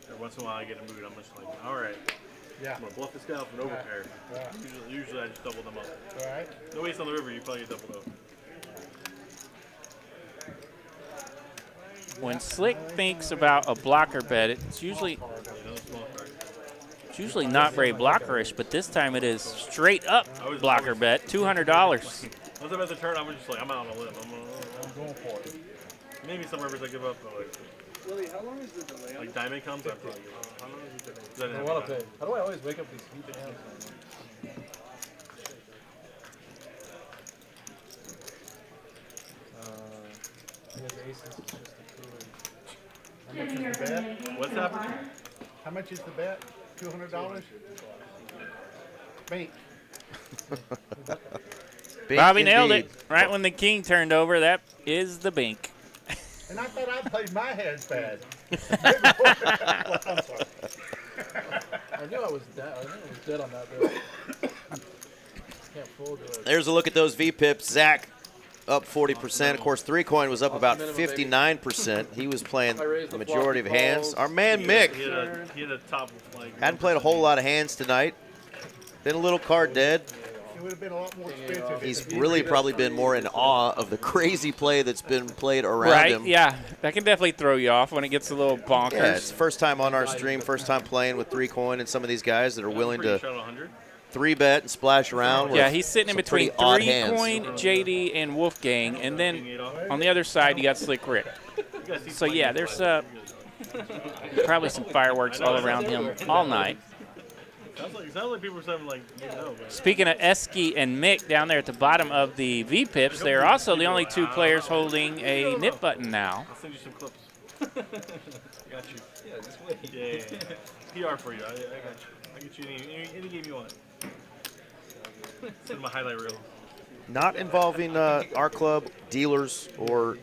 Every once in a while I get a mood. I'm just like, all right. Yeah. I'm going to bluff this guy off an overpair. Usually I just double them up. All right. No ace on the river, you probably get doubled up. When Slick thinks about a blocker bet, it's usually not very blockerish, but this time it is straight up blocker bet, $200. Once I'm at the turn, I'm just like, I'm out on a limb. I'm going for it. Maybe some rivers I give up, but like, Willie, how long is the delay? Like diamond comes, I probably give up. How long is the delay? I want to pay. How do I always wake up these huge hands? I guess aces is just a cooler. How much is the bet? What's happening? How much is the bet? $200? Bank. Bobby nailed it right when the king turned over. That is the bink. And I thought I played my hands bad. I'm sorry. I knew I was dead. I knew I was dead on that bill. Can't fold it. There's a look at those V-pips. Zach up 40%. Of course, 3-coin was up about 59%. He was playing the majority of hands. Our man Mick He had a top, like, hadn't played a whole lot of hands tonight. Been a little card dead. It would have been a lot more expensive. He's really probably been more in awe of the crazy play that's been played around him. Yeah, that can definitely throw you off when it gets a little bonkers. Yeah, it's first time on our stream, first time playing with 3-coin and some of these guys that are willing to 3-bet and splash around. Yeah, he's sitting in between 3-coin, hands. JD, and Wolfgang, and then on the other side you got Slick Rick. So yeah, there's probably some fireworks all around him all night. Sounds like people are saying, like, you know. Speaking of Esky and Mick down there at the bottom of the V-pips, they're also the only two players holding a nip button now. I'll send you some clips. I got you. Yeah, just wait. Yeah. PR for you. I got you. I get you any game you want. Send my highlight reel. Not involving our club, dealers, or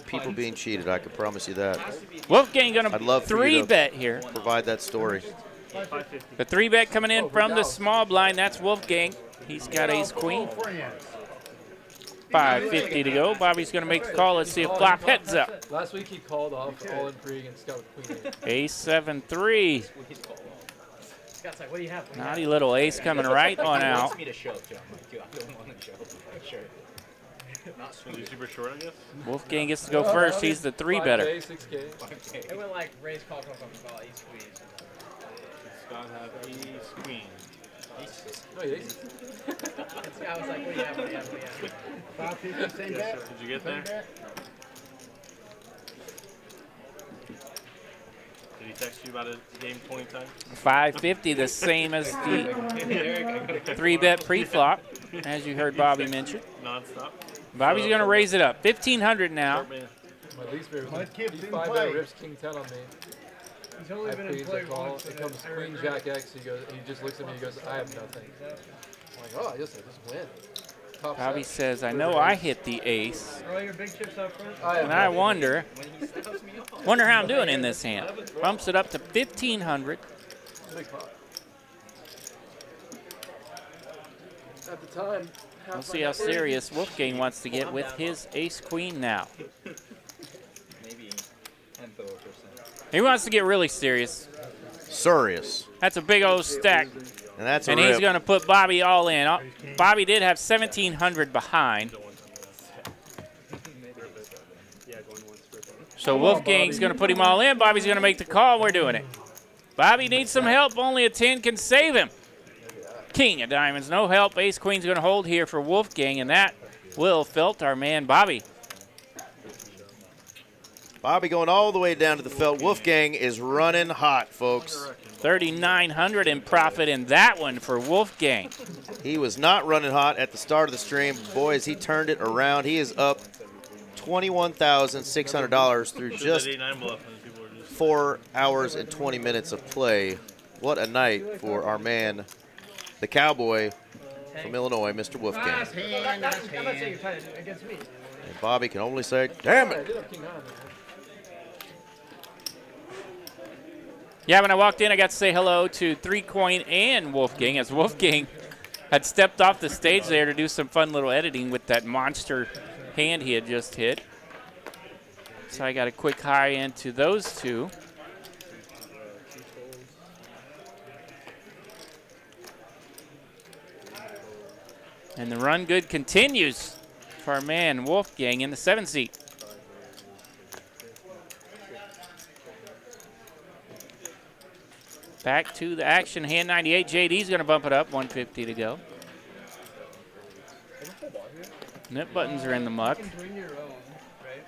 people being cheated. I can promise you that. Wolfgang going I'd love to for you to 3-bet here. Provide that story. The 3-bet coming in from the small blind. That's Wolfgang. He's got ace-queen. 550 to go. Bobby's going to make the call. Let's see if flop heads up. Last week he called off all in pre against Scott with queen 8. Ace 7-3. Scott's like, what do you have? Naughty little ace coming right on He out. wants me to show too. I'm like, dude, I'm the one that show. Sure. Not Is he super short, I guess? Wolfgang gets to go first. He's the 3-better. 5K, 6K. It went like raise, call, call, call, ace, squeeze. Scott have ace queen. No, ace. I was like, what do you have? What do you have? What do you have? 550, same bet. Did you get Same there? bet. Did he text you about a game 20 time? 550, the same as the 3-bet pre-flop, as you heard Bobby mention. Nonstop. Bobby's going to raise it up. 1,500 now. Short man. My least favorite My is kid's he in 5 play. bet rips king 10 on me. He's only I been in queens, play I call. once. It comes queen, jack X. He just looks at me. He goes, I have nothing. I'm like, oh, I just win. Top Bobby set. says, I know I hit the ace, Throw your big chips up front. and I wonder how I'm doing in this hand. Bumps it up to 1,500. Big pot. At the time, We'll see how serious Wolfgang wants to get with his ace-queen now. Maybe 10%. He wants to get really serious. Serious. That's a big old stack. And that's a And he's rip. going to put Bobby all in. Bobby did have 1,700 behind. So Wolfgang's going to put him all in. Bobby's going to make the call. We're doing it. Bobby needs some help. Only a 10 can save him. King of diamonds, no help. Ace queen's going to hold here for Wolfgang, and that will felt our man Bobby. Bobby going all the way down to the felt. Wolfgang is running hot, folks. 3,900 in profit in that one for Wolfgang. He was not running hot at the start of the stream. Boys, he turned it around. He is up $21,600 through just 89 bluff and people were just 4 hours and 20 minutes of play. What a night for our man, the cowboy from Illinois, Mr. Wolfgang. Nice hand, nice I'm not saying hand. you're trying to do it against me. And Bobby can only say, damn I it. did have king 9. Yeah, when I walked in, I got to say hello to 3Coin and Wolfgang, as Wolfgang had stepped off the stage there to do some fun little editing with that monster hand he had just hit. So I got a quick hi into those two. And the run good continues for our man Wolfgang in the 7 seat. Back to the action, hand 98. JD's going to bump it up, 150 to go. Nip buttons are in the muck. You can bring your own, right?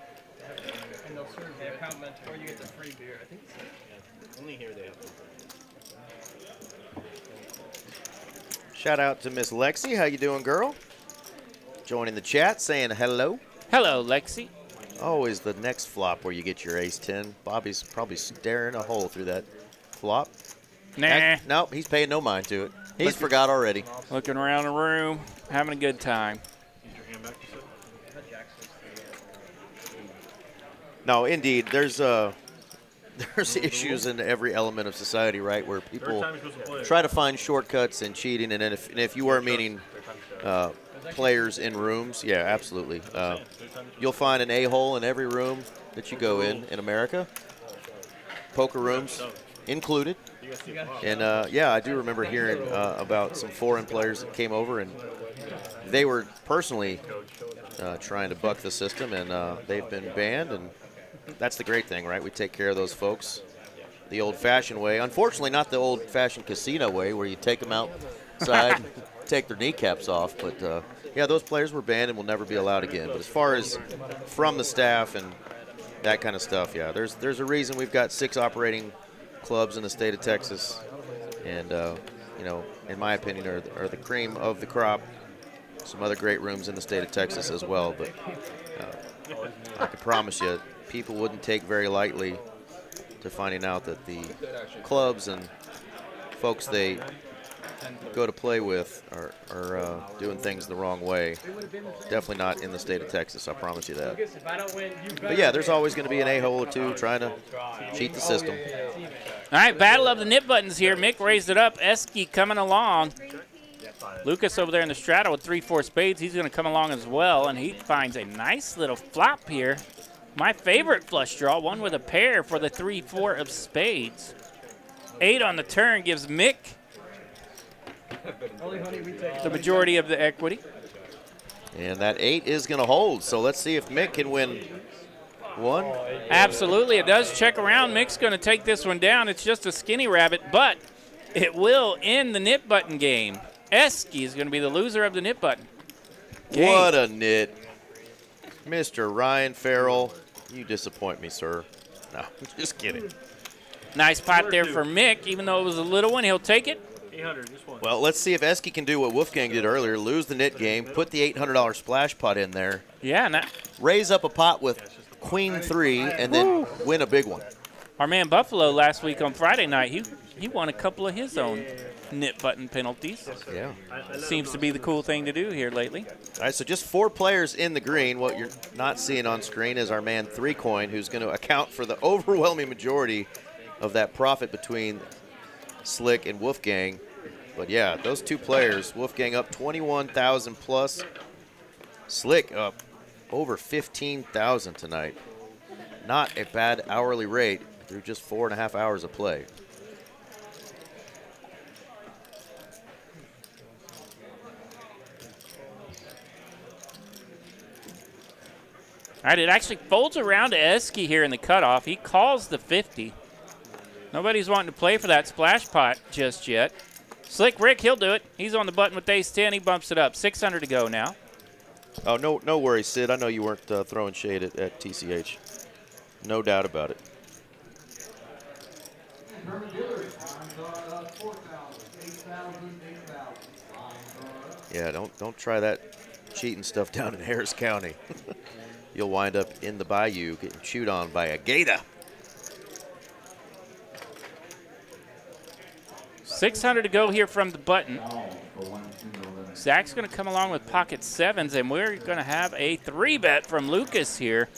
And they'll serve the account mentor, or you get the free beer. I think it's Only here they have. Shout out to Miss Lexi. How you doing, girl? Joining the chat, saying hello. Hello, Lexi. Always the next flop where you get your ace-10. Bobby's probably staring a hole through that flop. Nah. Nope, he's paying no mind to it. He's forgot already. Looking around the room, having a good time. No, indeed, there's issues in every element of society, right, where people try to find shortcuts and cheating, and if you are meaning players in rooms, yeah, absolutely. You'll find an a-hole in every room that you go in America, poker rooms included. And yeah, I do remember hearing about some foreign players that came over, and they were personally trying to buck the system, and they've been banned. And that's the great thing, right? We take care of those folks the old-fashioned way. Unfortunately, not the old-fashioned casino way where you take them outside, take their kneecaps off. But yeah, those players were banned and will never be allowed again. But as far as from the staff and that kind of stuff, yeah, there's a reason we've got 6 operating clubs in the state of Texas, and you know, in my opinion, are the cream of the crop. Some other great rooms in the state of Texas as well, but I can promise you, people wouldn't take very lightly to finding out that the clubs and folks they go to play with are doing things the wrong way. Definitely not in the state of Texas, I promise you that. If I don't win, you But yeah, there's always going to be an a-hole or two trying to cheat the system. All right, battle of the nip buttons here. Mick raised it up. Eski coming along. Lucas over there in the straddle with 3-4 spades. He's going to come along as well, and he finds a nice little flop here. My favorite flush draw, one with a pair for the 3-4 of spades. 8 on the turn gives Mick the majority of the equity. And that 8 is going to hold. So let's see if Mick can win one. Absolutely, it does check around. Mick's going to take this one down. It's just a skinny rabbit, but it will end the nip button game. Esky is going to be the loser of the nip button game. What a nit. Mr. Ryan Farrell, you disappoint me, sir. No, just kidding. Nice pot there for Mick. Even though it was a little one, he'll take it. 800, just one. Well, let's see if Esky can do what Wolfgang did earlier, lose the nit game, put the $800 splash pot in there. Yeah. Raise up a pot with queen 3 and then win a big one. Our man Buffalo last week on Friday night, he won a couple of his own nip button penalties. Yeah. Seems to be the cool thing to do here lately. All right, so just 4 players in the green. What you're not seeing on screen is our man 3Coin, who's going to account for the overwhelming majority of that profit between Slick and Wolfgang. But yeah, those 2 players, Wolfgang up 21,000 plus, Slick up over 15,000 tonight. Not a bad hourly rate through just 4.5 hours of play. All right, it actually folds around to Esky here in the cutoff. He calls the 50. Nobody's wanting to play for that splash pot just yet. Slick Rick, he'll do it. He's on the button with ace 10. He bumps it up. 600 to go now. Oh, no worries, Sid. I know you weren't throwing shade at TCH. No doubt about it. Yeah, don't try that cheating stuff down in Harris County. You'll wind up in the bayou getting chewed on by a gator. 600 to go here from the button. Zach's going to come along with pocket 7s, and we're going to have a 3-bet from Lucas here.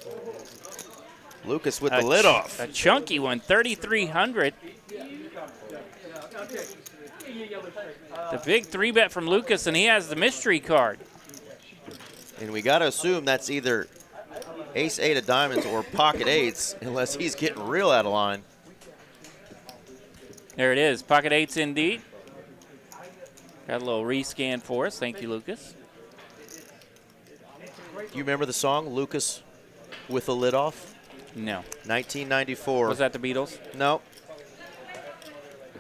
Lucas with the lid off. A chunky one, 3,300. The big 3-bet from Lucas, and he has the mystery card. And we got to assume that's either ace 8 of diamonds or pocket 8s, unless he's getting real out of line. There it is, pocket 8s indeed. Got a little rescan for us. Thank you, Lucas. Do you remember the song, Lucas with the Lid Off? No. 1994. Was that the Beatles? No.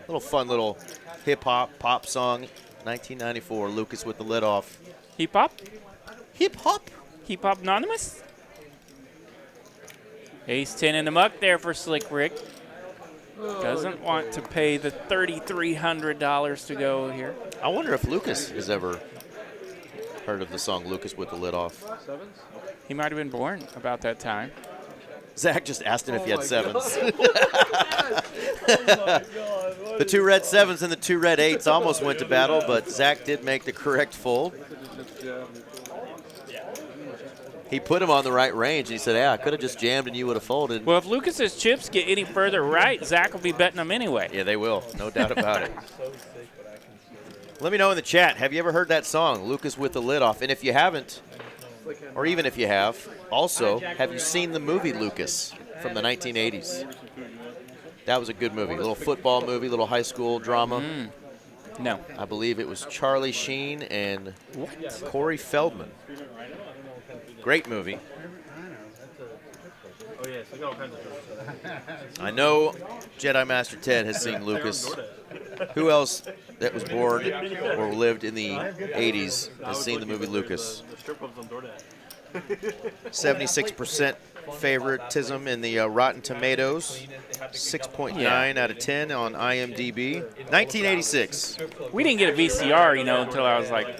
Little fun little hip-hop, pop song, 1994, Lucas with the Lid Off. Hip-hop? Hip-hop? Hip-hop anonymous? Ace 10 in the muck there for Slick Rick. Doesn't want to pay the $3,300 to go here. I wonder if Lucas has ever heard of the song Lucas with the Lid Off. He might have been born about that time. Zach just asked him if he had 7s. The 2 red 7s and the 2 red 8s almost went to battle, but Zach did make the correct fold. He put him on the right range, and he said, yeah, I could have just jammed and you would have folded. Well, if Lucas's chips get any further right, Zach will be betting them anyway. Yeah, they will. No doubt about it. Let me know in the chat, have you ever heard that song, Lucas with the Lid Off? And if you haven't, or even if you have, also, have you seen the movie Lucas from the 1980s? That was a good movie. A little football movie, little high school drama. No. I believe it was Charlie Sheen and Corey Feldman. Great movie. Oh, yes, I got all kinds of I know Jedi Master Ted has seen Lucas. Who else that was born or lived in the 80s has seen the movie Lucas? 76% favoritism in the Rotten Tomatoes. 6.9 out of 10 on IMDb. 1986. We didn't get a VCR, until I was like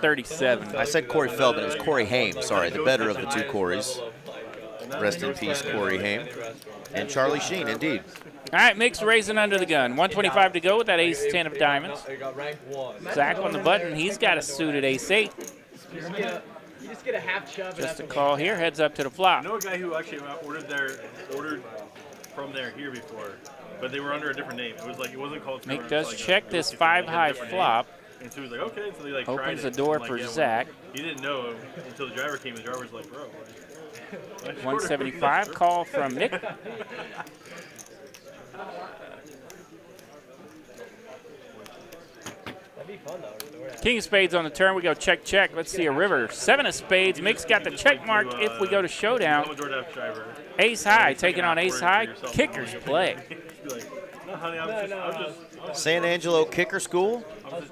37. I said Corey Feldman. It was Corey Haim. Sorry, the better of the 2 Corys. Rest in peace, Corey Haim. And Charlie Sheen, indeed. All right, Mick's raising under the gun. 125 to go with that ace 10 of diamonds. Zach on the button. He's got a suited ace 8. You just get a half chub. Just a call here. Heads up to the flop. I know a guy who actually ordered from there here before, but they were under a different name. It was like it wasn't called. Mick does check this 5-high flop. And so he was like, okay. So they like opens the tried door it. for Yeah, Zach. He didn't know until the driver came. The driver was like, bro. 175 call from Mick. That'd be fun, though. King of spades on the turn. We go check, check. Let's see a river. 7 of spades. Mick's got the check mark if we go to showdown. Ace high, taking on ace high. Kickers play. No, honey, I was just San Angelo Kicker School.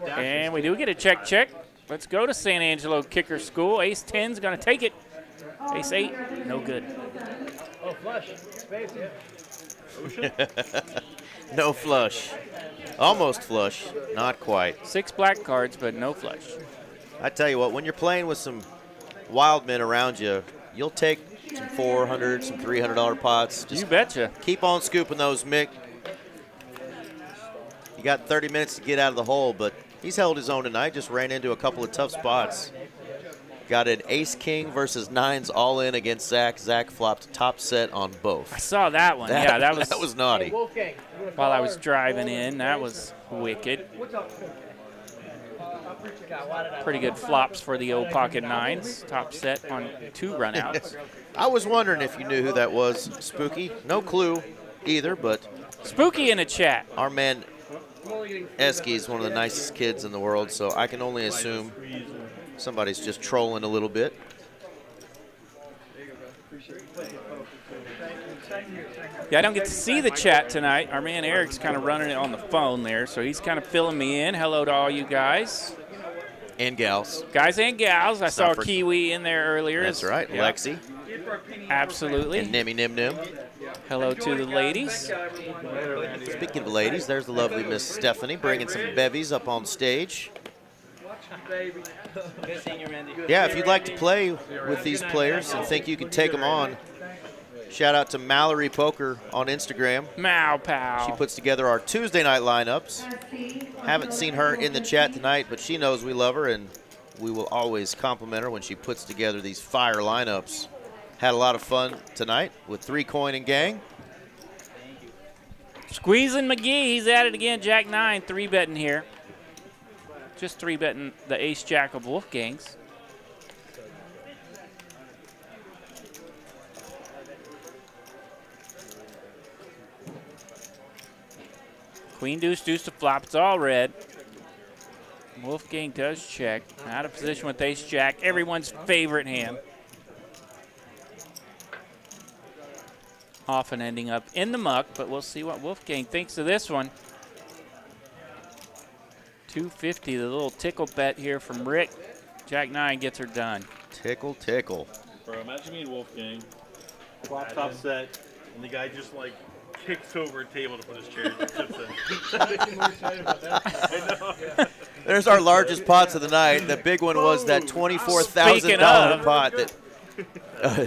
And we do get a check, check. Let's go to San Angelo Kicker School. Ace 10's going to take it. Ace 8, no good. Oh, flush. Spades, yeah. No flush. Almost flush. Not quite. 6 black cards, but no flush. I tell you what, when you're playing with some wild men around you, you'll take some $400, some $300 pots. Just you betcha. Keep on scooping those, Mick. You got 30 minutes to get out of the hole, but he's held his own tonight. Just ran into a couple of tough spots. Got an ace-king versus 9s all in against Zach. Zach flopped top set on both. I saw that one. Yeah, that was naughty. While I was driving in, that was wicked. Pretty good flops for the old pocket 9s. Top set on 2 runouts. I was wondering if you knew who that was, Spooky. No clue either, but Spooky in the chat. Our man Esky is one of the nicest kids in the world, so I can only assume somebody's just trolling a little bit. Yeah, I don't get to see the chat tonight. Our man Eric's kind of running it on the phone there, so he's kind of filling me in. Hello to all you guys. And gals. Guys and gals. I saw Kiwi in there earlier. That's right. Yep. Lexi. Absolutely. And Nimmy Nim Nim. Hello to the ladies. Speaking of ladies, there's the lovely Miss Stephanie bringing some bevies up on stage. Yeah, if you'd like to play with these players and think you can take them on, shout out to Mallory Poker on Instagram. Mal pal. She puts together our Tuesday night lineups. Haven't seen her in the chat tonight, but she knows we love her, and we will always compliment her when she puts together these fire lineups. Had a lot of fun tonight with 3 coin and gang. Squeezing McGee, he's at it again. Jack 9, 3-betting here. Just 3-betting the ace-jack of Wolfgangs. Queen deuce, deuce to flop. It's all red. Wolfgang does check. Out of position with ace-jack. Everyone's favorite hand. Often ending up in the muck, but we'll see what Wolfgang thinks of this one. 250, the little tickle bet here from Rick. Jack 9 gets her done. Tickle, tickle. Bro, imagine me and Wolfgang. Flop top set, and the guy just like kicks over a table to put his chair and chips in. There's our largest pots of the night. The big one was that $24,000 pot that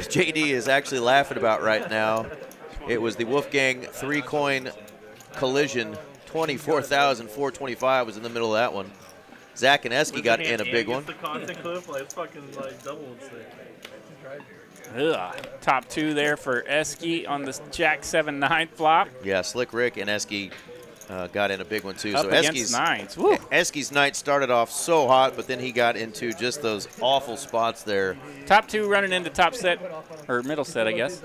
JD is actually laughing about right now. It was the Wolfgang 3-coin collision. 24,425 was in the middle of that one. Zach and Esky got in a big one. The constant clip, like, fucking like double Top 2 there for Esky on the Jack 7-9 flop. Yeah, Slick Rick and Esky got in a big one too. Up so against 9s. Woo. Esky's night started off so hot, but then he got into just those awful spots there. Top 2 running into top set, or middle set, I guess.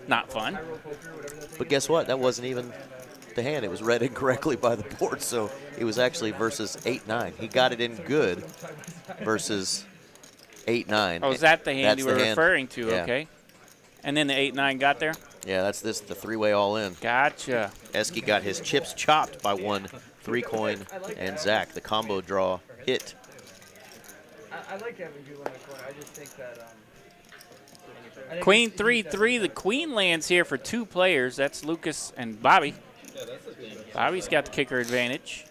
Not fun. But guess what? That wasn't even the hand. It was read incorrectly by the board, so it was actually versus 8-9. He got it in good versus 8-9. Oh, is that the hand That's you were referring to? Yeah. Okay. And then the 8-9 got there? Yeah, that's the 3-way all in. Gotcha. Esky got his chips chopped by 1 3-coin and Zach. The combo draw hit. I like having people in the corner. I just think that Queen 3-3. The queen lands here for 2 players. That's Lucas and Bobby. Bobby's got the kicker advantage.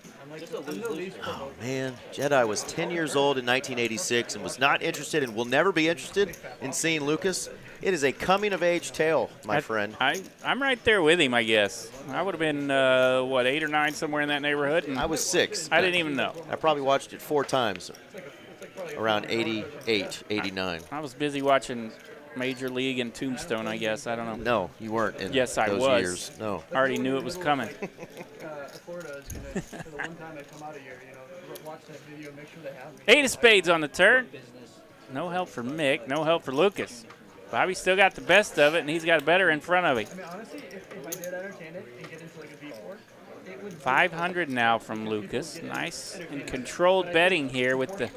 Oh, man. Jedi was 10 years old in 1986 and was not interested and will never be interested in seeing Lucas. It is a coming-of-age tale, my friend. I'm right there with him, I guess. I would have been, 8 or 9, somewhere in that neighborhood? And I was 6. I didn't even know. I probably watched it 4 times, around 88, 89. I was busy watching Major League and Tombstone, I guess. I don't know. No, you weren't in yes, I those was. years. No. I already knew it was coming. Florida is going to, for the one time I come out of here, watch that video, make sure they have me. 8 of spades on the turn. No help for Mick. No help for Lucas. Bobby still got the best of it, and he's got a better in front of him. I mean, honestly, if I did entertain it and get into like a B4, it 500 now from Lucas. Nice and controlled betting here with the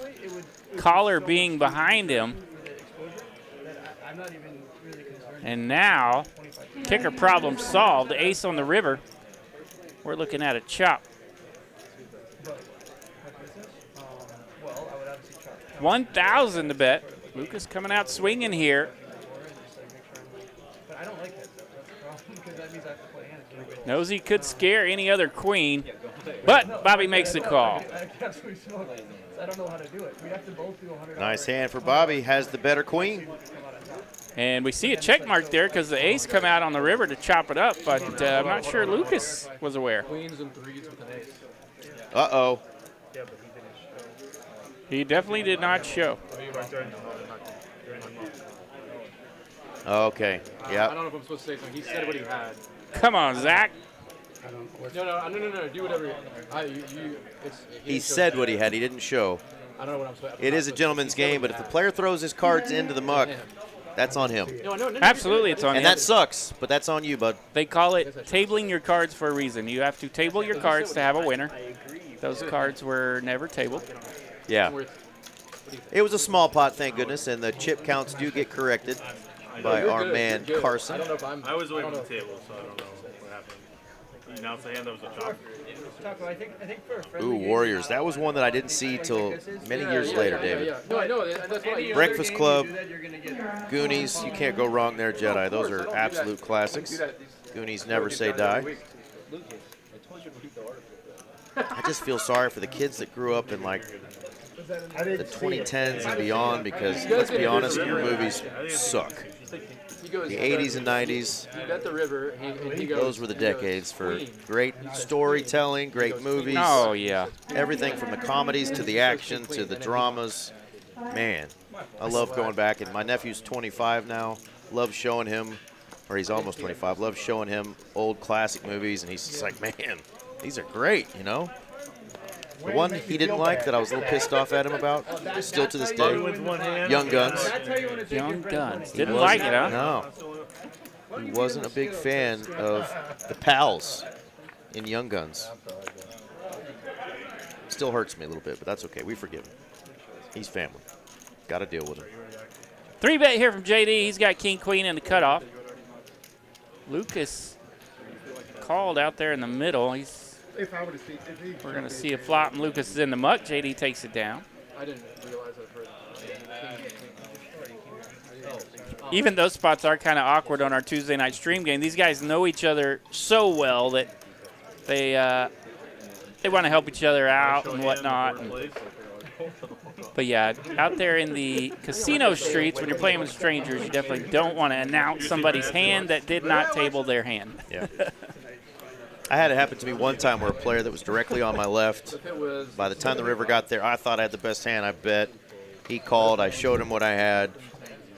caller being behind him. And now, kicker problem solved. Ace on the river. We're looking at a chop. 1,000 to bet. Lucas coming out swinging here. Knows he could scare any other queen, but Bobby makes the call. Nice hand for Bobby. Has the better queen. And we see a check mark there because the ace come out on the river to chop it up, but I'm not sure Lucas was aware. Queens and threes with an ace. Uh-oh. He definitely did not show. Okay, yeah. I don't know if I'm supposed to say something. He said what he had. Come on, Zach. No. Do whatever. He said what he had. He didn't show. I don't know what I'm supposed to. It is a gentleman's game, but if the player throws his cards into the muck, that's on him. Absolutely, it's on him. And that sucks, but that's on you, bud. They call it tabling your cards for a reason. You have to table your cards to have a winner. Those cards were never tabled. Yeah. It was a small pot, thank goodness, and the chip counts do get corrected by our man Carson. I was away from the table, so I don't know what happened. You announced the hand that was a chop. Ooh, Warriors. That was one that I didn't see till many years later, David. No, I know. That's why. Breakfast Club, Goonies. You can't go wrong there, Jedi. Those are absolute classics. Goonies never say die. I just feel sorry for the kids that grew up in like the 2010s and beyond because, let's be honest, your movies suck. The 80s and 90s, those were the decades for great storytelling, great movies. Oh, yeah. Everything from the comedies to the action to the dramas. Man, I love going back. And my nephew's 25 now. Love showing him, or he's almost 25, love showing him old classic movies. And he's just like, man, these are great, you know? The one he didn't like that I was a little pissed off at him about, still to this day, Young Guns. Young Guns. Didn't like it, huh? No. He wasn't a big fan of the pals in Young Guns. Still hurts me a little bit, but that's okay. We forgive him. He's family. Got to deal with him. 3-bet here from JD. He's got king, queen in the cutoff. Lucas called out there in the middle. We're going to see a flop, and Lucas is in the muck. JD takes it down. I didn't realize that. Even those spots are kind of awkward on our Tuesday night stream game. These guys know each other so well that they want to help each other out and whatnot. But yeah, out there in the casino streets, when you're playing with strangers, you definitely don't want to announce somebody's hand that did not table their hand. Yeah. I had it happen to me one time where a player that was directly on my left, by the time the river got there, I thought I had the best hand, I bet. He called, I showed him what I had.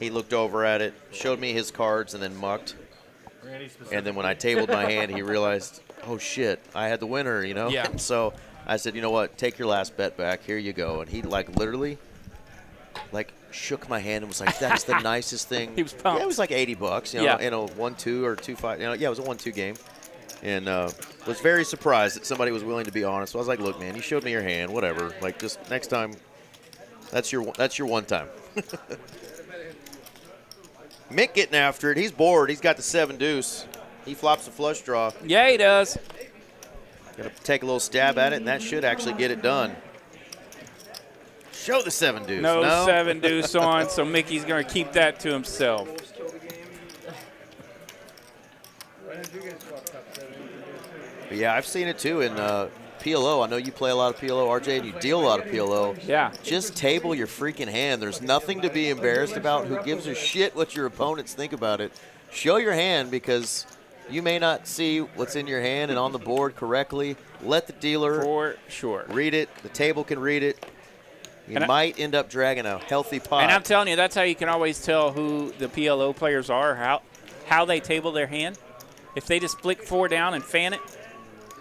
He looked over at it, showed me his cards, and then mucked. And then when I tabled my hand, he realized, oh, shit, I had the winner, you know? Yeah. So I said, you know what, take your last bet back. Here you go. And he, like, literally, like, shook my hand and was like, that's the nicest thing. He was pumped. Yeah, it was like $80, you know, in a 1-2 or 2-5. You know, yeah, it was a 1-2 game. And was very surprised that somebody was willing to be honest. So I was like, look, man, you showed me your hand, whatever. Like, just next time, that's your one time. Mick getting after it. He's bored. He's got the 7-deuce. He flops a flush draw. Yeah, he does. Gonna take a little stab at it, and that should actually get it done. Show the 7-deuce. No 7-deuce on, so Mickey's going to keep that to himself. But yeah, I've seen it too in PLO. I know you play a lot of PLO, RJ, and you deal a lot of PLO. Yeah. Just table your freaking hand. There's nothing to be embarrassed about. Who gives a shit what your opponents think about it? Show your hand because you may not see what's in your hand and on the board correctly. Let the dealer for sure read it. The table can read it. You might end up dragging a healthy pot. And I'm telling you, that's how you can always tell who the PLO players are, how they table their hand. If they just flick 4 down and fan it,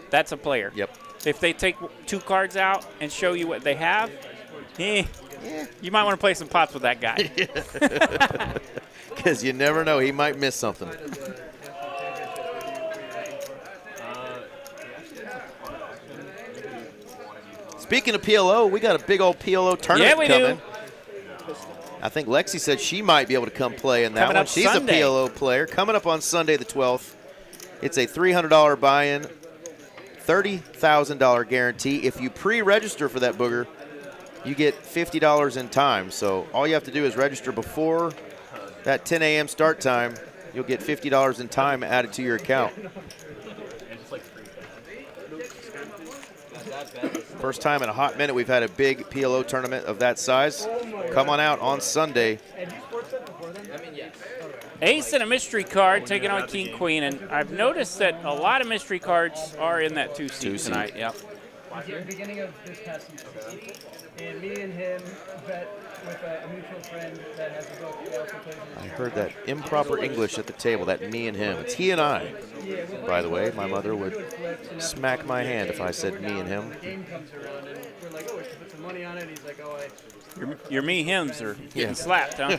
that's a player. Yep. If they take 2 cards out and show you what they have, you might want to play some pots with that guy. Because you never know. He might miss something. Speaking of PLO, we got a big old PLO tournament we coming. do. I think Lexi said she might be able to come play in that Coming one. up She's Sunday. a PLO player. Coming up on Sunday the 12th. It's a $300 buy-in, $30,000 guarantee. If you pre-register for that booger, you get $50 in time. So all you have to do is register before that 10 a.m. start time. You'll get $50 in time added to your account. First time in a hot minute we've had a big PLO tournament of that size. Come on out on Sunday. Ace and a mystery card taking on King Queen, and I've noticed that a lot of mystery cards are in that two-seat tonight. Yep. Beginning of this past season, and me and him bet with a mutual friend that has a book. He also plays I heard that improper English at the table, that me and him. It's he and I. By the way, my mother would smack my hand if I said me and him. The game comes around, and we're like, oh, we should put some money on it. He's like, oh, Your me hims are getting slapped, huh?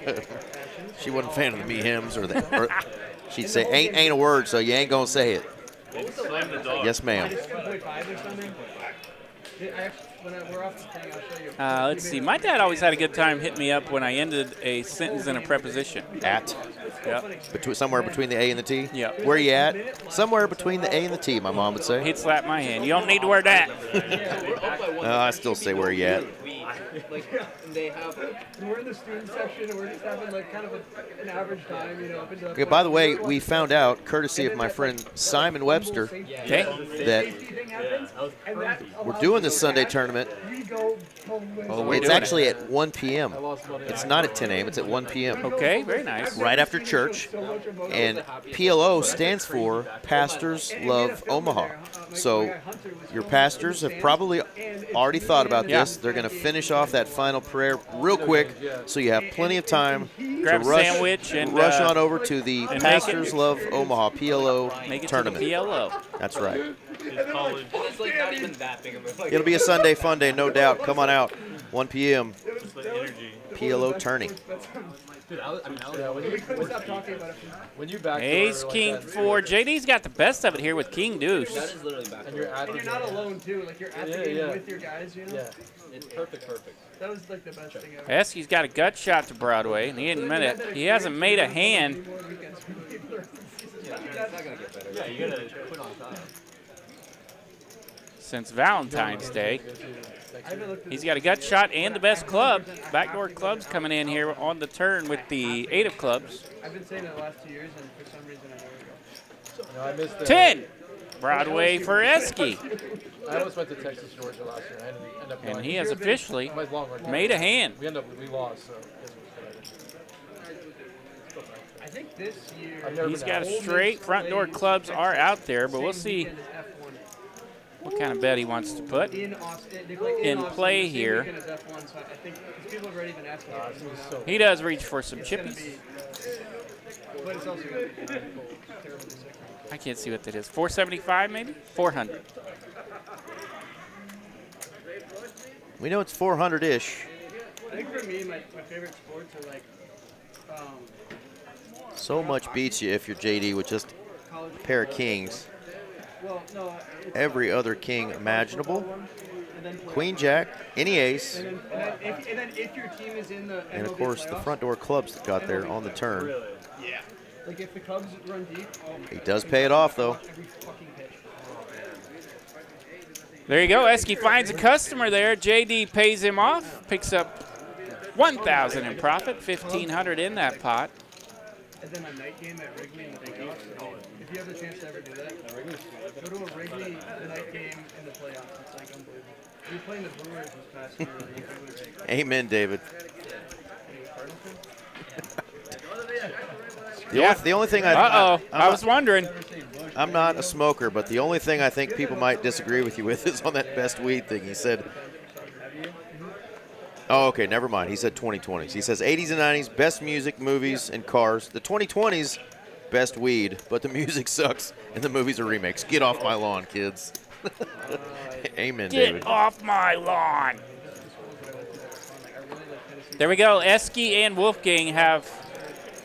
She wasn't a fan of the me hims or that. Or she'd say, ain't a word, so you ain't gonna say it. Yes, ma'am. We're off the thing, I'll show you. Let's see. My dad always had a good time hitting me up when I ended a sentence in a preposition. At? Yep. Somewhere between the A and the T? Yep. Where you at? Somewhere between the A and the T, my mom would say. He'd slap my hand. You don't need to wear that. I still say where you at. We're in the student section, and we're just having like kind of an average time, you know. Up into Okay, by the way, we found out, courtesy of my friend Simon Webster, that we're doing this Sunday tournament. It's actually at 1 p.m. It's not at 10 a.m. It's at 1 p.m. Okay, very nice. Right after church. And PLO stands for Pastors Love Omaha. So your pastors have probably already thought about this. They're going to finish off that final prayer real quick, so you have plenty of time Grab to a sandwich and rush on over to the and Pastors Love Omaha PLO Make it tournament. to the PLO. That's right. It's like not even that big of a. It'll be a Sunday fun day, no doubt. Come on out, 1 p.m. PLO tourney. Dude, when you back Ace, King 4. JD's got the best of it here with King Deuce. That is literally back. And you're not alone too. Like you're at the game with your guys, you know. Yeah, it's perfect. That was like the best thing ever. Esky's got a gut shot to Broadway, and he admit it. He hasn't made a hand. Yeah, you gotta quit on time. Since Valentine's Day. He's got a gut shot and the best club. Backdoor clubs coming in here on the turn with the 8 of clubs. I've been saying it the last 2 years, and for some reason I never go. I missed 10. Broadway for Esky. I almost went to Texas, Georgia last year. I ended up And he has officially made a hand. We lost, so. I think this year. He's got a straight. Front door clubs are out there, but we'll see what kind of bet he wants to put in play here. He does reach for some chippies. I can't see what that is. 475 maybe? 400. We know it's 400-ish. I think for me, my favorite sports are like. So much beats you if you're JD with just a pair of kings. Every other king imaginable. Queen Jack, any ace. And then if your team is in the And of course the front door clubs that got there on the turn. Yeah. Like if the Cubs run deep. He does pay it off though. There you go. Esky finds a customer there. JD pays him off. Picks up $1,000 in profit. $1,500 in that pot. And then a night game at Wrigley in the playoffs. If you have the chance to ever do that, go to a Wrigley night game in the playoffs. It's like unbelievable. You're playing the Brewers this past year. Amen, David. Yeah. The only thing I was wondering. I'm not a smoker, but the only thing I think people might disagree with you with is on that best weed thing. He said, oh, okay, never mind. He said 2020s. He says 80s and 90s, best music, movies, and cars. The 2020s, best weed, but the music sucks and the movies are remakes. Get off my lawn, kids. Amen, David. Get off my lawn. There we go. Esky and Wolfgang have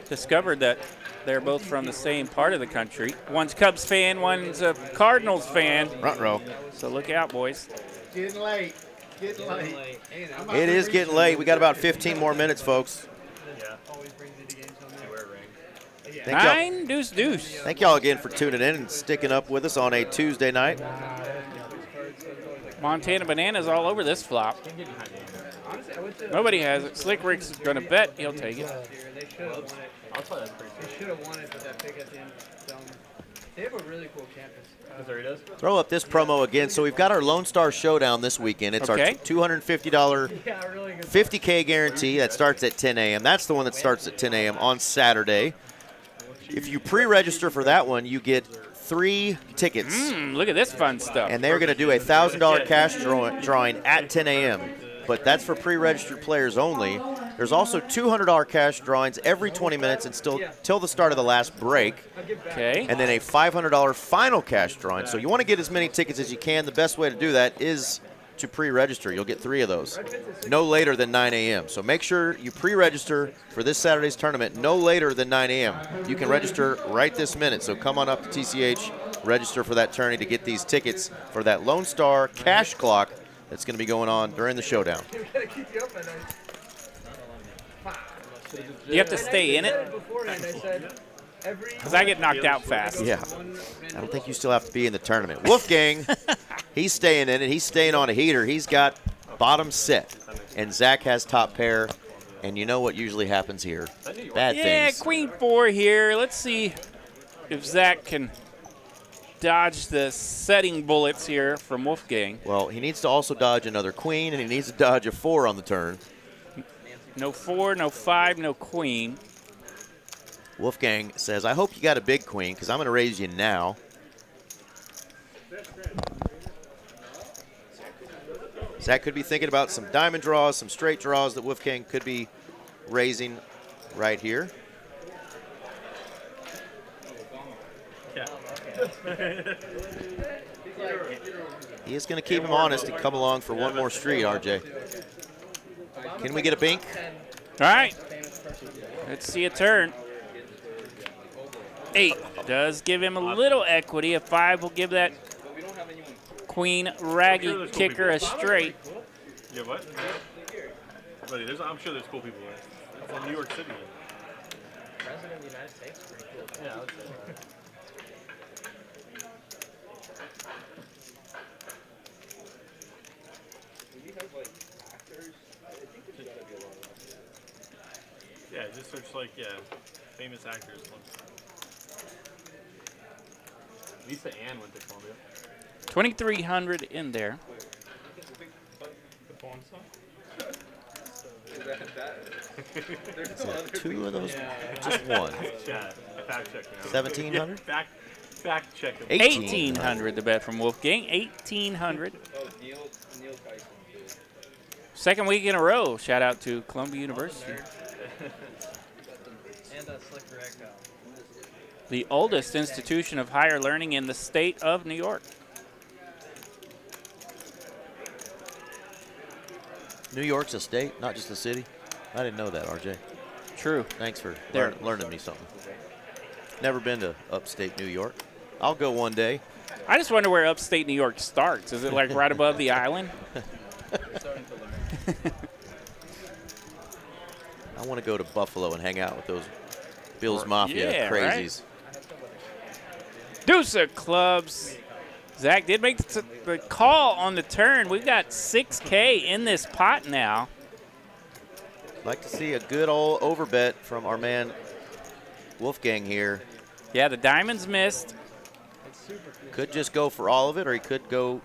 discovered that they're both from the same part of the country. One's Cubs fan, one's a Cardinals fan. Front row. So look out, boys. Getting late. getting late. It is getting late. We got about 15 more minutes, folks. Yeah. Thank y'all. 9 deuce deuce. Thank y'all again for tuning in and sticking up with us on a Tuesday night. Montana Bananas all over this flop. Nobody has it. Slick Rick's going to bet. He'll take it. They should have won it. They should have won it, but that pick at the end. They have a really cool campus. Throw up this promo again. So we've got our Lone Star Showdown this weekend. It's Okay. our $250 50K guarantee that starts at 10 a.m. That's the one that starts at 10 a.m. on Saturday. If you pre-register for that one, you get 3 tickets. Look at this fun stuff. And they're going to do a $1,000 cash drawing at 10 a.m. But that's for pre-registered players only. There's also $200 cash drawings every 20 minutes and still till the start of the last break. Okay. And then a $500 final cash drawing. So you want to get as many tickets as you can. The best way to do that is to pre-register. You'll get 3 of those no later than 9 a.m. So make sure you pre-register for this Saturday's tournament no later than 9 a.m. You can register right this minute. So come on up to TCH, register for that tourney to get these tickets for that Lone Star cash clock that's going to be going on during the showdown. You have to stay in it? Because I get knocked out fast. Yeah. I don't think you still have to be in the tournament. Wolfgang, he's staying in it. He's staying on a heater. He's got bottom set. And Zach has top pair. And you know what usually happens here. Bad Yeah, things. queen 4 here. Let's see if Zach can dodge the setting bullets here from Wolfgang. Well, he needs to also dodge another queen, and he needs to dodge a 4 on the turn. No 4, no 5, no queen. Wolfgang says, I hope you got a big queen, because I'm going to raise you now. Zach could be thinking about some diamond draws, some straight draws that Wolfgang could be raising right here. Yeah. He is going to keep him honest and come along for one more street, RJ. Can we get a bink? All right. Let's see a turn. 8 does give him a little equity. A 5 will give that queen raggy kicker a straight. Yeah, what? Buddy, I'm sure there's cool people there. It's in New York City. President of the United States is pretty cool. Yeah, I would say. Yeah, just search famous actors. Lisa Ann went to Columbia. 2,300 in there. Is that 2 of those? Just 1. Yeah, fact check. 1,700? Fact check. 1,800 the bet from Wolfgang. 1,800. Second week in a row. Shout out to Columbia University. And Slick Rick. The oldest institution of higher learning in the state of New York. New York's a state, not just a city. I didn't know that, RJ. True. Thanks for There. learning me something. Never been to upstate New York. I'll go one day. I just wonder where upstate New York starts. Is it like right above the island? I want to go to Buffalo and hang out with those Bills Mafia crazies. Right? Deuce of clubs. Zach did make the call on the turn. We've got 6K in this pot now. Like to see a good old overbet from our man Wolfgang here. Yeah, the diamonds missed. Could just go for all of it, or he could go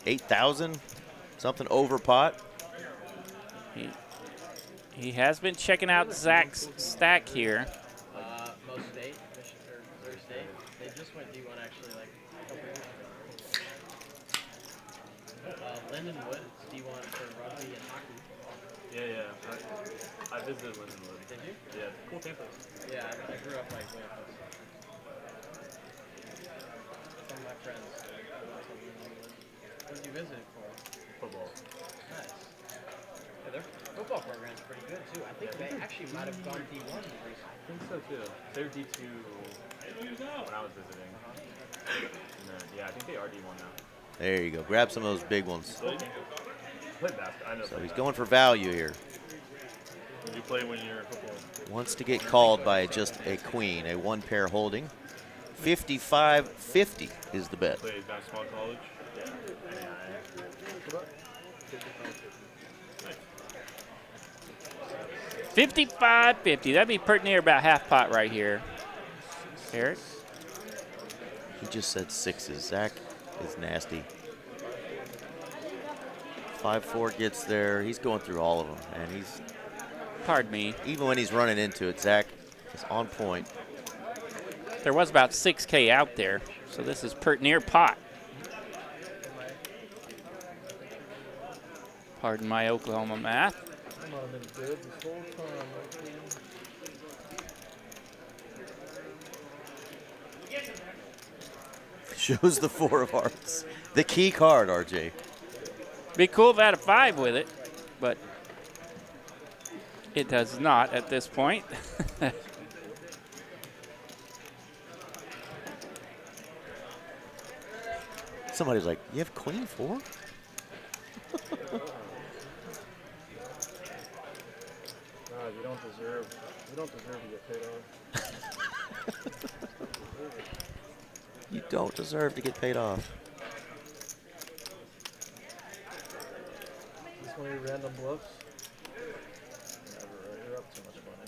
8,000, something over pot. He has been checking out Zach's stack here. Most state, third state. They just went D1 actually like a couple years ago. Lindenwood, D1 for rugby and hockey. Yeah. I visited Lindenwood. Did you? Yeah, cool campus. Yeah, I grew up like way up close. Some of my friends. What did you visit it for? Football. Nice. Yeah, their football program's pretty good too. I think they actually might have gone D1 recently. I think so too. They were D2 when I was visiting. And then, yeah, I think they are D1 now. There you go. Grab some of those big ones. played basketball. I know. So he's going for value here. When you play when you're football. Wants to get called by just a queen, a one pair holding. 55-50 is the bet. Played basketball in college. Yeah. 55-50. That'd be pretty near about half pot right here. Eric? He just said sixes. Zach is nasty. 5-4 gets there. He's going through all of them, and he's. Pardon me. Even when he's running into it, Zach is on point. There was about 6K out there, so this is pretty near pot. Pardon my Oklahoma math. Shows the 4 of hearts. The key card, RJ. Be cool if I had a 5 with it, but it does not at this point. Somebody's like, you have queen 4? You don't deserve to get paid off. You don't deserve to get paid off. This one of your random bluffs? Never, you're up too much money.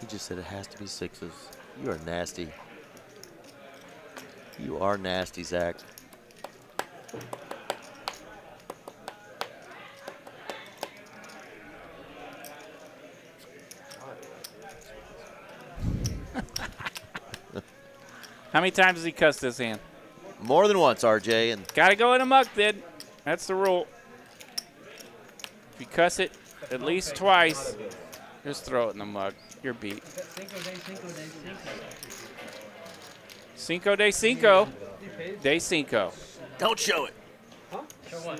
He just said it has to be sixes. You are nasty. You are nasty, Zach. How many times has he cussed this hand? More than once, RJ. And gotta go in a muck, then. That's the rule. If you cuss it at least twice, just throw it in the mug. You're beat. Cinco de Cinco. De Cinco. Don't show it. Huh? Show one.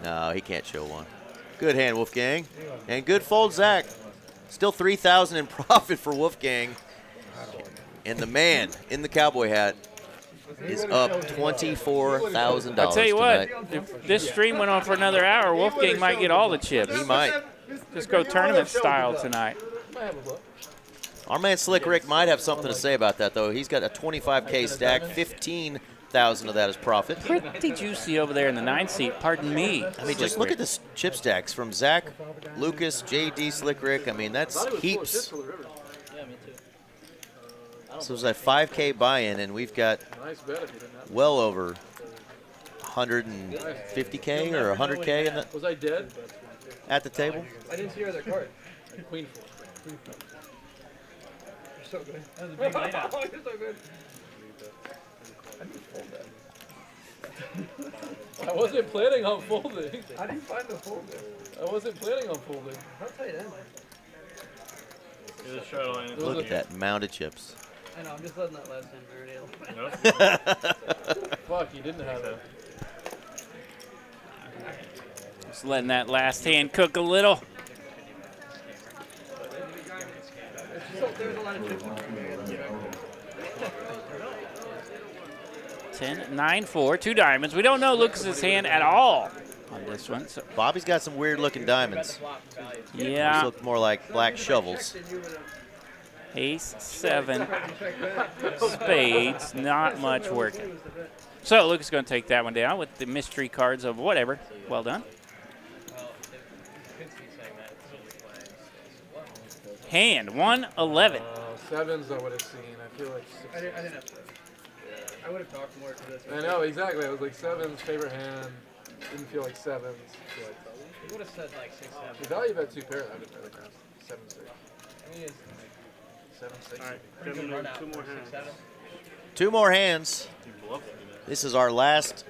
No, he can't show one. Good hand, Wolfgang. And good fold, Zach. Still 3,000 in profit for Wolfgang. And the man in the cowboy hat is up $24,000. I'll tell you what, if this stream went on for another hour, Wolfgang might get all the chips. He might. Just go tournament style tonight. Our man Slick Rick might have something to say about that, though. He's got a 25K stack. 15,000 of that is profit. Pretty juicy over there in the 9 seat. Pardon me. I mean, just look at this chip stacks from Zach, Lucas, JD, Slick Rick. I mean, that's heaps. So it was a 5K buy-in, and we've got well over 150K or 100K in the, Was I dead? at the table. I didn't see your other card. Queen 4. You're so good. That was a big laydown. Oh, you're so good. I need to fold that. I wasn't planning on folding. How do you find the folder? I wasn't planning on folding. How tight am I? Look at that mounted chips. I know, I'm just letting that last hand marinate. Fuck, you didn't have it. Just letting that last hand cook a little. There's a lot of chips. 10, 9, 4, 2 diamonds. We don't know Lucas's hand at all on this one. So Bobby's got some weird-looking diamonds. yeah. These look more like black shovels. Ace, 7, spades, not much working. So Lucas is going to take that one down with the mystery cards of whatever. Well done. Hand, 111. Sevens I would have seen. I feel like six. I didn't have to. I would have talked more to this. I know, exactly. I was like sevens, favorite hand. Didn't feel like sevens. You would have said like 6, 7. The value bet 2 pair, I didn't really grasp. 7, 6. I mean, it's 7, 6. All right, pretty good run out. 2 more 6, hands. 7. 2 more hands. This is our last.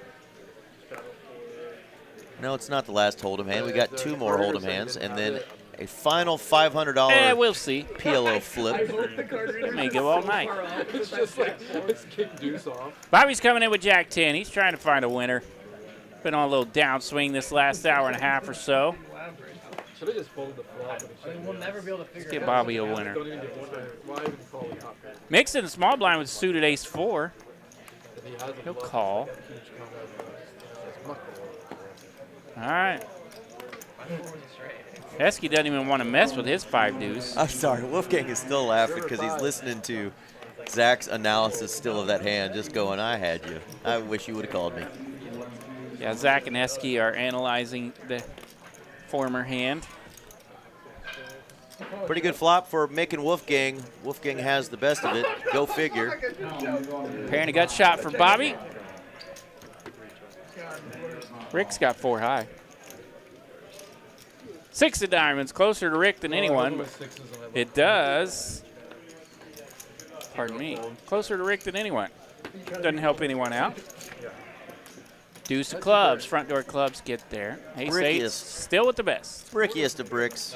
No, it's not the last Hold'em hand. We got 2 more Hold'em hands, and then a final $500 we'll see. PLO flip. May go all night. It's just like, it's kick deuce off. Bobby's coming in with Jack 10. He's trying to find a winner. Been on a little downswing this last hour and a half or so. Should have just folded the flop. I mean, we'll never be able to figure Let's get it Bobby a out. winner. Don't even get one there. Why even call the top pair? Mixing the small blind with suited ace 4. If he has a He'll bluff, call. huge combo. It's muck. All right. Heskey doesn't even want to mess with his 5 deuce. I'm sorry, Wolfgang is still laughing because he's listening to Zach's analysis still of that hand, just going, I had you. I wish you would have called me. Yeah, Zach and Heskey are analyzing the former hand. Pretty good flop for Mick and Wolfgang. Wolfgang has the best of it. Go figure. Pairing a gut shot for Bobby. Rick's got 4 high. 6 of diamonds, closer to Rick than anyone. But it does. Pardon me. Closer to Rick than anyone. Doesn't help anyone out. Deuce of clubs, front door clubs get there. Ace 8, still with the best. Brickiest of bricks.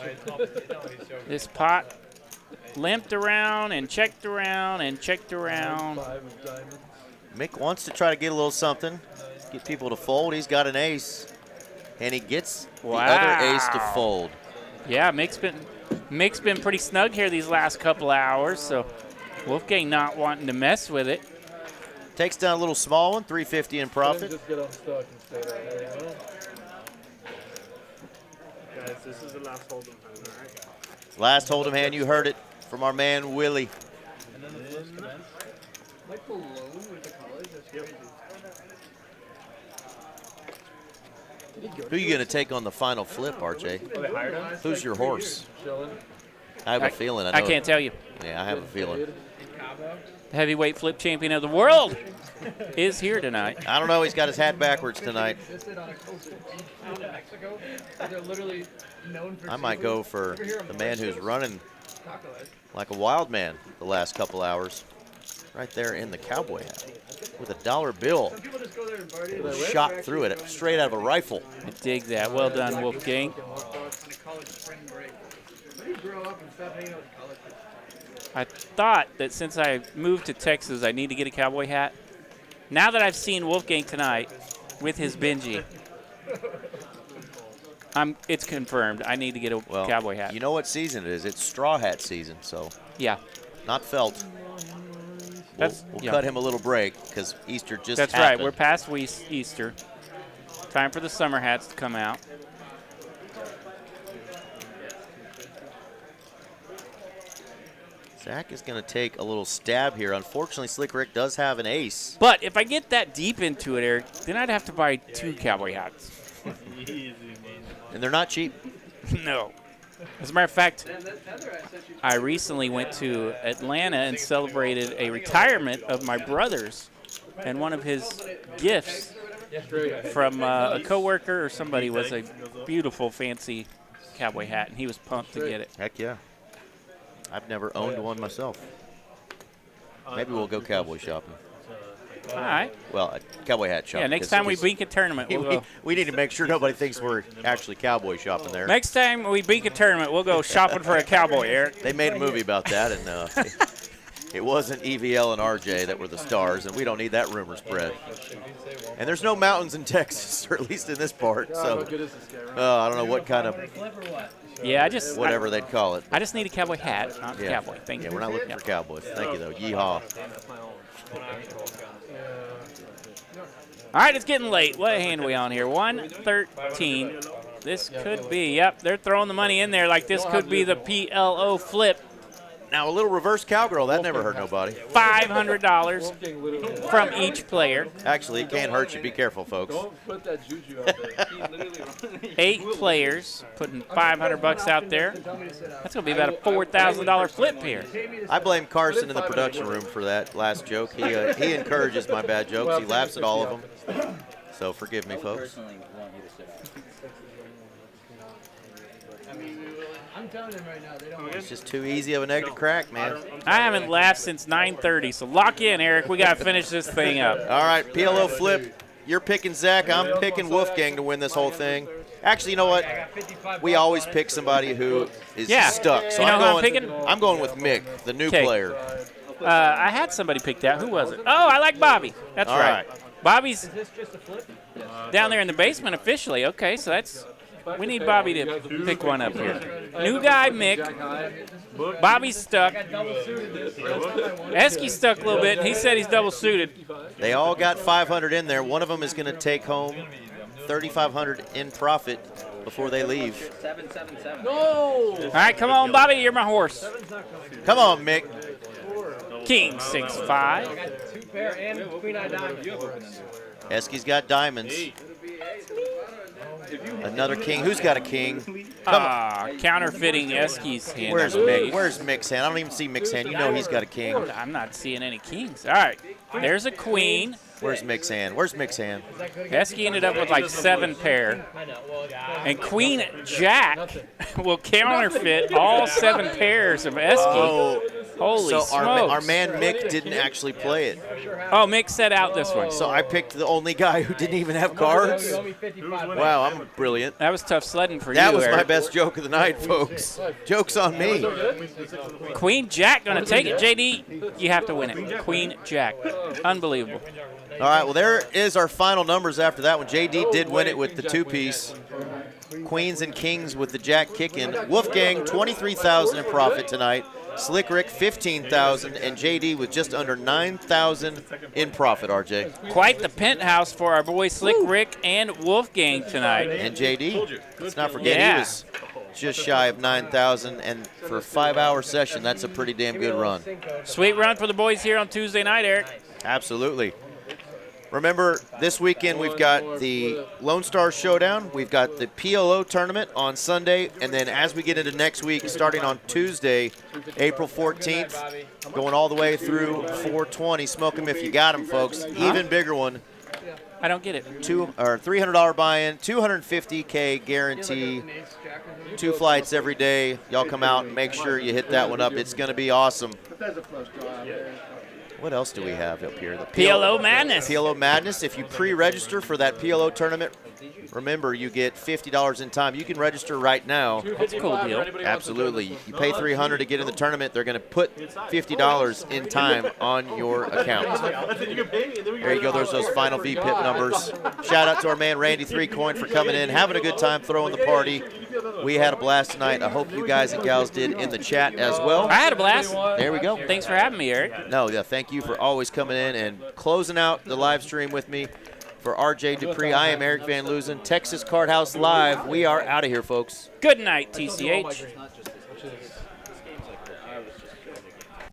This pot limped around and checked around and checked around. Mick wants to try to get a little something, get people to fold. He's got an ace, and he gets the other ace to fold. Yeah, Mick's been pretty snug here these last couple of hours, so Wolfgang not wanting to mess with it. Takes down a little small one, 350 in profit. Just get unstuck and stay there. Guys, this is the last hold'em hand, all right? Last hold'em hand, you heard it from our man Willie. And then the flips commence. Like alone with the college, that's crazy. Who are you going to take on the final flip, RJ? Who's your horse? I have a feeling. I can't tell you. Yeah, I have a feeling. The heavyweight flip champion of the world is here tonight. I don't know. He's got his hat backwards tonight. I might go for the man who's running like a wild man the last couple hours. Right there in the cowboy hat with a $1 bill. Shot through it straight out of a rifle. I dig that. Well done, Wolfgang. I thought that since I moved to Texas, I need to get a cowboy hat. Now that I've seen Wolfgang tonight with his Benji, it's confirmed. I need to get a cowboy hat. You know what season it is? It's straw hat season, so. Yeah. Not felt. We'll cut him a little break because Easter just happened. That's right. We're past Easter. Time for the summer hats to come out. Zach is going to take a little stab here. Unfortunately, Slick Rick does have an ace. But if I get that deep into it, Eric, then I'd have to buy 2 cowboy hats. And they're not cheap. No. As a matter of fact, I recently went to Atlanta and celebrated a retirement of my brother's, and one of his gifts from a coworker or somebody was a beautiful, fancy cowboy hat, and he was pumped to get it. Heck yeah. I've never owned one myself. Maybe we'll go cowboy shopping. All right. Well, a cowboy hat shopping. Yeah, next time we beak a tournament, we'll go. We need to make sure nobody thinks we're actually cowboy shopping there. Next time we beak a tournament, we'll go shopping for a cowboy, Eric. They made a movie about that, and it wasn't EVL and RJ that were the stars, and we don't need that rumor spread. And there's no mountains in Texas, or at least in this part, so I don't know what kind of Yeah, whatever they'd call it. I just need a cowboy hat, not a cowboy. Thank you. Yeah, we're not looking for cowboys. Thank you, though. Yeehaw. All right, it's getting late. What hand are we on here? 113. This could be. Yep, they're throwing the money in there like this could be the PLO flip. Now, a little reverse cowgirl. That never hurt nobody. $500 from each player. Actually, it can't hurt you. Be careful, folks. Don't put that juju out there. 8 players putting $500 out there. That's going to be about a $4,000 flip here. I blame Carson in the production room for that last joke. He encourages my bad jokes. He laughs at all of them. So forgive me, folks. I'm telling them right now, they don't. It's just too easy of an egg to crack, man. I haven't laughed since 9:30, so lock in, Eric. We got to finish this thing up. All right, PLO flip. You're picking Zach. I'm picking Wolfgang to win this whole thing. Actually, you know what? We always pick somebody who is stuck. So you know I'm going with Mick, the new player. I had somebody pick that. Who was it? Oh, I like Bobby. That's right. Bobby's down there in the basement officially. Okay, so that's We need Bobby to pick one up here. New guy, Mick. Bobby's stuck. Esky's stuck a little bit, and he said he's double suited. They all got 500 in there. One of them is going to take home 3,500 in profit before they leave. 777. No! All right, come on, Bobby, you're my horse. Come on, Mick. King 6-5. I got 2 pair and queen eye diamond. Esky's got diamonds. Another king. Who's got a king? Come on. Counterfeiting Esky's hand. Where's Mick? Where's Mick's hand? I don't even see Mick's hand. You know he's got a king. I'm not seeing any kings. All right, there's a queen. Where's Mick's hand? Where's Mick's hand? Esky ended up with like 7 pair. And Queen Jack will counterfeit all 7 pairs of Esky. Oh, holy so smokes. our man Mick didn't actually play it. Oh, Mick set out this one. So I picked the only guy who didn't even have cards. Wow, I'm brilliant. That was tough sledding for you, That was Eric. my best joke of the night, folks. Joke's on me. Queen Jack gonna take it. JD, you have to win it. Queen Jack. Unbelievable. All right, well, there is our final numbers after that one. JD did win it with the 2-piece. Queens and Kings with the Jack kicking. Wolfgang, 23,000 in profit tonight. Slick Rick, 15,000, and JD with just under 9,000 in profit, RJ. Quite the penthouse for our boy Slick Rick and Wolfgang tonight. And JD, let's not forget he was just shy of 9,000, and for a 5-hour session, that's a pretty damn good run. Sweet run for the boys here on Tuesday night, Eric. Absolutely. Remember, this weekend we've got the Lone Star Showdown. We've got the PLO tournament on Sunday. And then as we get into next week, starting on Tuesday, April 14th, going all the way through 420. Smoke them if you got them, folks. Even bigger one. I don't get it. $300 buy-in, $250K guarantee. 2 flights every day. Y'all come out and make sure you hit that one up. It's going to be awesome. What else do we have up here? The PLO Madness. PLO Madness. If you pre-register for that PLO tournament, remember you get $50 in time. You can register right now. That's a cool deal. Absolutely. You pay $300 to get in the tournament. They're going to put $50 in time on your account. There you go. There's those final VPIP numbers. Shout out to our man Randy 3Coin for coming in, having a good time throwing the party. We had a blast tonight. I hope you guys and gals did in the chat as well. I had a blast. There we go. Thanks for having me, Eric. No, yeah, thank you for always coming in and closing out the live stream with me. For RJ Dupree, I am Eric Van Loozen. Texas Card House Live. We are out of here, folks. Good night, TCH.